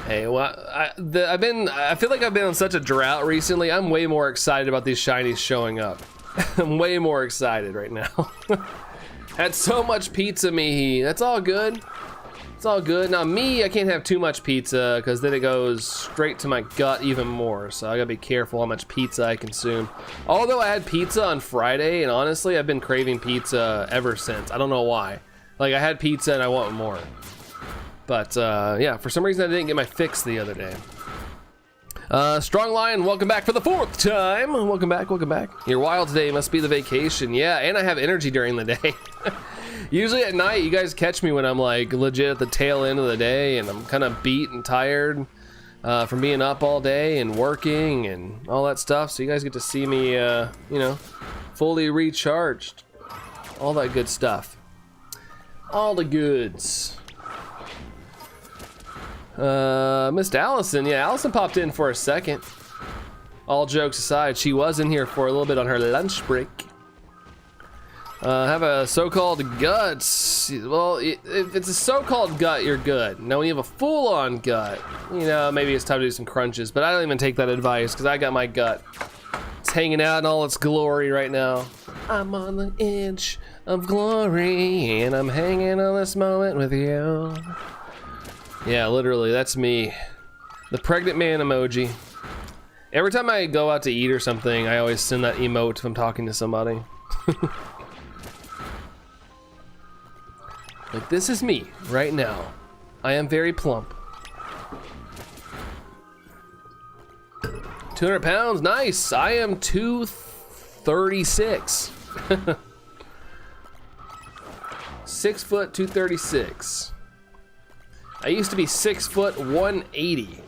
Speaker 1: Hey, well, I feel like I've been on such a drought recently. I'm way more excited about these shinies showing up. I'm way more excited right now. Had so much pizza, Mihi. That's all good. It's all good. Now me, I can't have too much pizza because then it goes straight to my gut even more. So I gotta be careful how much pizza I consume. Although I had pizza on Friday, and honestly, I've been craving pizza ever since. I don't know why. Like, I had pizza and I want more. But yeah, for some reason I didn't get my fix the other day. Strong Lion, welcome back for the 4th time. Welcome back, welcome back. You're wild today, must be the vacation. Yeah, and I have energy during the day. Usually at night, you guys catch me when I'm like legit at the tail end of the day and I'm kind of beat and tired from being up all day and working and all that stuff. So you guys get to see me, you know, fully recharged. All that good stuff. All the goods. Missed Allison. Yeah, Allison popped in for a second. All jokes aside, she was in here for a little bit on her lunch break. Have a so-called guts. Well, if it's a so-called gut, you're good. Now, when you have a full-on gut, you know, maybe it's time to do some crunches, but I don't even take that advice because I got my gut. It's hanging out in all its glory right now. I'm on the edge of glory, and I'm hanging on this moment with you. Yeah, literally, that's me. The pregnant man emoji. Every time I go out to eat or something, I always send that emote if I'm talking to somebody. Like, this is me right now. I am very plump. 200 pounds, nice. I am 236. 6 foot 236. I used to be 6 foot 180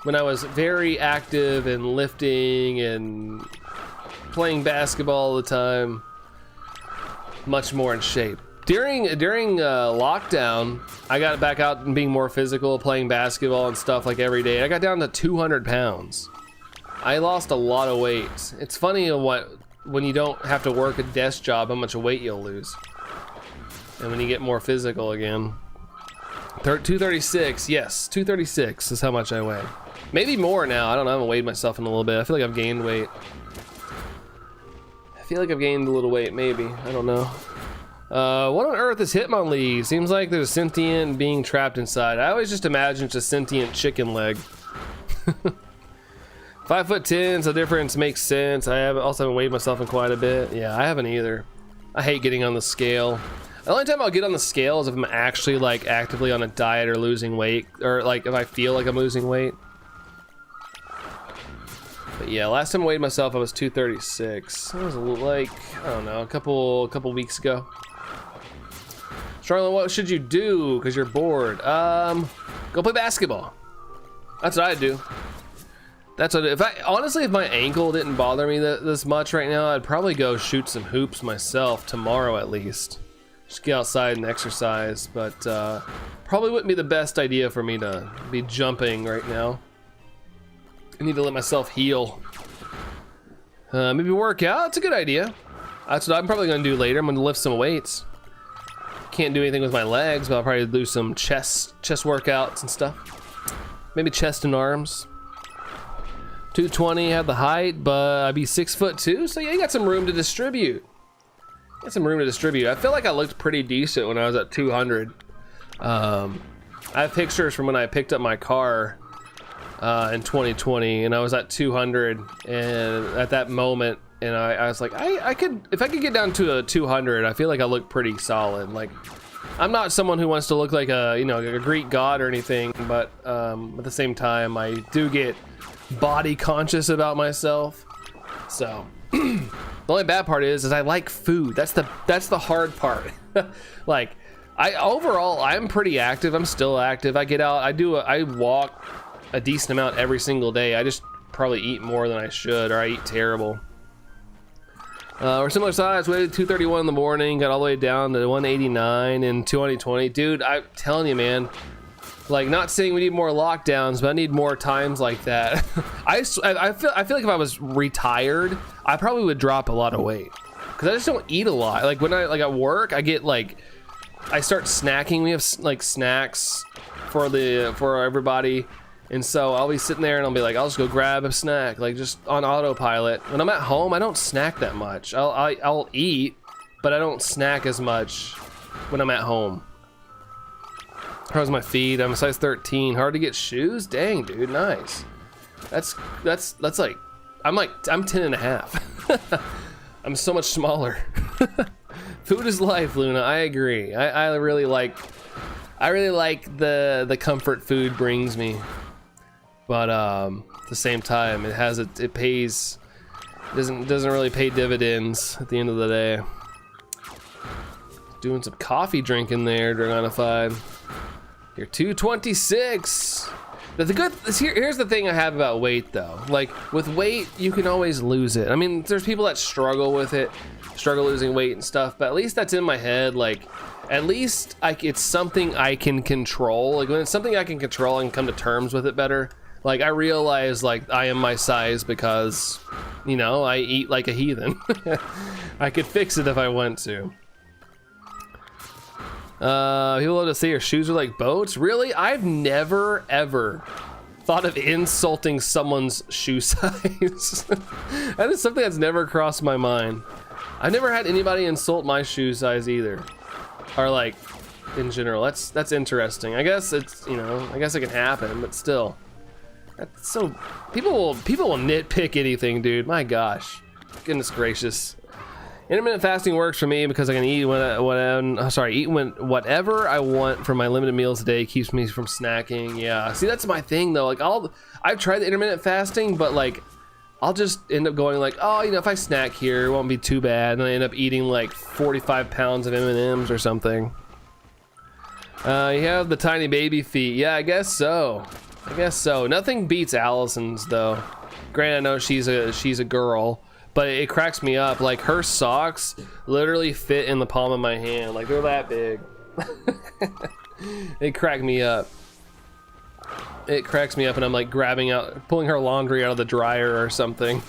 Speaker 1: when I was very active and lifting and playing basketball all the time. Much more in shape. During lockdown, I got back out and being more physical, playing basketball and stuff like every day. I got down to 200 pounds. I lost a lot of weight. It's funny when you don't have to work a desk job, how much weight you'll lose. And when you get more physical again. 236, yes, 236 is how much I weigh. Maybe more now, I don't know, I haven't weighed myself in a little bit. I feel like I've gained weight. I feel like I've gained a little weight, maybe, I don't know. What on earth is Hitmonlee? Seems like there's a sentient being trapped inside. I always just imagine it's a sentient chicken leg. 5'10", so difference makes sense. I also haven't weighed myself in quite a bit. Yeah, I haven't either. I hate getting on the scale. The only time I'll get on the scale is if I'm actually like actively on a diet or losing weight, or like if I feel like I'm losing weight. But yeah, last time I weighed myself, I was 236. That was a little, like, I don't know, a couple weeks ago. Charlotte, what should you do? Because you're bored. Go play basketball. That's what I'd do. That's what, honestly, if my ankle didn't bother me this much right now, I'd probably go shoot some hoops myself tomorrow at least. Just get outside and exercise, but probably wouldn't be the best idea for me to be jumping right now. I need to let myself heal. Maybe work out, that's a good idea. That's what I'm probably gonna do later. I'm gonna lift some weights. Can't do anything with my legs, but I'll probably do some chest workouts and stuff. Maybe chest and arms. 220, have the height, but I'd be 6'2", so yeah, you got some room to distribute. Got some room to distribute. I feel like I looked pretty decent when I was at 200. I have pictures from when I picked up my car in 2020, and I was at 200, and at that moment, and I was like, I could, if I could get down to a 200, I feel like I look pretty solid. Like, I'm not someone who wants to look like a, you know, like a Greek god or anything, but at the same time, I do get body conscious about myself. So the only bad part is I like food. That's the hard part. Like, overall I'm pretty active. I'm still active. I get out, I walk a decent amount every single day. I just probably eat more than I should, or I eat terrible. We're similar size, weighed 231 in the morning, got all the way down to 189 in 2020. Dude, I'm telling you, man, like, not saying we need more lockdowns, but I need more times like that. I feel like if I was retired, I probably would drop a lot of weight, because I just don't eat a lot. Like, when I, like, at work, I get, like, I start snacking. We have, like, snacks for everybody. And so I'll be sitting there and I'll be like, I'll just go grab a snack, like just on autopilot. When I'm at home, I don't snack that much. I'll eat, but I don't snack as much when I'm at home. How's my feet? I'm a size 13. Hard to get shoes? Dang, dude, nice. That's like, I'm 10 and a half. I'm so much smaller. Food is life, Luna. I agree. I really like the comfort food brings me. But at the same time, it pays, doesn't really pay dividends at the end of the day. Doing some coffee drinking there, Dragonified. You're 226. Here's the thing I have about weight though. Like with weight, you can always lose it. I mean, there's people that struggle with it, struggle losing weight and stuff, but at least that's in my head. Like, at least it's something I can control. Like when it's something I can control, I can come to terms with it better. Like I realize like I am my size because, you know, I eat like a heathen. I could fix it if I want to. People love to say your shoes are like boats. Really? I've never ever thought of insulting someone's shoe size. That is something that's never crossed my mind. I've never had anybody insult my shoe size either. Or like in general. That's interesting. I guess it's, you know, I guess it can happen, but still. That's so people will nitpick anything, dude. My gosh. Goodness gracious. Intermittent fasting works for me because I can eat whatever I want from my limited meals a day. Keeps me from snacking. Yeah, see, that's my thing though. Like I've tried the intermittent fasting, but like I'll just end up going like, oh, you know, if I snack here, it won't be too bad, and I end up eating like 45 pounds of M&Ms or something. You have the tiny baby feet. Yeah, I guess so. Nothing beats Allison's though. Granted, I know she's a girl. But it cracks me up, like her socks literally fit in the palm of my hand, like they're that big. It cracked me up. It cracks me up and I'm like pulling her laundry out of the dryer or something.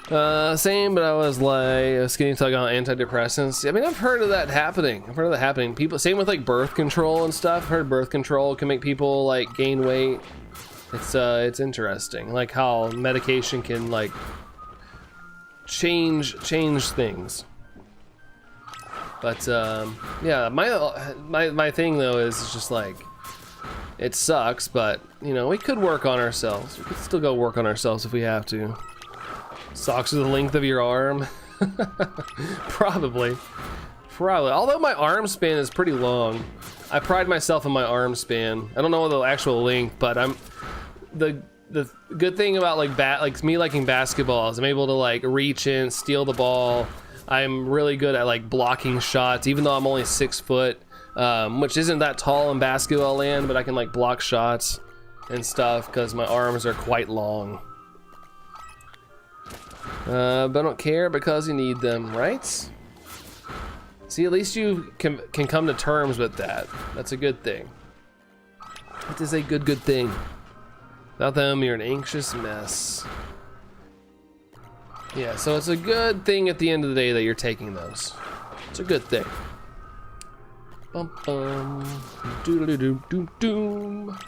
Speaker 1: Same, but I was like skinny tug on antidepressants. I mean, I've heard of that happening. People, same with like birth control and stuff. I've heard birth control can make people like gain weight. It's interesting, like how medication can like change things. But yeah, my thing though is just like it sucks, but you know, we could work on ourselves. We could still go work on ourselves if we have to. Socks are the length of your arm. Probably. Although my arm span is pretty long. I pride myself in my arm span. I don't know the actual length, but the good thing about like me liking basketball is I'm able to like reach in, steal the ball. I'm really good at like blocking shots, even though I'm only 6 foot, which isn't that tall in basketball land, but I can like block shots and stuff because my arms are quite long. But I don't care because you need them, right? See, at least you can come to terms with that. That's a good thing. It is a good thing. Without them, you're an anxious mess. Yeah, so it's a good thing at the end of the day that you're taking those. It's a good thing. Bum bum. Doodle doo doom doom.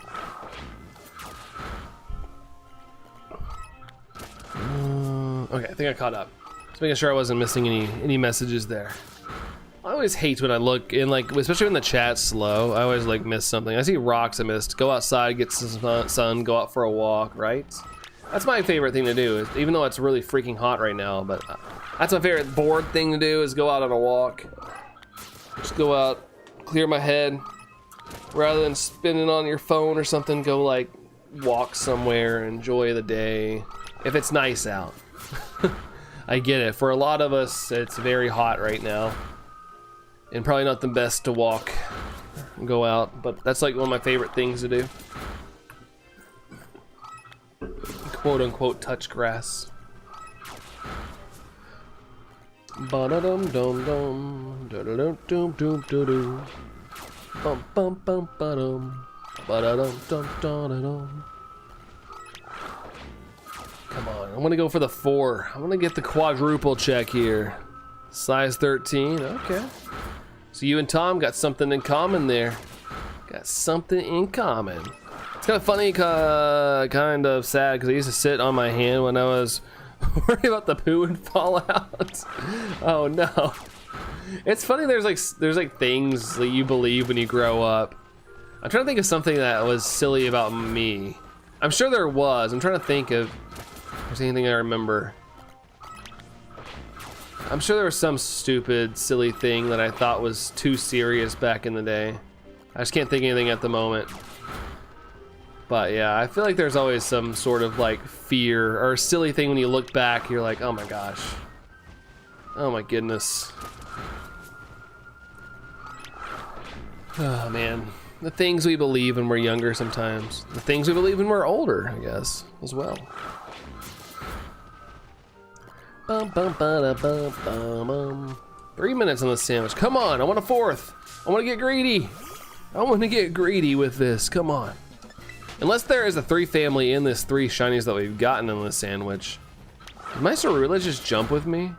Speaker 1: Okay, I think I caught up. Just making sure I wasn't missing any messages there. I always hate when I look in, like, especially when the chat's slow. I always like miss something. I see rocks I missed. Go outside, get some sun, go out for a walk, right? That's my favorite thing to do, even though it's really freaking hot right now. But that's my favorite bored thing to do, is go out on a walk. Just go out, clear my head, rather than spinning on your phone or something. Go like walk somewhere, enjoy the day. If it's nice out. I get it. For a lot of us, it's very hot right now. And probably not the best to walk and go out, but that's like one of my favorite things to do. Quote unquote touch grass. Ba-da-dum dum dum, da-da-dum dum dum dum, bum bum bum ba-dum, ba-da-dum dum da-da-dum. Come on, I'm gonna go for the 4. I'm gonna get the quadruple check here. Size 13, okay. So you and Tom got something in common there. Got something in common. It's kind of funny, kind of sad, because I used to sit on my hand when I was worried about the poo would fall out. Oh no. It's funny, there's like things that you believe when you grow up. I'm trying to think of something that was silly about me. I'm sure there was. I'm trying to think if there's anything I remember. I'm sure there was some stupid, silly thing that I thought was too serious back in the day. I just can't think of anything at the moment. But yeah, I feel like there's always some sort of like fear or silly thing when you look back, you're like, oh my gosh. Oh my goodness. Oh man. The things we believe when we're younger sometimes. The things we believe when we're older, I guess, as well. 3 minutes on the sandwich. Come on, I want a fourth. I want to get greedy. I want to get greedy with this. Come on. Unless there is a 3 family in this 3 shinies that we've gotten in this sandwich. Did my Cerulege just jump with me?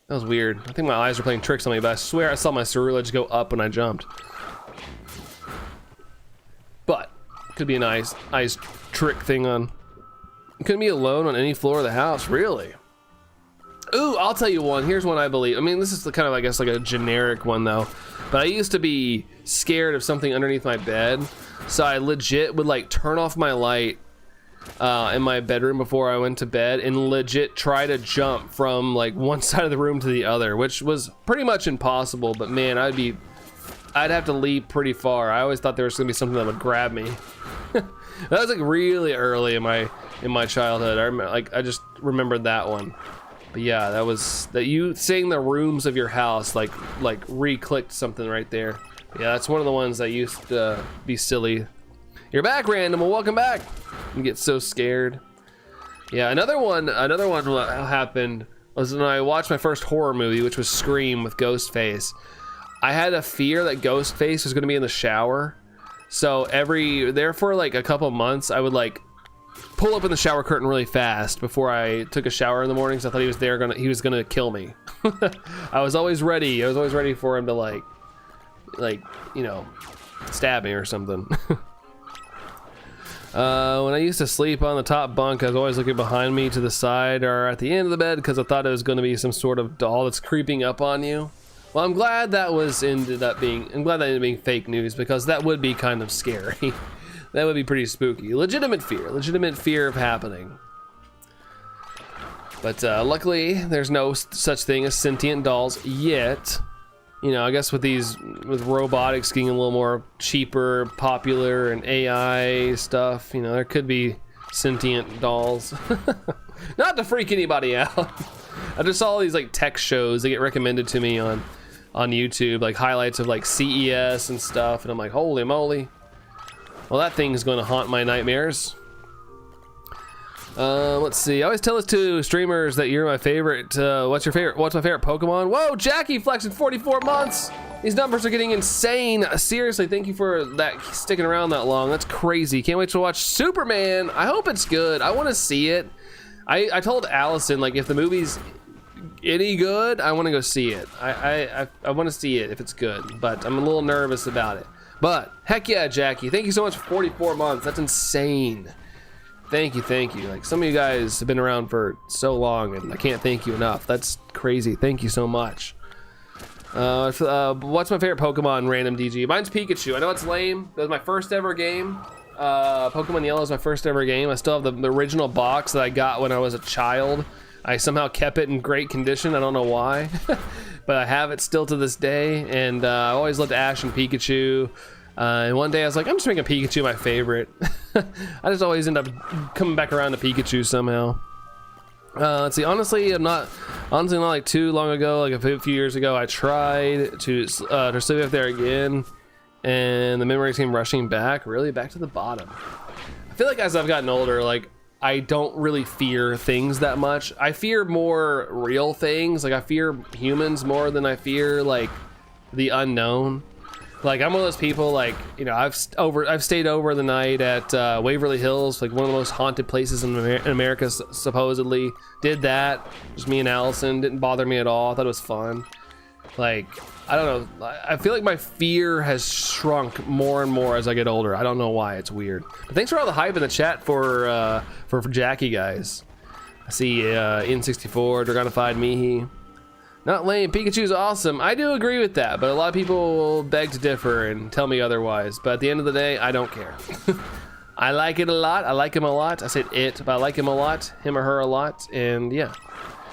Speaker 1: That was weird. I think my eyes are playing tricks on me, but I swear I saw my Cerulege go up when I jumped. But could be a nice trick thing on. Couldn't be alone on any floor of the house, really. Ooh, I'll tell you one. Here's one I believe. I mean, this is kind of, I guess, like a generic one though. But I used to be scared of something underneath my bed, so I legit would like turn off my light in my bedroom before I went to bed and legit try to jump from like one side of the room to the other, which was pretty much impossible. But man, I'd have to leap pretty far. I always thought there was gonna be something that would grab me. That was like really early in my childhood. I just remembered that one. But yeah, that was that you saying the rooms of your house like re-clicked something right there. Yeah, that's one of the ones that used to be silly. You're back, Random. Well, welcome back. You get so scared. Yeah, another one what happened was when I watched my first horror movie, which was Scream with Ghostface. I had a fear that Ghostface was gonna be in the shower. So for like a couple months, I would like pull up in the shower curtain really fast before I took a shower in the mornings. I thought he was gonna kill me. I was always ready. I was always ready for him to like you know, stab me or something. When I used to sleep on the top bunk, I was always looking behind me, to the side, or at the end of the bed, because I thought it was going to be some sort of doll that's creeping up on you. Well, I'm glad that ended up being fake news, because that would be kind of scary. That would be pretty spooky. Legitimate fear of happening. But luckily, there's no such thing as sentient dolls yet. You know, I guess with robotics getting a little more cheaper, popular, and AI stuff, you know, there could be sentient dolls. Not to freak anybody out. I just saw all these like tech shows that get recommended to me on YouTube, like highlights of like CES and stuff, and I'm like, holy moly. Well, that thing's going to haunt my nightmares. Let's see. I always tell this to streamers that you're my favorite. What's my favorite Pokemon? Whoa, Jackie flexing 44 months. These numbers are getting insane. Seriously, thank you for that, sticking around that long. That's crazy. Can't wait to watch Superman. I hope it's good. I want to see it. I told Allison, like, if the movie's any good, I want to go see it. I want to see it if it's good, but I'm a little nervous about it. But heck yeah, Jackie, thank you so much for 44 months. That's insane. Thank you. Like, some of you guys have been around for so long, and I can't thank you enough. That's crazy. Thank you so much. What's my favorite Pokemon, Random DG? Mine's Pikachu. I know it's lame. That was my first ever game. Pokemon Yellow is my first ever game. I still have the original box that I got when I was a child. I somehow kept it in great condition. I don't know why, but I have it still to this day. And I always loved Ash and Pikachu. And one day I was like, I'm just making Pikachu my favorite. I just always end up coming back around to Pikachu somehow. Let's see, honestly not like too long ago, like a few years ago, I tried to sleep up there again, and the memories came rushing back, really back to the bottom. I feel like as I've gotten older, like, I don't really fear things that much. I fear more real things. Like, I fear humans more than I fear like the unknown. Like, I'm one of those people, like, you know, I've stayed over the night at Waverly Hills, like one of the most haunted places in America, supposedly. Did that, just me and Allison, didn't bother me at all. I thought it was fun. Like, I don't know. I feel like my fear has shrunk more and more as I get older. I don't know why. It's weird. But thanks for all the hype in the chat for Jackie, guys. I see N64, Dragonified Mihi. Not lame. Pikachu's awesome. I do agree with that, but a lot of people will beg to differ and tell me otherwise. But at the end of the day, I don't care. I like it a lot. I like him a lot. I said it, but I like him a lot. Him or her a lot. And yeah.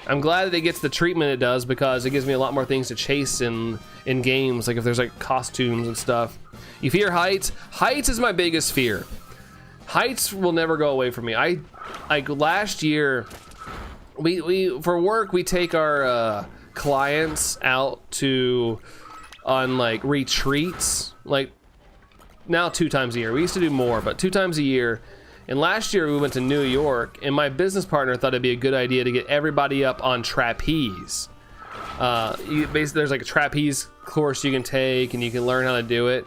Speaker 1: I'm glad that it gets the treatment it does because it gives me a lot more things to chase in games. Like if there's like costumes and stuff. You fear heights? Heights is my biggest fear. Heights will never go away from me. Like last year, we for work, we take our clients out on like retreats, like now 2 times a year. We used to do more, but 2 times a year. And last year we went to New York, and my business partner thought it'd be a good idea to get everybody up on trapeze. Basically, there's like a trapeze course you can take, and you can learn how to do it.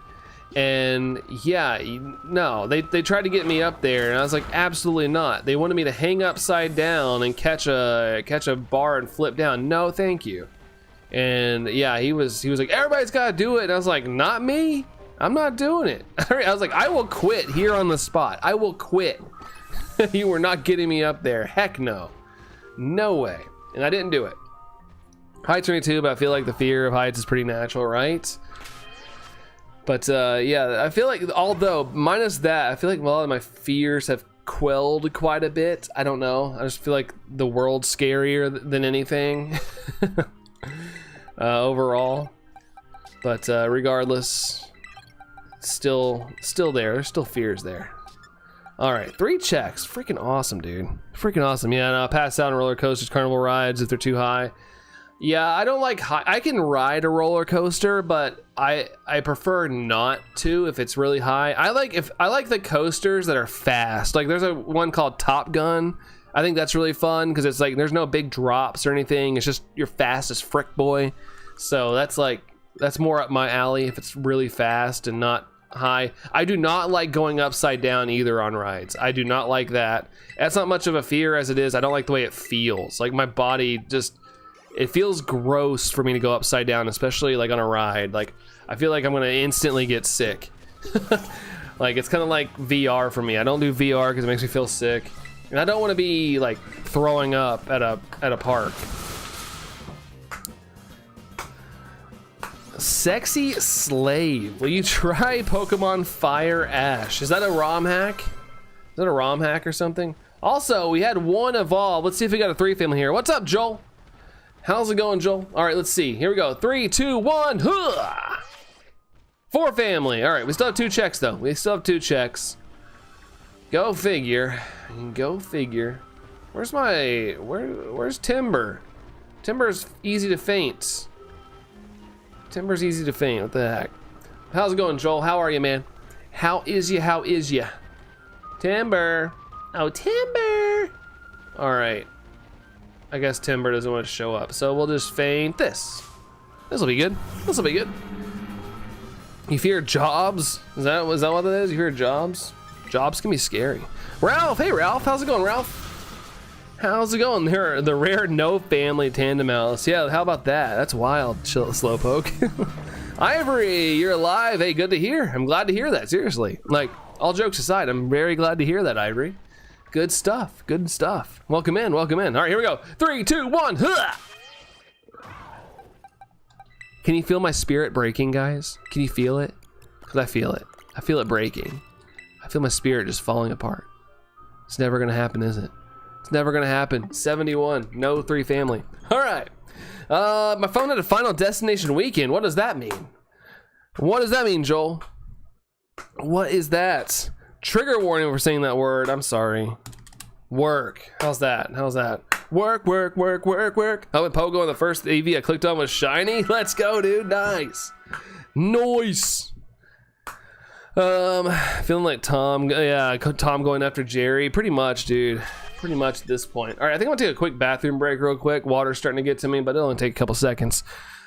Speaker 1: And yeah, no, they tried to get me up there, and I was like, absolutely not. They wanted me to hang upside down and catch a bar and flip down. No, thank you. And yeah, he was like, everybody's got to do it. And I was like, not me. I'm not doing it. I was like, I will quit here on the spot. I will quit. You were not getting me up there. Heck no. No way. And I didn't do it. Heights are me too, but I feel like the fear of heights is pretty natural, right? But yeah, I feel like, although minus that, I feel like a lot of my fears have quelled quite a bit. I don't know. I just feel like the world's scarier than anything overall. But regardless, still there. There's still fears there. All right, 3 checks. Freaking awesome, dude. Freaking awesome. Yeah, no, pass out on roller coasters, carnival rides if they're too high. Yeah, I don't like high. I can ride a roller coaster, but I prefer not to if it's really high. I like the coasters that are fast. Like there's one called Top Gun. I think that's really fun because it's like there's no big drops or anything. It's just you're fast as frick, boy. So that's more up my alley if it's really fast and not high. I do not like going upside down either on rides. I do not like that. That's not much of a fear as it is. I don't like the way it feels. Like my body just, it feels gross for me to go upside down, especially like on a ride. Like I feel like I'm gonna instantly get sick. Like it's kind of like VR for me. I don't do VR because it makes me feel sick, and I don't want to be like throwing up at a park. Sexy Slave. Will you try Pokemon Fire Ash? Is that a ROM hack? Is that a ROM hack or something? Also, we had 1 evolve. Let's see if we got a 3 family here. What's up, Joel? How's it going, Joel? All right, let's see. Here we go. 3, 2, 1. 4 family. All right, we still have 2 checks though. We still have 2 checks. Go figure. Go figure. Where's Timber? Timber's easy to faint. Timber's easy to faint. What the heck? How's it going, Joel? How are you, man? How is ya? How is ya? Timber. Oh, Timber. All right. I guess Timber doesn't want to show up, so we'll just feint this. This'll be good. This'll be good. You fear jobs? Is that what it is? You fear jobs? Jobs can be scary. Ralph, hey Ralph, how's it going, Ralph? How's it going? The rare no family tandem mouse. Yeah, how about that? That's wild, Slowpoke. Ivory, you're alive. Hey, good to hear. I'm glad to hear that, seriously. Like, all jokes aside, I'm very glad to hear that, Ivory. Good stuff, good stuff. Welcome in, welcome in. All right, here we go. 3, 2, 1. Can you feel my spirit breaking, guys? Can you feel it? Because I feel it. I feel it breaking. I feel my spirit just falling apart. It's never gonna happen, is it? It's never gonna happen. 71, no 3 family. All right. My phone had a Final Destination weekend. What does that mean? What does that mean, Joel? What is that? Trigger warning for saying that word. I'm sorry. Work. How's that? How's that? Work, work, work, work, work. I went Pogo on the first AV I clicked on was shiny. Let's go, dude. Nice. Nice. Feeling like Tom. Yeah, Tom going after Jerry. Pretty much, dude. Pretty much at this point. All right, I think I'm gonna take a quick bathroom break real quick. Water's starting to get to me, but it'll only take a couple seconds.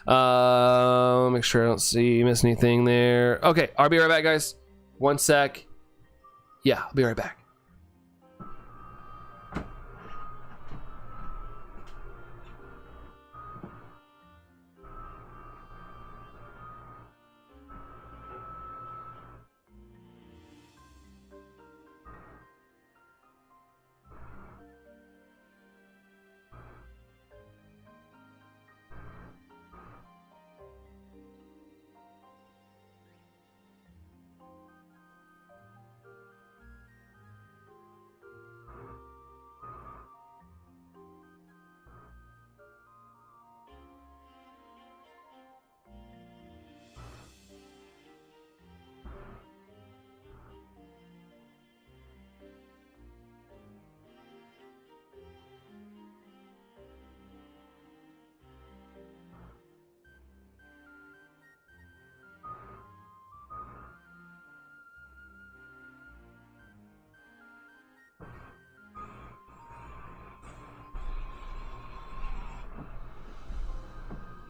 Speaker 1: Make sure I don't miss anything there. Okay, I'll be right back, guys. 1 sec. Yeah, I'll be right back.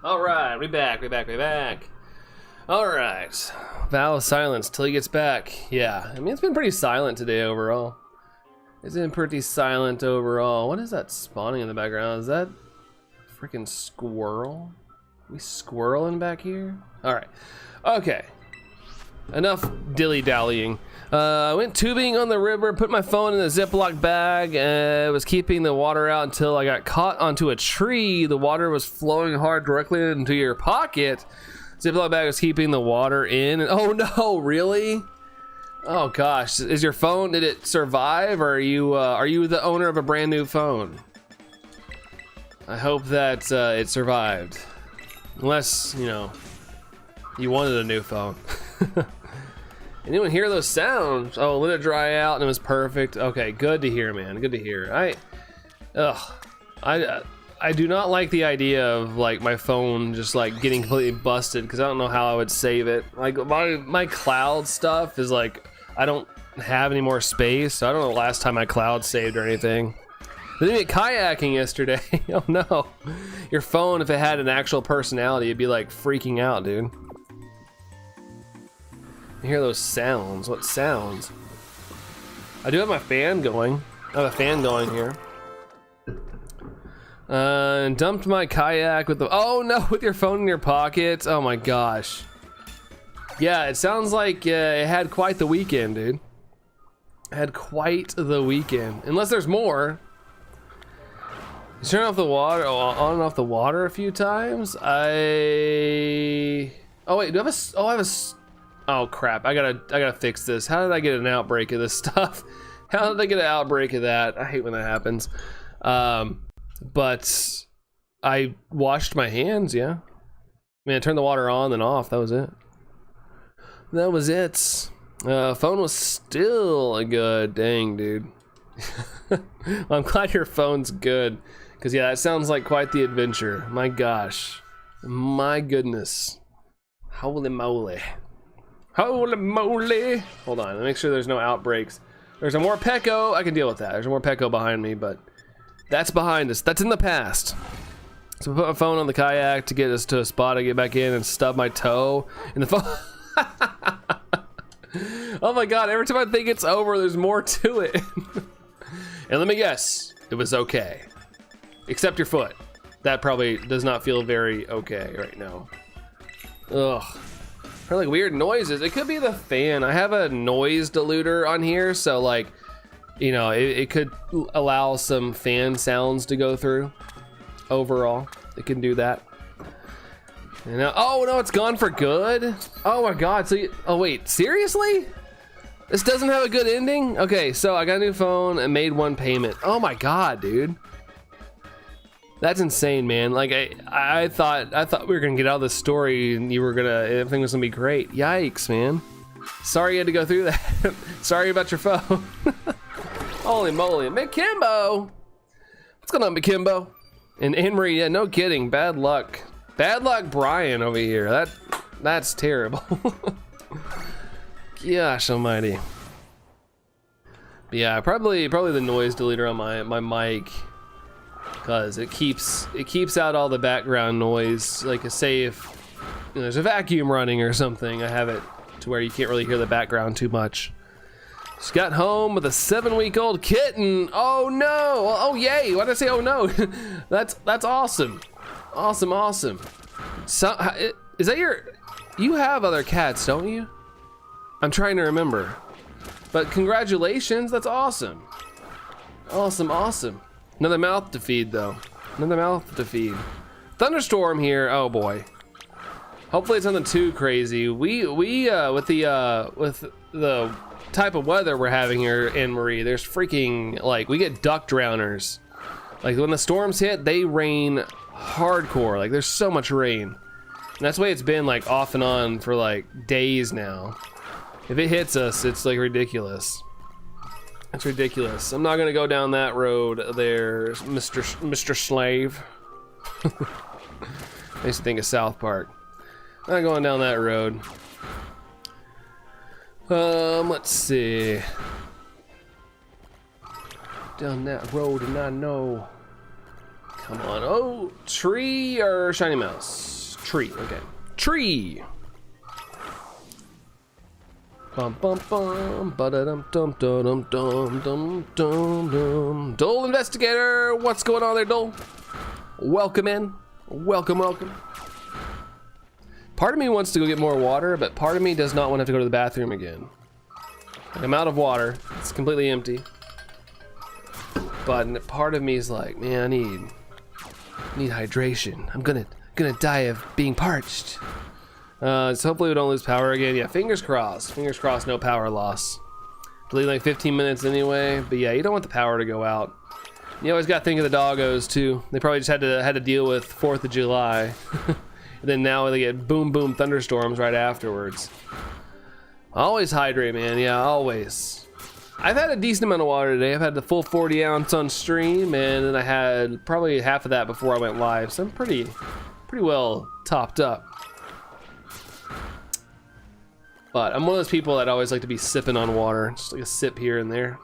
Speaker 1: All right, we back. All right, vow of silence till he gets back. Yeah, I mean, it's been pretty silent today overall. It's been pretty silent overall. What is that spawning in the background? Is that freaking squirrel? We squirreling back here? All right, okay. Enough dilly-dallying. I went tubing on the river, put my phone in a Ziploc bag, and was keeping the water out until I got caught onto a tree. The water was flowing hard directly into your pocket. Ziploc bag was keeping the water in. And, oh no, really? Oh gosh, is your phone, did it survive, or are you the owner of a brand new phone? I hope that it survived. Unless, you know, you wanted a new phone. Anyone hear those sounds? Oh, let it dry out and it was perfect. Okay, good to hear, man. Good to hear. I do not like the idea of like my phone just like getting completely busted because I don't know how I would save it. Like my cloud stuff is like I don't have any more space. So I don't know the last time my cloud saved or anything. I did kayaking yesterday. Oh no, your phone, if it had an actual personality, it'd be like freaking out, dude. You hear those sounds? What sounds? I do have my fan going. I have a fan going here. And dumped my kayak with the, oh no, with your phone in your pocket. Oh my gosh. Yeah, it sounds like it had quite the weekend, dude. It had quite the weekend. Unless there's more. You turn off the water, on and off the water a few times. Oh wait, do I have a, oh crap, I gotta fix this. How did I get an outbreak of this stuff? How did I get an outbreak of that? I hate when that happens. But I washed my hands, yeah. I mean, I turned the water on then off, that was it. That was it. Phone was still good, dang dude. Well, I'm glad your phone's good. Cause yeah, that sounds like quite the adventure. My gosh, my goodness. Holy moly. Holy moly. Hold on, let me make sure there's no outbreaks. There's a more Pecco, I can deal with that. There's a more Pecco behind me, but that's behind us. That's in the past. So I put my phone on the kayak to get us to a spot to get back in and stub my toe in the phone. Oh my God, every time I think it's over, there's more to it. And let me guess, it was okay. Except your foot. That probably does not feel very okay right now. Ugh. Like weird noises. It could be the fan. I have a noise diluter on here, so like, you know, it could allow some fan sounds to go through. Overall, it can do that. And now, oh no, it's gone for good. Oh my God. So oh wait, seriously? This doesn't have a good ending? Okay, so I got a new phone and made one payment. Oh my God, dude. That's insane, man. Like I thought we were gonna get out of this story and everything was gonna be great. Yikes, man. Sorry you had to go through that. Sorry about your phone. Holy moly, McKimbo. What's going on, McKimbo? And Anne-Marie, yeah, no kidding. Bad luck. Bad luck, Brian over here. That's terrible. Gosh almighty. But yeah, probably the noise deleter on my mic. Because it keeps out all the background noise. Like say if there's a vacuum running or something, I have it to where you can't really hear the background too much. Just got home with a 7-week-old kitten. Oh no! Oh yay! Why did I say oh no? That's awesome. Awesome. So, is that you have other cats, don't you? I'm trying to remember. But congratulations, that's awesome. Awesome. Another mouth to feed, though. Another mouth to feed. Thunderstorm here. Oh boy. Hopefully it's nothing too crazy. We with the type of weather we're having here in Marie, there's freaking like we get duck drowners. Like when the storms hit, they rain hardcore. Like there's so much rain. And that's the way it's been like off and on for like days now. If it hits us, it's like ridiculous. It's ridiculous. I'm not gonna go down that road there, Mr. Slave. I used to think of South Park. Not going down that road. Let's see. Down that road and I know. Come on. Oh, tree or shiny mouse? Tree. Okay. Tree. Bum bum bum. Ba-da-dum dum dum dum dum dum dum. Dole investigator, what's going on there, Dole? Welcome in. Welcome, welcome. Part of me wants to go get more water, but part of me does not want to have to go to the bathroom again. I'm out of water. It's completely empty. But part of me is like, man, I need hydration. I'm gonna die of being parched. So hopefully we don't lose power again. Yeah, fingers crossed. Fingers crossed, no power loss. Delete like 15 minutes anyway. But yeah, you don't want the power to go out. You always got to think of the doggos too. They probably just had to deal with 4th of July. And then now they get boom boom thunderstorms right afterwards. Always hydrate, man. Yeah, always. I've had a decent amount of water today. I've had the full 40 ounce on stream, and then I had probably half of that before I went live. So I'm pretty well topped up. But I'm one of those people that always like to be sipping on water. Just like a sip here and there.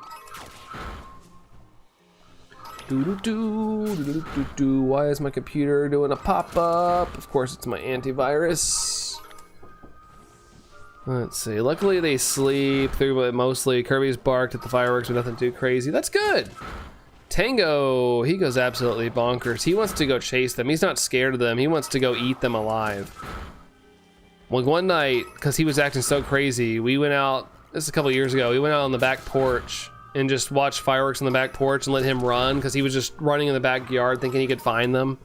Speaker 1: Why is my computer doing a pop-up? Of course, it's my antivirus. Let's see. Luckily, they sleep through it mostly. Kirby's barked at the fireworks, but nothing too crazy. That's good. Tango, he goes absolutely bonkers. He wants to go chase them. He's not scared of them. He wants to go eat them alive. Like one night, because he was acting so crazy, we went out, this is a couple years ago, we went out on the back porch and just watched fireworks on the back porch and let him run, because he was just running in the backyard thinking he could find them.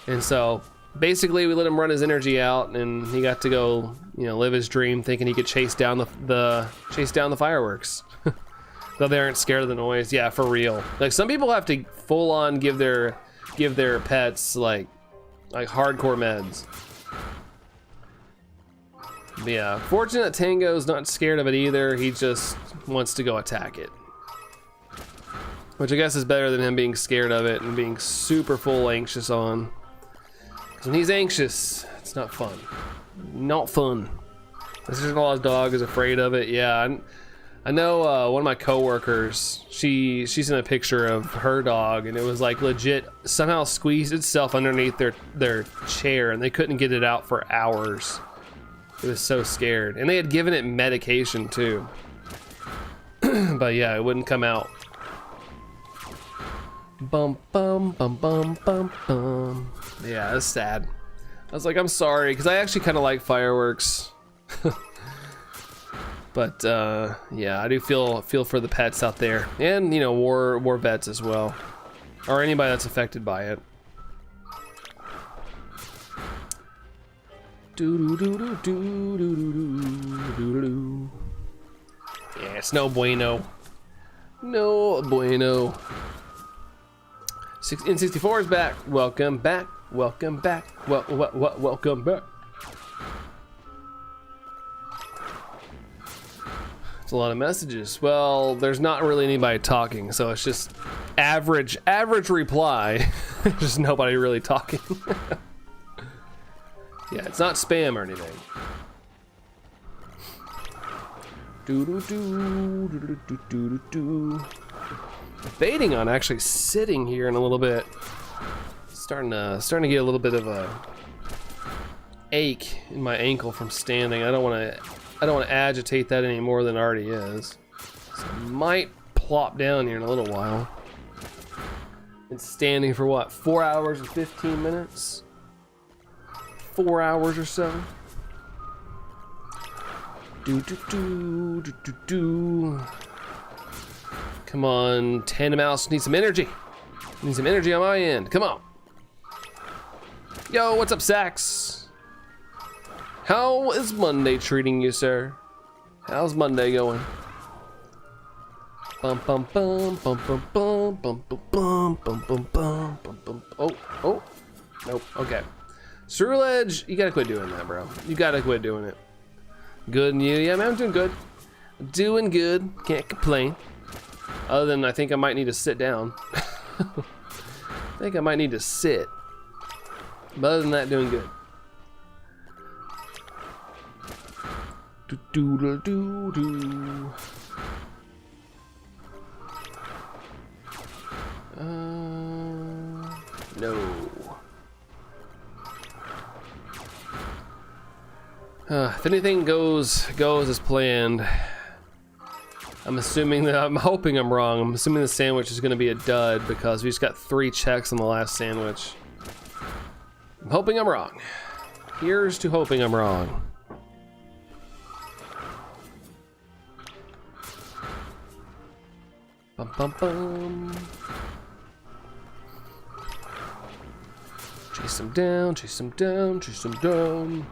Speaker 1: And so basically we let him run his energy out, and he got to go, you know, live his dream thinking he could chase down the fireworks. Though they aren't scared of the noise. Yeah, for real. Like some people have to full on give their pets like hardcore meds. But yeah, fortunate that Tango's not scared of it either. He just wants to go attack it. Which I guess is better than him being scared of it and being super full anxious on. Because when he's anxious, it's not fun. Not fun. This is all his dog is afraid of it. Yeah, I know one of my coworkers, she's in a picture of her dog, and it was like legit somehow squeezed itself underneath their chair, and they couldn't get it out for hours. It was so scared. And they had given it medication too. But yeah, it wouldn't come out. Bum bum bum bum bum bum. Yeah, that's sad. I was like, I'm sorry, because I actually kind of like fireworks. But yeah, I do feel for the pets out there, and you know, war vets as well, or anybody that's affected by it. Yeah, it's no bueno. No bueno. N64 is back. Welcome back. Welcome back. Welcome back. It's a lot of messages. Well, there's not really anybody talking, so it's just average reply. Just nobody really talking. Yeah, it's not spam or anything. Debating on actually sitting here in a little bit. Starting to get a little bit of a ache in my ankle from standing. I don't want to agitate that any more than it already is. So I might plop down here in a little while. Been standing for what, 4 hours and 15 minutes? 4 hours or so. Come on, Tandem Mouse needs some energy. Need some energy on my end. Come on. Yo, what's up, Sax? How is Monday treating you, sir? How's Monday going? Bum bum bum bum bum bum bum bum bum bum bum bum bum bum. Oh, nope. Okay. Ceruledge, you gotta quit doing that, bro. You gotta quit doing it. Good and you? Yeah, man, I'm doing good. Doing good. Can't complain. Other than I think I might need to sit down. I think I might need to sit. But other than that, doing good. Do-do-do-do-do. No. If anything goes as planned, I'm hoping I'm wrong. I'm assuming the sandwich is gonna be a dud because we just got 3 checks on the last sandwich. I'm hoping I'm wrong. Here's to hoping I'm wrong. Bum, bum, bum. Chase him down, chase him down, chase him down.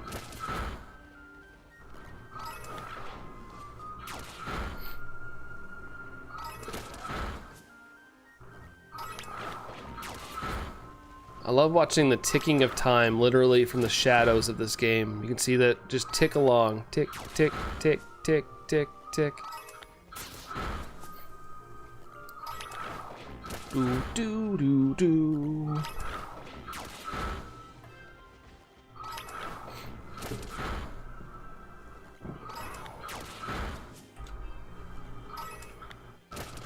Speaker 1: I love watching the ticking of time literally from the shadows of this game. You can see that just tick along. Tick, tick, tick, tick, tick, tick. Do, do, do, do.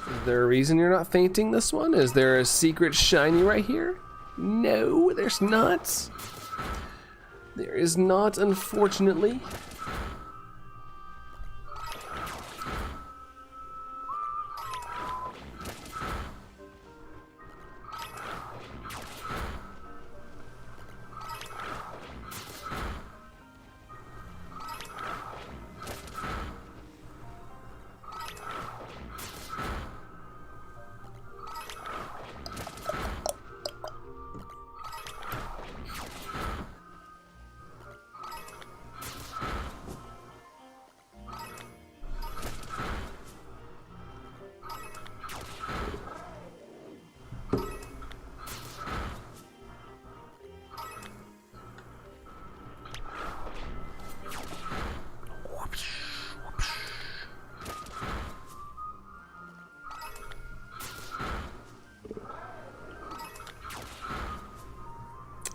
Speaker 1: Is there a reason you're not fainting this one? Is there a secret shiny right here? No, there's not. There is not, unfortunately.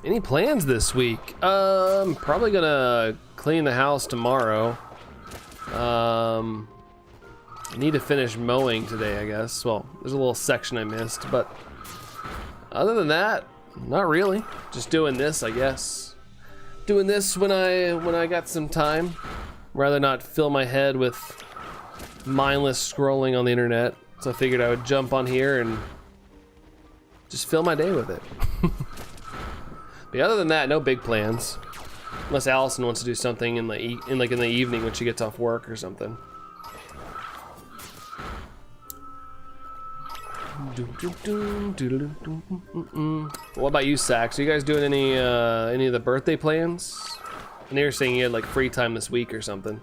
Speaker 1: Any plans this week? Probably gonna clean the house tomorrow. I need to finish mowing today, I guess. Well, there's a little section I missed, but other than that, not really. Just doing this, I guess. Doing this when I got some time. Rather not fill my head with mindless scrolling on the internet. So I figured I would jump on here and just fill my day with it. But other than that, no big plans. Unless Allison wants to do something in the evening when she gets off work or something. What about you, Sax? Are you guys doing any of the birthday plans? I know you're saying you had like free time this week or something.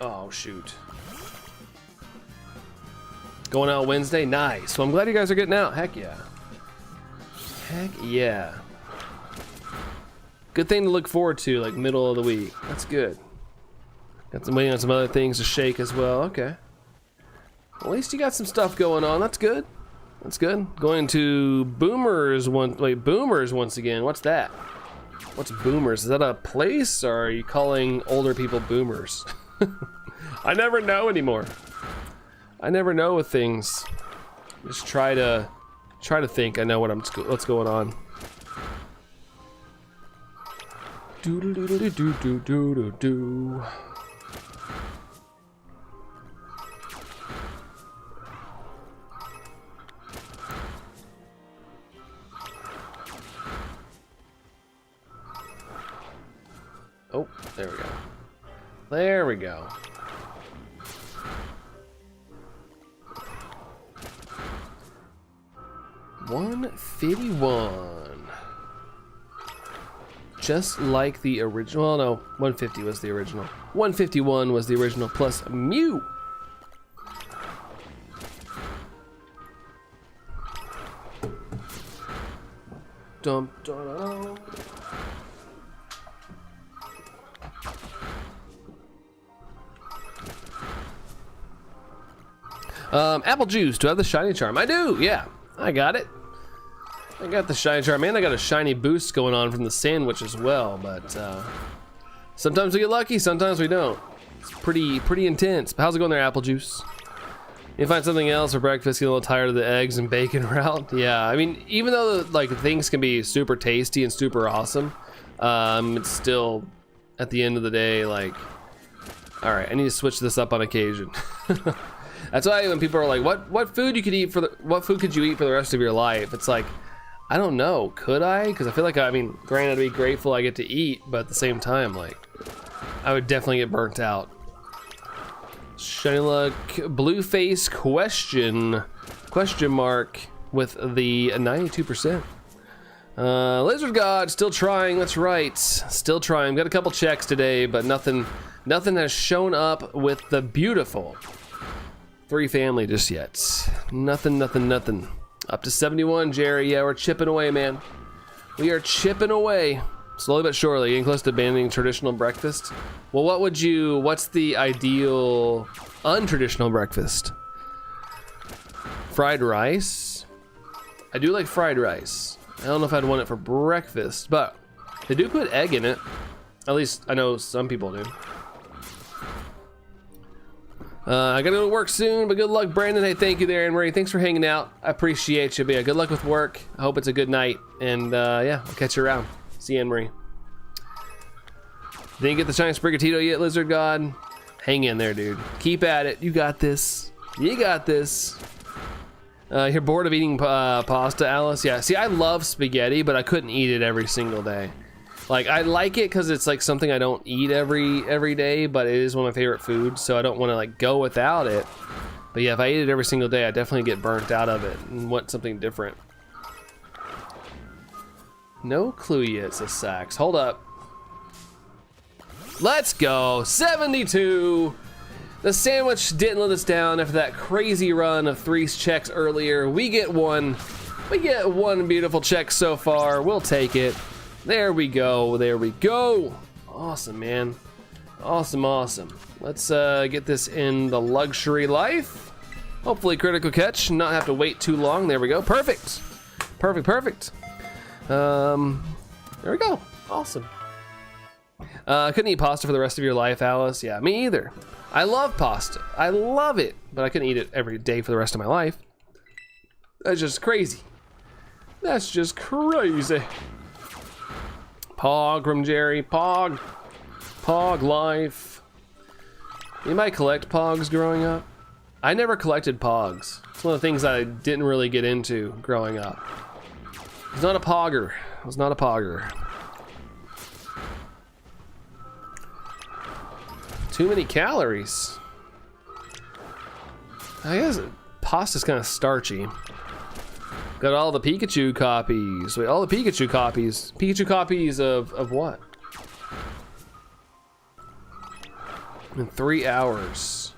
Speaker 1: Oh shoot. Going out Wednesday? Nice. Well, I'm glad you guys are getting out. Heck yeah. Heck yeah. Good thing to look forward to, like middle of the week. That's good. Got some waiting on some other things to shake as well. Okay. Well, at least you got some stuff going on. That's good. That's good. Going to Boomers Boomers once again. What's that? What's Boomers? Is that a place, or are you calling older people boomers? I never know anymore. I never know with things. Just try to think I know what's going on. Do do do do do do do do. Oh, there we go. There we go. $151. Just like the original. No, 150 was the original. 151 was the original plus Mew. Dum dum. Apple juice. Do I have the shiny charm? I do. Yeah, I got it. I got the shiny charm, and I got a shiny boost going on from the sandwich as well. But sometimes we get lucky, sometimes we don't. It's pretty intense. But how's it going there, Apple juice? You find something else for breakfast, get a little tired of the eggs and bacon route. Yeah, I mean, even though like things can be super tasty and super awesome, it's still at the end of the day like, all right, I need to switch this up on occasion. That's why when people are like, what food you could eat what food could you eat for the rest of your life? It's like, I don't know, could I? Because I feel like, I mean, granted, I'd be grateful I get to eat, but at the same time, like, I would definitely get burnt out. Shiny luck, blue face question mark with the 92%. Lizard God still trying. That's right, still trying. Got a couple checks today, but nothing has shown up with the beautiful 3 family just yet. Nothing. Up to 71, Jerry. Yeah, we're chipping away, man. We are chipping away. Slowly but surely, getting close to abandoning traditional breakfast. Well, what's the ideal untraditional breakfast? Fried rice? I do like fried rice. I don't know if I'd want it for breakfast, but they do put egg in it. At least I know some people do. I gotta go to work soon, but good luck, Brandon. Hey, thank you there, Anne Marie. Thanks for hanging out. I appreciate you. But yeah, good luck with work. I hope it's a good night. And yeah, I'll catch you around. See you, Anne Marie. Didn't get the shiny Sprigatito yet, Lizard God? Hang in there, dude. Keep at it. You got this. You got this. You're bored of eating pasta, Alice? Yeah, see, I love spaghetti, but I couldn't eat it every single day. Like, I like it because it's like something I don't eat every day, but it is one of my favorite foods, so I don't want to like go without it. But yeah, if I eat it every single day, I definitely get burnt out of it and want something different. No clue yet, says Sax. Hold up. Let's go, 72. The sandwich didn't let us down after that crazy run of 3 checks earlier. We get one beautiful check so far. We'll take it. There we go, there we go. Awesome, man. Awesome. Let's get this in the luxury life. Hopefully critical catch, not have to wait too long. There we go, perfect. There we go, awesome. Couldn't eat pasta for the rest of your life, Alice? Yeah, me either. I love pasta, I love it, but I couldn't eat it every day for the rest of my life. That's just crazy. That's just crazy. Pog from Jerry. Pog life. You might collect Pogs growing up. I never collected Pogs. It's one of the things I didn't really get into growing up. I was not a Pogger. Too many calories. I guess pasta's kind of starchy. Got all the Pikachu copies. Wait, all the Pikachu copies. Pikachu copies of what? In 3 hours.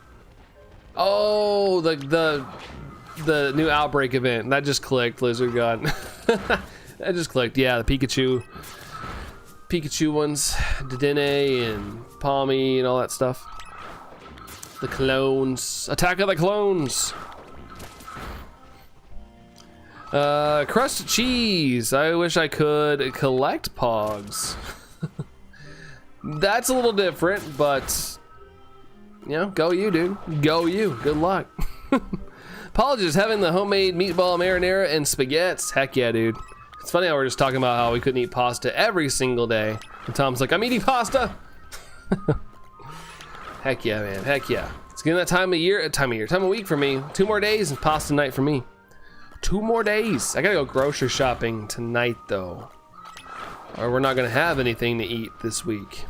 Speaker 1: Oh, the new outbreak event. That just clicked, Lizard God. That just clicked. Yeah, the Pikachu ones. Dedenne and Palmy and all that stuff. The clones. Attack of the clones. Crusted cheese. I wish I could collect Pogs. That's a little different, but you know, go you, dude. Go you. Good luck. Apologies, having the homemade meatball marinara and spaghettis. Heck yeah, dude. It's funny how we're just talking about how we couldn't eat pasta every single day. And Tom's like, I'm eating pasta. Heck yeah, man. Heck yeah. It's getting that time of week for me. 2 more days and pasta night for me. 2 more days. I gotta go grocery shopping tonight though, or we're not gonna have anything to eat this week.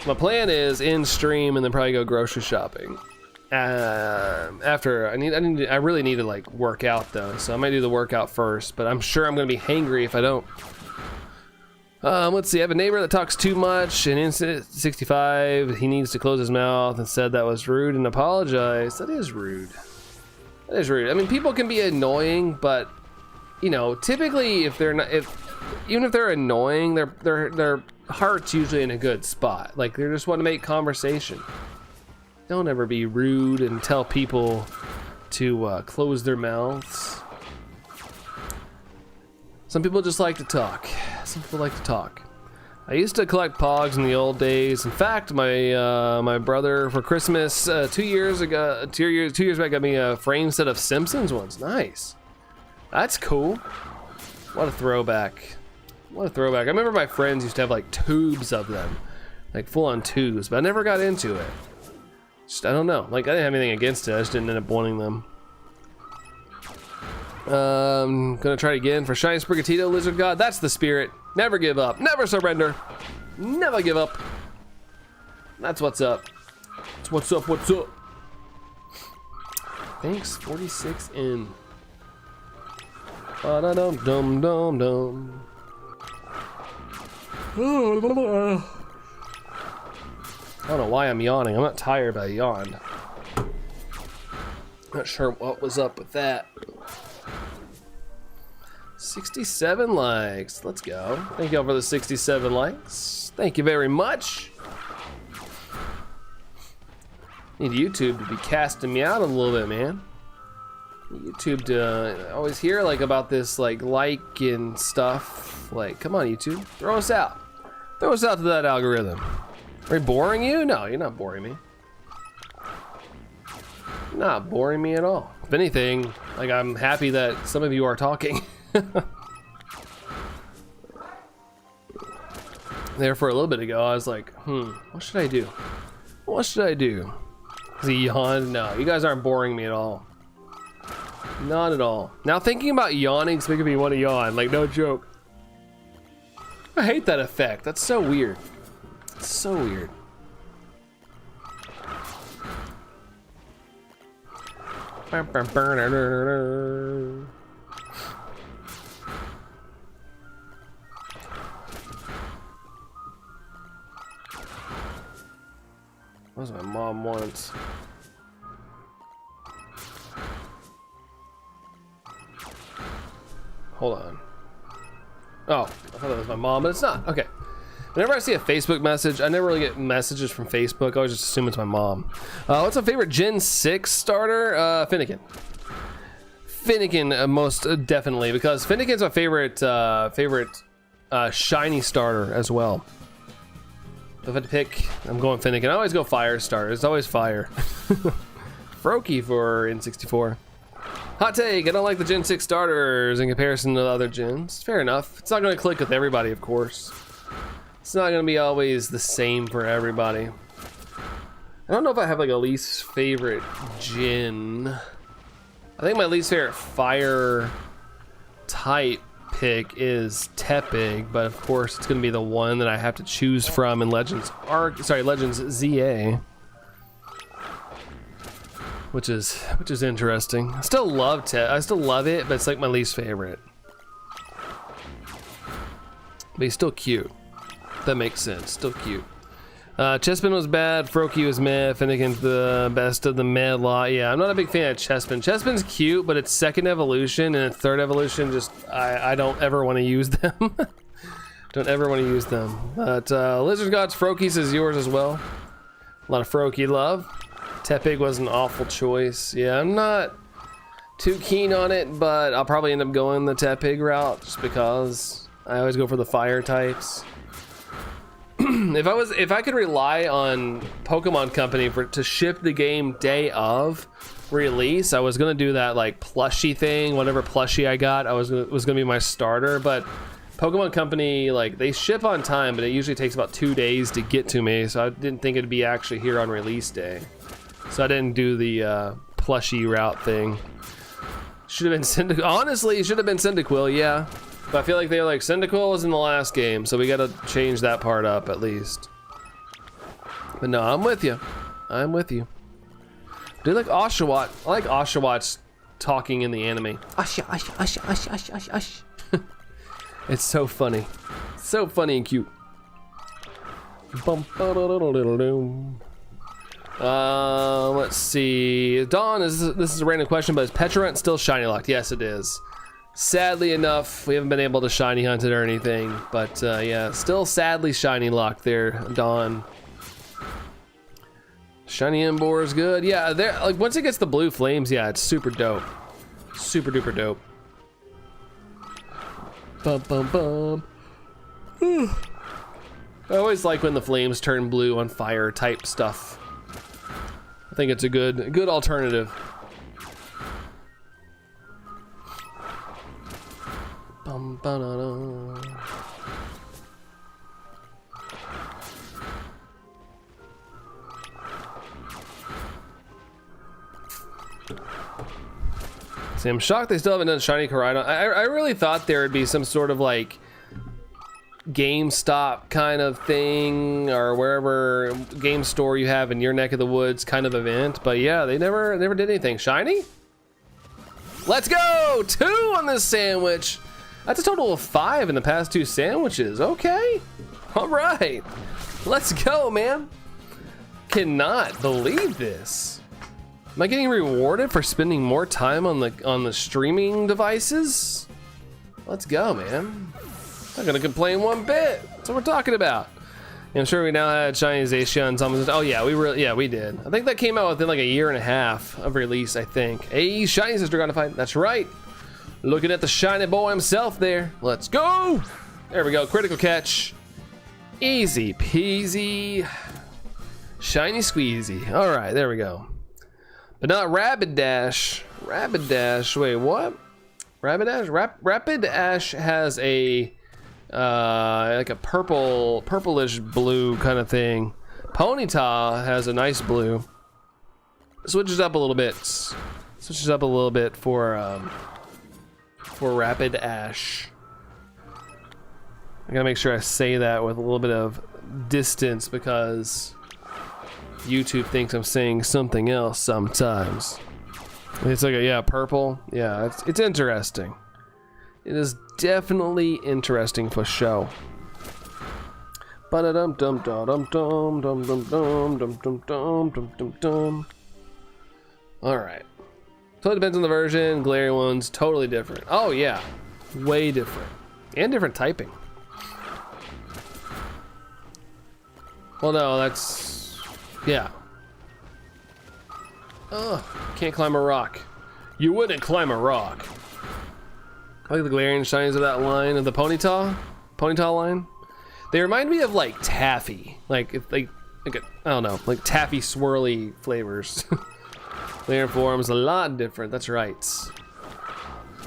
Speaker 1: My plan is in stream and then probably go grocery shopping. After I really need to like work out though, so I might do the workout first. But I'm sure I'm gonna be hangry if I don't. Let's see. I have a neighbor that talks too much. And Instant 65, he needs to close his mouth and said that was rude and apologize. That is rude. That is rude. I mean, people can be annoying, but you know, typically if they're not, even if they're annoying, their heart's usually in a good spot. Like they just want to make conversation. Don't ever be rude and tell people to close their mouths. Some people just like to talk. I used to collect Pogs in the old days. In fact, my my brother for Christmas 2 years ago, 2 years back, got me a frame set of Simpsons ones. Nice. That's cool. What a throwback. What a throwback. I remember my friends used to have like tubes of them, like full on tubes, but I never got into it. Just, I don't know. Like I didn't have anything against it. I just didn't end up wanting them. Gonna try it again for Shiny Sprigatito, Lizard God. That's the spirit. Never give up. Never surrender. Never give up. That's what's up. That's what's up. What's up? Thanks. 46 in. Dum dum dum dum. I don't know why I'm yawning. I'm not tired, but I yawned. Not sure what was up with that. 67 likes. Let's go. Thank you all for the 67 likes. Thank you very much. Need YouTube to be casting me out a little bit, man. YouTube to always hear like about this like and stuff. Like, come on, YouTube, throw us out. Throw us out to that algorithm. Are we boring you? No, you're not boring me. You're not boring me at all. If anything, like I'm happy that some of you are talking. There for a little bit ago, I was like, what should I do? What should I do? Is he yawned? No, you guys aren't boring me at all. Not at all. Now thinking about yawning is making me want to yawn, like no joke. I hate that effect. That's so weird. It's so weird. What does my mom want? Hold on. Oh, I thought that was my mom, but it's not. Okay. Whenever I see a Facebook message, I never really get messages from Facebook. I always just assume it's my mom. What's my favorite Gen 6 starter? Finnegan. Finnegan, most definitely, because Finnegan's my favorite shiny starter as well. If I had to pick, I'm going Finnegan. I always go fire starter. It's always fire. Froakie for N64. Hot take, I don't like the Gen 6 starters in comparison to the other gens. Fair enough. It's not going to click with everybody, of course. It's not going to be always the same for everybody. I don't know if I have like a least favorite gen. I think my least favorite fire type pick is Tepig, but of course it's going to be the one that I have to choose from in Legends ZA. Which is interesting. I still love it, but it's like my least favorite. But he's still cute. That makes sense. Still cute. Chespin was bad. Froakie was meh. Finnegan's the best of the meh lot. Yeah, I'm not a big fan of Chespin. Chespin's cute, but its second evolution and its third evolution just I don't ever want to use them. Don't ever want to use them. But Lizard Gods Froakies is yours as well. A lot of Froakie love. Tepig was an awful choice. Yeah, I'm not too keen on it, but I'll probably end up going the Tepig route just because I always go for the fire types. If I could rely on Pokemon Company to ship the game day of release, I was gonna do that like plushie thing. Whatever plushie I got, was gonna be my starter. But Pokemon Company, like, they ship on time, but it usually takes about 2 days to get to me, so I didn't think it'd be actually here on release day. So I didn't do the plushie route thing. Should have been Cyndaquil. Honestly, it should have been Cyndaquil, yeah. But I feel like they were like, Cyndaquil was in the last game, so we gotta change that part up at least. But no, I'm with you. I'm with you. Do you like Oshawott? I like Oshawott talking in the anime. It's so funny. So funny and cute. Let's see. Dawn, this is a random question, but is Petrarunt still shiny locked? Yes, it is. Sadly enough, we haven't been able to shiny hunt it or anything, but yeah, still sadly shiny locked there, Dawn. Shiny Emboar is good. Yeah, there. Like once it gets the blue flames, yeah, it's super dope. Super duper dope. Bum bum bum. I always like when the flames turn blue on fire type stuff. I think it's a good alternative. Bum, ba-da-da. See, I'm shocked they still haven't done shiny Koraidon. I really thought there would be some sort of like GameStop kind of thing, or wherever game store you have in your neck of the woods kind of event, but yeah, they never did anything. Shiny? Let's go! 2 on this sandwich. That's a total of 5 in the past 2 sandwiches. Okay. All right. Let's go, man. Cannot believe this. Am I getting rewarded for spending more time on the streaming devices? Let's go, man. Not gonna complain one bit. That's what we're talking about. And I'm sure we now had shiny Zacian. Oh yeah, we did. I think that came out within like a year and a half of release, I think. Hey, shiny Sister Dragonify. That's right. Looking at the shiny boy himself there. Let's go. There we go. Critical catch. Easy peasy. Shiny squeezy. All right, there we go. But not Rapid Dash. Rapid Dash. Wait, what? Rapid Dash? Rapid Dash has a like a purplish blue kind of thing. Ponyta has a nice blue. Switches up a little bit. Switches up a little bit for Rapid Ash. I gotta make sure I say that with a little bit of distance because YouTube thinks I'm saying something else sometimes. It's like yeah, purple. Yeah, it's interesting. It is definitely interesting for show. Ba-da-dum dum dum dum dum dum dum dum dum dum dum dum dum. All right. So it depends on the version. Galarian one's totally different. Oh yeah, way different, and different typing. Well, no, that's yeah. Ugh, can't climb a rock. You wouldn't climb a rock. I like the Galarian shinies of that line, of the Ponyta line. They remind me of like taffy, like I don't know, like taffy swirly flavors. Galarian form's a lot different. That's right,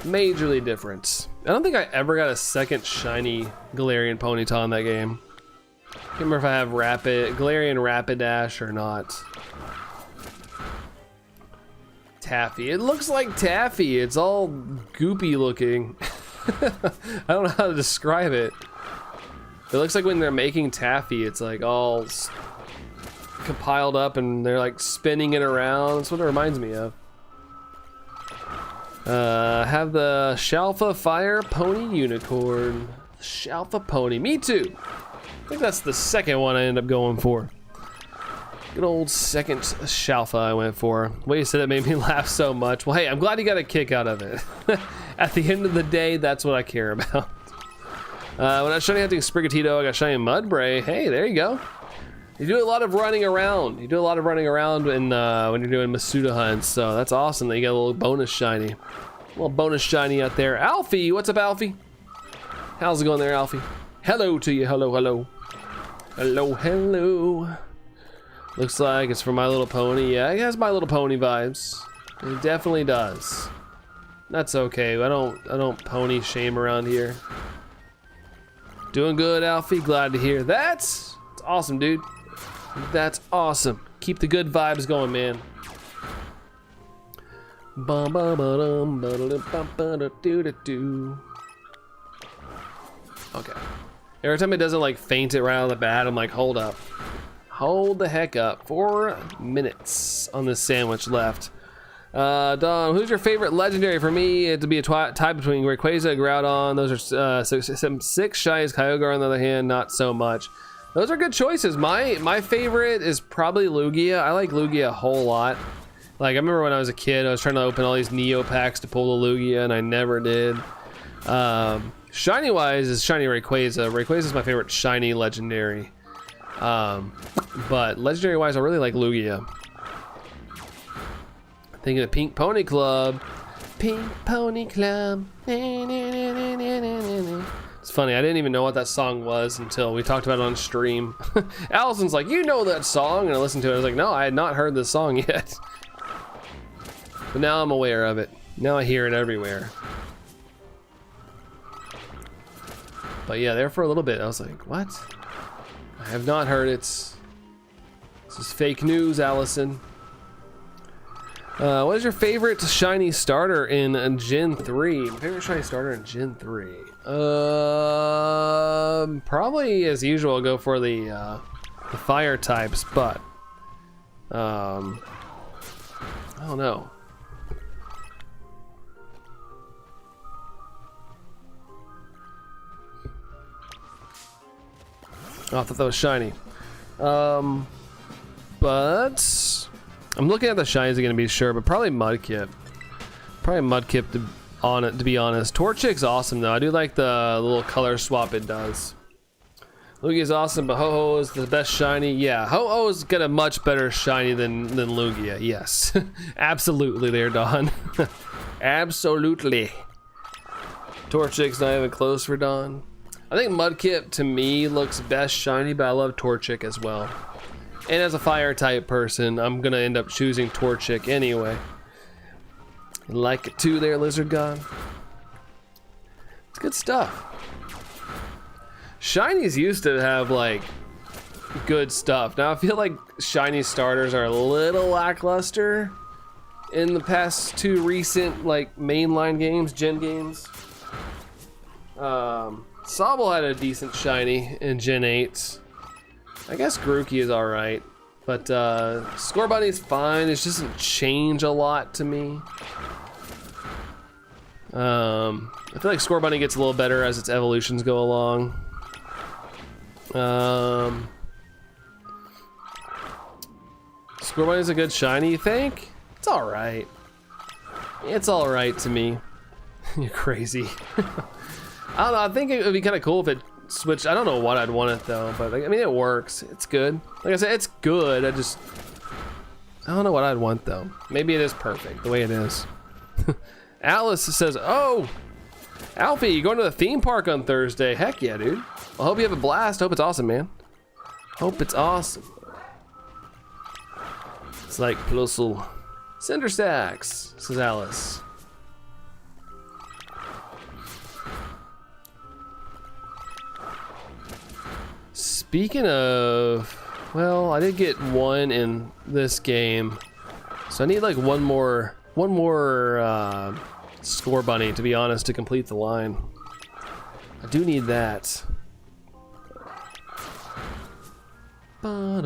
Speaker 1: majorly different. I don't think I ever got a second shiny Galarian Ponyta in that game. I can't remember if I have Galarian Rapid Dash or not. Taffy. It looks like taffy. It's all goopy looking. I don't know how to describe it. It looks like when they're making taffy, it's like all compiled up and they're like spinning it around. That's what it reminds me of. Have the Shalfa Fire Pony Unicorn. Shalfa Pony. Me too. I think that's the second one I end up going for. Good old second Shalfa I went for. The way you said it made me laugh so much. Well, hey, I'm glad you got a kick out of it. At the end of the day, that's what I care about. When I was shiny hunting Sprigatito, I got shiny Mudbray. Hey, there you go. You do a lot of running around. You do a lot of running around when you're doing Masuda hunts, so that's awesome that you got a little bonus shiny. A little bonus shiny out there. Alfie, what's up, Alfie? How's it going there, Alfie? Hello to you. Hello, hello. Hello, hello. Looks like it's for My Little Pony. Yeah, it has My Little Pony vibes. It definitely does. That's okay. I don't pony shame around here. Doing good, Alfie. Glad to hear that. It's awesome, dude. That's awesome. Keep the good vibes going, man. Okay. Every time it doesn't like faint it right out of the bat, I'm like, hold up. Hold the heck up. 4 minutes on this sandwich left. Don, who's your favorite legendary? For me, it'd be a tie between Rayquaza and Groudon. Those are 6 shinies. Kyogre, on the other hand, not so much. Those are good choices. My favorite is probably Lugia. I like Lugia a whole lot. Like, I remember when I was a kid, I was trying to open all these Neo packs to pull the Lugia, and I never did. Shiny wise is shiny Rayquaza. Rayquaza is my favorite shiny legendary. But legendary wise, I really like Lugia. Thinking of Pink Pony Club. Pink Pony Club. It's funny, I didn't even know what that song was until we talked about it on stream. Allison's like, you know that song? And I listened to it, I was like, no, I had not heard this song yet. But now I'm aware of it. Now I hear it everywhere. But yeah, there for a little bit, I was like, what? I have not heard it. This is fake news, Allison. What is your favorite shiny starter in Gen 3? My favorite shiny starter in Gen 3? Probably as usual, go for the fire types, but I don't know. Oh, I thought that was shiny. But I'm looking at the shinies again to be sure, but probably Mudkip. Probably Mudkip to be honest. Torchic's awesome though. I do like the little color swap it does. Lugia's awesome, but Ho-Oh is the best shiny. Yeah, Ho-Oh's got a much better shiny than Lugia. Yes, absolutely there, Don. Absolutely. Torchic's not even close for Don. I think Mudkip to me looks best shiny, but I love Torchic as well. And as a fire type person, I'm gonna end up choosing Torchic anyway. Like it too there, Lizard God. It's good stuff. Shinies used to have like good stuff. Now I feel like shiny starters are a little lackluster in the past two recent like mainline games, gen games. Sobble had a decent shiny in Gen 8. I guess Grookey is alright. But Scorbunny's fine. It just doesn't change a lot to me. I feel like Scorbunny gets a little better as its evolutions go along. Scorbunny's a good shiny, you think? It's alright. It's alright to me. You're crazy. I don't know, I think it would be kind of cool if it switched. I don't know what I'd want it though, but I mean it works. It's good. Like I said, it's good. I don't know what I'd want though. Maybe it is perfect the way it is. Alice says, oh, Alfie, you going to the theme park on Thursday? Heck yeah, dude. I hope you have a blast. Hope it's awesome, man. Hope it's awesome. It's like Plusle. Cinder Stacks, says Alice. Speaking of, well, I did get one in this game, so I need like one more Scorbunny, to be honest, to complete the line. I do need that. Well,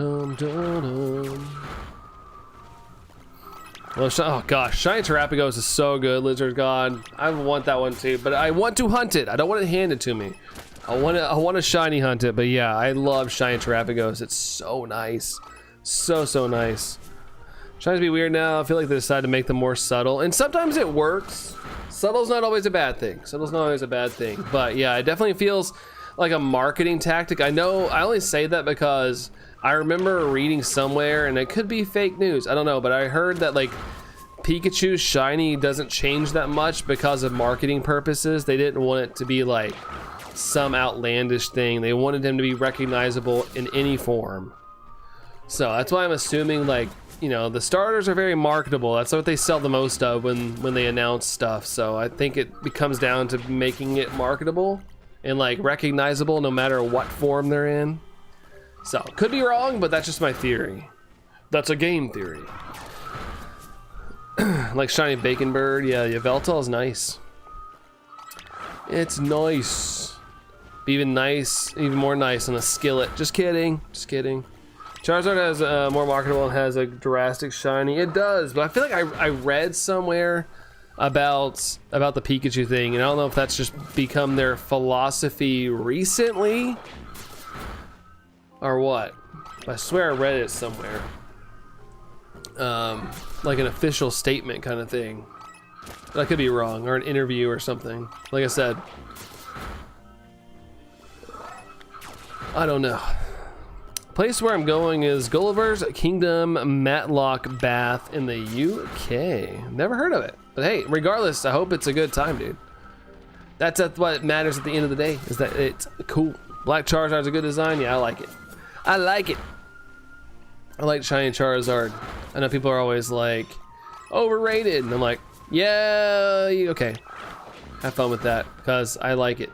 Speaker 1: oh gosh, Shiny Terrapagos is so good, Lizard God. I want that one too, but I want to hunt it. I don't want it handed to me. I want to shiny hunt it, but yeah, I love Shiny Terrapagos. It's so nice. So nice. Trying to be weird now. I feel like they decided to make them more subtle, and sometimes it works. Subtle's not always a bad thing. Subtle's not always a bad thing, but yeah, it definitely feels like a marketing tactic. I know I only say that because I remember reading somewhere, and it could be fake news, I don't know, but I heard that like Pikachu's shiny doesn't change that much because of marketing purposes. They didn't want it to be like some outlandish thing. They wanted him to be recognizable in any form. So that's why I'm assuming, like, you know, the starters are very marketable. That's what they sell the most of when they announce stuff. So I think it comes down to making it marketable and like recognizable no matter what form they're in. So could be wrong, but that's just my theory. That's a game theory. Like Shiny Bacon Bird. Yeah, Yveltal is nice. It's nice. Be even nice, even more nice on a Skillet. Just kidding, just kidding. Charizard has more marketable and has a drastic shiny. It does, but I feel like I read somewhere about the Pikachu thing, and I don't know if that's just become their philosophy recently or what. I swear I read it somewhere. Like an official statement kind of thing. But I could be wrong, or an interview or something. Like I said, I don't know. Place where I'm going is Gulliver's Kingdom Matlock Bath in the UK. Never heard of it. But hey, regardless, I hope it's a good time, dude. That's what matters at the end of the day, is that it's cool. Black Charizard's a good design. Yeah, I like it. I like it. I like shiny Charizard. I know people are always like, overrated. And I'm like, yeah, okay. Have fun with that, because I like it.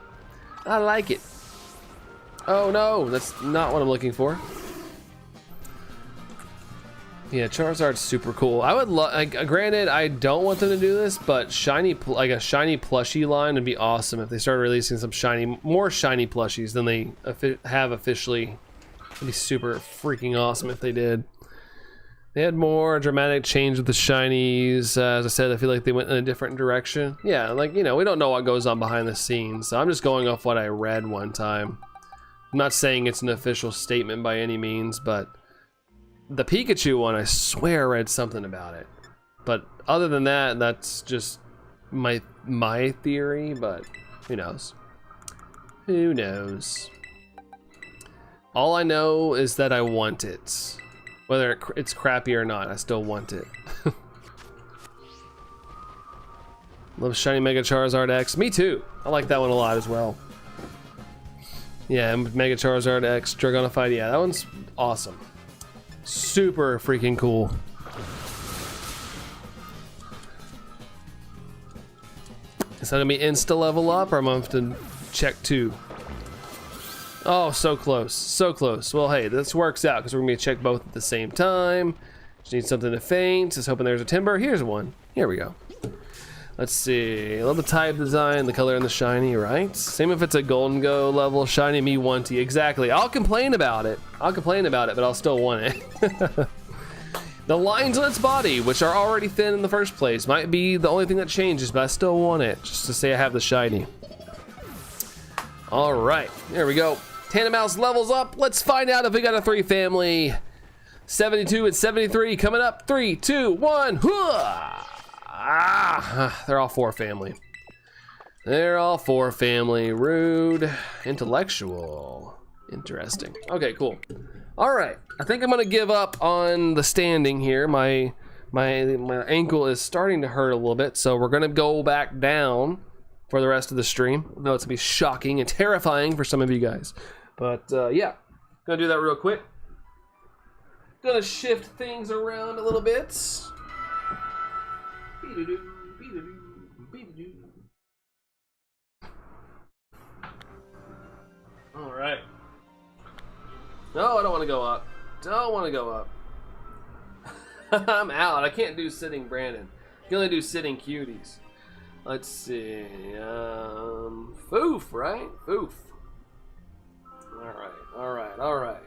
Speaker 1: I like it. Oh no, that's not what I'm looking for. Yeah, Charizard's super cool. I would love, granted, I don't want them to do this, but shiny, like a shiny plushie line would be awesome if they started releasing some more shiny plushies than they have officially. It'd be super freaking awesome if they did. They had more dramatic change with the shinies. As I said, I feel like they went in a different direction. Yeah, like, you know, we don't know what goes on behind the scenes, so I'm just going off what I read one time. I'm not saying it's an official statement by any means, but the Pikachu one, I swear I read something about it. But other than that, that's just my theory, but who knows? Who knows? All I know is that I want it. Whether it's crappy or not, I still want it. Love Shiny Mega Charizard X. Me too. I like that one a lot as well. Yeah, Mega Charizard X, Dragonified. Yeah, that one's awesome. Super freaking cool. Is that gonna be insta level up, or am I gonna have to check 2? Oh, so close, so close. Well, hey, this works out because we're gonna check both at the same time. Just need something to faint. Just hoping there's a Timber. Here's one. Here we go. Let's see. I love the type design, the color, and the shiny, right? Same if it's a Golden Go level shiny me wanty. Exactly. I'll complain about it. I'll complain about it, but I'll still want it. The lines on its body, which are already thin in the first place, might be the only thing that changes, but I still want it, just to say I have the shiny. All right, there we go. Tandemaus levels up. Let's find out if we got a 3 family. 72 and 73 coming up. 3, 2, 1. Ah, they're all 4 family. They're all 4 family. Rude. Intellectual. Interesting. Okay, cool. All right. I think I'm gonna give up on the standing here. My ankle is starting to hurt a little bit, so we're gonna go back down for the rest of the stream. I know it's gonna be shocking and terrifying for some of you guys, but yeah, gonna do that real quick. Gonna shift things around a little bit. All right. No, I don't want to go up. Don't want to go up. I'm out. I can't do sitting Brandon. I can only do sitting cuties. Let's see. Foof, right? Foof. All right.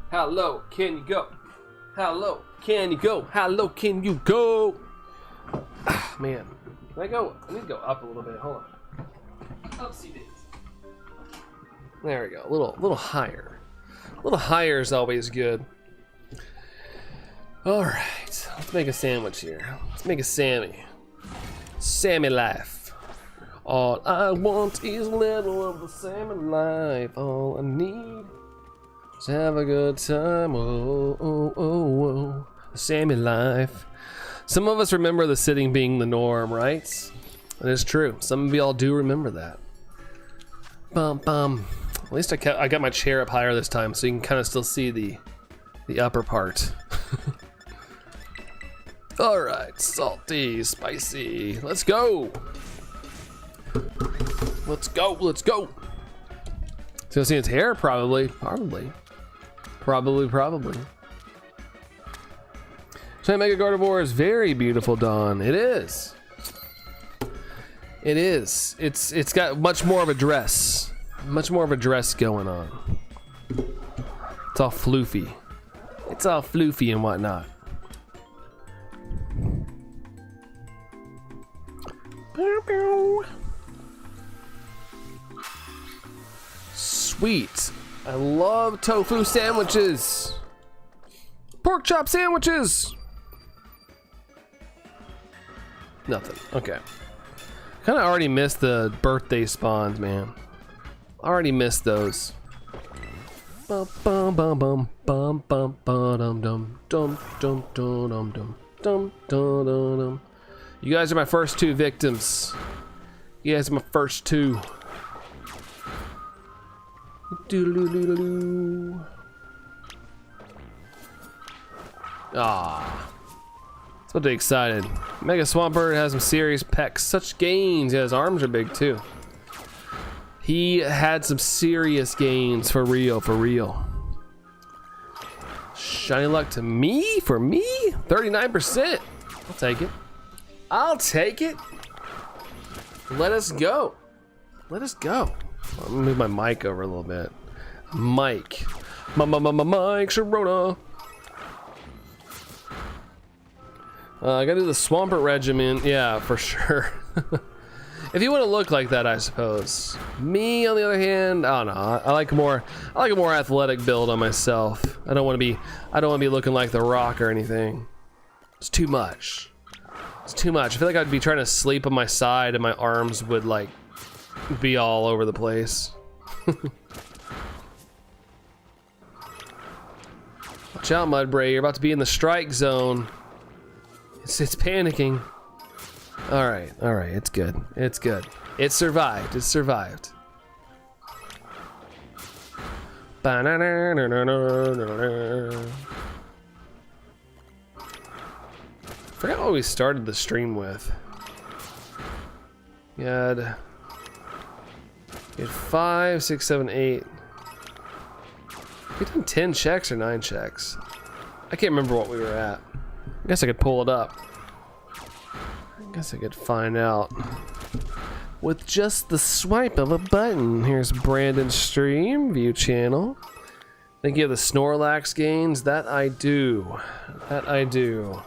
Speaker 1: How low can you go? How low can you go? How low can you go? Ah, man. Can I go? I need to go up a little bit. Hold on. Upsy daisy. There we go. A little higher. A little higher is always good. All right. Let's make a sandwich here. Let's make a Sammy. Sammy life. All I want is a little of the Sammy life. All I need is have a good time. Oh, oh, oh, oh. Sammy life. Some of us remember the sitting being the norm, right? That is true. Some of y'all do remember that. Bum bum. At least I got my chair up higher this time, so you can kind of still see the upper part. All right, salty, spicy. Let's go. Let's go. Let's go. So see its hair, probably. Shiny Mega Gardevoir is very beautiful, Dawn. It is. It is. It's got much more of a dress. Much more of a dress going on. It's all floofy. It's all floofy and whatnot. Sweet. I love tofu sandwiches. Pork chop sandwiches. Nothing. Okay. Kind of already missed the birthday spawns, man. Already missed those. Bum bum bum bum bum bum dum dum dum dum dum dum dum dum dum. You guys are my first 2 victims. Yeah, it's my first 2. Doodle-doo-doo-doo-doo. Ah. It's about to be excited. Mega Swampert has some serious pecs. Such gains. Yeah, his arms are big too. He had some serious gains for real, for real. Shiny luck to me? For me? 39%. I'll take it. I'll take it. Let us go. Let us go. I'm gonna move my mic over a little bit. Mike. Mike Sharona. I gotta do the Swampert regimen. Yeah, for sure. If you want to look like that, I suppose. Me, on the other hand, I don't know. I like a more athletic build on myself. I don't want to be looking like The Rock or anything. It's too much. It's too much. I feel like I'd be trying to sleep on my side and my arms would like be all over the place. Watch out, Mudbray. You're about to be in the strike zone. It's panicking. All right. It's good. It's good. It survived. It survived. I forgot what we started the stream with. You had 5, 6, 7, 8. We done 10 checks or 9 checks. I can't remember what we were at. I guess I could pull it up. I guess I could find out with just the swipe of a button. Here's Brandon's stream, view channel. Think you have the Snorlax gains? That I do. That I do.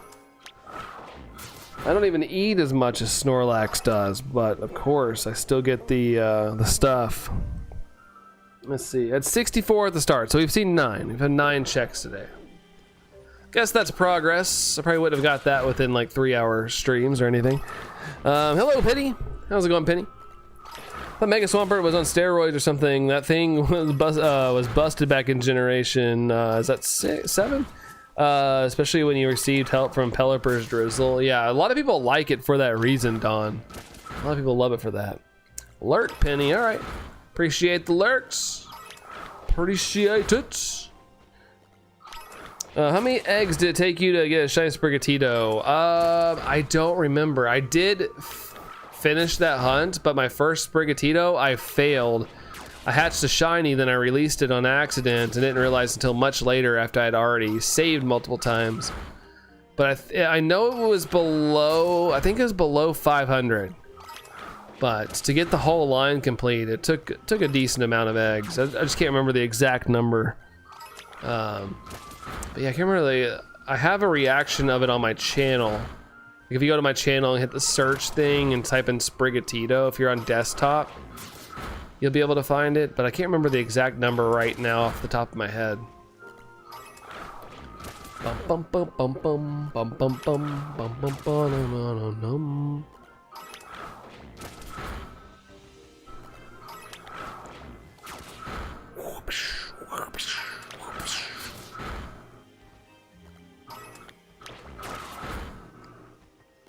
Speaker 1: I don't even eat as much as Snorlax does, but of course I still get the stuff. Let's see. At 64 at the start, so we've seen 9. We've had 9 checks today. Guess that's progress. I probably wouldn't have got that within like 3-hour streams or anything. Hello, Penny. How's it going, Penny? I thought Mega Swampert was on steroids or something. That thing was busted back in Generation. Is that 7? Especially when you received help from Pelipper's Drizzle. Yeah, a lot of people like it for that reason, Don. A lot of people love it for that. Lurk, Penny. All right. Appreciate the lurks. Appreciate it. How many eggs did it take you to get a shiny Sprigatito? I don't remember. I did finish that hunt, but my first Sprigatito, I failed. I hatched a shiny, then I released it on accident and didn't realize until much later after I'd already saved multiple times. But I know it was below, I think it was below 500. But to get the whole line complete, it took a decent amount of eggs. I just can't remember the exact number. But yeah, I can't remember I have a reaction of it on my channel. If you go to my channel and hit the search thing and type in Sprigatito, if you're on desktop, you'll be able to find it, but I can't remember the exact number right now off the top of my head. Bum bum bum bum bum bum bum bum bum bum bum bum.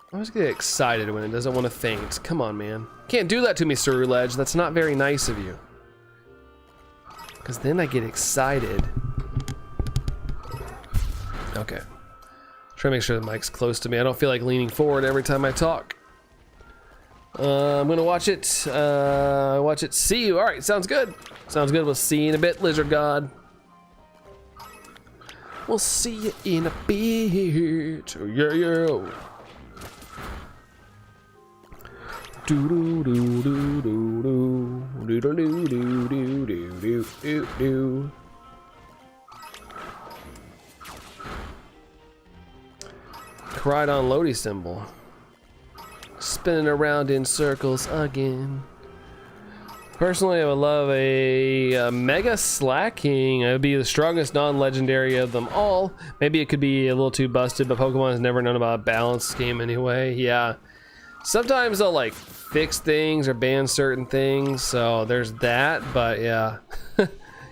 Speaker 1: I always get excited when it doesn't want to faint. Come on, man. Can't do that to me, Sir Ledge. That's not very nice of you. Because then I get excited. Okay. Try to make sure the mic's close to me. I don't feel like leaning forward every time I talk. I'm gonna watch it. See you. All right, sounds good. Sounds good. We'll see you in a bit, Lizard God. We'll see you in a bit. Yeah, yeah. Do do do do do do do do do do do do do. Crydon Lodi symbol. Spinning around in circles again. Personally, I would love a Mega Slacking. It would be the strongest non-legendary of them all. Maybe it could be a little too busted, but Pokemon has never known about a balanced game anyway. Yeah. Sometimes they'll like fix things or ban certain things, so there's that, but yeah.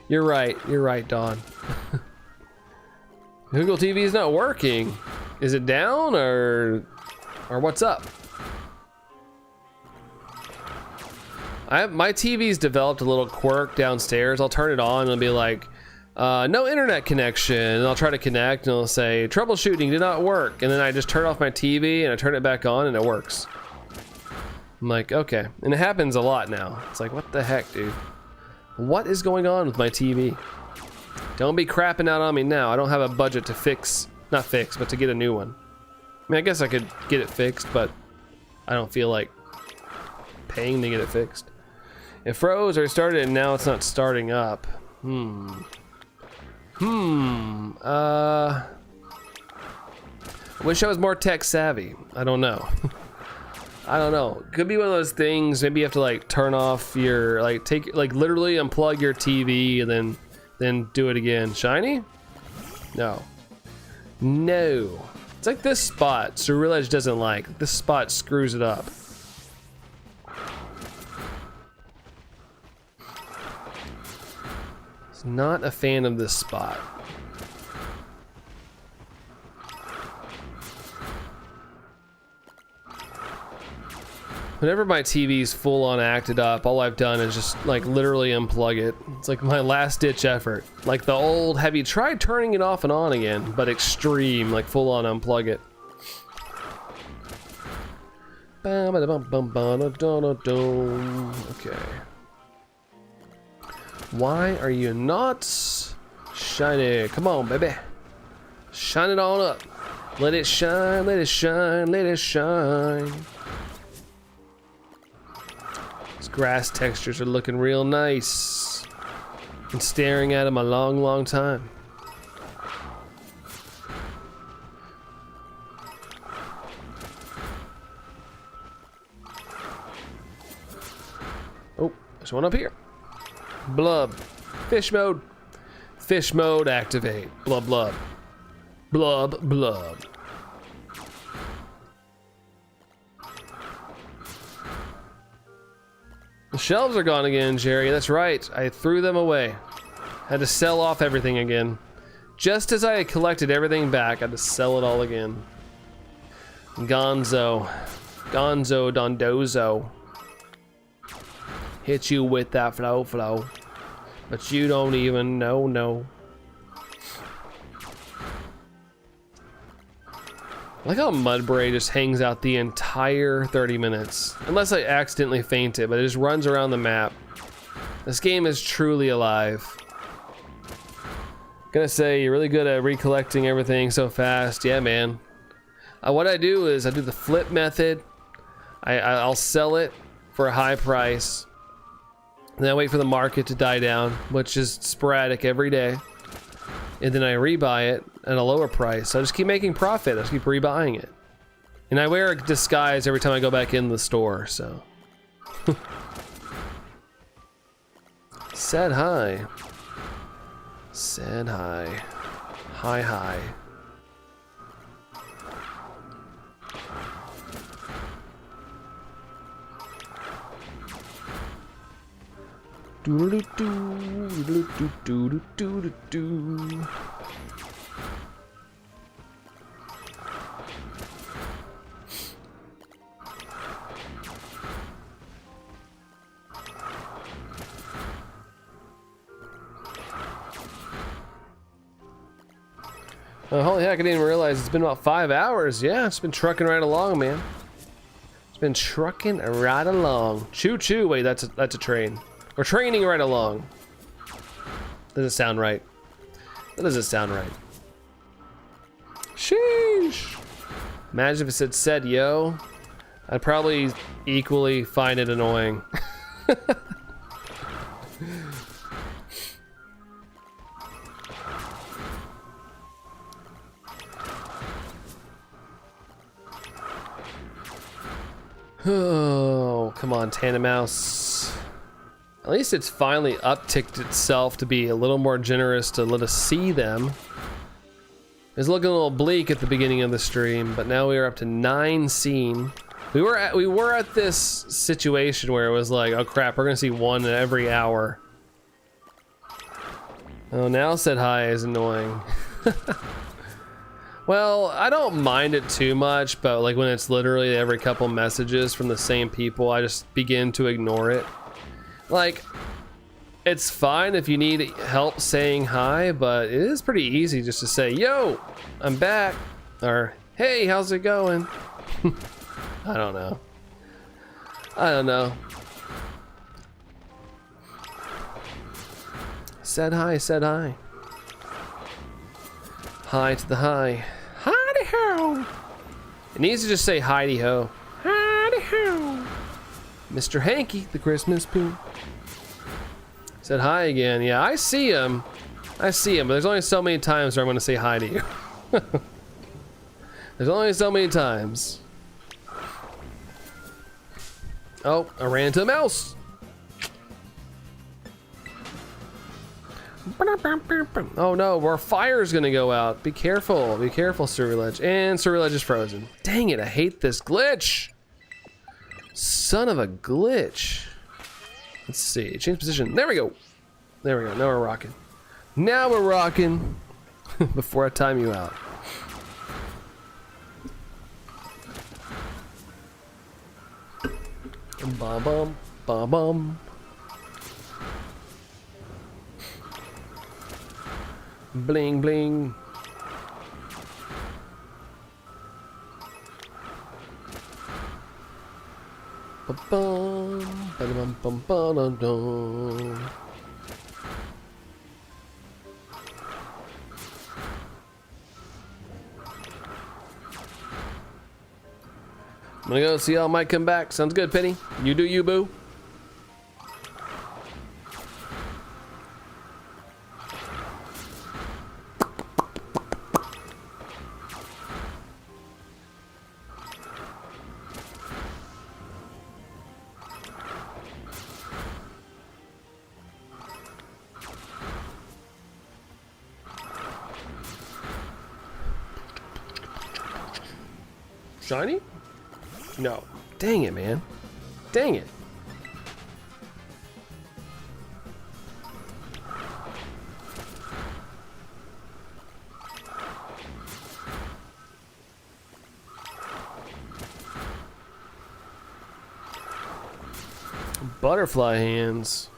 Speaker 1: You're right, Dawn. Google TV is not working. Is it down or what's up? My TV's developed a little quirk downstairs. I'll turn it on and it'll be like, no internet connection, and I'll try to connect and it'll say troubleshooting did not work, and then I just turn off my TV and I turn it back on and it works. I'm like, okay. And it happens a lot now. It's like, what the heck, dude? What is going on with my TV? Don't be crapping out on me now. I don't have a budget to fix, not fix, but to get a new one. I mean, I guess I could get it fixed, but I don't feel like paying to get it fixed. It froze or started and now it's not starting up. I wish I was more tech savvy. I don't know. I don't know. Could be one of those things. Maybe you have to like turn off your literally unplug your TV and then do it again. Shiny? No. No. It's like this spot. Ceruledge doesn't like. This spot screws it up. It's not a fan of this spot. Whenever my TV's full on acted up, all I've done is just like literally unplug it. It's like my last ditch effort. Like the old, have you tried turning it off and on again? But extreme, like full on unplug it. Okay. Why are you not shiny? Come on, baby. Shine it on up. Let it shine, let it shine, let it shine. Grass textures are looking real nice. Been staring at them a long time. Oh, there's one up here. Blub. Fish mode. Fish mode activate. Blub blub. Blub blub. The shelves are gone again, Jerry. That's right. I threw them away. Had to sell off everything again. Just as I had collected everything back, I had to sell it all again. Gonzo. Gonzo Dondozo. Hit you with that flow. But you don't even know, no. I like how Mudbray just hangs out the entire 30 minutes. Unless I accidentally faint it, but it just runs around the map. This game is truly alive. Gonna say, you're really good at recollecting everything so fast. Yeah, man. What I do is I do the flip method. I'll sell it for a high price. And then I wait for the market to die down, which is sporadic every day. And then I rebuy it at a lower price. So I just keep making profit. I just keep rebuying it. And I wear a disguise every time I go back in the store, so. Said hi. Said hi. Hi, hi. Do-do-do-do-do-do-do-do-do. Holy heck, I didn't even realize it's been about 5 hours. Yeah, it's been trucking right along, man. It's been trucking right along. Choo choo. Wait, that's a train. We're training right along. Doesn't sound right. That doesn't sound right. Sheesh. Imagine if it said yo. I'd probably equally find it annoying. Oh, come on, Tanamouse. At least it's finally upticked itself to be a little more generous to let us see them. It was looking a little bleak at the beginning of the stream, but now we are up to 9 seen. We were at this situation where it was like, oh crap, we're gonna see one every hour. Oh, now said hi is annoying. Well, I don't mind it too much, but like when it's literally every couple messages from the same people, I just begin to ignore it. Like, it's fine if you need help saying hi, but it is pretty easy just to say, yo, I'm back, or hey, how's it going? I don't know. I don't know. Said hi, said hi. Hi to the high. Hidey ho. It needs to just say hidey ho. Hidey ho. Mr. Hanky, the Christmas poo. Said hi again. Yeah, I see him. I see him, but there's only so many times where I'm going to say hi to you. There's only so many times. Oh, I ran into a mouse. Oh no, our fire's gonna go out. Be careful, Ceruledge. And Ceruledge is frozen. Dang it, I hate this glitch. Son of a glitch. Let's see, change position. There we go. There we go, now we're rocking. Now we're rocking. Before I time you out. Bum bum, bum bum. Bling bling. Bum bum, bum bum bum bum. I'm gonna go see y'all might come back. Sounds good, Penny. You do you, boo. Shiny? No. Dang it, man. Dang it. Butterfly hands.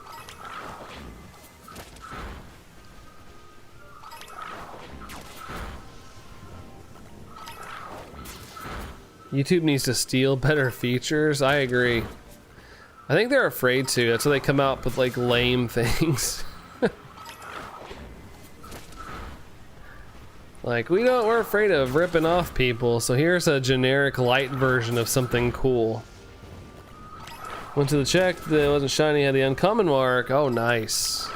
Speaker 1: YouTube needs to steal better features. I agree. I think they're afraid to. That's why they come out with like lame things. Like we're afraid of ripping off people, so here's a generic light version of something cool. Went to the check, that wasn't shiny, had the uncommon mark. Oh, nice.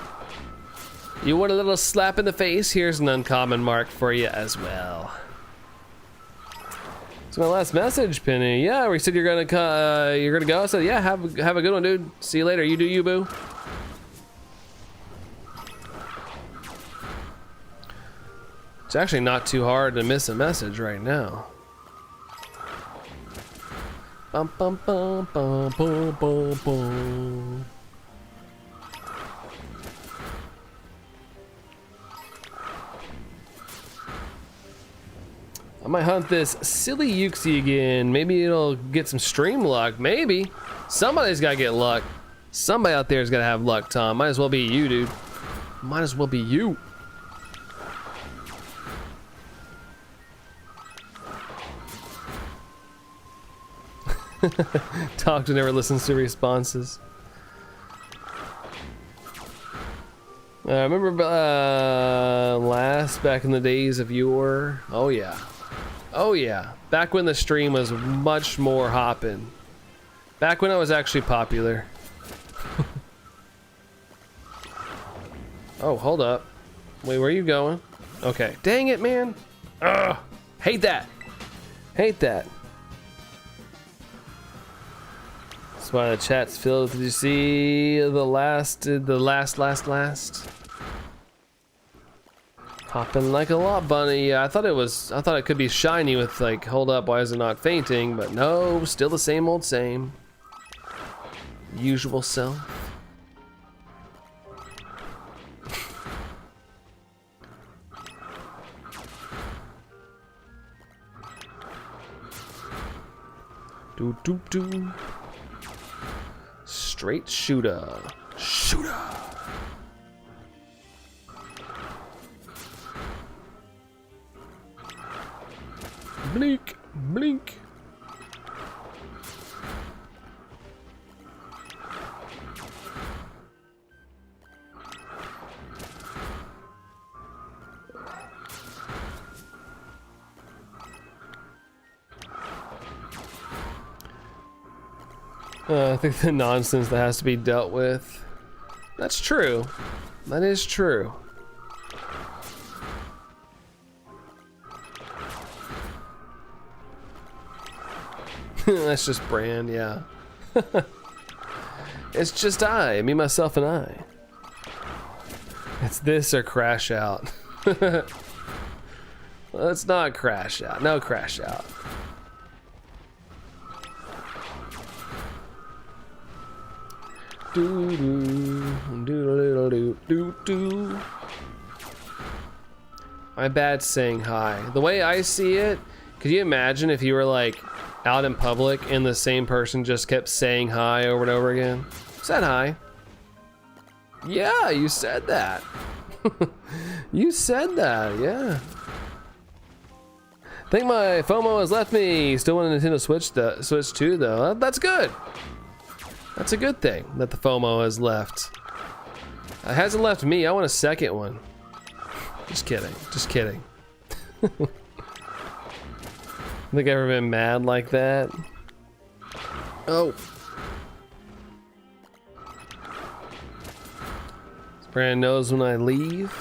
Speaker 1: You want a little slap in the face? Here's an uncommon mark for you as well. It's my last message, Penny. Yeah, we said you're gonna go. I said, yeah, have a good one, dude. See you later. You do you, boo. It's actually not too hard to miss a message right now. Bum bum bum bum bum bum bum. I might hunt this silly Yuxie again. Maybe it'll get some stream luck. Maybe. Somebody's gotta get luck. Somebody out there's gotta have luck, Tom. Might as well be you, dude. Might as well be you. Talk to never listens to responses. I remember back in the days of yore. Oh yeah. Oh yeah, back when the stream was much more hoppin'. Back when I was actually popular. Oh, hold up. Wait, where are you going? Okay, dang it, man. Ugh, hate that. Hate that. That's why the chat's filled. Did you see the last? Hopping like a lot bunny. Yeah, I thought it could be shiny with like, hold up, why is it not fainting? But no, still the same old same. Usual self. Straight shooter. Shooter. Blink, blink. I think the nonsense that has to be dealt with. That's true. That is true. That's just brand, yeah. It's just me, myself, and I. It's this or crash out. Let's not crash out. No crash out. Do do do do do do. My bad saying hi. The way I see it, could you imagine if you were like out in public and the same person just kept saying hi over and over again? Said hi. Yeah, you said that. You said that, yeah. I think my FOMO has left me. Still want a Nintendo Switch 2 though. That's good. That's a good thing that the FOMO has left. It hasn't left me. I want a second one. Just kidding. Just kidding. Think I've ever been mad like that? Oh. Brand knows when I leave.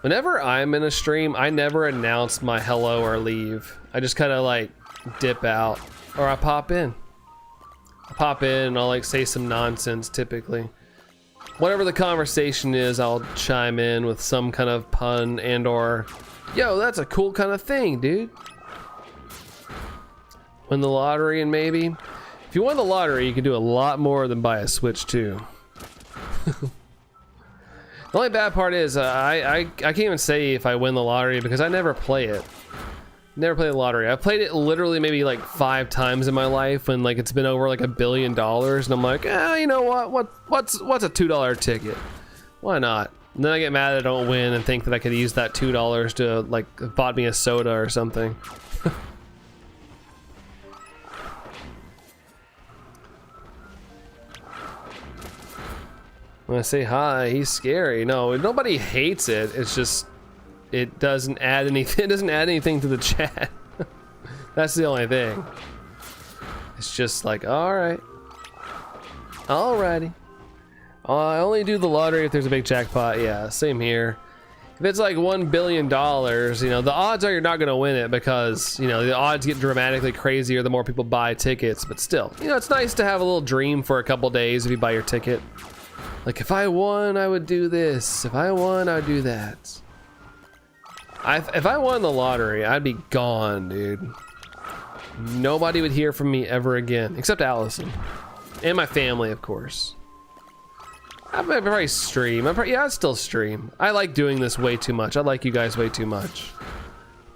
Speaker 1: Whenever I'm in a stream, I never announce my hello or leave. I just kind of like dip out, or I pop in. I pop in and I'll like say some nonsense typically. Whatever the conversation is, I'll chime in with some kind of pun and or, yo, that's a cool kind of thing, dude. Win the lottery and maybe. If you won the lottery, you can do a lot more than buy a Switch 2. The only bad part is I can't even say if I win the lottery because I never play it. Never played the lottery. I've played it literally maybe like 5 times in my life when like it's been over like $1 billion and I'm like, you know what's a $2 ticket? Why not? And then I get mad that I don't win and think that I could use that $2 to like bought me a soda or something. When I say hi, he's scary. No, nobody hates it. It's just it doesn't add anything. It doesn't add anything to the chat. That's the only thing. It's just like, all right, alrighty. I only do the lottery if there's a big jackpot. Yeah, same here. If it's like $1 billion, you know, the odds are you're not gonna win it because, you know, the odds get dramatically crazier the more people buy tickets. But still, you know, it's nice to have a little dream for a couple days if you buy your ticket. Like, if I won, I would do this. If I won, I would do that. If I won the lottery, I'd be gone, dude. Nobody would hear from me ever again, except Allison. And my family, of course. I'd probably stream. Yeah, I'd still stream. I like doing this way too much. I like you guys way too much.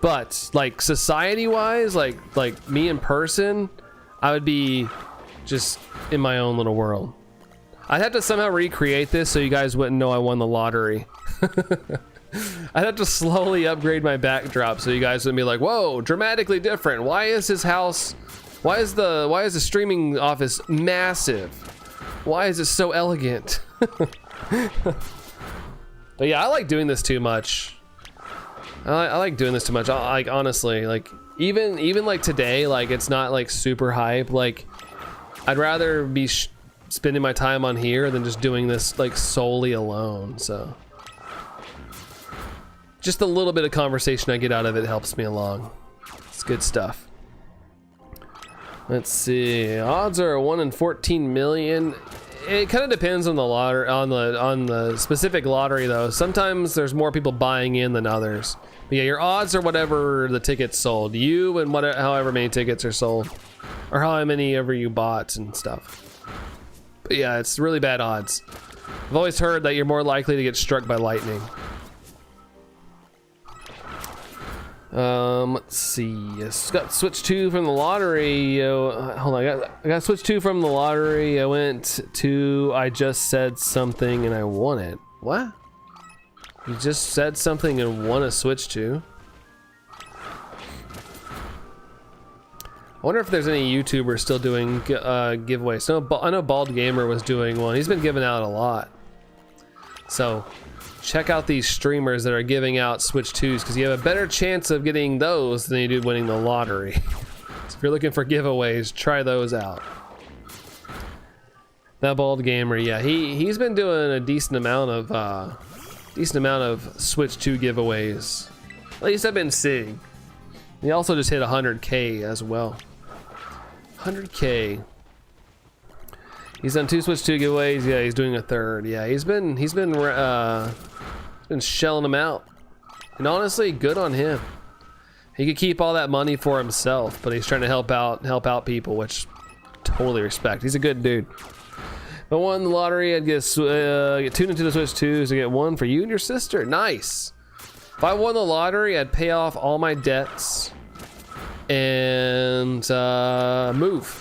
Speaker 1: But, like, society-wise, like me in person, I would be just in my own little world. I'd have to somehow recreate this so you guys wouldn't know I won the lottery. I'd have to slowly upgrade my backdrop so you guys would be like, whoa, dramatically different. Why is his house, why is the streaming office massive? Why is it so elegant? But yeah, I like doing this too much. I like doing this too much. Like, honestly, like even like today, like it's not like super hype. Like I'd rather be spending my time on here than just doing this like solely alone. So just a little bit of conversation I get out of it helps me along. It's good stuff. Let's see, odds are 1 in 14 million. It kind of depends on the lottery, on the specific lottery though. Sometimes there's more people buying in than others. But yeah, your odds are whatever the tickets sold, you and whatever, however many tickets are sold, or how many ever you bought and stuff. But yeah, it's really bad odds. I've always heard that you're more likely to get struck by lightning. Let's see. Yes, got switch 2 from the lottery. Hold on, I got switch 2 from the lottery. I went to. I just said something and I won it. What? You just said something and won a switch 2? I wonder if there's any YouTubers still doing giveaways. No, I know Bald Gamer was doing one. He's been giving out a lot. So check out these streamers that are giving out Switch 2s because you have a better chance of getting those than you do winning the lottery. So if you're looking for giveaways, try those out. That Bald Gamer, yeah, he's been doing a decent amount of Switch 2 giveaways. At least I've been seeing. He also just hit 100K as well. 100K. He's done 2 Switch 2 giveaways. Yeah, he's doing a 3rd. Yeah, he's been shelling them out. And honestly, good on him. He could keep all that money for himself, but he's trying to help out people, which totally respect. He's a good dude. If I won the lottery, I'd get tuned into the Switch 2s to get one for you and your sister. Nice. If I won the lottery, I'd pay off all my debts and move.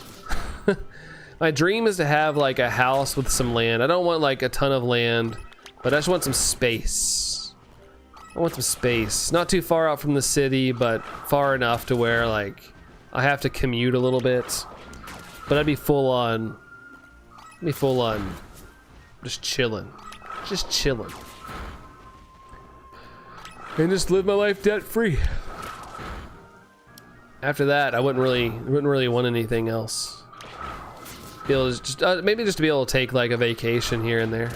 Speaker 1: My dream is to have like a house with some land. I don't want like a ton of land, but I just want some space. I want some space. Not too far out from the city, but far enough to where like I have to commute a little bit. But I'd be full on just chilling. Just chilling. And just live my life debt free. After that, I wouldn't really want anything else. Be able to just maybe just to be able to take like a vacation here and there.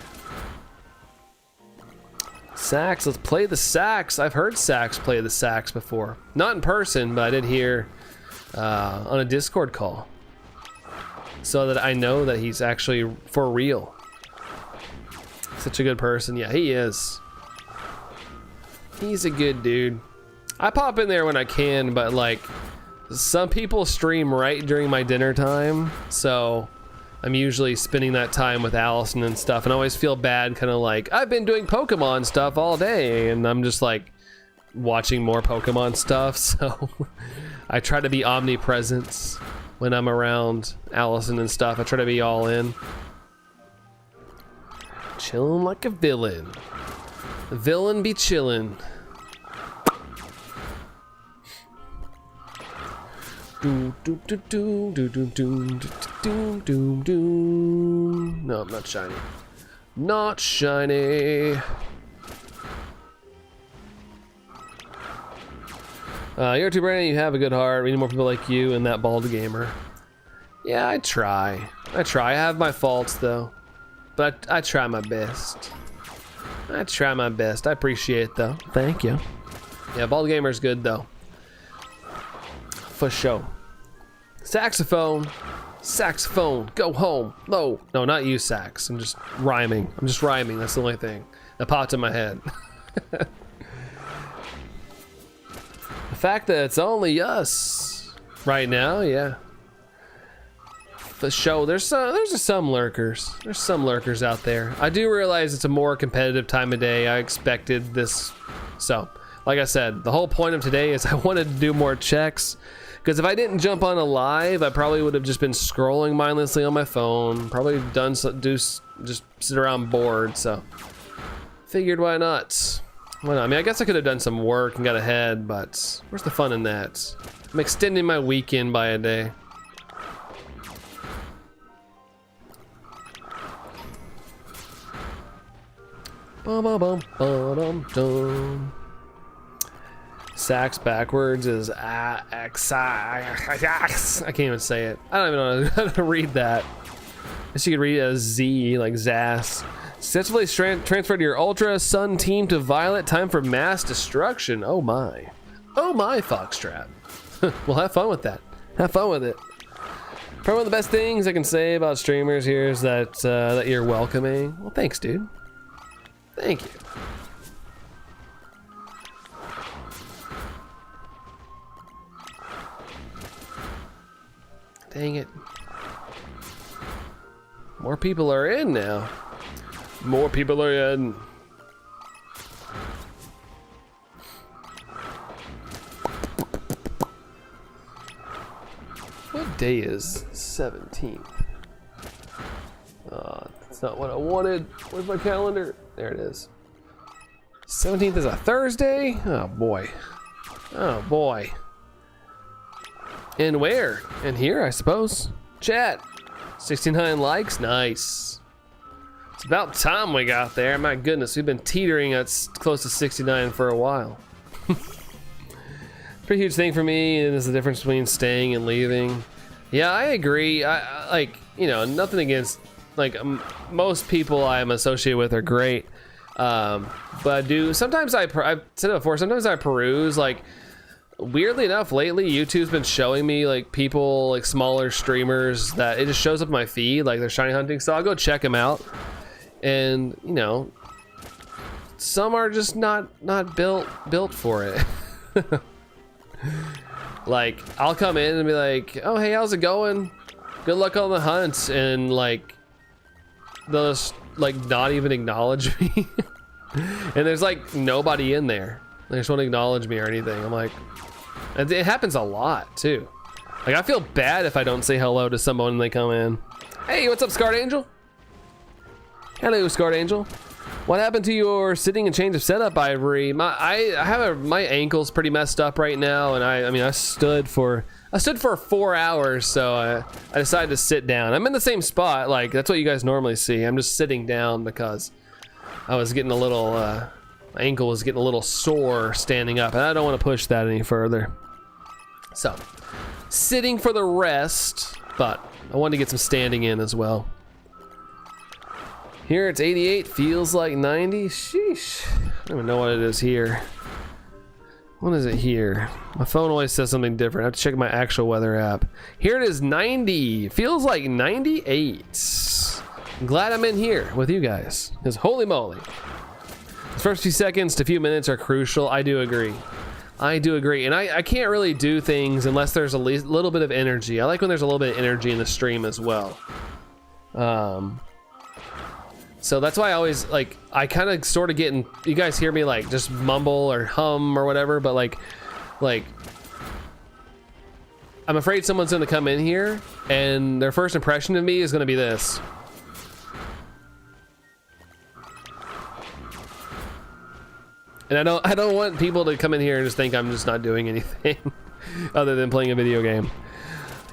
Speaker 1: Sax, let's play the sax. I've heard Sax play the sax before. Not in person, but I did hear on a Discord call. So that I know that he's actually for real. Such a good person. Yeah, he is. He's a good dude. I pop in there when I can, but like some people stream right during my dinner time, so I'm usually spending that time with Allison and stuff, and I always feel bad, kind of like I've been doing Pokemon stuff all day and I'm just like watching more Pokemon stuff, so I try to be omnipresent when I'm around Allison and stuff. I try to be all in. Chilling like a villain. The villain be chillin'. No, I'm not shiny. Not shiny. You're too Brandon, you have a good heart. We need more people like you and that Bald Gamer. Yeah, I try. I have my faults though, but I try my best. I try my best. I appreciate it though. Thank you. Yeah, Bald Gamer's good though. For sure. Saxophone. Saxophone. Go home. No, not you, Sax. I'm just rhyming. That's the only thing that popped in my head. The fact that it's only us right now, yeah. The show, there's some lurkers. There's some lurkers out there. I do realize it's a more competitive time of day. I expected this. So, like I said, the whole point of today is I wanted to do more checks. Because if I didn't jump on a live, I probably would have just been scrolling mindlessly on my phone. Probably just sit around bored. So, figured why not? Why not? I mean, I guess I could have done some work and got ahead, but where's the fun in that? I'm extending my weekend by a day. Sax backwards is I can't even say it. I don't even know how to read that. I guess you could read it as Z, like Zas. Successfully transferred your Ultra Sun team to Violet. Time for mass destruction. Oh my. Oh my, Foxtrap. Well, have fun with that. Have fun with it. Probably one of the best things I can say about streamers here is that that you're welcoming. Well, thanks, dude. Thank you. Dang it. More people are in now. More people are in. What day is 17th? That's not what I wanted. Where's my calendar? There it is. 17th is a Thursday? Oh boy. Oh boy. And where? In here, I suppose. Chat. 69 likes. Nice. It's about time we got there. My goodness, we've been teetering at close to 69 for a while. Pretty huge thing for me, and there's the difference between staying and leaving. Yeah, I agree. I like, you know, nothing against, like, most people I'm associated with are great. But I do, sometimes I've said it before, sometimes I peruse, like, weirdly enough, lately YouTube's been showing me like people, like smaller streamers that it just shows up in my feed, like they're shiny hunting, so I'll go check them out. And you know, some are just not built for it. Like I'll come in and be like, oh hey, how's it going, good luck on the hunt, and like they'll just like not even acknowledge me. And there's like nobody in there, they just won't acknowledge me or anything. I'm like, it happens a lot too. Like I feel bad if I don't say hello to someone when they come in. Hey, what's up, Scarlet Angel? Hello, Scarlet Angel. What happened to your sitting and change of setup, Ivory? My ankle's pretty messed up right now, and I mean I stood for 4 hours, so I decided to sit down. I'm in the same spot, like that's what you guys normally see. I'm just sitting down because I was getting a little my ankle was getting a little sore standing up, and I don't want to push that any further. So, sitting for the rest, but I wanted to get some standing in as well. Here it's 88, feels like 90. Sheesh. I don't even know what it is here. What is it here? My phone always says something different. I have to check my actual weather app. Here it is, 90. Feels like 98. I'm glad I'm in here with you guys, because holy moly. The first few seconds to few minutes are crucial. I do agree. I do agree. And I can't really do things unless there's a little bit of energy. I like when there's a little bit of energy in the stream as well. So that's why I always, like, I kind of sort of get in, you guys hear me like just mumble or hum or whatever, but like I'm afraid someone's gonna come in here and their first impression of me is gonna be this. And I don't want people to come in here and just think I'm just not doing anything other than playing a video game.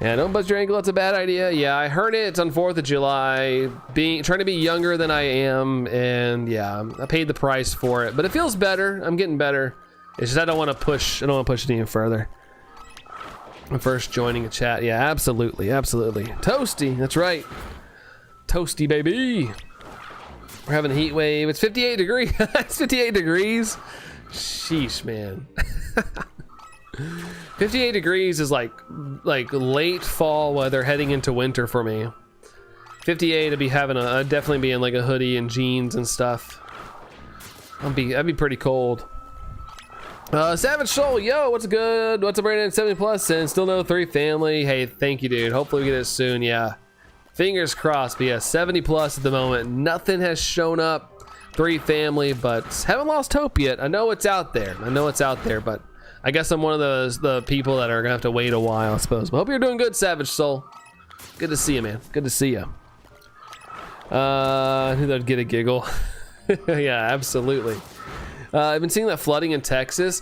Speaker 1: Yeah, don't bust your ankle, that's a bad idea. Yeah, I heard it, it's on 4th of July. Trying to be younger than I am, and yeah, I paid the price for it. But it feels better, I'm getting better. It's just I don't want to push it any further. I'm first joining a chat, yeah, absolutely, absolutely. Toasty, that's right. Toasty, baby. We're having a heat wave, it's 58 degrees. It's 58 degrees. Sheesh, man. 58 degrees is like late fall weather heading into winter for me. 58, I'd be having I'd definitely be in like a hoodie and jeans and stuff. I'd be pretty cold. Savage Soul, yo, what's good? What's up, Brandon? 70 plus and still no 3 family. Hey, thank you, dude. Hopefully we get it soon. Yeah, fingers crossed. But yeah, 70 plus at the moment. Nothing has shown up. 3 family, but haven't lost hope yet. I know it's out there. But I guess I'm one of the people that are gonna have to wait a while, I suppose. But hope you're doing good, Savage Soul. Good to see you, man. Good to see you. I knew that'd get a giggle. Yeah, absolutely. I've been seeing that flooding in Texas.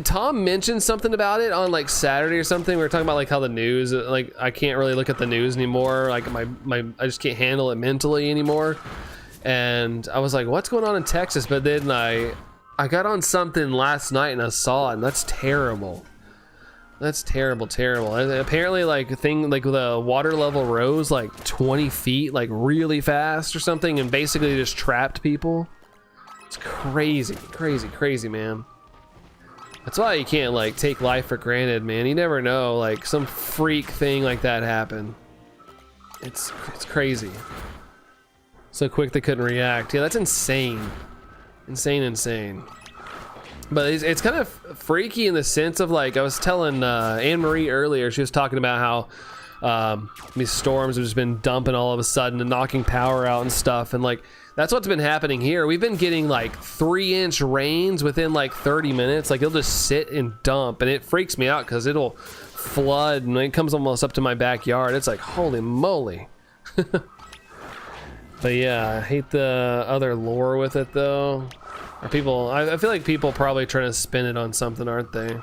Speaker 1: Tom mentioned something about it on like Saturday or something. We were talking about like how the news, like I can't really look at the news anymore. Like I just can't handle it mentally anymore. And I was like, what's going on in Texas? But then I got on something last night and I saw it, and that's terrible. That's terrible. And apparently like the water level rose like 20 feet like really fast or something, and basically just trapped people. It's crazy, man. That's why you can't like take life for granted, man. You never know, like some freak thing like that happened. It's crazy. So quick they couldn't react. Yeah, that's insane. Insane. But it's kind of freaky in the sense of like, I was telling Anne-Marie earlier, she was talking about how these storms have just been dumping all of a sudden and knocking power out and stuff, and like that's what's been happening here. We've been getting like 3-inch rains within like 30 minutes. Like it'll just sit and dump, and it freaks me out because it'll flood and it comes almost up to my backyard. It's like, holy moly. But yeah, I hate the other lore with it though. I feel like people probably trying to spin it on something, aren't they?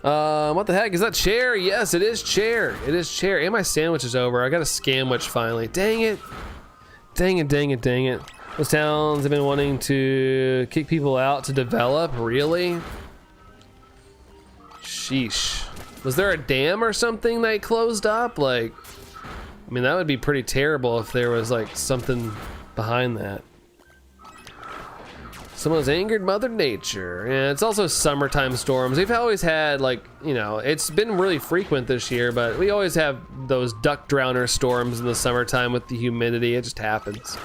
Speaker 1: What the heck is that chair? Yes, it is chair. It is chair. And my sandwich is over. I got a scamwich finally. Dang it. Dang it, dang it, dang it. Those towns have been wanting to kick people out to develop. Really? Sheesh. Was there a dam or something they closed up? Like, I mean, that would be pretty terrible if there was like something behind that. Someone's angered Mother Nature. And it's also summertime storms. They've always had, like, you know, it's been really frequent this year, but we always have those duck drowner storms in the summertime with the humidity. It just happens.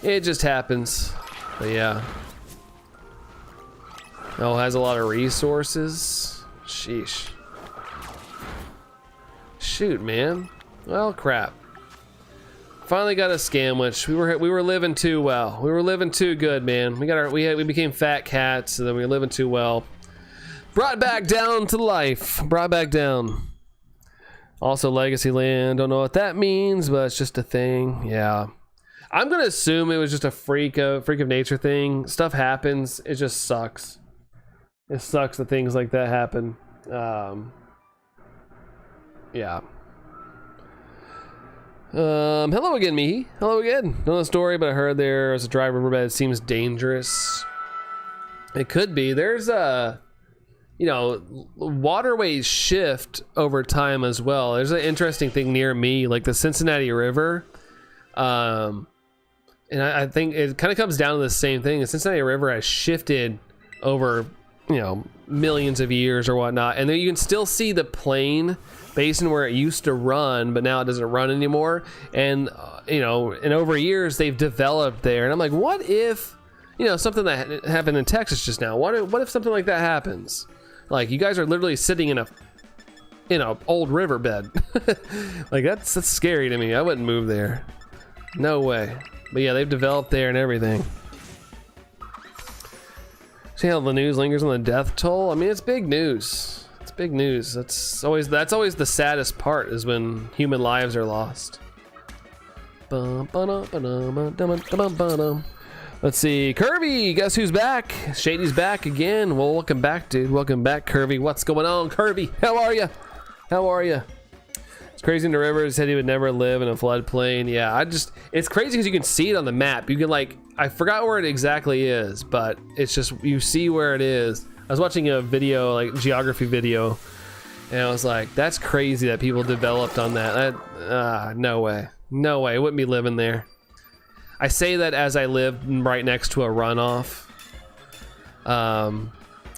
Speaker 1: It just happens. But yeah. Oh, it has a lot of resources. Sheesh. Shoot, man. Well, crap. Finally got a scamwich. We were living too well. We were living too good, man. We became fat cats, and then we were living too well. Brought back down to life. Brought back down. Also, Legacy Land. Don't know what that means, but it's just a thing. Yeah. I'm gonna assume it was just a freak of nature thing. Stuff happens. It just sucks. It sucks that things like that happen. Yeah. Hello again, Mihi. Hello again. Don't know the story, but I heard there's a dry riverbed. It seems dangerous. It could be. There's you know, waterways shift over time as well. There's an interesting thing near me, like the Cincinnati River. And I think it kind of comes down to the same thing. The Cincinnati River has shifted over, you know, millions of years or whatnot. And then you can still see the plain basin where it used to run, but now it doesn't run anymore. And you know, and over years they've developed there. And I'm like, what if, you know, something that happened in Texas just now, what if something like that happens? Like, you guys are literally sitting in a old riverbed. Like, that's scary to me. I wouldn't move there. No way. But yeah, they've developed there and everything. See how the news lingers on the death toll? I mean, it's big news. It's big news. That's always the saddest part, is when human lives are lost. Let's see, Kirby, guess who's back? Shady's back again. Well, welcome back, dude. Welcome back, Kirby. What's going on, Kirby? How are you? How are you? It's crazy in the river. Said he would never live in a floodplain. Yeah, it's crazy because you can see it on the map. You can, like, I forgot where it exactly is, but it's just, you see where it is. I was watching a video, like geography video, and I was like, that's crazy that people developed on that. No way. No way. I wouldn't be living there. I say that as I live right next to a runoff.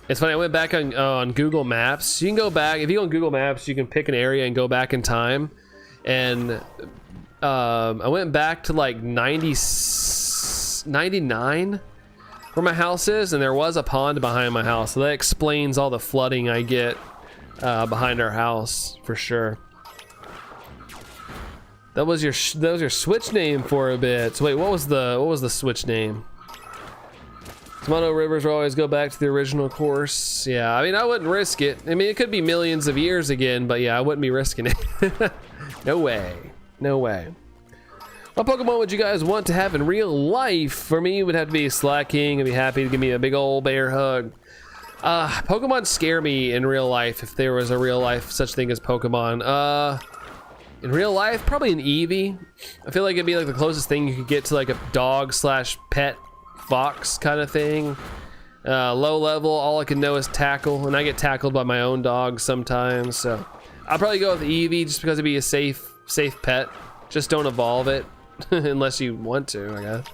Speaker 1: It's funny, I went back on Google Maps. You can go back, if you go on Google Maps, you can pick an area and go back in time. And I went back to like 99 where my house is, and there was a pond behind my house. So that explains all the flooding I get behind our house, for sure. That was your Switch name for a bit. So wait, what was the Switch name? Tomato rivers will always go back to the original course. Yeah, I mean, I wouldn't risk it. I mean, it could be millions of years again, but yeah, I wouldn't be risking it. No way. No way. What Pokemon would you guys want to have in real life? For me, it would have to be Slacking. I'd be happy to give me a big old bear hug. Pokemon scare me in real life, if there was a real life such thing as Pokemon. In real life, probably an Eevee. I feel like it'd be like the closest thing you could get to like a dog / pet fox kind of thing. Low level, all I can know is tackle, and I get tackled by my own dog sometimes, so I'll probably go with Eevee just because it'd be a safe pet. Just don't evolve it unless you want to, I guess.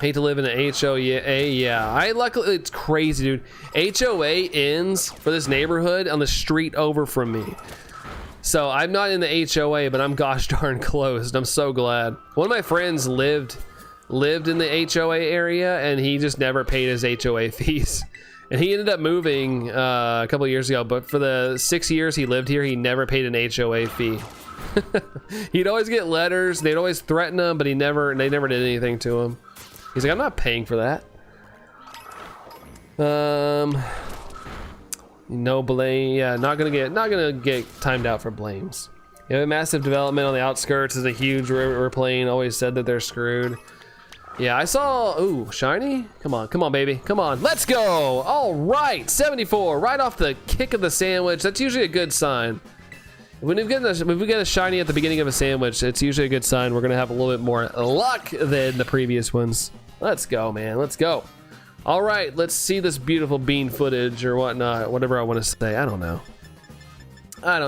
Speaker 1: Hate to live in an HOA. Yeah, luckily, it's crazy, dude. HOA ends for this neighborhood on the street over from me. So I'm not in the HOA, but I'm gosh darn close, and I'm so glad. One of my friends lived in the HOA area, and he just never paid his HOA fees. And he ended up moving a couple years ago, but for the 6 years he lived here, he never paid an HOA fee. He'd always get letters, they'd always threaten him, but they never did anything to him. He's like, I'm not paying for that. No blame. Yeah, not gonna get timed out for blames. You have a massive development on the outskirts. Is a huge river plane. Always said that they're screwed. Yeah, I saw. Ooh, shiny. Come on, baby. Come on. Let's go. All right, 74. Right off the kick of the sandwich. That's usually a good sign. When we get a shiny at the beginning of a sandwich, it's usually a good sign. We're gonna have a little bit more luck than the previous ones. Let's go, man. Let's go. All right, let's see this beautiful bean footage or whatnot. Whatever I want to say. I don't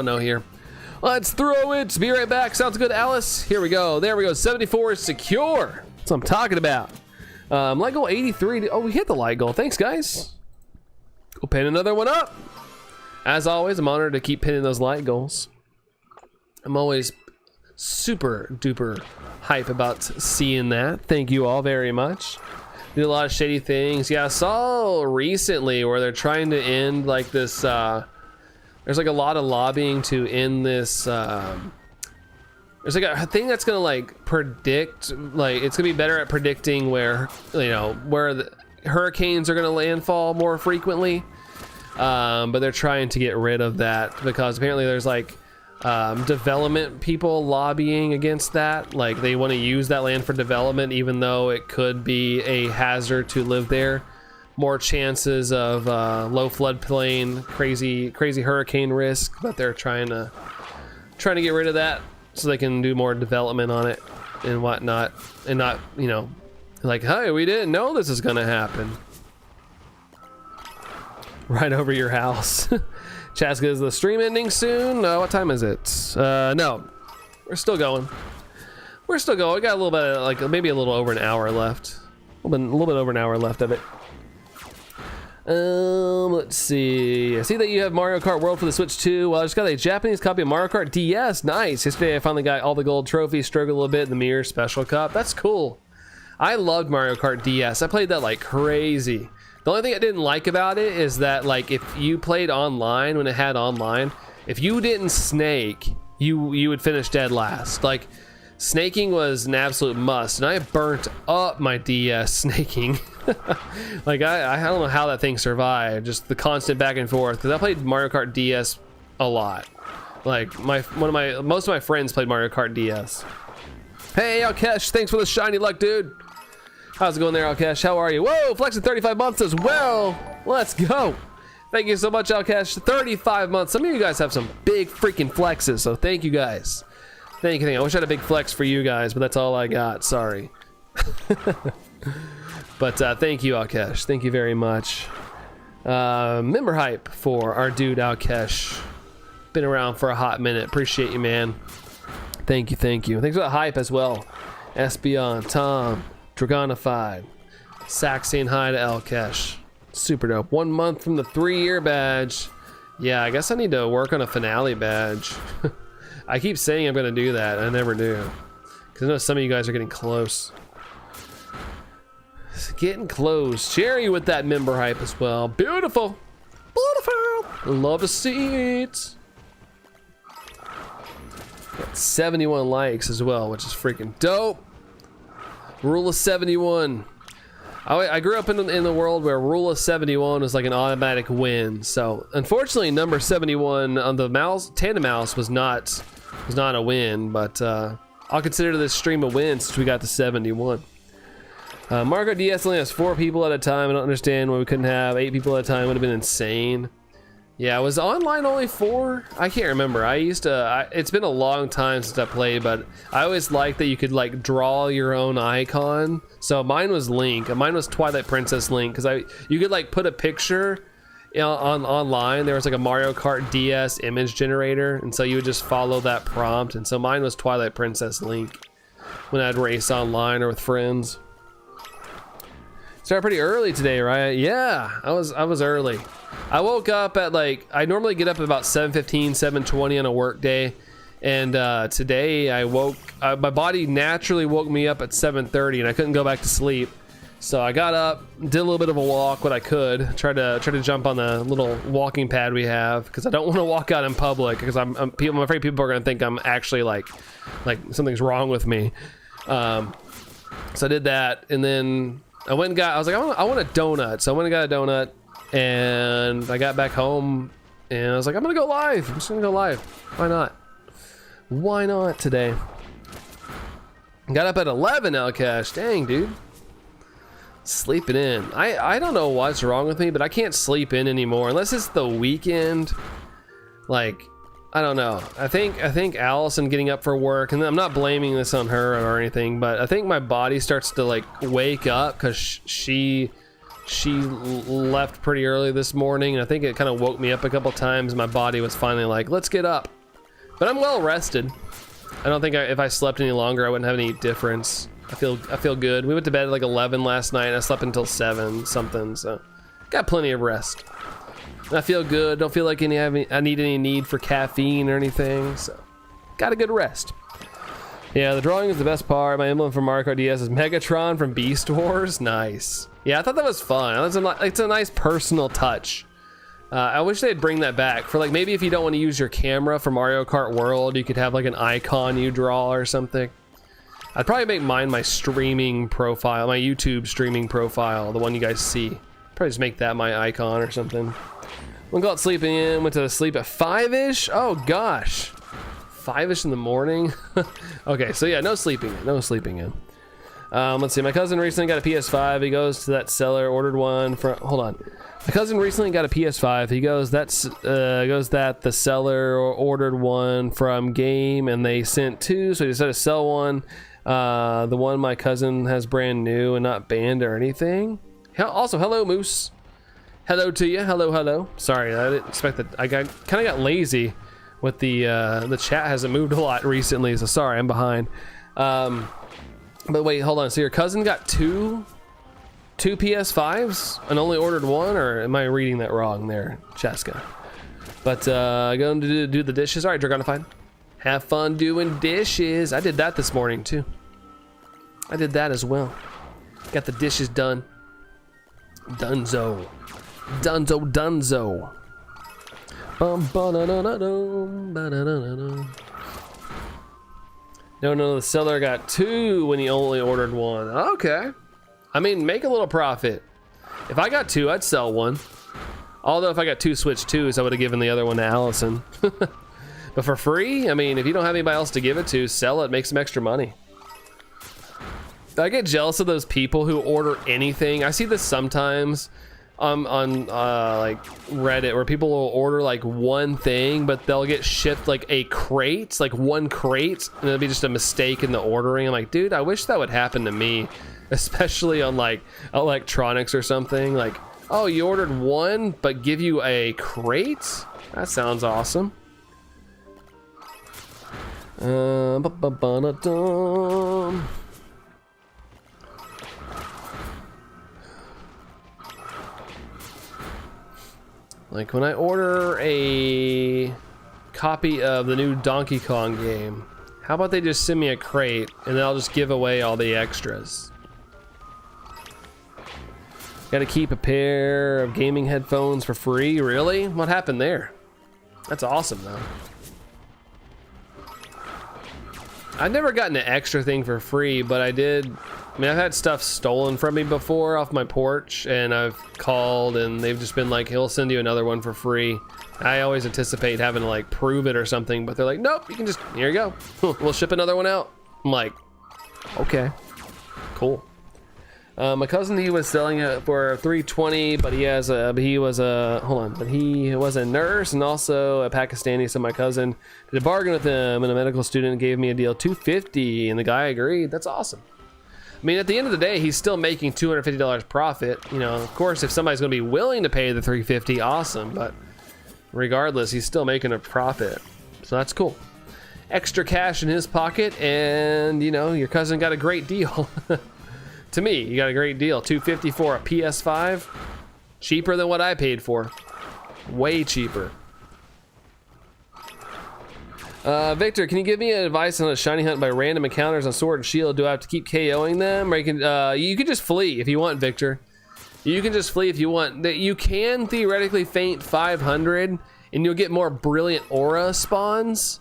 Speaker 1: know here. Let's throw it. Be right back. Sounds good, Alice. Here we go. There we go. 74 is secure. That's what I'm talking about. Light goal 83. Oh, we hit the light goal. Thanks, guys. We'll pin another one up. As always, I'm honored to keep pinning those light goals. I'm always super duper hype about seeing that. Thank you all very much. Did a lot of shady things. Yeah, I saw recently where they're trying to end like this. There's like a lot of lobbying to end this. There's like a thing that's gonna like predict, like it's gonna be better at predicting where, you know, where the hurricanes are gonna landfall more frequently. But they're trying to get rid of that because apparently there's like development people lobbying against that. Like they want to use that land for development, even though it could be a hazard to live there. More chances of low floodplain, crazy hurricane risk, but they're trying to get rid of that so they can do more development on it and whatnot, and not, you know, like, hey, we didn't know this is gonna happen right over your house. Chaska, is the stream ending soon? What time is it? No, we're still going. We got a little bit, like maybe a little over an hour left. A little bit over an hour left of it. Let's see. I see that you have Mario Kart World for the Switch 2. Well, I just got a Japanese copy of Mario Kart DS. Nice. Yesterday I finally got all the gold trophies, struggled a little bit in the Mirror Special Cup. That's cool. I loved Mario Kart DS. I played that like crazy. The only thing I didn't like about it is that like if you played online, when it had online, if you didn't snake, you would finish dead last. Like snaking was an absolute must, and I burnt up my DS snaking. Like I don't know how that thing survived, just the constant back and forth, because I played Mario Kart DS a lot. Like most of my friends played Mario Kart DS. Hey Alkesh, thanks for the shiny luck, dude. How's it going there, Alkesh? How are you? Whoa, flexing 35 months as well. Let's go. Thank you so much, Alkesh. 35 months. Some of you guys have some big freaking flexes, so thank you guys. Thank you. I wish I had a big flex for you guys, but that's all I got. Sorry. But thank you, Alkesh. Thank you very much. Member hype for our dude Alkesh. Been around for a hot minute. Appreciate you, man. Thank you. Thanks for the hype as well. Espeon, Tom, Dragonified, Saxian, hi to Alkesh. Super dope. 1 month from the 3-year badge. Yeah, I guess I need to work on a finale badge. I keep saying I'm gonna do that, I never do. Because I know some of you guys are getting close. Getting close. Cherry with that member hype as well. Beautiful. Beautiful. Love to see it. Got 71 likes as well, which is freaking dope. Rule of 71. I grew up in the world where rule of 71 was like an automatic win. So unfortunately, number 71 on the tandem mouse was not a win, but I'll consider this stream a win since we got to 71. Mario Kart DS only has 4 people at a time. I don't understand why we couldn't have 8 people at a time. Would have been insane. Yeah, was online only 4? I can't remember. I used to. It's been a long time since I played, but I always liked that you could like draw your own icon. So mine was Link. Mine was Twilight Princess Link, because you could like put a picture online. There was like a Mario Kart DS image generator, and so you would just follow that prompt. And so mine was Twilight Princess Link when I'd race online or with friends. Started pretty early today, right? Yeah, I was early. I woke up at like, I normally get up at about 7:15, 7:20 on a work day, and today I woke, my body naturally woke me up at 7:30, and I couldn't go back to sleep. So I got up, did a little bit of a walk, what I could, tried to jump on the little walking pad we have, because I don't want to walk out in public, because I'm afraid people are gonna think I'm actually like something's wrong with me. So I did that, and then I went and got, I was like, I want a donut. So I went and got a donut, and I got back home and I was like, I'm gonna go live. I'm just gonna go live. Why not? Why not today? Got up at 11 now, Cash. Dang, dude. Sleeping in. I don't know what's wrong with me, but I can't sleep in anymore unless it's the weekend. Like, I don't know. I think Allison getting up for work, and I'm not blaming this on her or anything, but I think my body starts to like wake up because she left pretty early this morning, and I think it kind of woke me up a couple times. My body was finally like, let's get up. But I'm well rested. I don't think if I slept any longer, I wouldn't have any difference. I feel good. We went to bed at like 11 last night, and I slept until 7 something, so got plenty of rest. And I feel good. Don't feel like I need any need for caffeine or anything, so got a good rest. Yeah, the drawing is the best part. My emblem from Mario Kart DS is Megatron from Beast Wars. Nice. Yeah, I thought that was fun. It's a nice personal touch. I wish they'd bring that back for like maybe if you don't want to use your camera for Mario Kart World, you could have like an icon you draw or something. I'd probably make mine my streaming profile, my YouTube streaming profile, the one you guys see. Probably just make that my icon or something. Went out sleeping in, went to sleep at 5-ish. Oh gosh, 5-ish in the morning. Okay, so yeah, no sleeping in. Let's see, my cousin recently got a PS5. He goes to that seller, ordered one from, hold on. My cousin recently got a PS5. He goes, that the seller ordered one from Game and they sent 2, so he decided to sell one. The one my cousin has brand new and not banned or anything. Also, hello Moose. Hello to you. Hello. Sorry, I didn't expect that. I kind of got lazy with the chat hasn't moved a lot recently, so sorry, I'm behind. But wait, hold on. So your cousin got two PS5s and only ordered one, or am I reading that wrong there, Chaska? But going to do the dishes. All right, Dragonified. Have fun doing dishes. I did that this morning too. I did that as well. Got the dishes done. Dunzo. No, the seller got 2 when he only ordered 1. Okay. I mean, make a little profit. If I got 2, I'd sell 1. Although if I got 2 Switch 2s, I would have given the other one to Allison. But for free, I mean, if you don't have anybody else to give it to, sell it, make some extra money. I get jealous of those people who order anything. I see this sometimes on like Reddit, where people will order like one thing, but they'll get shipped like a crate, like 1 crate, and it'll be just a mistake in the ordering. I'm like, dude, I wish that would happen to me, especially on like electronics or something. Like, oh, you ordered 1, but give you a crate? That sounds awesome. Like when I order a copy of the new Donkey Kong game, how about they just send me a crate and then I'll just give away all the extras? Gotta keep a pair of gaming headphones for free? Really? What happened there? That's awesome though. I've never gotten an extra thing for free, but I did. I mean, I've had stuff stolen from me before off my porch, and I've called and they've just been like, he'll send you another one for free. I always anticipate having to like prove it or something, but they're like, nope, you can just, here you go. We'll ship another one out. I'm like, okay, cool. My cousin, he was selling it for $320, but he was a nurse and also a Pakistani. So my cousin did a bargain with him, and a medical student gave me a deal $250, and the guy agreed. That's awesome. I mean, at the end of the day, he's still making $250 profit. You know, of course, if somebody's going to be willing to pay the $350, awesome. But regardless, he's still making a profit, so that's cool. Extra cash in his pocket, and you know, your cousin got a great deal. To me, you got a great deal. $250 for a PS5, cheaper than what I paid for. Way cheaper. Victor, can you give me advice on a shiny hunt by random encounters on Sword and Shield? Do I have to keep KOing them, or you can just flee if you want, Victor? You can just flee if you want. You can theoretically feint 500, and you'll get more brilliant aura spawns,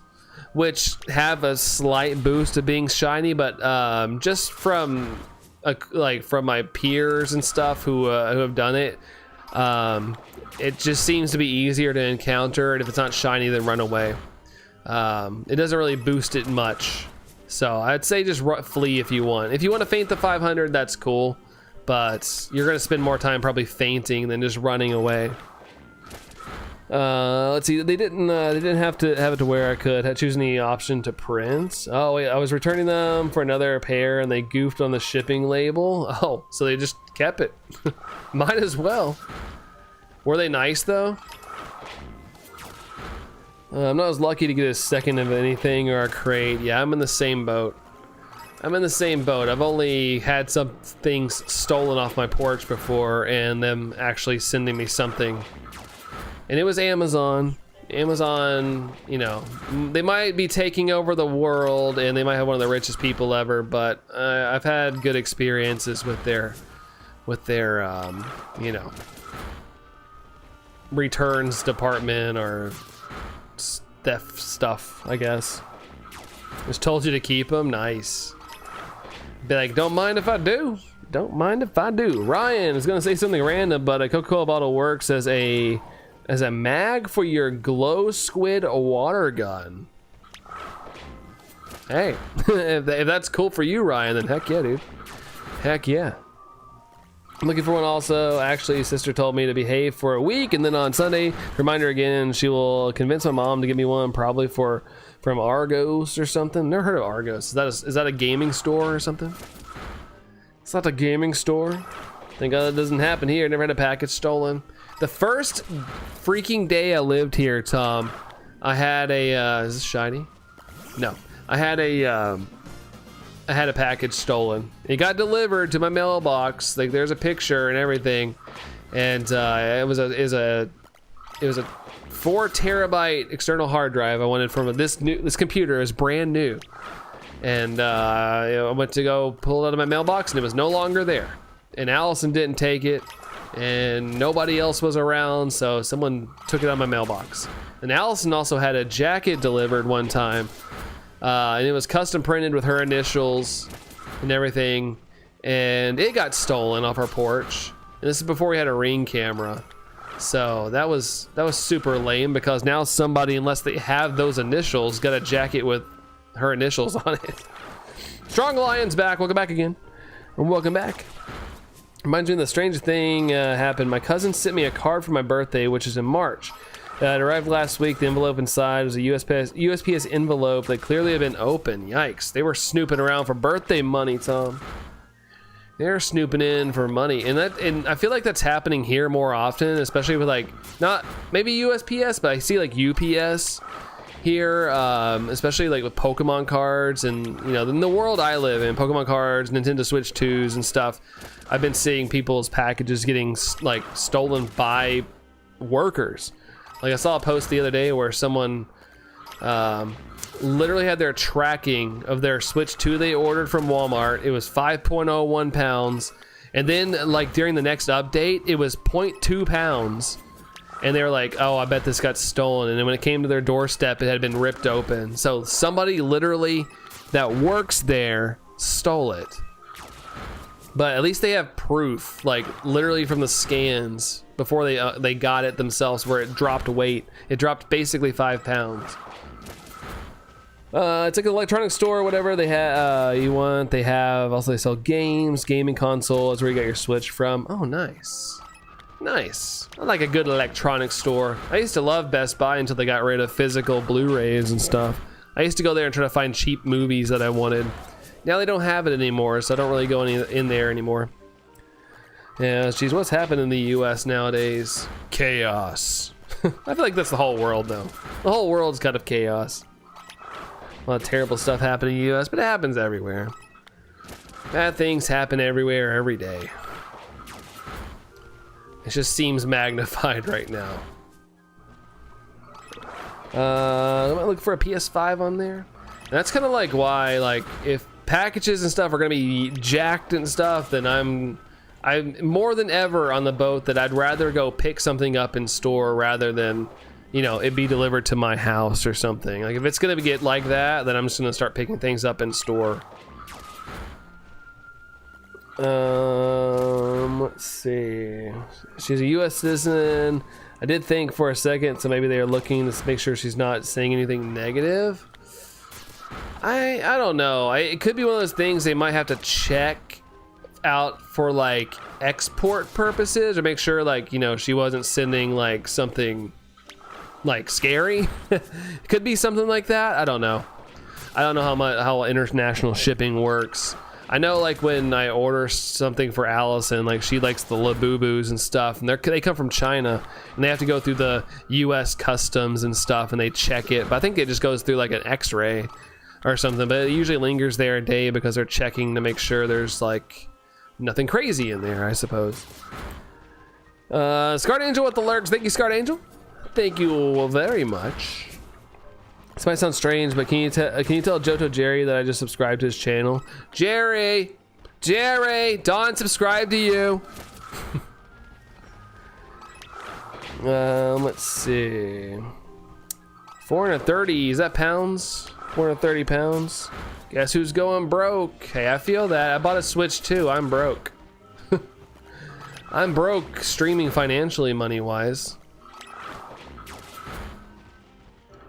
Speaker 1: which have a slight boost of being shiny. But just from like from my peers and stuff who have done it, It just seems to be easier to encounter, and if it's not shiny, then run away. It doesn't really boost it much. So I'd say just flee if you want. If you want to feint the 500, that's cool, but you're gonna spend more time probably feinting than just running away. Let's see. They didn't have to have it to where I could choose any option to print. Oh wait, I was returning them for another pair, and they goofed on the shipping label. Oh, so they just kept it. Might as well. Were they nice though? I'm not as lucky to get a second of anything or a crate. Yeah, I'm in the same boat. I've only had some things stolen off my porch before, and them actually sending me something. And it was Amazon. Amazon, you know, they might be taking over the world, and they might have one of the richest people ever, but I've had good experiences with their you know, returns department or theft stuff, I guess. Just told you to keep them. Nice. Be like, don't mind if I do. Don't mind if I do. Ryan is gonna say something random, but a Coca-Cola bottle works as a mag for your glow squid water gun. Hey, if that's cool for you, Ryan, then heck yeah, dude. Heck yeah. I'm looking for one also. Actually, sister told me to behave for a week, and then on Sunday, remind her again, she will convince my mom to give me one, probably from Argos or something. Never heard of Argos. Is that a gaming store or something? It's not a gaming store. Thank God that doesn't happen here. Never had a package stolen. The first freaking day I lived here, Tom, I had a, is this shiny? No. I had a package stolen. It got delivered to my mailbox. Like, there's a picture and everything. And it was a 4 terabyte external hard drive I wanted from this computer. It was brand new. And I went to go pull it out of my mailbox, and it was no longer there. And Allison didn't take it, and nobody else was around, so someone took it out of my mailbox. And Allison also had a jacket delivered one time, and it was custom printed with her initials and everything, and it got stolen off our porch. And this is before we had a Ring camera, so that was super lame, because now somebody, unless they have those initials, got a jacket with her initials on it. Strong Lion's back. Welcome back again. Welcome back. Reminds me of the stranger thing happened. My cousin sent me a card for my birthday, which is in March. It arrived last week. The envelope inside was a USPS envelope that clearly had been open. Yikes. They were snooping around for birthday money, Tom. They're snooping in for money. And I feel like that's happening here more often, especially with, like, not maybe USPS, but I see like UPS here, especially like with Pokemon cards, and you know, in the world I live in, Pokemon cards, Nintendo Switch 2s and stuff, I've been seeing people's packages getting like stolen by workers. Like, I saw a post the other day where someone literally had their tracking of their Switch 2 they ordered from Walmart. It was 5.01 pounds, and then like during the next update it was 0.2 pounds. And they were like, oh, I bet this got stolen. And then when it came to their doorstep, it had been ripped open. So somebody literally that works there stole it. But at least they have proof, like literally from the scans before they got it themselves, where it dropped weight. It dropped basically 5 pounds. It's like an electronics store or whatever they have. They have also, they sell games, gaming console. That's where you got your Switch from. Oh, nice. Nice. I like a good electronics store. I used to love Best Buy until they got rid of physical Blu-rays and stuff. I used to go there and try to find cheap movies that I wanted. Now they don't have it anymore, so I don't really go in there anymore. Yeah, geez, what's happened in the US nowadays? Chaos. I feel like that's the whole world, though. The whole world's kind of chaos. A lot of terrible stuff happening in the US, but it happens everywhere. Bad things happen everywhere, every day. It just seems magnified right now. I might look for a PS5 on there. And that's kind of like why, like, if packages and stuff are gonna be jacked and stuff, then I'm more than ever on the boat that I'd rather go pick something up in store rather than, you know, it be delivered to my house or something. Like, if it's gonna get like that, then I'm just gonna start picking things up in store. Let's see. She's a U.S. citizen. I did think for a second, so maybe they're looking to make sure she's not saying anything negative. I don't know. It could be one of those things they might have to check out for like export purposes, or make sure like, you know, she wasn't sending like something like scary. It could be something like that. I don't know. I don't know how international shipping works. I know like when I order something for Allison, like she likes the Labubus and stuff, and they come from China, and they have to go through the U.S. customs and stuff, and they check it. But I think it just goes through like an X-ray or something. But it usually lingers there a day because they're checking to make sure there's like nothing crazy in there, I suppose. Scarlet Angel with the lurks. Thank you, Scarlet Angel. Thank you very much. This might sound strange, but can you tell Johto Jerry that I just subscribed to his channel? Jerry, Don subscribed to you. Let's see. 430, is that pounds? 430 pounds. Guess who's going broke? Hey, I feel that. I bought a Switch too. I'm broke. I'm broke streaming financially, money-wise.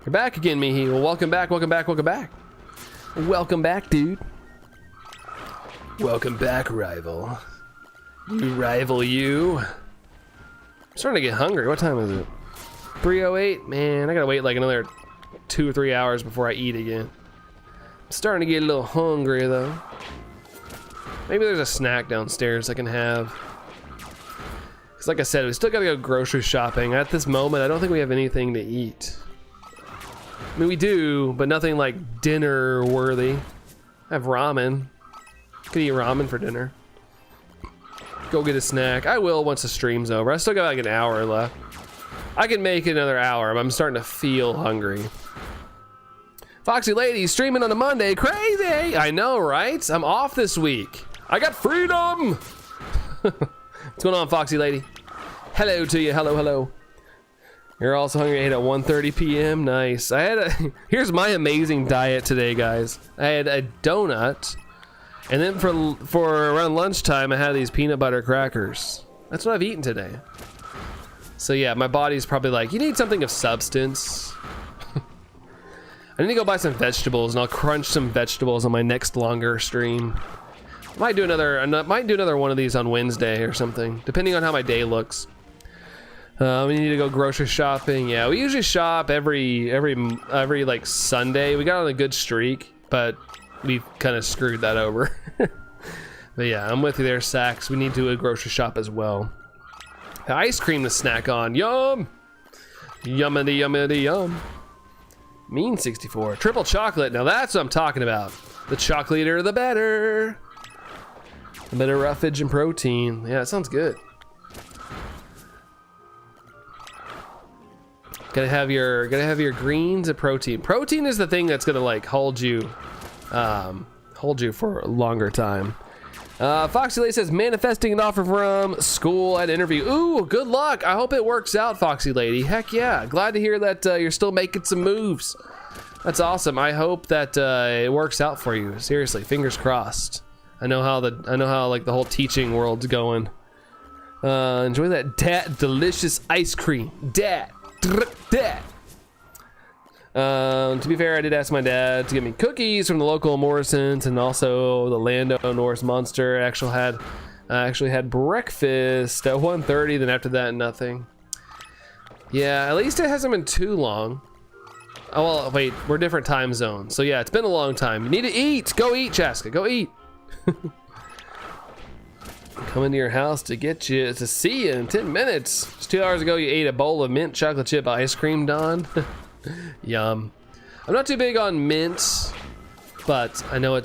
Speaker 1: You're back again, Mihi. Well, welcome back, welcome back, welcome back. Welcome back, dude. Welcome back, rival. You rival you. I'm starting to get hungry. What time is it? 3:08? Man, I gotta wait like another 2 or 3 hours before I eat again. I'm starting to get a little hungry, though. Maybe there's a snack downstairs I can have. Because like I said, we still gotta go grocery shopping. At this moment, I don't think we have anything to eat. I mean, we do, but nothing like dinner worthy. I have ramen. Could eat ramen for dinner. Go get a snack. I will once the stream's over. I still got like an hour left. I can make another hour, but I'm starting to feel hungry. Foxy Lady streaming on a Monday. Crazy! I know, right? I'm off this week. I got freedom! What's going on, Foxy Lady? Hello to you. Hello, hello. You're also hungry. I ate at 1:30 p.m. Nice. I had here's my amazing diet today, guys. I had a donut, and then for around lunchtime, I had these peanut butter crackers. That's what I've eaten today. So yeah, my body's probably like, you need something of substance. I need to go buy some vegetables, and I'll crunch some vegetables on my next longer stream. I might do another one of these on Wednesday or something, depending on how my day looks. We need to go grocery shopping. Yeah, we usually shop every like Sunday. We got on a good streak, but we kind of screwed that over. But yeah, I'm with you there, Sax. We need to do a grocery shop as well. The ice cream to snack on. Yum! Yummity, yummity, yum. Mean 64. Triple chocolate. Now that's what I'm talking about. The chocolatier, the better. The better roughage and protein. Yeah, it sounds good. Gotta have your greens and protein. Protein is the thing that's gonna like hold you for a longer time. Foxy Lady says manifesting an offer from school and interview. Ooh, good luck. I hope it works out, Foxy Lady. Heck yeah. Glad to hear that you're still making some moves. That's awesome. I hope that it works out for you. Seriously, fingers crossed. I know how like the whole teaching world's going. Enjoy that delicious ice cream. To be fair, I did ask my dad to get me cookies from the local Morrison's, and also the Lando Norse Monster. I actually had breakfast at 1:30. Then after that, nothing. Yeah, at least it hasn't been too long. Oh well, wait, we're different time zones, so yeah, it's been a long time. You need to eat. Go eat, Chaska. Go eat. Coming to your house to see you in 10 minutes. Just 2 hours ago, you ate a bowl of mint chocolate chip ice cream, Don. Yum. I'm not too big on mint, but I know a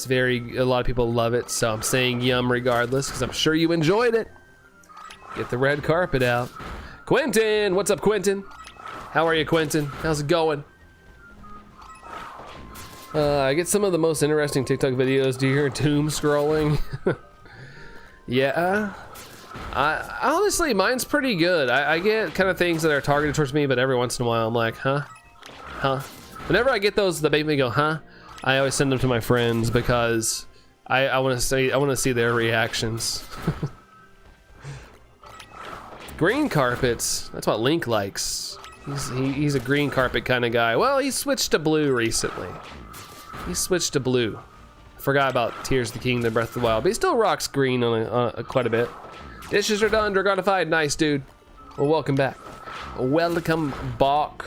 Speaker 1: lot of people love it, so I'm saying yum regardless, because I'm sure you enjoyed it. Get the red carpet out. Quentin, what's up, Quentin? How are you, Quentin? How's it going? I get some of the most interesting TikTok videos. Do you hear doom scrolling? Yeah, honestly, mine's pretty good. I get kind of things that are targeted towards me, but every once in a while I'm like, huh? Whenever I get those that make me go, huh? I always send them to my friends because I want to see their reactions. Green carpets. That's what Link likes. He's a green carpet kind of guy. Well, he switched to blue recently. He switched to blue. Forgot about Tears of the Kingdom, Breath of the Wild, but he still rocks green on quite a bit. Dishes are done, Dragonified. Nice, dude. Well, welcome back. Welcome back.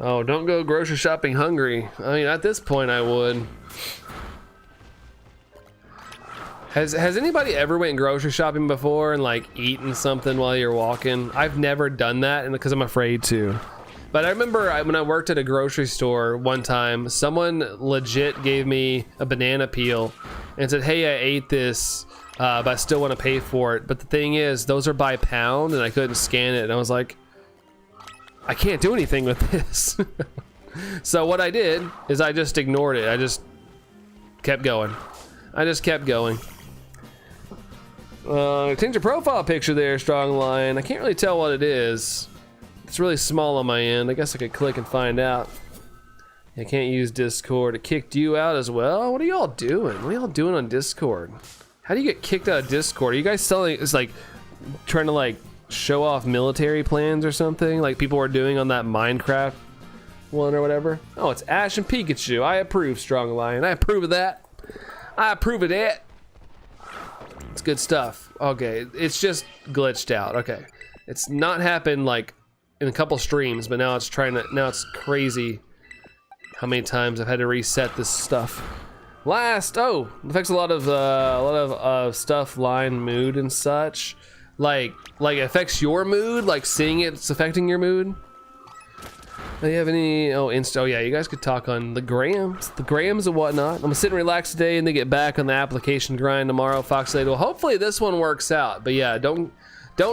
Speaker 1: Oh, don't go grocery shopping hungry. I mean, at this point, I would. Has anybody ever went grocery shopping before and like eaten something while you're walking? I've never done that, and because I'm afraid to. But I remember when I worked at a grocery store one time, someone legit gave me a banana peel and said, "Hey, I ate this, but I still want to pay for it." But the thing is, those are by pound, and I couldn't scan it. And I was like, I can't do anything with this. So what I did is I just ignored it. I just kept going. Change your profile picture there, Strong Lion. I can't really tell what it is. It's really small on my end. I guess I could click and find out. I can't use Discord. It kicked you out as well? What are y'all doing? What are y'all doing on Discord? How do you get kicked out of Discord? Are you guys selling, it's like trying to like show off military plans or something like people were doing on that Minecraft one or whatever? Oh, it's Ash and Pikachu. I approve, Strong Lion. I approve of that. I approve of that. It's good stuff. Okay, it's just glitched out. Okay, it's not happened like in a couple streams, but now it's crazy how many times I've had to reset this stuff. It affects a lot of stuff, line, mood, and such. Like it affects your mood, like seeing it's affecting your mood. Do you have any, oh yeah, you guys could talk on the grams and whatnot. I'm gonna sit and relax today and then get back on the application grind tomorrow, Fox Lady. Well, hopefully this one works out, but yeah, don't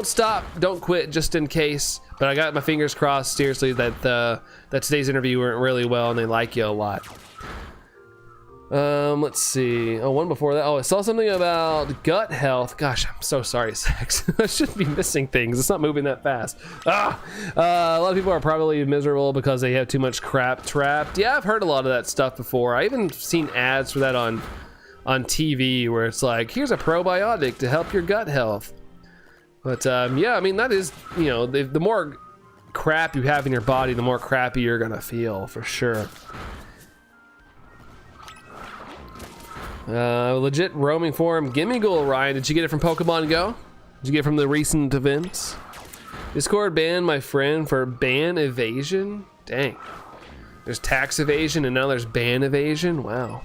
Speaker 1: stop, don't quit, just in case. But I got my fingers crossed, seriously, that today's interview went really well and they like you a lot. Let's see. Oh, one before that. Oh, I saw something about gut health. Gosh, I'm so sorry, Sex. I shouldn't be missing things. It's not moving that fast. A lot of people are probably miserable because they have too much crap trapped. Yeah, I've heard a lot of that stuff before. I even seen ads for that on TV where it's like, here's a probiotic to help your gut health. But yeah, I mean, that is, you know, the more crap you have in your body, the more crappy you're gonna feel, for sure. Legit roaming forum. Gimme Ghoul, Ryan. Did you get it from Pokemon Go? Did you get it from the recent events? Discord banned my friend for ban evasion? Dang. There's tax evasion and now there's ban evasion? Wow.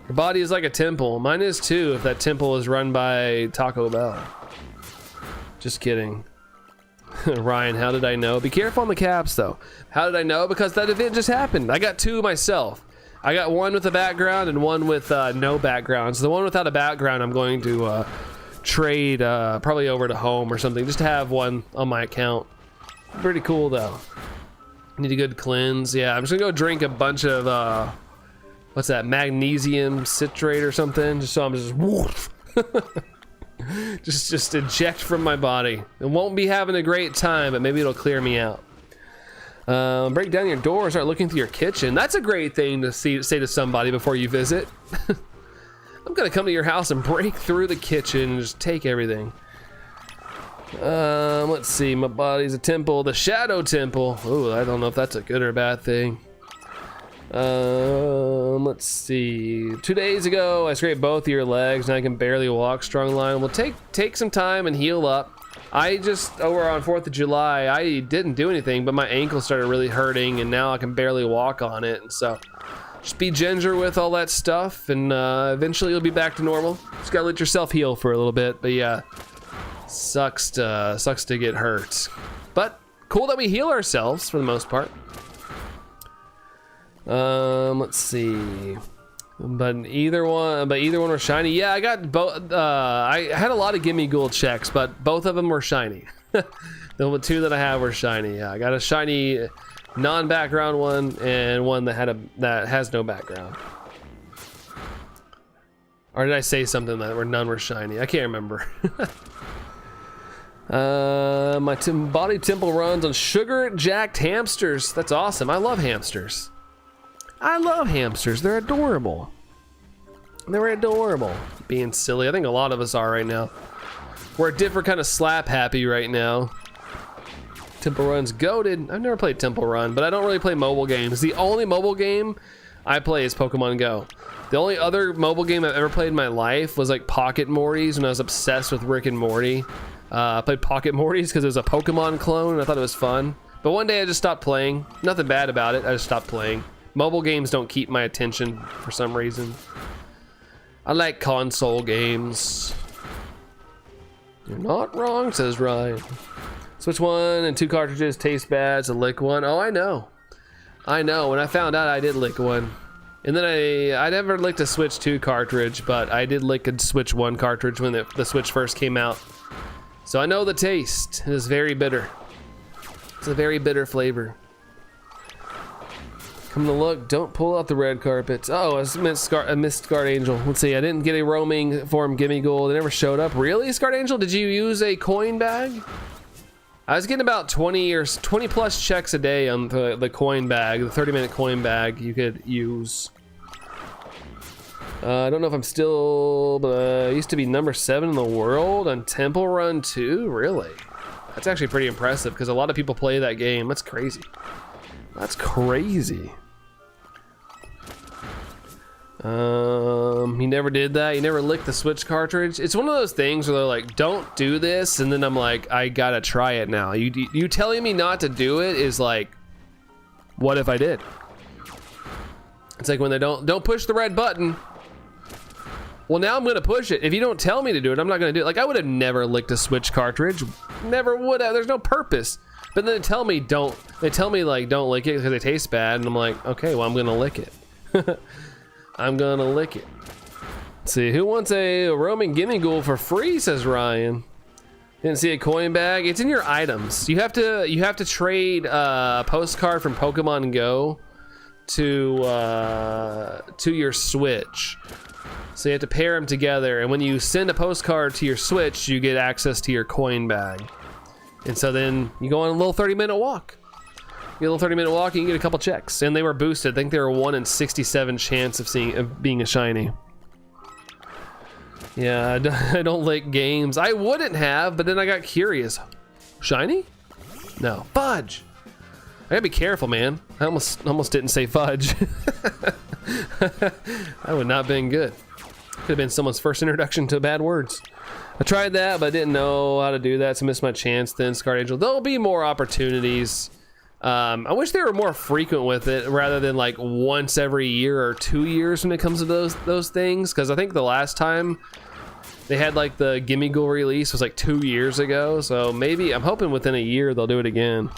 Speaker 1: Your body is like a temple. Mine is too, if that temple is run by Taco Bell. Just kidding. Ryan, how did I know? Be careful on the caps though. How did I know? Because that event just happened. I got two myself. I got one with a background and one with no background. So the one without a background, I'm going to trade probably over to home or something, just to have one on my account. Pretty cool though. Need a good cleanse. Yeah, I'm just gonna go drink a bunch of what's that, magnesium citrate or something, just so I'm just woof. just eject from my body. It won't be having a great time, but maybe it'll clear me out. Break down your door, start looking through your kitchen. That's a great thing to say to somebody before you visit. I'm gonna come to your house and break through the kitchen and just take everything. Let's see, my body's a temple, the Shadow Temple. Ooh, I don't know if that's a good or a bad thing. Let's see. 2 days ago, I scraped both of your legs and I can barely walk, Strong Line. Well, take some time and heal up. I just, over on 4th of July, I didn't do anything, but my ankle started really hurting and now I can barely walk on it. And so just be ginger with all that stuff and eventually you'll be back to normal. Just gotta let yourself heal for a little bit, but yeah, sucks to get hurt. But cool that we heal ourselves for the most part. Let's see. But either one were shiny. Yeah, I got both. I had a lot of Gimme Ghoul checks, but both of them were shiny. The two that I have were shiny. Yeah, I got a shiny non-background one and one that has no background. Or did I say something that none were shiny? I can't remember. My body temple runs on sugar-jacked hamsters. That's awesome. I love hamsters. I love hamsters. They're adorable. They were adorable. Being silly. I think a lot of us are right now. We're a different kind of slap happy right now. Temple Run's goated. I've never played Temple Run, but I don't really play mobile games. The only mobile game I play is Pokemon Go. The only other mobile game I've ever played in my life was like Pocket Mortys when I was obsessed with Rick and Morty. I played Pocket Mortys because it was a Pokemon clone and I thought it was fun. But one day I just stopped playing. Nothing bad about it, I just stopped playing. Mobile games don't keep my attention for some reason. I like console games. You're not wrong, says Ryan. Switch 1 and 2 cartridges, taste bad, it's a lick one. Oh, I know. I know, when I found out I did lick one. And then I never licked a Switch 2 cartridge, but I did lick a Switch 1 cartridge when the Switch first came out. So I know the taste. It is very bitter. It's a very bitter flavor. Come to look, don't pull out the red carpet. Oh, I missed Scarlet Angel. Let's see, I didn't get a roaming form gimme gold. It never showed up. Really, Scarlet Angel? Did you use a coin bag? I was getting about 20 plus checks a day on the coin bag, the 30-minute coin bag you could use. I don't know if I'm still, but I used to be number 7 in the world on Temple Run 2. Really? That's actually pretty impressive because a lot of people play that game. That's crazy. That's crazy. He never did that. He never licked the Switch cartridge. It's one of those things where they're like, don't do this, and then I'm like, I gotta try it now. You telling me not to do it is like, what if I did? It's like when they don't push the red button. Well, now I'm gonna push it. If you don't tell me to do it, I'm not gonna do it. Like, I would have never licked a Switch cartridge. Never would have. There's no purpose. But then they tell me like don't lick it because it tastes bad, and I'm like, okay, well, I'm gonna lick it. I'm gonna lick it. Let's see, who wants a roaming gimme ghoul for free, says Ryan. Didn't see a coin bag. It's in your items. You have to trade a postcard from Pokemon Go to your Switch. So you have to pair them together, and when you send a postcard to your Switch, you get access to your coin bag. And so then you go on a little 30-minute walk. You get a little 30-minute walk and you get a couple checks. And they were boosted. I think they were 1 in 67 chance of being a shiny. Yeah, I don't like games. I wouldn't have, but then I got curious. Shiny? No. Fudge! I gotta be careful, man. I almost didn't say fudge. That would not have been good. Could have been someone's first introduction to bad words. I tried that, but I didn't know how to do that, so I missed my chance then. Scarlet Angel. There'll be more opportunities. I wish they were more frequent with it rather than like once every year or 2 years when it comes to those things, because I think the last time they had like the Gimme Ghoul release was like 2 years ago, so maybe I'm hoping within a year they'll do it again.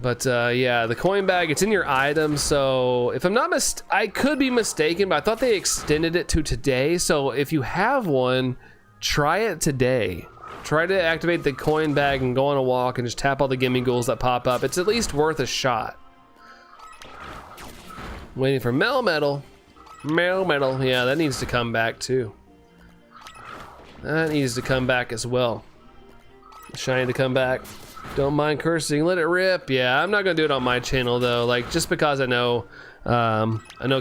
Speaker 1: But yeah, the coin bag, it's in your items, so if I'm not I could be mistaken, but I thought they extended it to today, so if you have one, try it today. Try to activate the coin bag and go on a walk and just tap all the gimme ghouls that pop up. It's at least worth a shot. Waiting for Melmetal. Melmetal, yeah, that needs to come back too. That needs to come back as well. Shiny to come back. Don't mind cursing, let it rip. Yeah, I'm not gonna do it on my channel though. Like, just because I know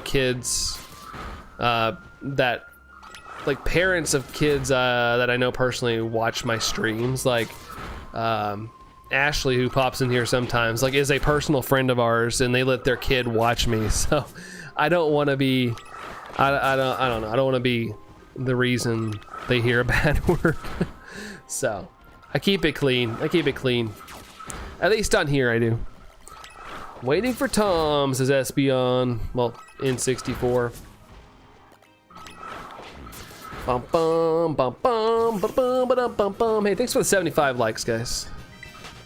Speaker 1: kids that, like, parents of kids that I know personally watch my streams. Like Ashley, who pops in here sometimes, like, is a personal friend of ours, and they let their kid watch me. So I don't want to be, I don't know. I don't want to be the reason they hear a bad word. So I keep it clean. I keep it clean. At least on here I do. Waiting for Tom, says Espeon. Well, N64. Bum bum bum bum bum bum bum bum bum. Hey, thanks for the 75 likes, guys.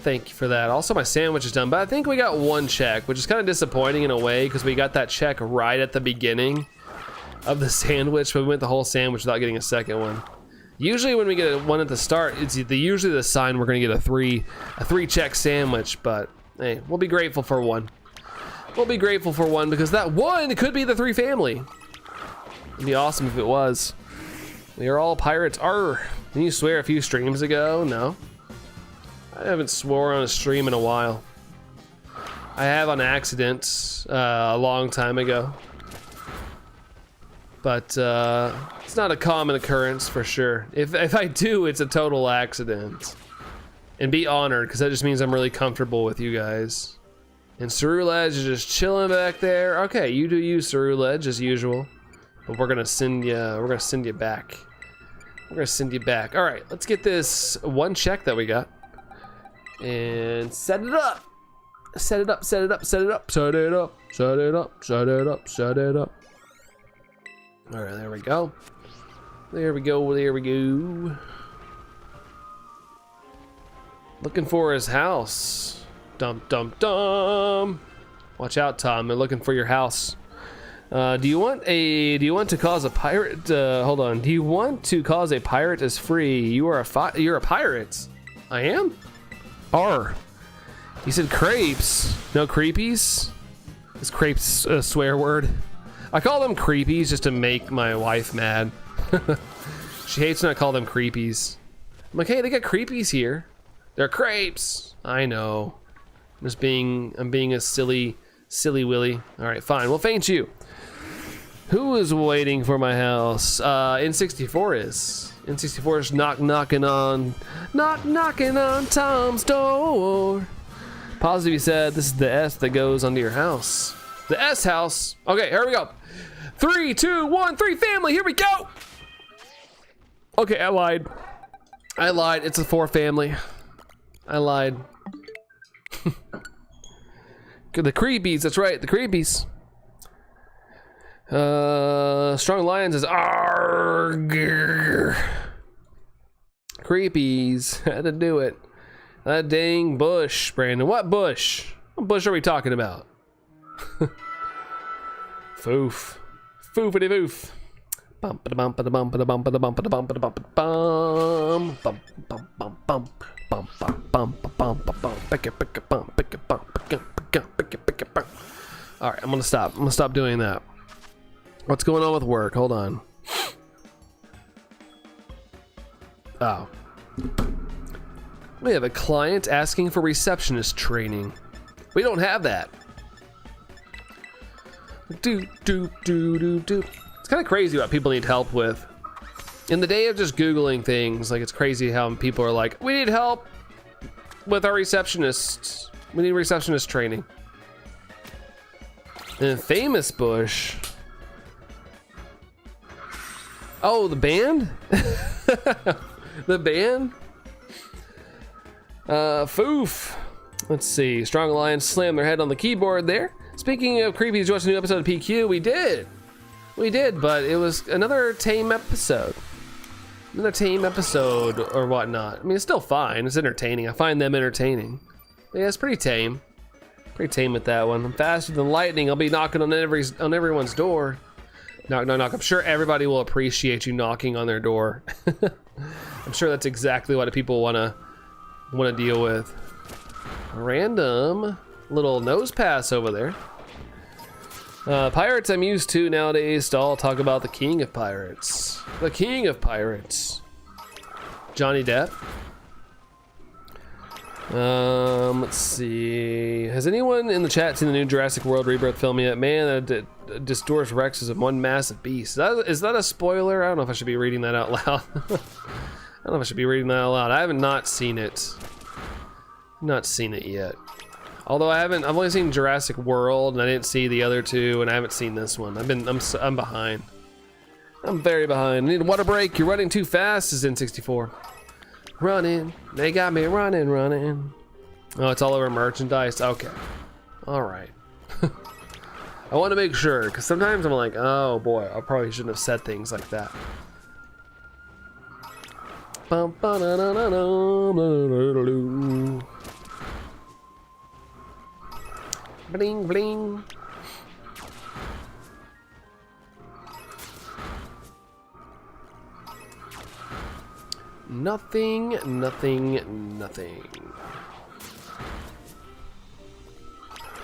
Speaker 1: Thank you for that. Also, my sandwich is done, but I think we got one check, which is kind of disappointing in a way because we got that check right at the beginning of the sandwich, but we went the whole sandwich without getting a second one. Usually when we get one at the start, it's usually the sign we're gonna get a three check sandwich, but hey, we'll be grateful for one. We'll be grateful for one because that one could be the 3 family. It'd be awesome if it was. We are all pirates. Arr! Didn't you swear a few streams ago? No. I haven't swore on a stream in a while. I have on accident a long time ago. but it's not a common occurrence for sure. If I do, it's a total accident. And be honored, because that just means I'm really comfortable with you guys. And Ceruledge is just chilling back there. Okay, you do you, Ceruledge, as usual. But we're gonna send you. We're gonna send you back. We're gonna send you back. All right, let's get this one check that we got and set it up. Set it up. Set it up. Set it up. Set it up. Set it up. Set it up. Set it up. All right, there we go. There we go. There we go. Looking for his house. Dum dum dum. Watch out, Tom. They're looking for your house. Do you want to cause a pirate? Hold on. Do you want to cause a pirate as free? You're a pirate. I am. R. He said crepes. No creepies. Is crepes a swear word? I call them creepies just to make my wife mad. She hates when I call them creepies. I'm like, hey, they got creepies here. They're crepes. I know. I'm being a silly willy. All right, fine. We'll faint you. Who is waiting for my house? N64 is. N64 is knocking on Tom's door. Positive said this is the S that goes onto your house. The S house. Okay, here we go. 3, 2, 1, 3, family. Here we go. Okay, I lied. It's a 4 family. I lied. The creepies, that's right, the creepies. Strong Lion says, argh. Creepies, had to do it. That dang bush, Brandon. What bush? What bush are we talking about? Foof. Foofity foof. Bump ba bump ba bump ba bump ba bump ba bump ba bump bum bump bump bump bump bump bump bump bump bump pick a bump pick a bump pick a bump. All right, I'm gonna stop doing that. What's going on with work? Hold on. Oh, we have a client asking for receptionist training. We don't have that. Do. It's kind of crazy what people need help with. In the day of just Googling things, like it's crazy how people are like, we need help with our receptionists. We need receptionist training. And Famous Bush. Oh, the band? The band? Foof. Let's see. Strong Alliance slammed their head on the keyboard there. Speaking of creepy, did you watch a new episode of PQ? We did. We did, but it was another tame episode. Another tame episode or whatnot. I mean, it's still fine. It's entertaining. I find them entertaining. But yeah, it's pretty tame. Pretty tame with that one. I'm faster than lightning. I'll be knocking on everyone's door. Knock, knock, knock. I'm sure everybody will appreciate you knocking on their door. I'm sure that's exactly what people wanna deal with. A random little nose pass over there. Pirates I'm used to nowadays to all talk about the king of pirates. The king of pirates. Johnny Depp. Let's see. Has anyone in the chat seen the new Jurassic World Rebirth film yet? Man, that distorts Rex is one massive beast. Is that a spoiler? I don't know if I should be reading that out loud. I don't know if I should be reading that out loud. I haven't not seen it. Not seen it yet. Although I've only seen Jurassic World and I didn't see the other two, and I haven't seen this one. I'm behind. I'm very behind. I need a water break. You're running too fast is N64. Running. They got me running. Oh, it's all over merchandise. Okay. All right. I want to make sure, because sometimes I'm like, oh boy, I probably shouldn't have said things like that. Bling bling. Nothing.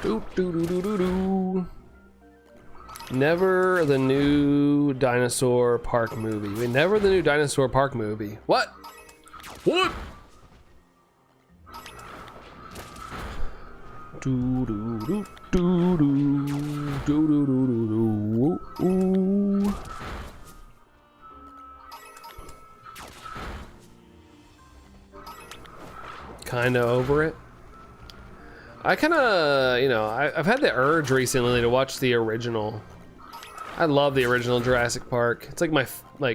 Speaker 1: Do. Never the new dinosaur park movie. Never the new dinosaur park movie. What? kind of over it. I kind of, you know, I've had the urge recently to watch the original. I love the original Jurassic Park. It's like my,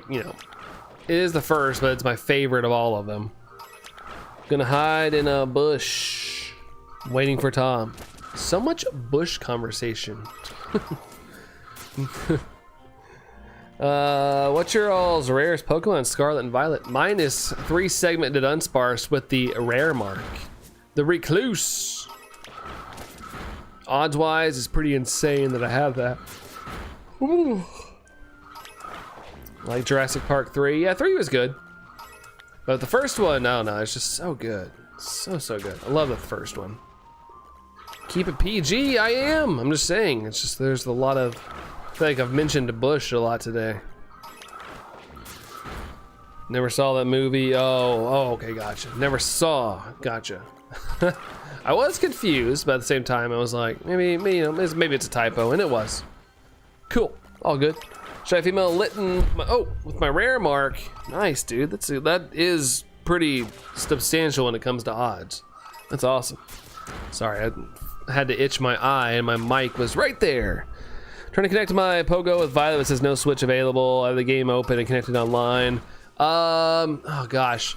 Speaker 1: you know, it is the first, but it's my favorite of all of them. Gonna hide in a bush, waiting for Tom. So much bush conversation. What's your all's rarest Pokemon? Scarlet and Violet. Mine is 3-segmented unsparse with the rare mark. The Recluse. Odds-wise, it's pretty insane that I have that. Ooh. Like Jurassic Park 3. Yeah, 3 was good. But the first one, no, it's just so good. So good. I love the first one. Keep it PG, I am. I'm just saying. It's just, there's a lot of, I feel like I've mentioned Bush a lot today. Never saw that movie. Oh, okay, gotcha. Never saw, gotcha. I was confused, but at the same time, I was like, maybe it's a typo, and it was. Cool, all good. Shy female Litten, with my rare mark. Nice, dude. That is pretty substantial when it comes to odds. That's awesome. Sorry, I had to itch my eye, and my mic was right there. Trying to connect my Pogo with Violet. It says no switch available. I have the game open and connected online. Oh gosh,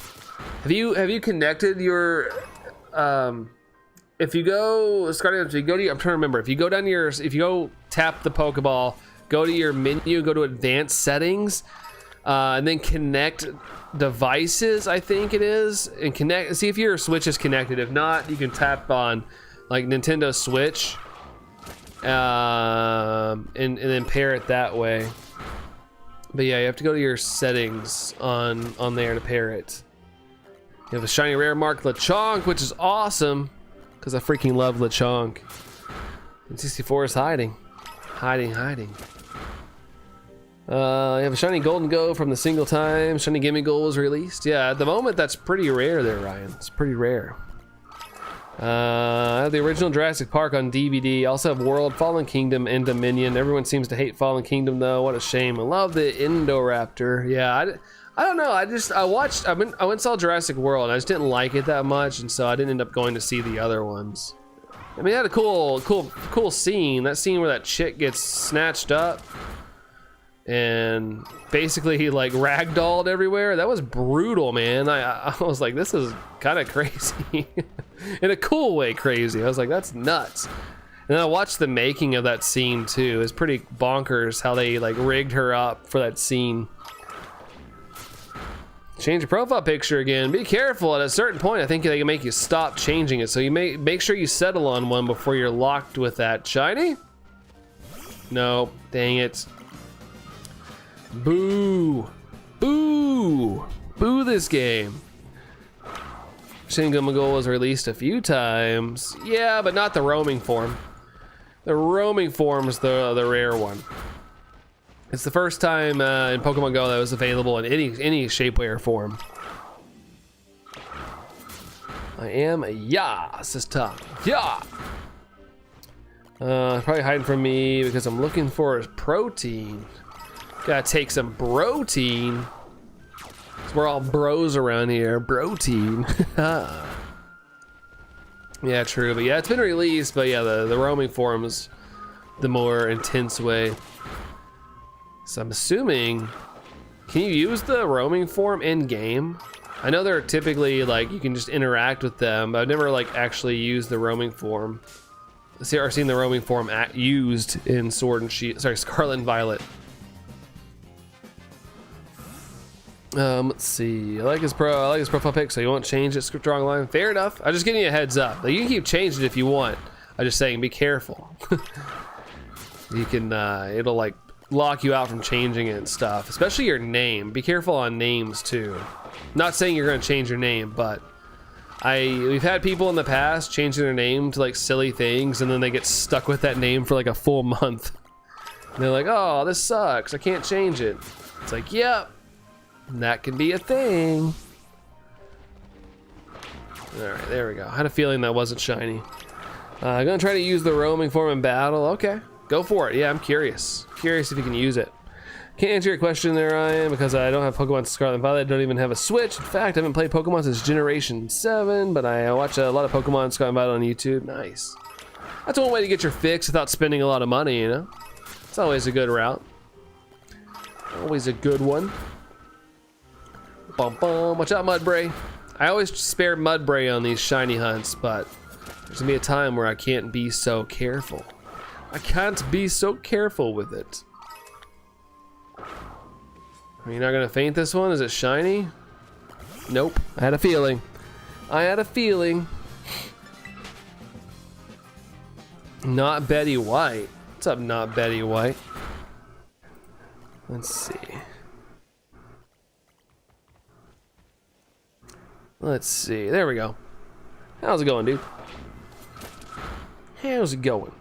Speaker 1: have you connected your if you go starting, if you go to your, I'm trying to remember, if you go tap the Pokeball, go to your menu, go to advanced settings, and then connect devices, I think it is, and see if your Switch is connected. If not, you can tap on like Nintendo Switch and then pair it that way. But yeah, you have to go to your settings on there to pair it. You have a shiny rare mark Lechonk, which is awesome because I freaking love Lechonk. And 64 is hiding. You have a shiny Golden Go from the single time Shiny Gimme Goal was released. Yeah, at the moment that's pretty rare there, Ryan. It's pretty rare. I have the original Jurassic Park on DVD. Also have World, Fallen Kingdom, and Dominion. Everyone seems to hate Fallen Kingdom though. What a shame. I love the Indoraptor. Yeah, I don't know. I went and saw Jurassic World. And I just didn't like it that much, and so I didn't end up going to see the other ones. I mean, it had a cool scene. That scene where that chick gets snatched up and basically like ragdolled everywhere. That was brutal, man. I was like, this is kind of crazy. In a cool way crazy. I was like, that's nuts. And then I watched the making of that scene too. It's pretty bonkers how they like rigged her up for that scene. Change your profile picture again. Be careful. At a certain point, I think they can make you stop changing it. So you make sure you settle on one before you're locked with that. Shiny? No. Dang it. Boo. Boo. Boo this game. Shiny Gimme Goal was released a few times. Yeah, but not the roaming form. The roaming form's the rare one. It's the first time in Pokemon Go that was available in any shape, way, or form. I am says Tom. Yeah. Probably hiding from me because I'm looking for protein. Gotta take some protein. We're all bros around here. Protein. Yeah, true. But yeah, it's been released. But yeah, the roaming form is the more intense way. So I'm assuming, can you use the roaming form in game? I know they're typically like you can just interact with them, but I've never like actually used the roaming form. Or seen the roaming form used in Scarlet and Violet. Let's see. I like his profile pic, so you won't change it. Script drawing line. Fair enough. I'm just giving you a heads up. Like, you can keep changing it if you want. I'm just saying, be careful. You can, it'll like lock you out from changing it and stuff. Especially your name. Be careful on names too. Not saying you're gonna change your name, but we've had people in the past changing their name to like silly things, and then they get stuck with that name for like a full month. And they're like, oh, this sucks. I can't change it. It's like, yep. That can be a thing. Alright, there we go. I had a feeling that wasn't shiny. I'm gonna try to use the roaming form in battle. Okay, go for it. Yeah, I'm curious. Curious if you can use it. Can't answer your question there, Ryan, because I don't have Pokemon Scarlet and Violet. I don't even have a Switch. In fact, I haven't played Pokemon since Generation 7, but I watch a lot of Pokemon Scarlet and Violet on YouTube. Nice. That's one way to get your fix without spending a lot of money, you know? It's always a good route. Always a good one. Bum bum. Watch out, Mudbray. I always spare Mudbray on these shiny hunts, but there's gonna be a time where I can't be so careful. I can't be so careful with it. Are you not gonna faint this one? Is it shiny? Nope. I had a feeling. I had a feeling. Not Betty White. What's up, Not Betty White? Let's see. Let's see. There we go. How's it going, dude? How's it going?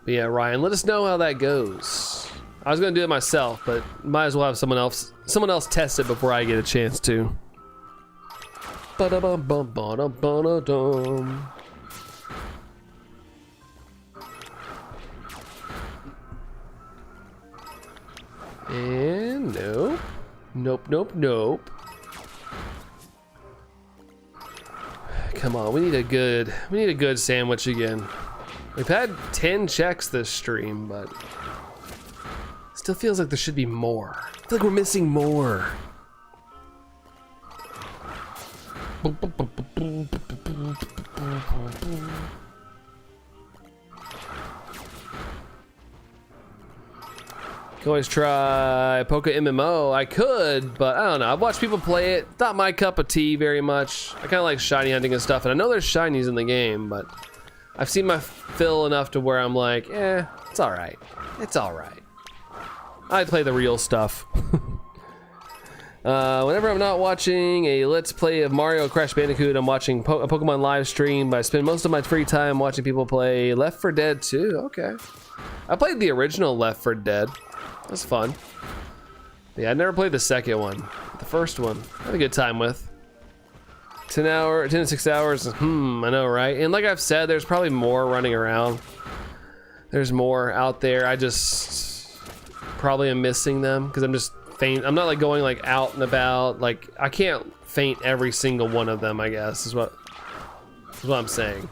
Speaker 1: But yeah, Ryan, let us know how that goes. I was gonna do it myself, but might as well have someone else test it before I get a chance to. Ba-da-bum-bum-ba-da-ba-da-dum. And nope. Nope, nope, nope. Come on, we need a good sandwich again. We've had 10 checks this stream, but still feels like there should be more. I feel like we're missing more. Can always try Poké MMO. I could, but I don't know. I've watched people play it. Not my cup of tea very much. I kind of like shiny hunting and stuff, and I know there's shinies in the game, but I've seen my fill enough to where I'm like, it's all right. It's all right. I play the real stuff. Whenever I'm not watching a Let's Play of Mario Crash Bandicoot, I'm watching a Pokemon live stream, but I spend most of my free time watching people play Left 4 Dead 2. Okay. I played the original Left 4 Dead. That's fun. Yeah, I never played the second one. The first one, I had a good time with. 10 to 6 hours, I know, right? And like I've said, there's probably more running around. There's more out there. I just probably am missing them because I'm just faint. I'm not like going like out and about. Like I can't faint every single one of them, I guess, is what I'm saying.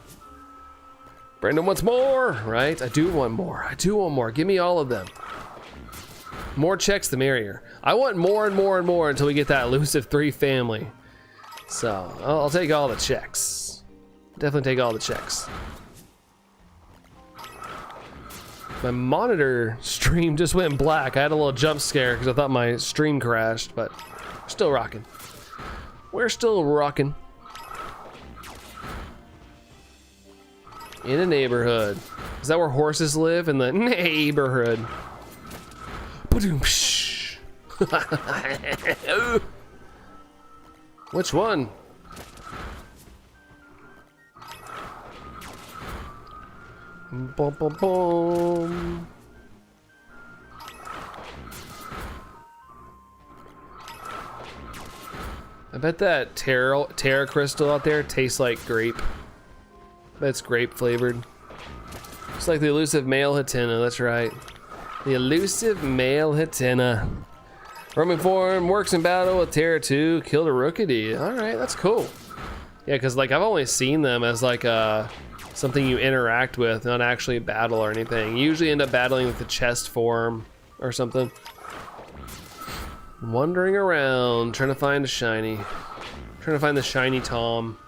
Speaker 1: Brandon wants more, right? I do want more. I do want more. Give me all of them. More checks, the merrier. I want more and more and more until we get that elusive 3 family. So I'll take all the checks. Definitely take all the checks. My monitor stream just went black. I had a little jump scare because I thought my stream crashed, but we're still rocking. We're still rocking. In a neighborhood. Is that where horses live? In the neighborhood. Which one? Boom, boom, boom. I bet that Terra crystal out there tastes like grape. I bet it's grape flavored. It's like the elusive male Hatenna, that's right. The elusive male Hatenna. Roaming form, works in battle with Terra 2, killed a Rookidee. Alright, that's cool. Yeah, because like I've only seen them as like something you interact with, not actually battle or anything. You usually end up battling with the chest form or something. Wandering around, trying to find a shiny. Trying to find the shiny Tom.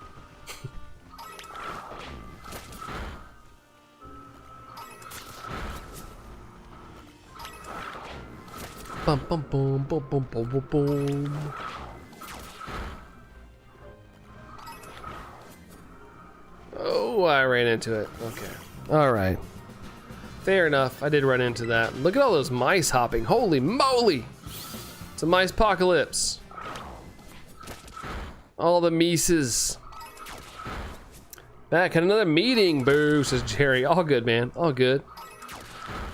Speaker 1: Bum, bum, boom, boom, boom, boom, boom, boom. Oh, I ran into it. Okay. All right. Fair enough. I did run into that. Look at all those mice hopping. Holy moly! It's a mice apocalypse. All the mices. Back at another meeting. Boo, says Jerry. All good, man. All good.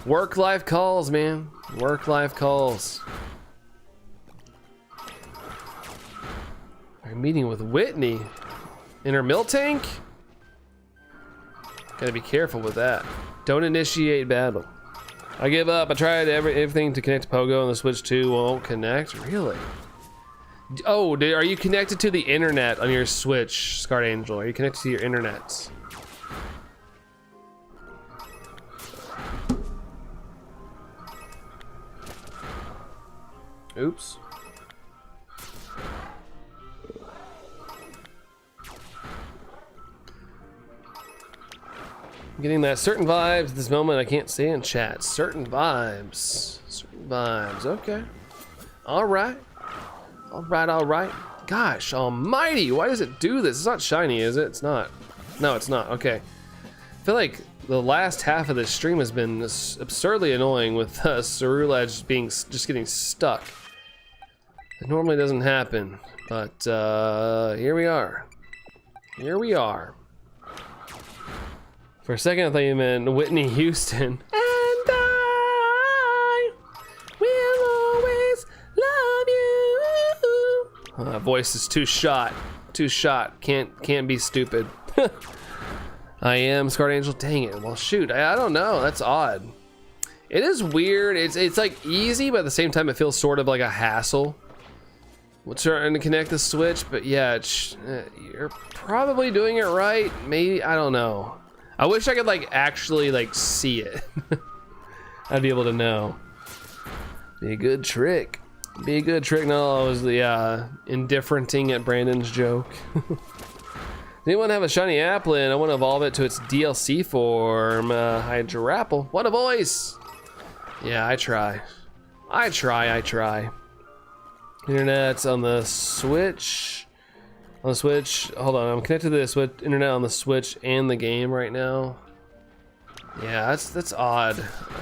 Speaker 1: Work-life calls, man. Work-life calls. We're meeting with Whitney in her milk tank. Gotta be careful with that. Don't initiate battle. I give up. I tried everything to connect to Pogo, and the Switch 2 won't connect. Really? Oh, are you connected to the internet on your Switch, Scarlet Angel? Are you connected to your internet? Oops. I'm getting that certain vibes at this moment. I can't say in chat. Certain vibes. Certain vibes. Okay. All right. All right. All right. Gosh almighty. Why does it do this? It's not shiny, is it? It's not. No, it's not. Okay. I feel like the last half of this stream has been absurdly annoying with Cerulege being just getting stuck. It normally doesn't happen, but here we are. Here we are. For a second, I thought you meant Whitney Houston. And I will always love you. That voice is too shot. Too shot. Can't be stupid. I am Scarlet Angel. Dang it. Well, shoot. I don't know. That's odd. It is weird. It's like easy, but at the same time, it feels sort of like a hassle. We're trying to connect the Switch, but yeah, you're probably doing it right. Maybe, I don't know. I wish I could like actually like see it. I'd be able to know. Be a good trick. Be a good trick. No, I was the indifferenting at Brandon's joke. Does anyone have a shiny Applin? I want to evolve it to its DLC form. Hydrapple. What a voice! Yeah, I try. I try. Internet's on the Switch. On the Switch, hold on, I'm connected to the internet on the Switch and the game right now. Yeah, that's odd.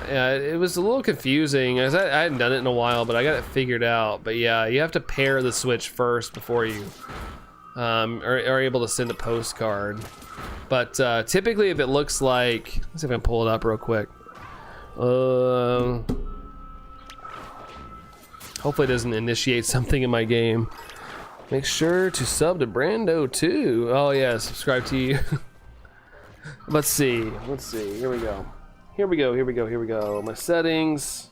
Speaker 1: Yeah, it was a little confusing. I hadn't done it in a while, but I got it figured out. But yeah, you have to pair the Switch first before you are able to send a postcard. But typically, if it looks like, let's see if I can pull it up real quick. Hopefully, it doesn't initiate something in my game. Make sure to sub to Brando too. Oh yeah, subscribe to you. Let's see. Here we go. My settings,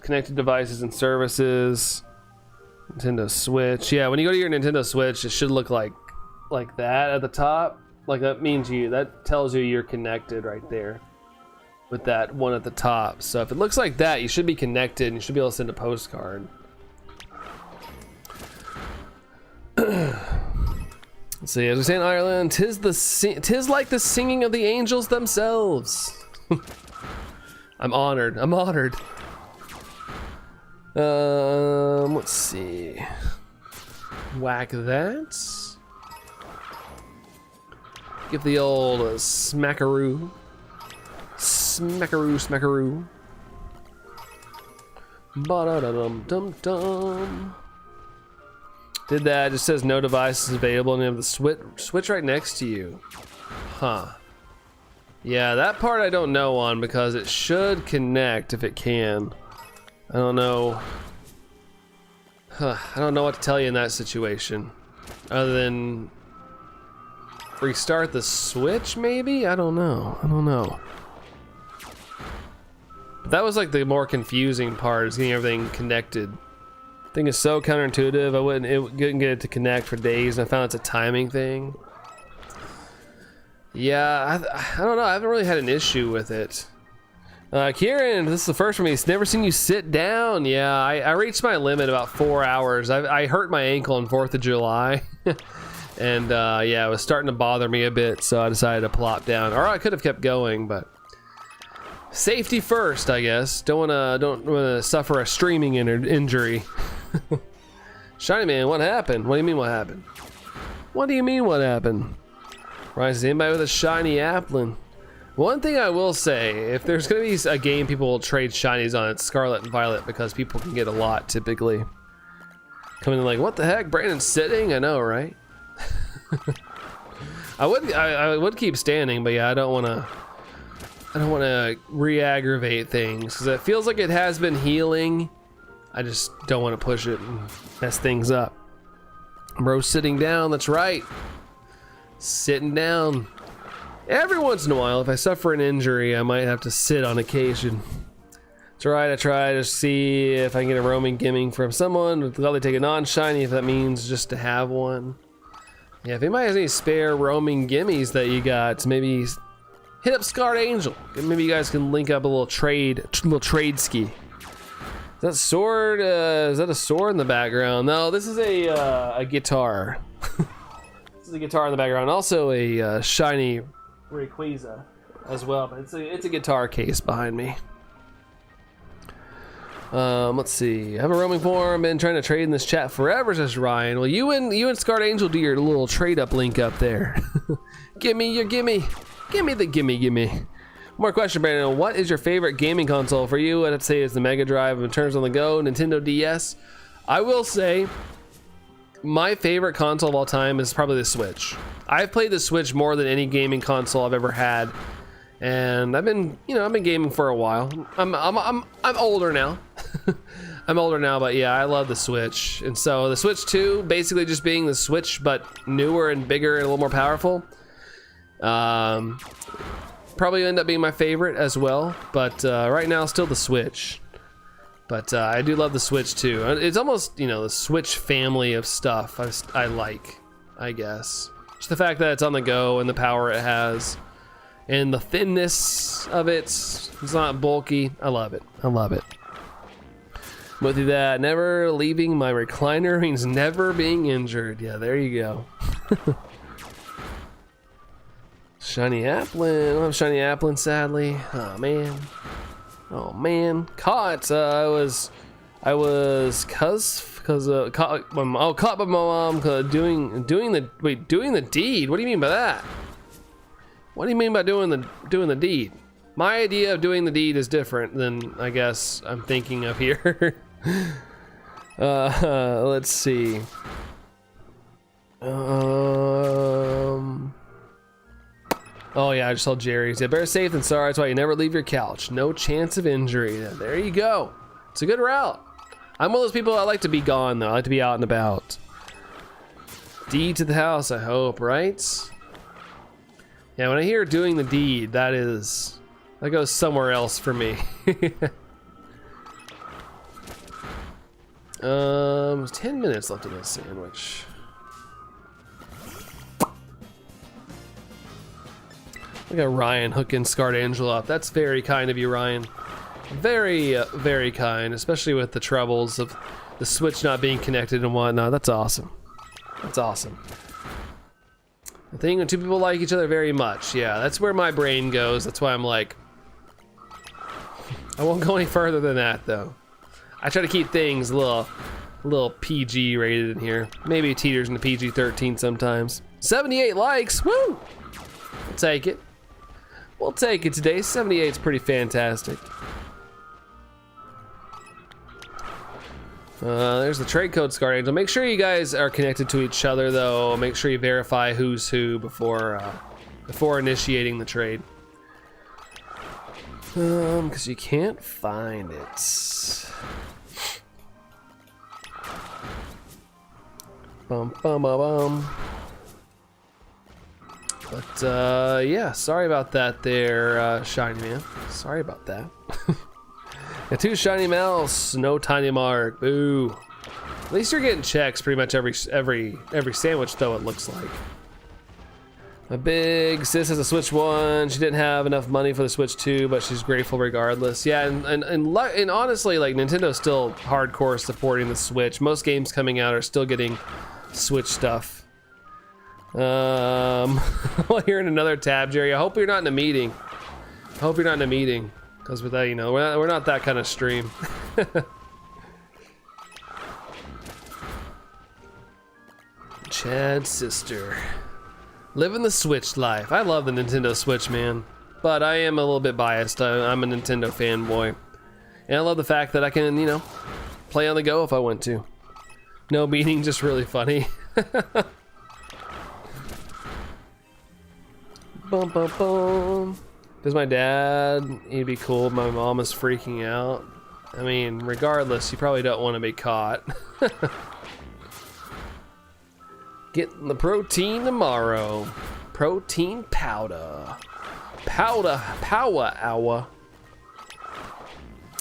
Speaker 1: connected devices and services, Nintendo Switch. Yeah, when you go to your Nintendo Switch, it should look like that at the top. Like that tells you you're connected right there with that one at the top. So if it looks like that, you should be connected and you should be able to send a postcard. Let's see, as we say in Ireland, tis like the singing of the angels themselves. I'm honored. Let's see. Whack that. Give the old smackaroo. Smackaroo. Ba-da-da-dum-dum-dum. Did that, it just says no devices available and you have the switch right next to you. Huh. Yeah, that part I don't know on because it should connect if it can. I don't know. I don't know what to tell you in that situation. Other than restart the Switch maybe? I don't know. But that was like the more confusing part, is getting everything connected. Thing is so counterintuitive. I couldn't get it to connect for days, and I found it's a timing thing. Yeah, I don't know. I haven't really had an issue with it. Kieran, this is the first for me. It's never seen you sit down. Yeah, I reached my limit about 4 hours. I hurt my ankle on 4th of July, and yeah, it was starting to bother me a bit, so I decided to plop down. Or I could have kept going, but safety first, I guess. Don't wanna suffer a streaming injury. Shiny Man, what happened? What do you mean what happened? Right, is anybody with a shiny Applin? One thing I will say, if there's gonna be a game people will trade shinies on, it's Scarlet and Violet, because people can get a lot typically. Coming in like, what the heck? Brandon's sitting? I know, right? I would keep standing, but yeah, I don't wanna re-aggravate things, because it feels like it has been healing. I just don't want to push it and mess things up. Bro's sitting down, that's right. Sitting down. Every once in a while, if I suffer an injury, I might have to sit on occasion. I try to see if I can get a roaming gimming from someone. Would gladly take a non-shiny if that means just to have one. Yeah, if anybody has any spare roaming gimmies that you got, maybe hit up Scarlet Angel. Maybe you guys can link up a little trade ski. Is that sword? Is that a sword in the background? No, this is a guitar. This is a guitar in the background. Also a shiny Rayquaza as well, but it's a guitar case behind me. Let's see. I have a roaming form. Been trying to trade in this chat forever, says Ryan. Well, you and Scarlet Angel do your little trade up link up there. Give me your gimme. Give me the gimme. More question, Brandon. What is your favorite gaming console for you? I'd say it's the Mega Drive in terms on the go, Nintendo DS. I will say my favorite console of all time is probably the Switch. I've played the Switch more than any gaming console I've ever had, and I've been gaming for a while. I'm older now. I'm older now, but yeah, I love the Switch. And so the Switch 2, basically just being the Switch, but newer and bigger and a little more powerful. Probably end up being my favorite as well, but right now still the Switch. But I do love the Switch too. It's almost, the Switch family of stuff I like, I guess. Just the fact that it's on the go and the power it has and the thinness of it. It's not bulky. I love it. With that, never leaving my recliner means never being injured. Yeah, there you go. Shiny Applin. I don't have Shiny Applin, sadly. Oh man. Caught. I was caught by my mom doing the deed. What do you mean by that? What do you mean by doing the deed? My idea of doing the deed is different than I guess I'm thinking of here. Let's see. Oh yeah, I just saw Jerry's. Yeah, better safe than sorry. That's why you never leave your couch. No chance of injury. Yeah, there you go. It's a good route. I'm one of those people I like to be gone though. I like to be out and about. Deed to the house, I hope, right? Yeah, when I hear doing the deed, that goes somewhere else for me. 10 minutes left in this sandwich. Look at Ryan hooking Scarlet Angel up. That's very kind of you, Ryan. Very, very kind, especially with the troubles of the Switch not being connected and whatnot. That's awesome. That's awesome. The thing when two people like each other very much. Yeah, that's where my brain goes. That's why I'm like, I won't go any further than that, though. I try to keep things a little PG rated in here. Maybe it teeters into PG-13 sometimes. 78 likes, woo! We'll take it. We'll take it today. 78 is pretty fantastic. There's the trade code, Scarlet Angel. Make sure you guys are connected to each other, though. Make sure you verify who's who before initiating the trade. Because you can't find it. Bum bum bum bum. But yeah, sorry about that there, Shiny Man. Sorry about that. A 2 Shiny Mouse, no Tiny Mark. Boo. At least you're getting checks pretty much every sandwich, though, it looks like. My big sis has a Switch 1. She didn't have enough money for the Switch 2, but she's grateful regardless. Yeah, and honestly, like, Nintendo's still hardcore supporting the Switch. Most games coming out are still getting Switch stuff. Well, you're in another tab, Jerry. I hope you're not in a meeting. I hope you're not in a meeting, because with that, we're not that kind of stream. Chad's sister. Living the Switch life. I love the Nintendo Switch, man. But I am a little bit biased. I'm a Nintendo fanboy. And I love the fact that I can, play on the go if I want to. No meeting, just really funny. Bum, bum, bum. Does my dad, he'd be cool if my mom is freaking out? I mean, regardless, you probably don't want to be caught. Getting the protein tomorrow. Protein powder. Power hour.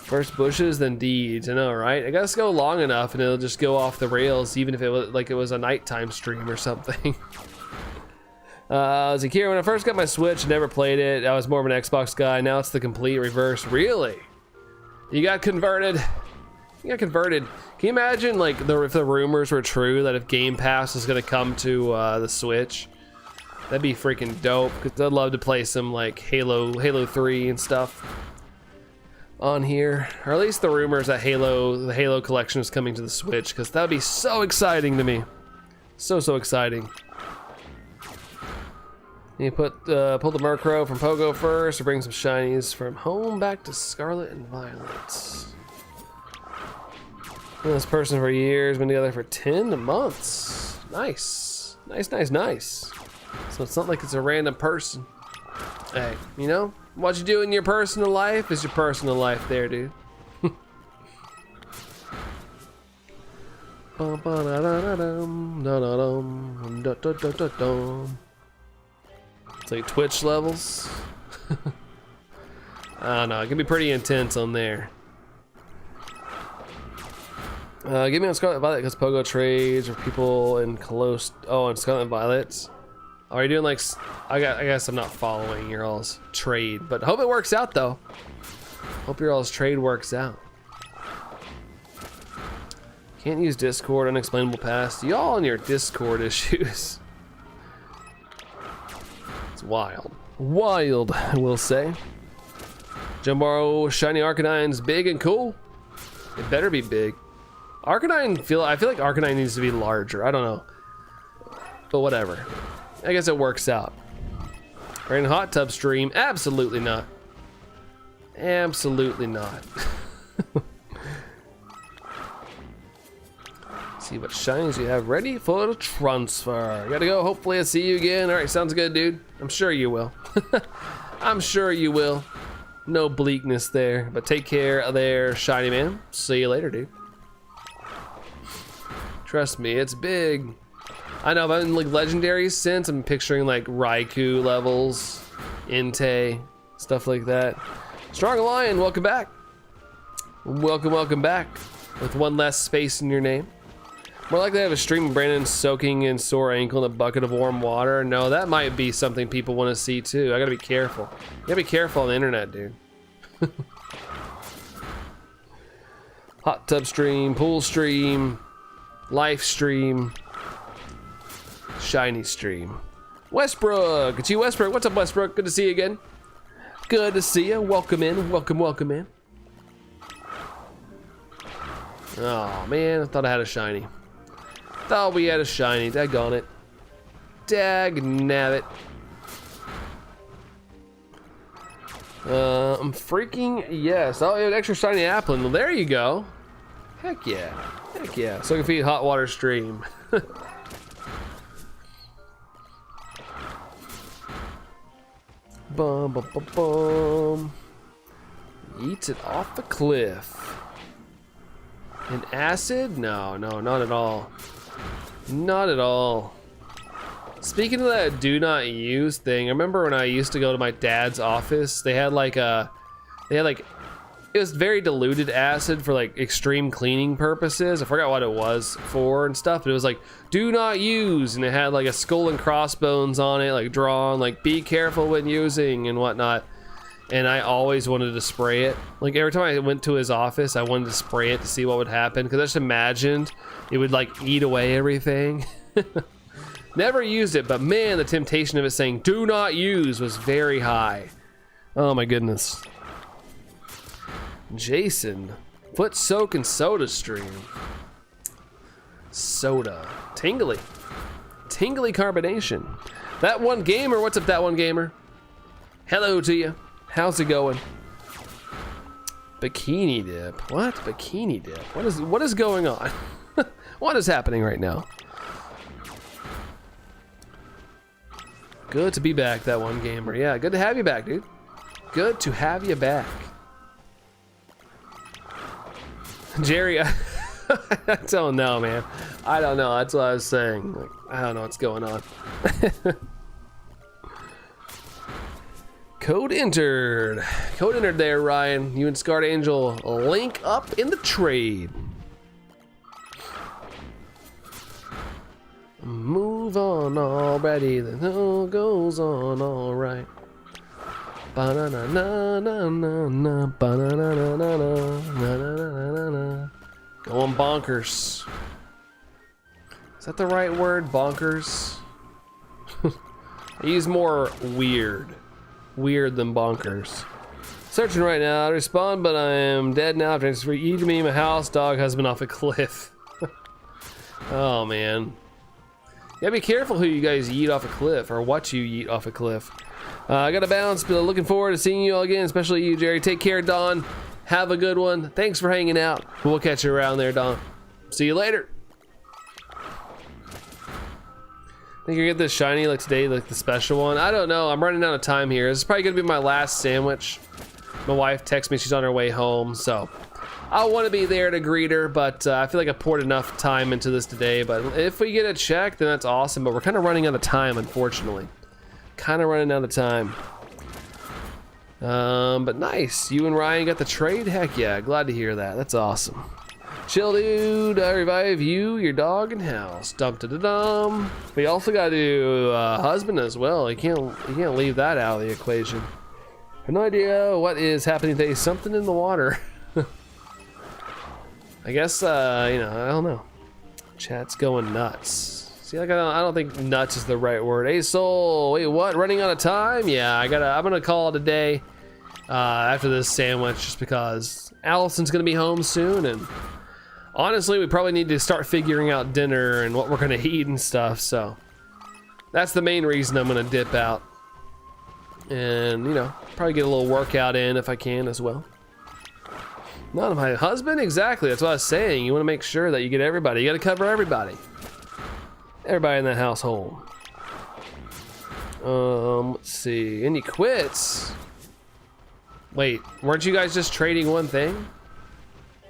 Speaker 1: First bushes, then deeds. I know, right? I gotta go long enough and it'll just go off the rails, even if it was like it was a nighttime stream or something. Zakir, when I first got my Switch, never played it. I was more of an Xbox guy. Now it's the complete reverse. Really? You got converted? You got converted. Can you imagine, like, if the rumors were true that if Game Pass is gonna come to the Switch? That'd be freaking dope. Cause I'd love to play some like Halo 3 and stuff on here, or at least the rumors that the Halo collection is coming to the Switch, because that would be so exciting to me. So exciting. You pull the Murkrow from Pogo first, or bring some shinies from home back to Scarlet and Violet. Been this person for years, been together for 10 months. Nice. So it's not like it's a random person. Hey, you know, what you do in your personal life is your personal life there, dude. It's like Twitch levels. I don't know, it can be pretty intense on there. Give me on Scarlet and Violet because Pogo trades or people in close. Oh, and Scarlet and Violet. Are you doing like? I guess I'm not following your all's trade, but hope it works out though. Hope your all's trade works out. Can't use Discord, unexplainable past. Y'all and your Discord issues. It's wild. Wild, I will say. Jumbo shiny Arcanine's big and cool. It better be big. Arcanine, I feel like Arcanine needs to be larger. I don't know. But whatever. I guess it works out. Right in hot tub stream? Absolutely not. Absolutely not. See what shinies you have ready for the transfer. Gotta go. Hopefully I see you again. Alright, sounds good, dude. I'm sure you will. I'm sure you will. No bleakness there. But take care there, shiny man. See you later, dude. Trust me, it's big. I know, but in like legendary sense, I'm picturing like Raikou levels, Entei, stuff like that. Strong Lion, welcome back. Welcome back. With one less space in your name. More likely to have a stream of Brandon soaking in sore ankle in a bucket of warm water. No, that might be something people want to see too. I gotta be careful. You gotta be careful on the internet, dude. Hot tub stream, pool stream, live stream, shiny stream. Westbrook, it's you, Westbrook. What's up, Westbrook? Good to see you again. Good to see you. Welcome in. Welcome in. Oh man, I thought I had a shiny. Thought we had a shiny. Daggone it. Dag-nabbit. I'm freaking yes. Oh, an extra shiny Applin. Well, there you go. Heck yeah. Heck yeah. So I can feed hot water stream. Bum bum bum bum. Eats it off the cliff. An acid? No, not at all. Not at all. Speaking of that do not use thing, I remember when I used to go to my dad's office, it was very diluted acid for like extreme cleaning purposes. I forgot what it was for and stuff, but it was like, do not use, and it had like a skull and crossbones on it, like drawn, like be careful when using and whatnot. And I always wanted to spray it. Like every time I went to his office, I wanted to spray it to see what would happen, because I just imagined it would like eat away everything. Never used it, but man, the temptation of it saying do not use was very high. Oh my goodness. Jason, foot soak and soda stream. Soda. Tingly carbonation. That one gamer, what's up, that one gamer? Hello to you. How's it going? Bikini dip. What? Bikini dip. What is going on? What is happening right now? Good to be back, that one gamer. Yeah, good to have you back, dude. Good to have you back. Jerry, I don't know, man. I don't know. That's what I was saying. Like, I don't know what's going on. Code entered. Code entered there, Ryan. You and Scarlet Angel link up in the trade. Move on already, then all goes on alright. Ba-na-na-na-na-na-na, ba-na-na-na-na-na-na-na-na. Going bonkers. Is that the right word? Bonkers? I use more weird. Weird than bonkers. Searching right now. I respond, but I am dead now after eating me, my house, dog, husband off a cliff. Oh, man. You gotta be careful who you guys yeet off a cliff, or what you yeet off a cliff. I gotta bounce, but looking forward to seeing you all again, especially you, Jerry. Take care, Don. Have a good one. Thanks for hanging out. We'll catch you around there, Don. See you later. Think you're gonna get this shiny like today, like the special one? I don't know. I'm running out of time here. This is probably gonna be my last sandwich. My wife texts me she's on her way home, so I want to be there to greet her, but I feel like I poured enough time into this today. But if we get a check, then that's awesome. But we're kind of running out of time, unfortunately. Kind of running out of time. But nice. You and Ryan got the trade? Heck yeah. Glad to hear that. That's awesome. Chill, dude. I revive you, your dog, and house. Dum da da dum. We also got to do husband as well. You can't leave that out of the equation. I have no idea what is happening today. Something in the water. I guess you know, I don't know. Chat's going nuts. See, like I don't think nuts is the right word. Hey, Soul. Wait, what? Running out of time? Yeah, I'm gonna call it a day after this sandwich, just because Allison's gonna be home soon, and honestly, we probably need to start figuring out dinner and what we're gonna eat and stuff. So that's the main reason I'm gonna dip out, and you know, probably get a little workout in if I can as well. Not my husband? Exactly, that's what I was saying. You want to make sure that you get everybody. You got to cover everybody. Everybody in that household. Let's see. And he quits. Wait, weren't you guys just trading one thing?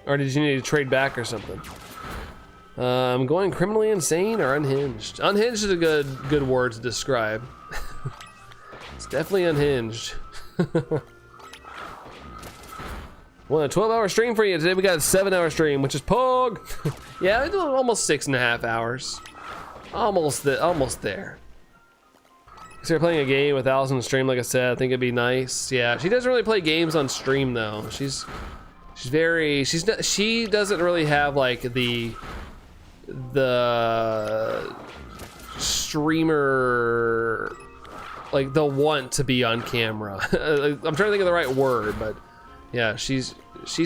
Speaker 1: Or did you need to trade back or something? I'm going criminally insane or unhinged. Unhinged is a good word to describe. It's definitely unhinged. Well, a 12-hour stream for you. Today we got a 7-hour stream, which is Pog. Yeah, it's almost 6.5 hours. Almost there. Start playing a game with Allison on stream, like I said. I think it'd be nice. Yeah, she doesn't really play games on stream though. She doesn't really have like the streamer, like the want to be on camera. I'm trying to think of the right word, but yeah, she's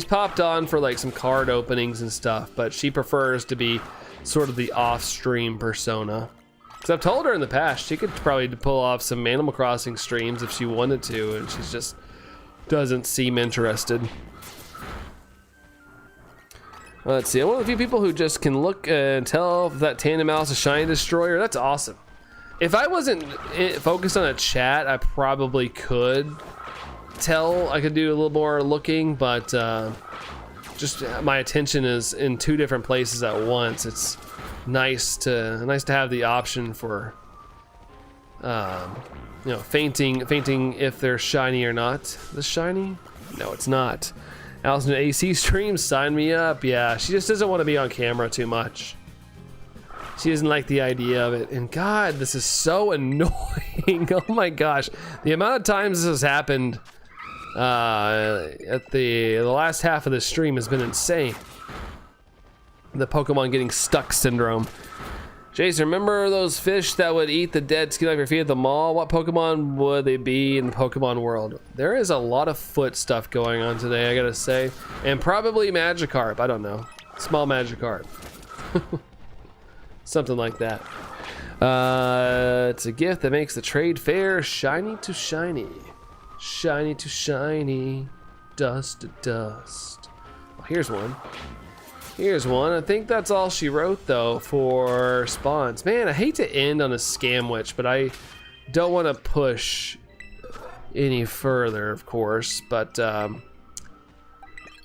Speaker 1: popped on for like some card openings and stuff, but she prefers to be sort of the off-stream persona. Because I've told her in the past she could probably pull off some Animal Crossing streams if she wanted to, and she just doesn't seem interested. Let's see, I'm one of the few people who just can look and tell if that Tandem Mouse is Shiny Destroyer. That's awesome. If I wasn't focused on a chat, I probably could tell. I could do a little more looking, but just my attention is in 2 different places at once. It's nice to have the option for you know, fainting if they're shiny or not. This shiny? No, it's not. Allison AC streams, sign me up. Yeah, she just doesn't want to be on camera too much. She doesn't like the idea of it. And God, this is so annoying. Oh my gosh, the amount of times this has happened at the last half of the stream has been insane. The Pokemon getting stuck syndrome. Jason, remember those fish that would eat the dead skin off your feet at the mall? What Pokemon would they be in the Pokemon world? There is a lot of foot stuff going on today, I gotta say. And probably Magikarp, I don't know. Small Magikarp. Something like that. It's a gift that makes the trade fair. Shiny to shiny. Shiny to shiny. Dust to dust. Oh, here's one. Here's one. I think that's all she wrote though for spawns. Man, I hate to end on a scamwich, but I don't want to push any further, of course. But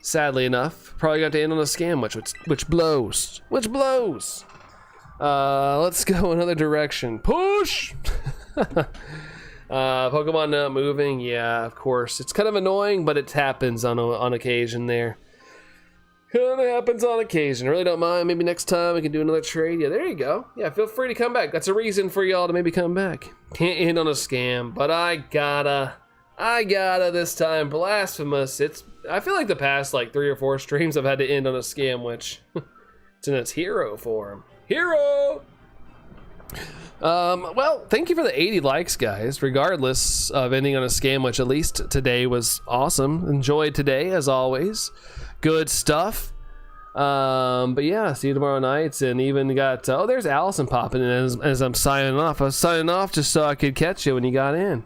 Speaker 1: sadly enough, probably got to end on a scamwich, which blows. Which blows. Let's go another direction. Push. Pokemon not moving. Yeah, of course. It's kind of annoying, but it happens on occasion there. Kind of happens on occasion. I really don't mind. Maybe next time we can do another trade. Yeah, there you go. Yeah, feel free to come back. That's a reason for y'all to maybe come back. Can't end on a scam, but I gotta this time. Blasphemous. I feel like the past like 3 or 4 streams I've had to end on a scam, which it's in its hero form. Hero! Well, thank you for the 80 likes, guys, regardless of ending on a scam, which at least today was awesome. Enjoyed today, as always. Good stuff. But yeah, see you tomorrow night. And even got, oh, there's Allison popping in as I'm signing off. I was signing off just so I could catch you when you got in.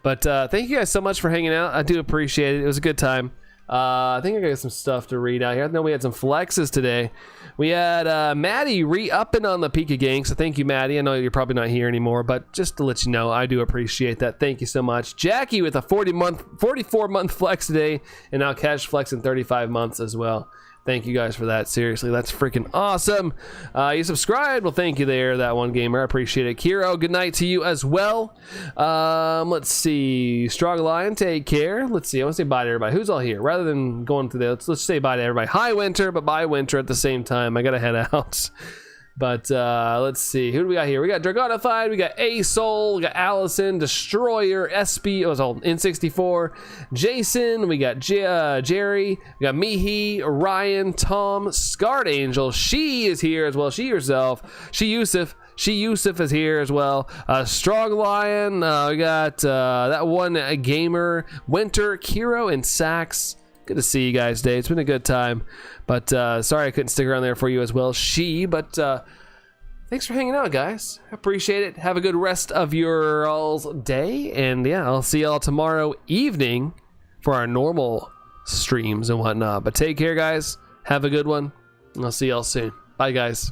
Speaker 1: But thank you guys so much for hanging out. I do appreciate it. It was a good time. I think I got some stuff to read out here. I know we had some flexes today. We had Maddie re-upping on the Pika gang, so thank you, Maddie. I know you're probably not here anymore, but just to let you know, I do appreciate that. Thank you so much. Jackie with a 44-month flex today, and now cash flex in 35 months as well. Thank you guys for that. Seriously, that's freaking awesome. You subscribed. Well, thank you there, that one gamer. I appreciate it. Kiro, good night to you as well. Let's see. Strong Lion, take care. Let's see. I want to say bye to everybody. Who's all here? Rather than going through that, let's say bye to everybody. Hi, Winter, but bye, Winter, at the same time. I got to head out. But let's see. Who do we got here? We got Dragonified. We got A-Soul. We got Allison, Destroyer, SB. Oh, it's all N64. Jason. We got Jerry. We got Mihi, Ryan, Tom, Scarlet Angel. She is here as well. She herself. She Yusuf is here as well. Strong Lion. We got that one gamer. Winter, Kiro, and Sax. Good to see you guys today. It's been a good time. But sorry I couldn't stick around there for you as well. But thanks for hanging out, guys. I appreciate it. Have a good rest of your all's day. And yeah, I'll see y'all tomorrow evening for our normal streams and whatnot. But take care, guys. Have a good one. And I'll see y'all soon. Bye, guys.